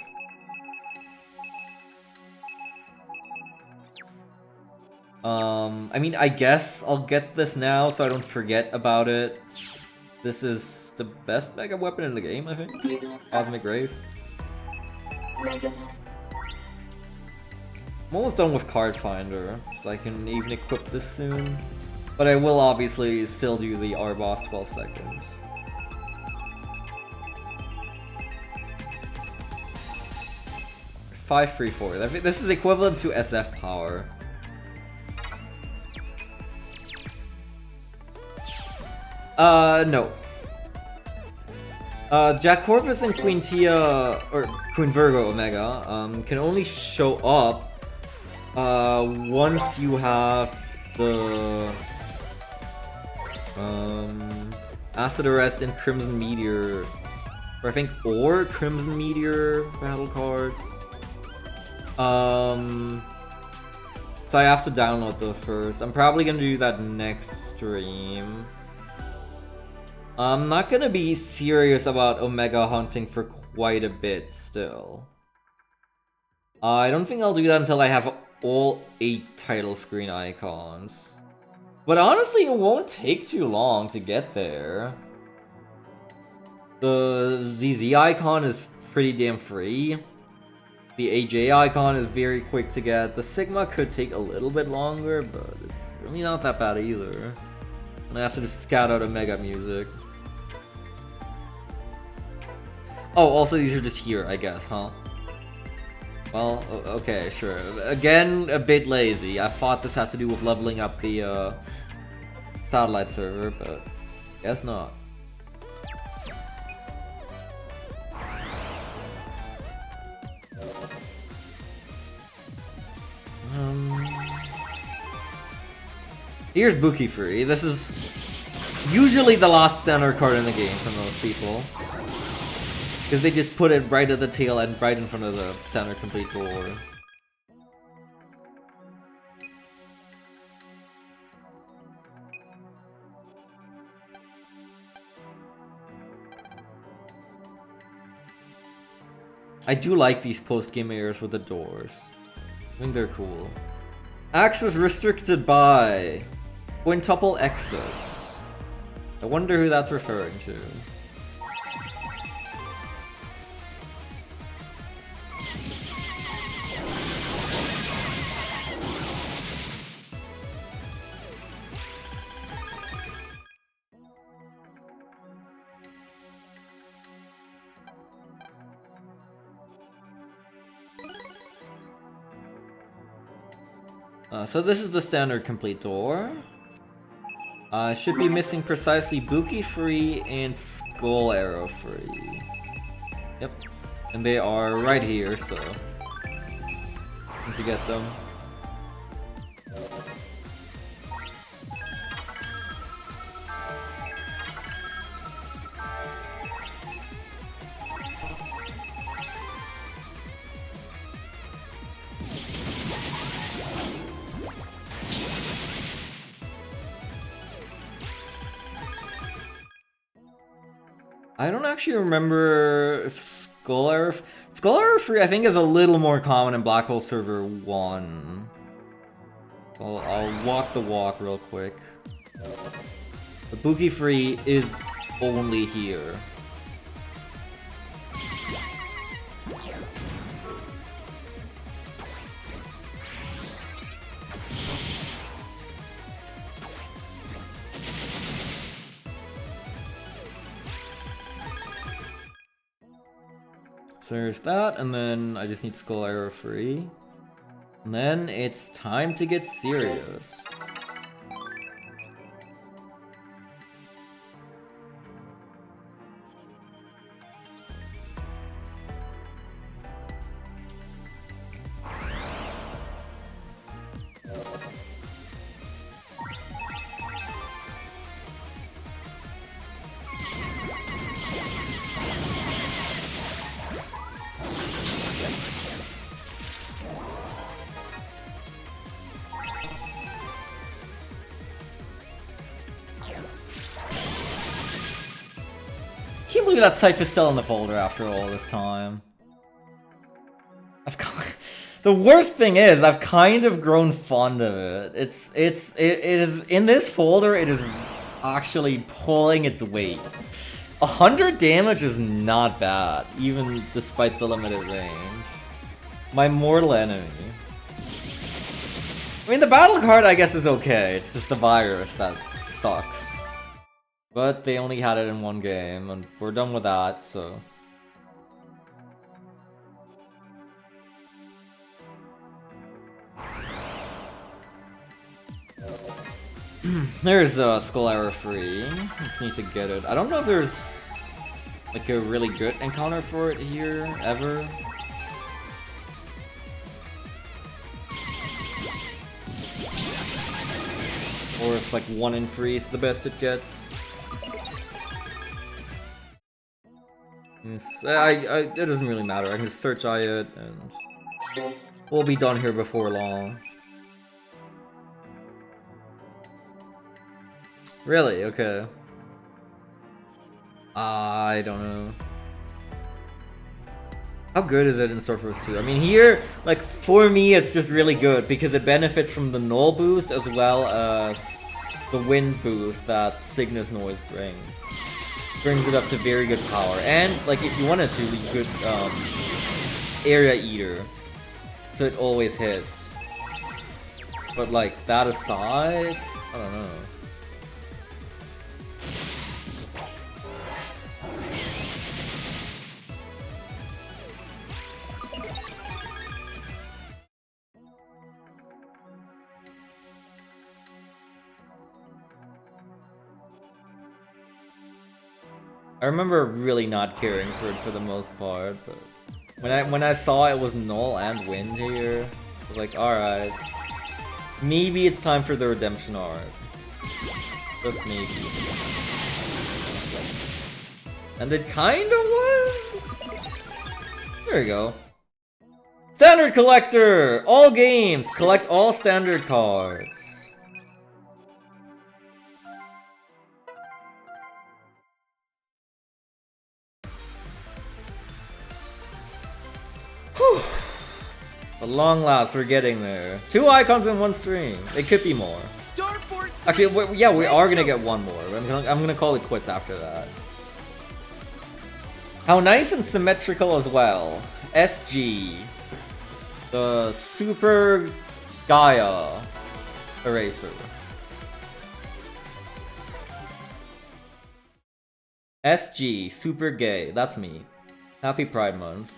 I mean, I guess I'll get this now so I don't forget about it. This is the best mega weapon in the game, I think. Cosmic Grave. I'm almost done with Card Finder, so I can even equip this soon. But I will obviously still do the R-Boss 12 seconds. Five, 3, 4. This is equivalent to SF power. No. Jack Corvus and Queen Tia, or Queen Virgo Omega, can only show up, once you have the, Acid Arrest and Crimson Meteor, or I think, or Crimson Meteor battle cards. So I have to download those first. I'm probably gonna do that next stream. I'm not gonna be serious about Omega hunting for quite a bit still. I don't think I'll do that until I have all 8 title screen icons. But honestly, it won't take too long to get there. The ZZ icon is pretty damn free. The AJ icon is very quick to get. The Sigma could take a little bit longer, but it's really not that bad either. And I have to just scout out Omega music. Oh, also these are just here, I guess, huh? Well, okay, sure. Again, a bit lazy. I thought this had to do with leveling up the satellite server, but guess not. Here's Buki Free. This is usually the last center card in the game for most people. Because they just put it right at the tail end, right in front of the center complete door. I do like these post-game errors with the doors. I think they're cool. Access restricted by quintuple X's. I wonder who that's referring to. So this is the standard complete door. Should be missing precisely Buki free and Skull Arrow free. Yep. And they are right here, so need to get them. I don't actually remember if Skull Arrow free I think is a little more common in Black Hole Server 1. I'll walk the walk real quick. The Buki free is only here. So there's that, and then I just need Skull Arrow free. And then it's time to get serious. Can't believe that Scythe is still in the folder after all this time. The worst thing is, I've kind of grown fond of it. It is in this folder. It is actually pulling its weight. 100 damage is not bad, even despite the limited range. My mortal enemy. I mean, the battle card, I guess, is okay. It's just the virus that sucks. But they only had it in one game, and we're done with that, so... There's Skull Arrow free. Just need to get it. I don't know if there's like a really good encounter for it here, ever. Or if like 1 in free is the best it gets. It doesn't really matter. I can just search eye it, and we'll be done here before long. Really? Okay. I don't know. How good is it in Sorceress 2? I mean, here, like, for me, it's just really good because it benefits from the null boost as well as the wind boost that Cygnus Noise brings. Brings it up to very good power. And, like, if you wanted to, you could, Area Eater. So it always hits. But, like, that aside, I don't know. I remember really not caring for it for the most part, but when I saw it was null and wind here, I was like, alright. Maybe it's time for the redemption arc. Just maybe. And it kinda was? There you go. Standard Collector! All games! Collect all standard cards. At long last, we're getting there. 2 icons in one stream. It could be more. Star Force. Actually, yeah, we are gonna get one more. I'm gonna call it quits after that. How nice and symmetrical as well. SG. The Super Gaia Eraser. SG, super gay. That's me. Happy Pride Month.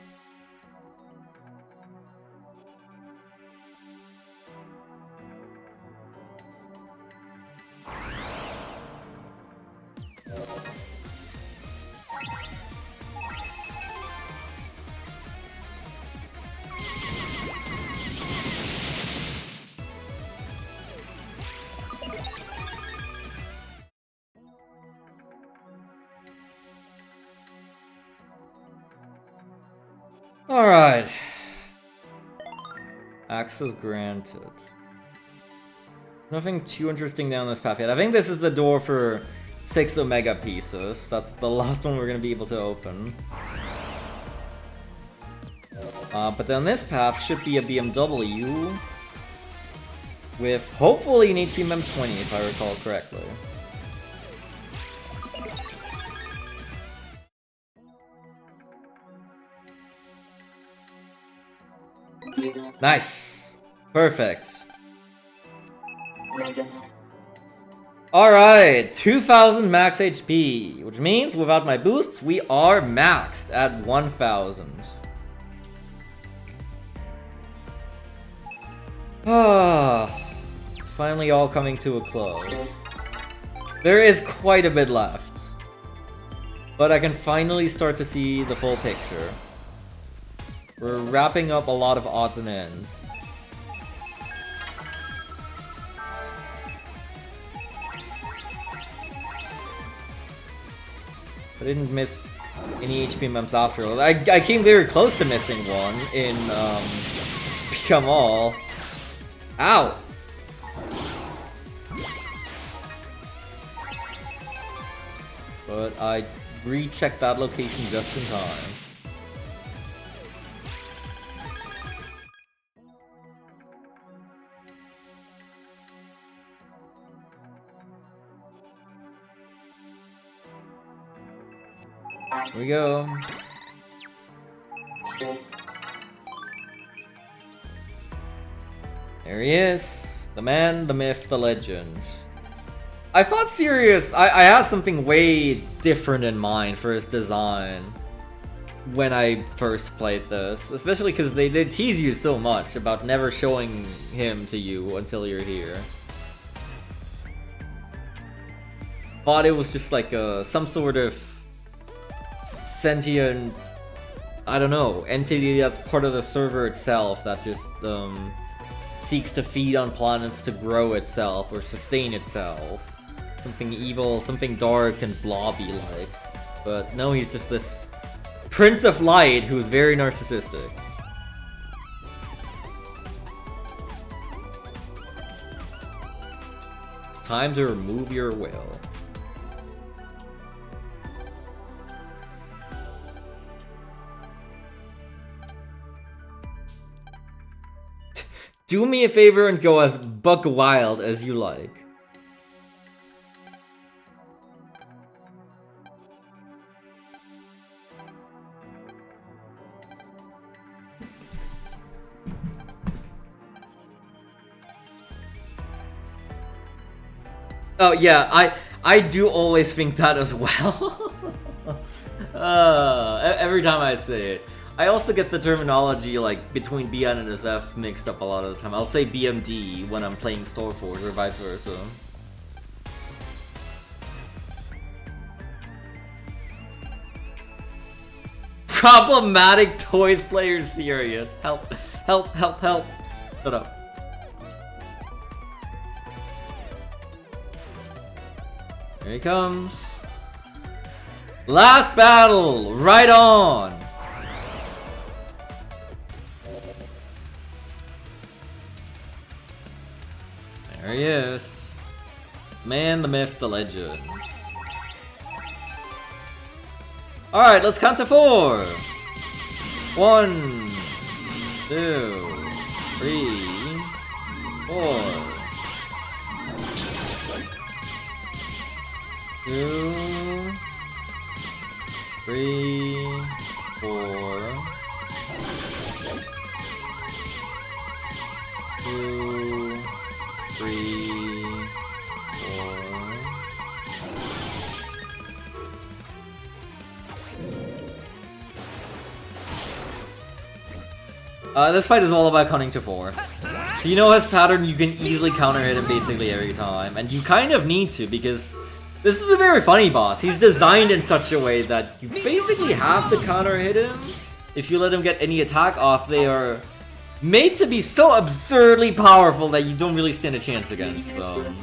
Alright. Access granted. Nothing too interesting down this path yet. I think this is the door for 6 Omega pieces. That's the last one we're gonna be able to open. But then this path should be a BMW with hopefully an HP Mem 20 if I recall correctly. Nice. Perfect. Alright, 2000 max HP, which means without my boosts, we are maxed at 1000. It's finally all coming to a close. There is quite a bit left, but I can finally start to see the full picture. We're wrapping up a lot of odds and ends. I didn't miss any HP mems after all. I came very close to missing one in Speak 'em All. Ow! But I rechecked that location just in time. Here we go. There he is. The man, the myth, the legend. I thought Sirius, I had something way different in mind for his design when I first played this. Especially because they did tease you so much about never showing him to you until you're here. Thought it was just like some sort of sentient, I don't know, entity that's part of the server itself that just seeks to feed on planets to grow itself or sustain itself. Something evil, something dark and blobby like. But no, he's just this Prince of Light who's very narcissistic. It's time to remove your will. Do me a favor and go as buck wild as you like. Oh yeah, I do always think that as well. Every time I say it. I also get the terminology like between BN and SF mixed up a lot of the time. I'll say BMD when I'm playing Star Force or vice versa. Problematic toys player serious. Help, help, help, help. Shut up. Here he comes. Last battle, right on. There he is. Man, the myth, the legend. Alright, let's count to 4. 1, 2, 3, 4, 2, 3, 4, 2, 3, 4. This fight is all about cunning to 4. You know his pattern, you can easily counter hit him basically every time, and you kind of need to because this is a very funny boss. He's designed in such a way that you basically have to counter hit him. If you let him get any attack off, they are made to be so absurdly powerful that you don't really stand a chance against them.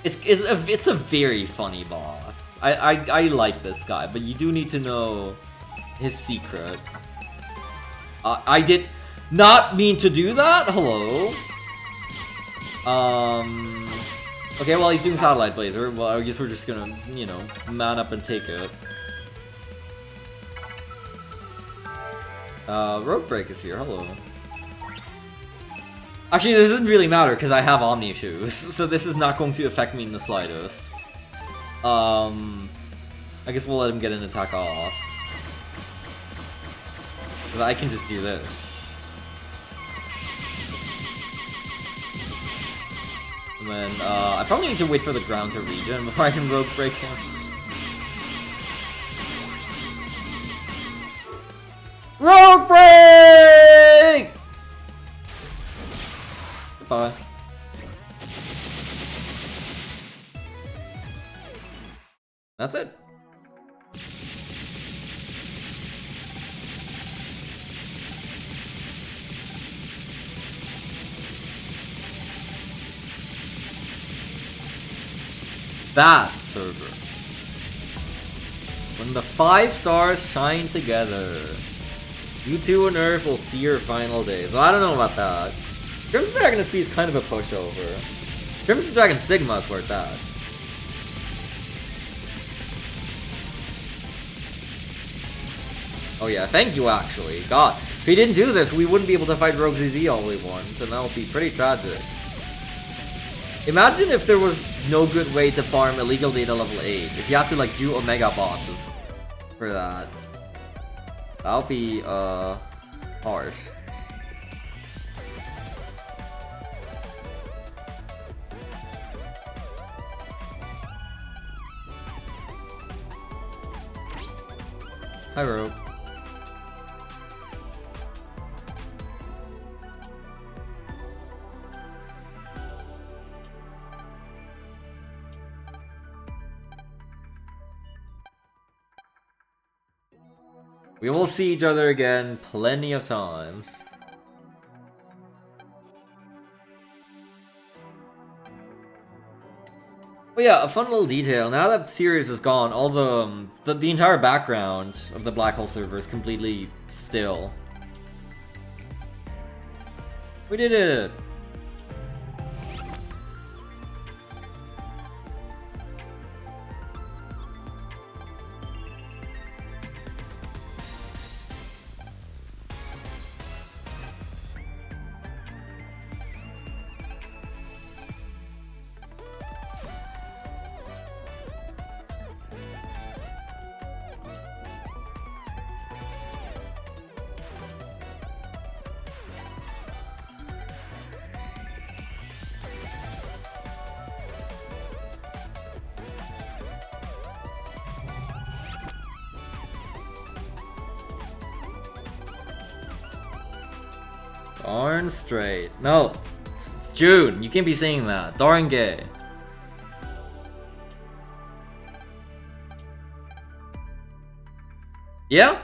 It's a very funny boss. I like this guy, but you do need to know his secret. I did not mean to do that. Hello. Okay, well he's doing Satellite Blazer. Well, I guess we're just gonna, you know, man up and take it. Rogue Break is here. Hello. Actually, this doesn't really matter because I have Omni Shoes, so this is not going to affect me in the slightest. I guess we'll let him get an attack off. But I can just do this. And then, I probably need to wait for the ground to regen before I can Rogue Break him. Rogue Break! Goodbye. That's it. That server. When the 5 stars shine together. You 2 and Earth will see your final days. Well, I don't know about that. Crimson Dragon SP is kind of a pushover. Crimson Dragon Sigma is where it's at. Oh yeah, thank you actually. God, if he didn't do this, we wouldn't be able to fight Rogue ZZ all we want, and that would be pretty tragic. Imagine if there was no good way to farm illegal data level 8. If you had to like do Omega bosses for that. That would be harsh. Hi Rogue. We will see each other again plenty of times. But yeah, a fun little detail. Now that Sirius is gone, all the entire background of the Black Hole server is completely still. We did it! Darn straight. No, it's June. You can't be saying that. Darn gay. Yeah?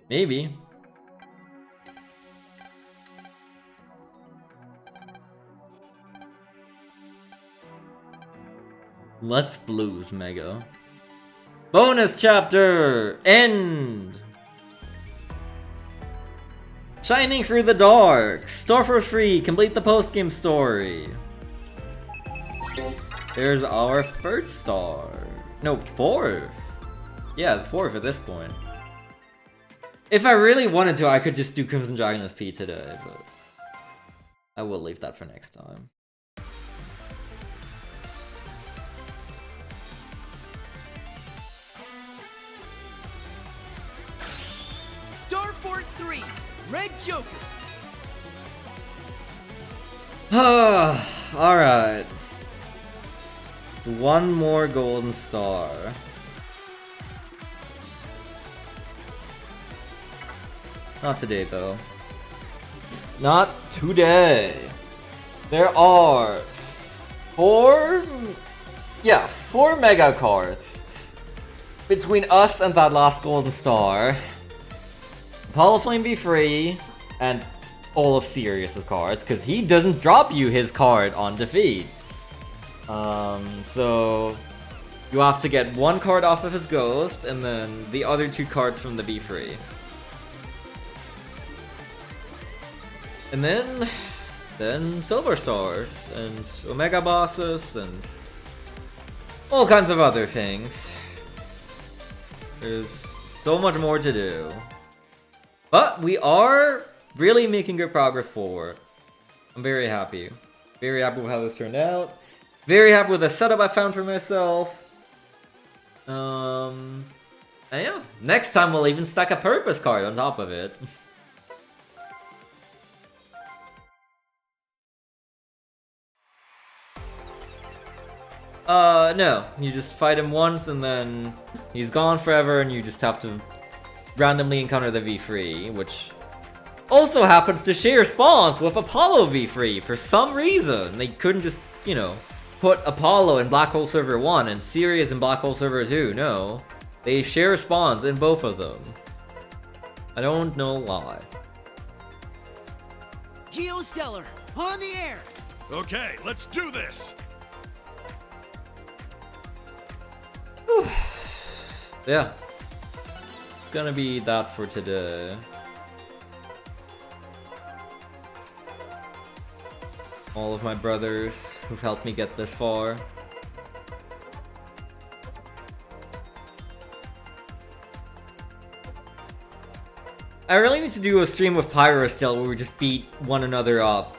Maybe. Let's blues, Mega. Bonus chapter! End! Shining through the dark! Store for free! Complete the post-game story! There's our first star. No, 4th! Yeah, 4th at this point. If I really wanted to, I could just do Crimson Dragon SP today, but I will leave that for next time. Star Force 3, Red Joker. Alright. Just one more golden star. Not today, though. Not today. There are four mega cards between us and that last golden star. Apollo Flame be free, and all of Sirius's cards, because he doesn't drop you his card on defeat. So you have to get one card off of his ghost, and then the other two cards from the Be Free. And then Silver Stars, and Omega Bosses, and all kinds of other things. There's so much more to do. But we are really making good progress forward. I'm very happy. Very happy with how this turned out. Very happy with the setup I found for myself. And yeah, next time we'll even stack a purpose card on top of it. No. You just fight him once and then he's gone forever and you just have to randomly encounter the V3, which also happens to share spawns with Apollo V3 for some reason. They couldn't just, you know, put Apollo in Black Hole Server 1 and Sirius in Black Hole Server 2. No. They share spawns in both of them. I don't know why. Geostellar, on the air. Okay, let's do this. Yeah. It's gonna be that for today. All of my brothers who've helped me get this far. I really need to do a stream with Pyro still where we just beat one another up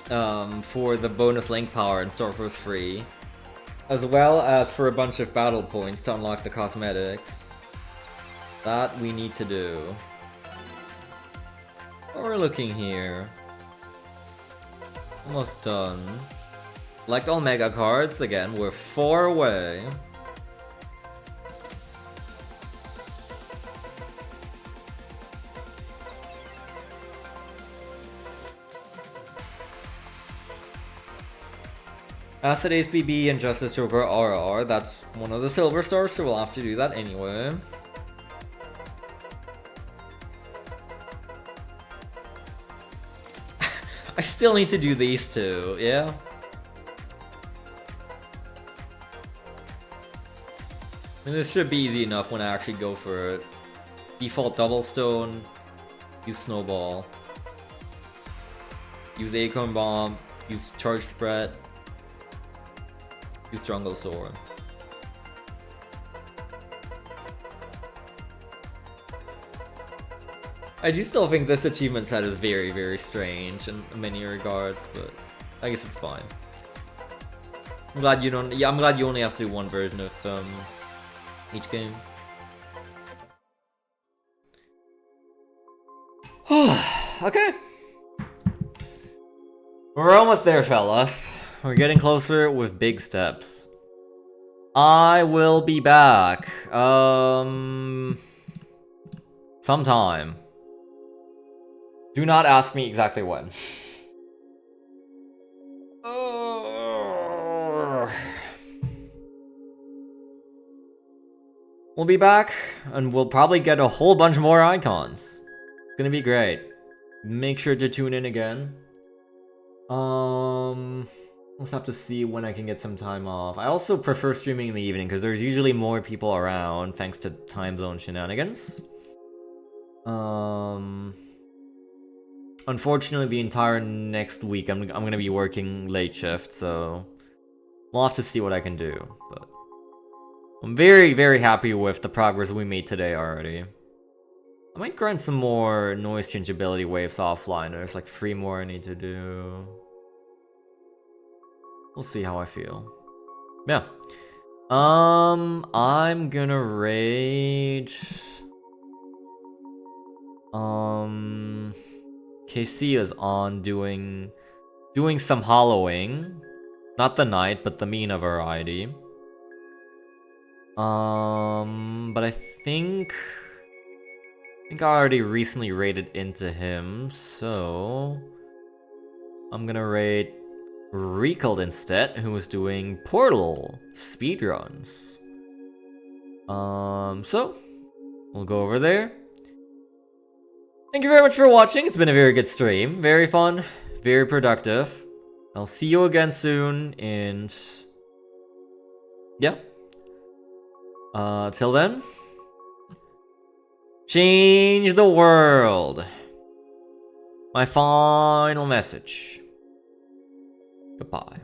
for the bonus link power in Star Force 3. As well as for a bunch of battle points to unlock the cosmetics. That we need to do. What we're looking here. Almost done. Select all mega cards. Again, we're 4 away. Acid Ace BB and Justice Joker RR. That's one of the Silver Stars, so we'll have to do that anyway. I still need to do these two, yeah? I mean, this should be easy enough when I actually go for it. Default Double Stone, use Snowball, use Acorn Bomb, use Charge Spread, use Jungle Storm. I do still think this achievement set is very, very strange in many regards, but I guess it's fine. I'm glad you don't. Yeah, I'm glad you only have to do one version of each game. Okay. We're almost there, fellas. We're getting closer with big steps. I will be back. Sometime. Do not ask me exactly when. We'll be back, and we'll probably get a whole bunch more icons. It's gonna be great. Make sure to tune in again. Let's have to see when I can get some time off. I also prefer streaming in the evening, because there's usually more people around, thanks to time zone shenanigans. Unfortunately, the entire next week I'm gonna be working late shift, so we'll have to see what I can do. But I'm very, very happy with the progress we made today already. I might grind some more noise changeability waves offline. There's like 3 more I need to do. We'll see how I feel. Yeah. I'm gonna raid. KC is on doing some hollowing. Not the knight, but the Mina variety. But I think I already recently raided into him, so I'm gonna raid Recalled instead, who was doing Portal speedruns. So we'll go over there. Thank you very much for watching. It's been a very good stream, very fun, very productive. I'll see you again soon, and yeah. Till then, change the world. My final message. Goodbye.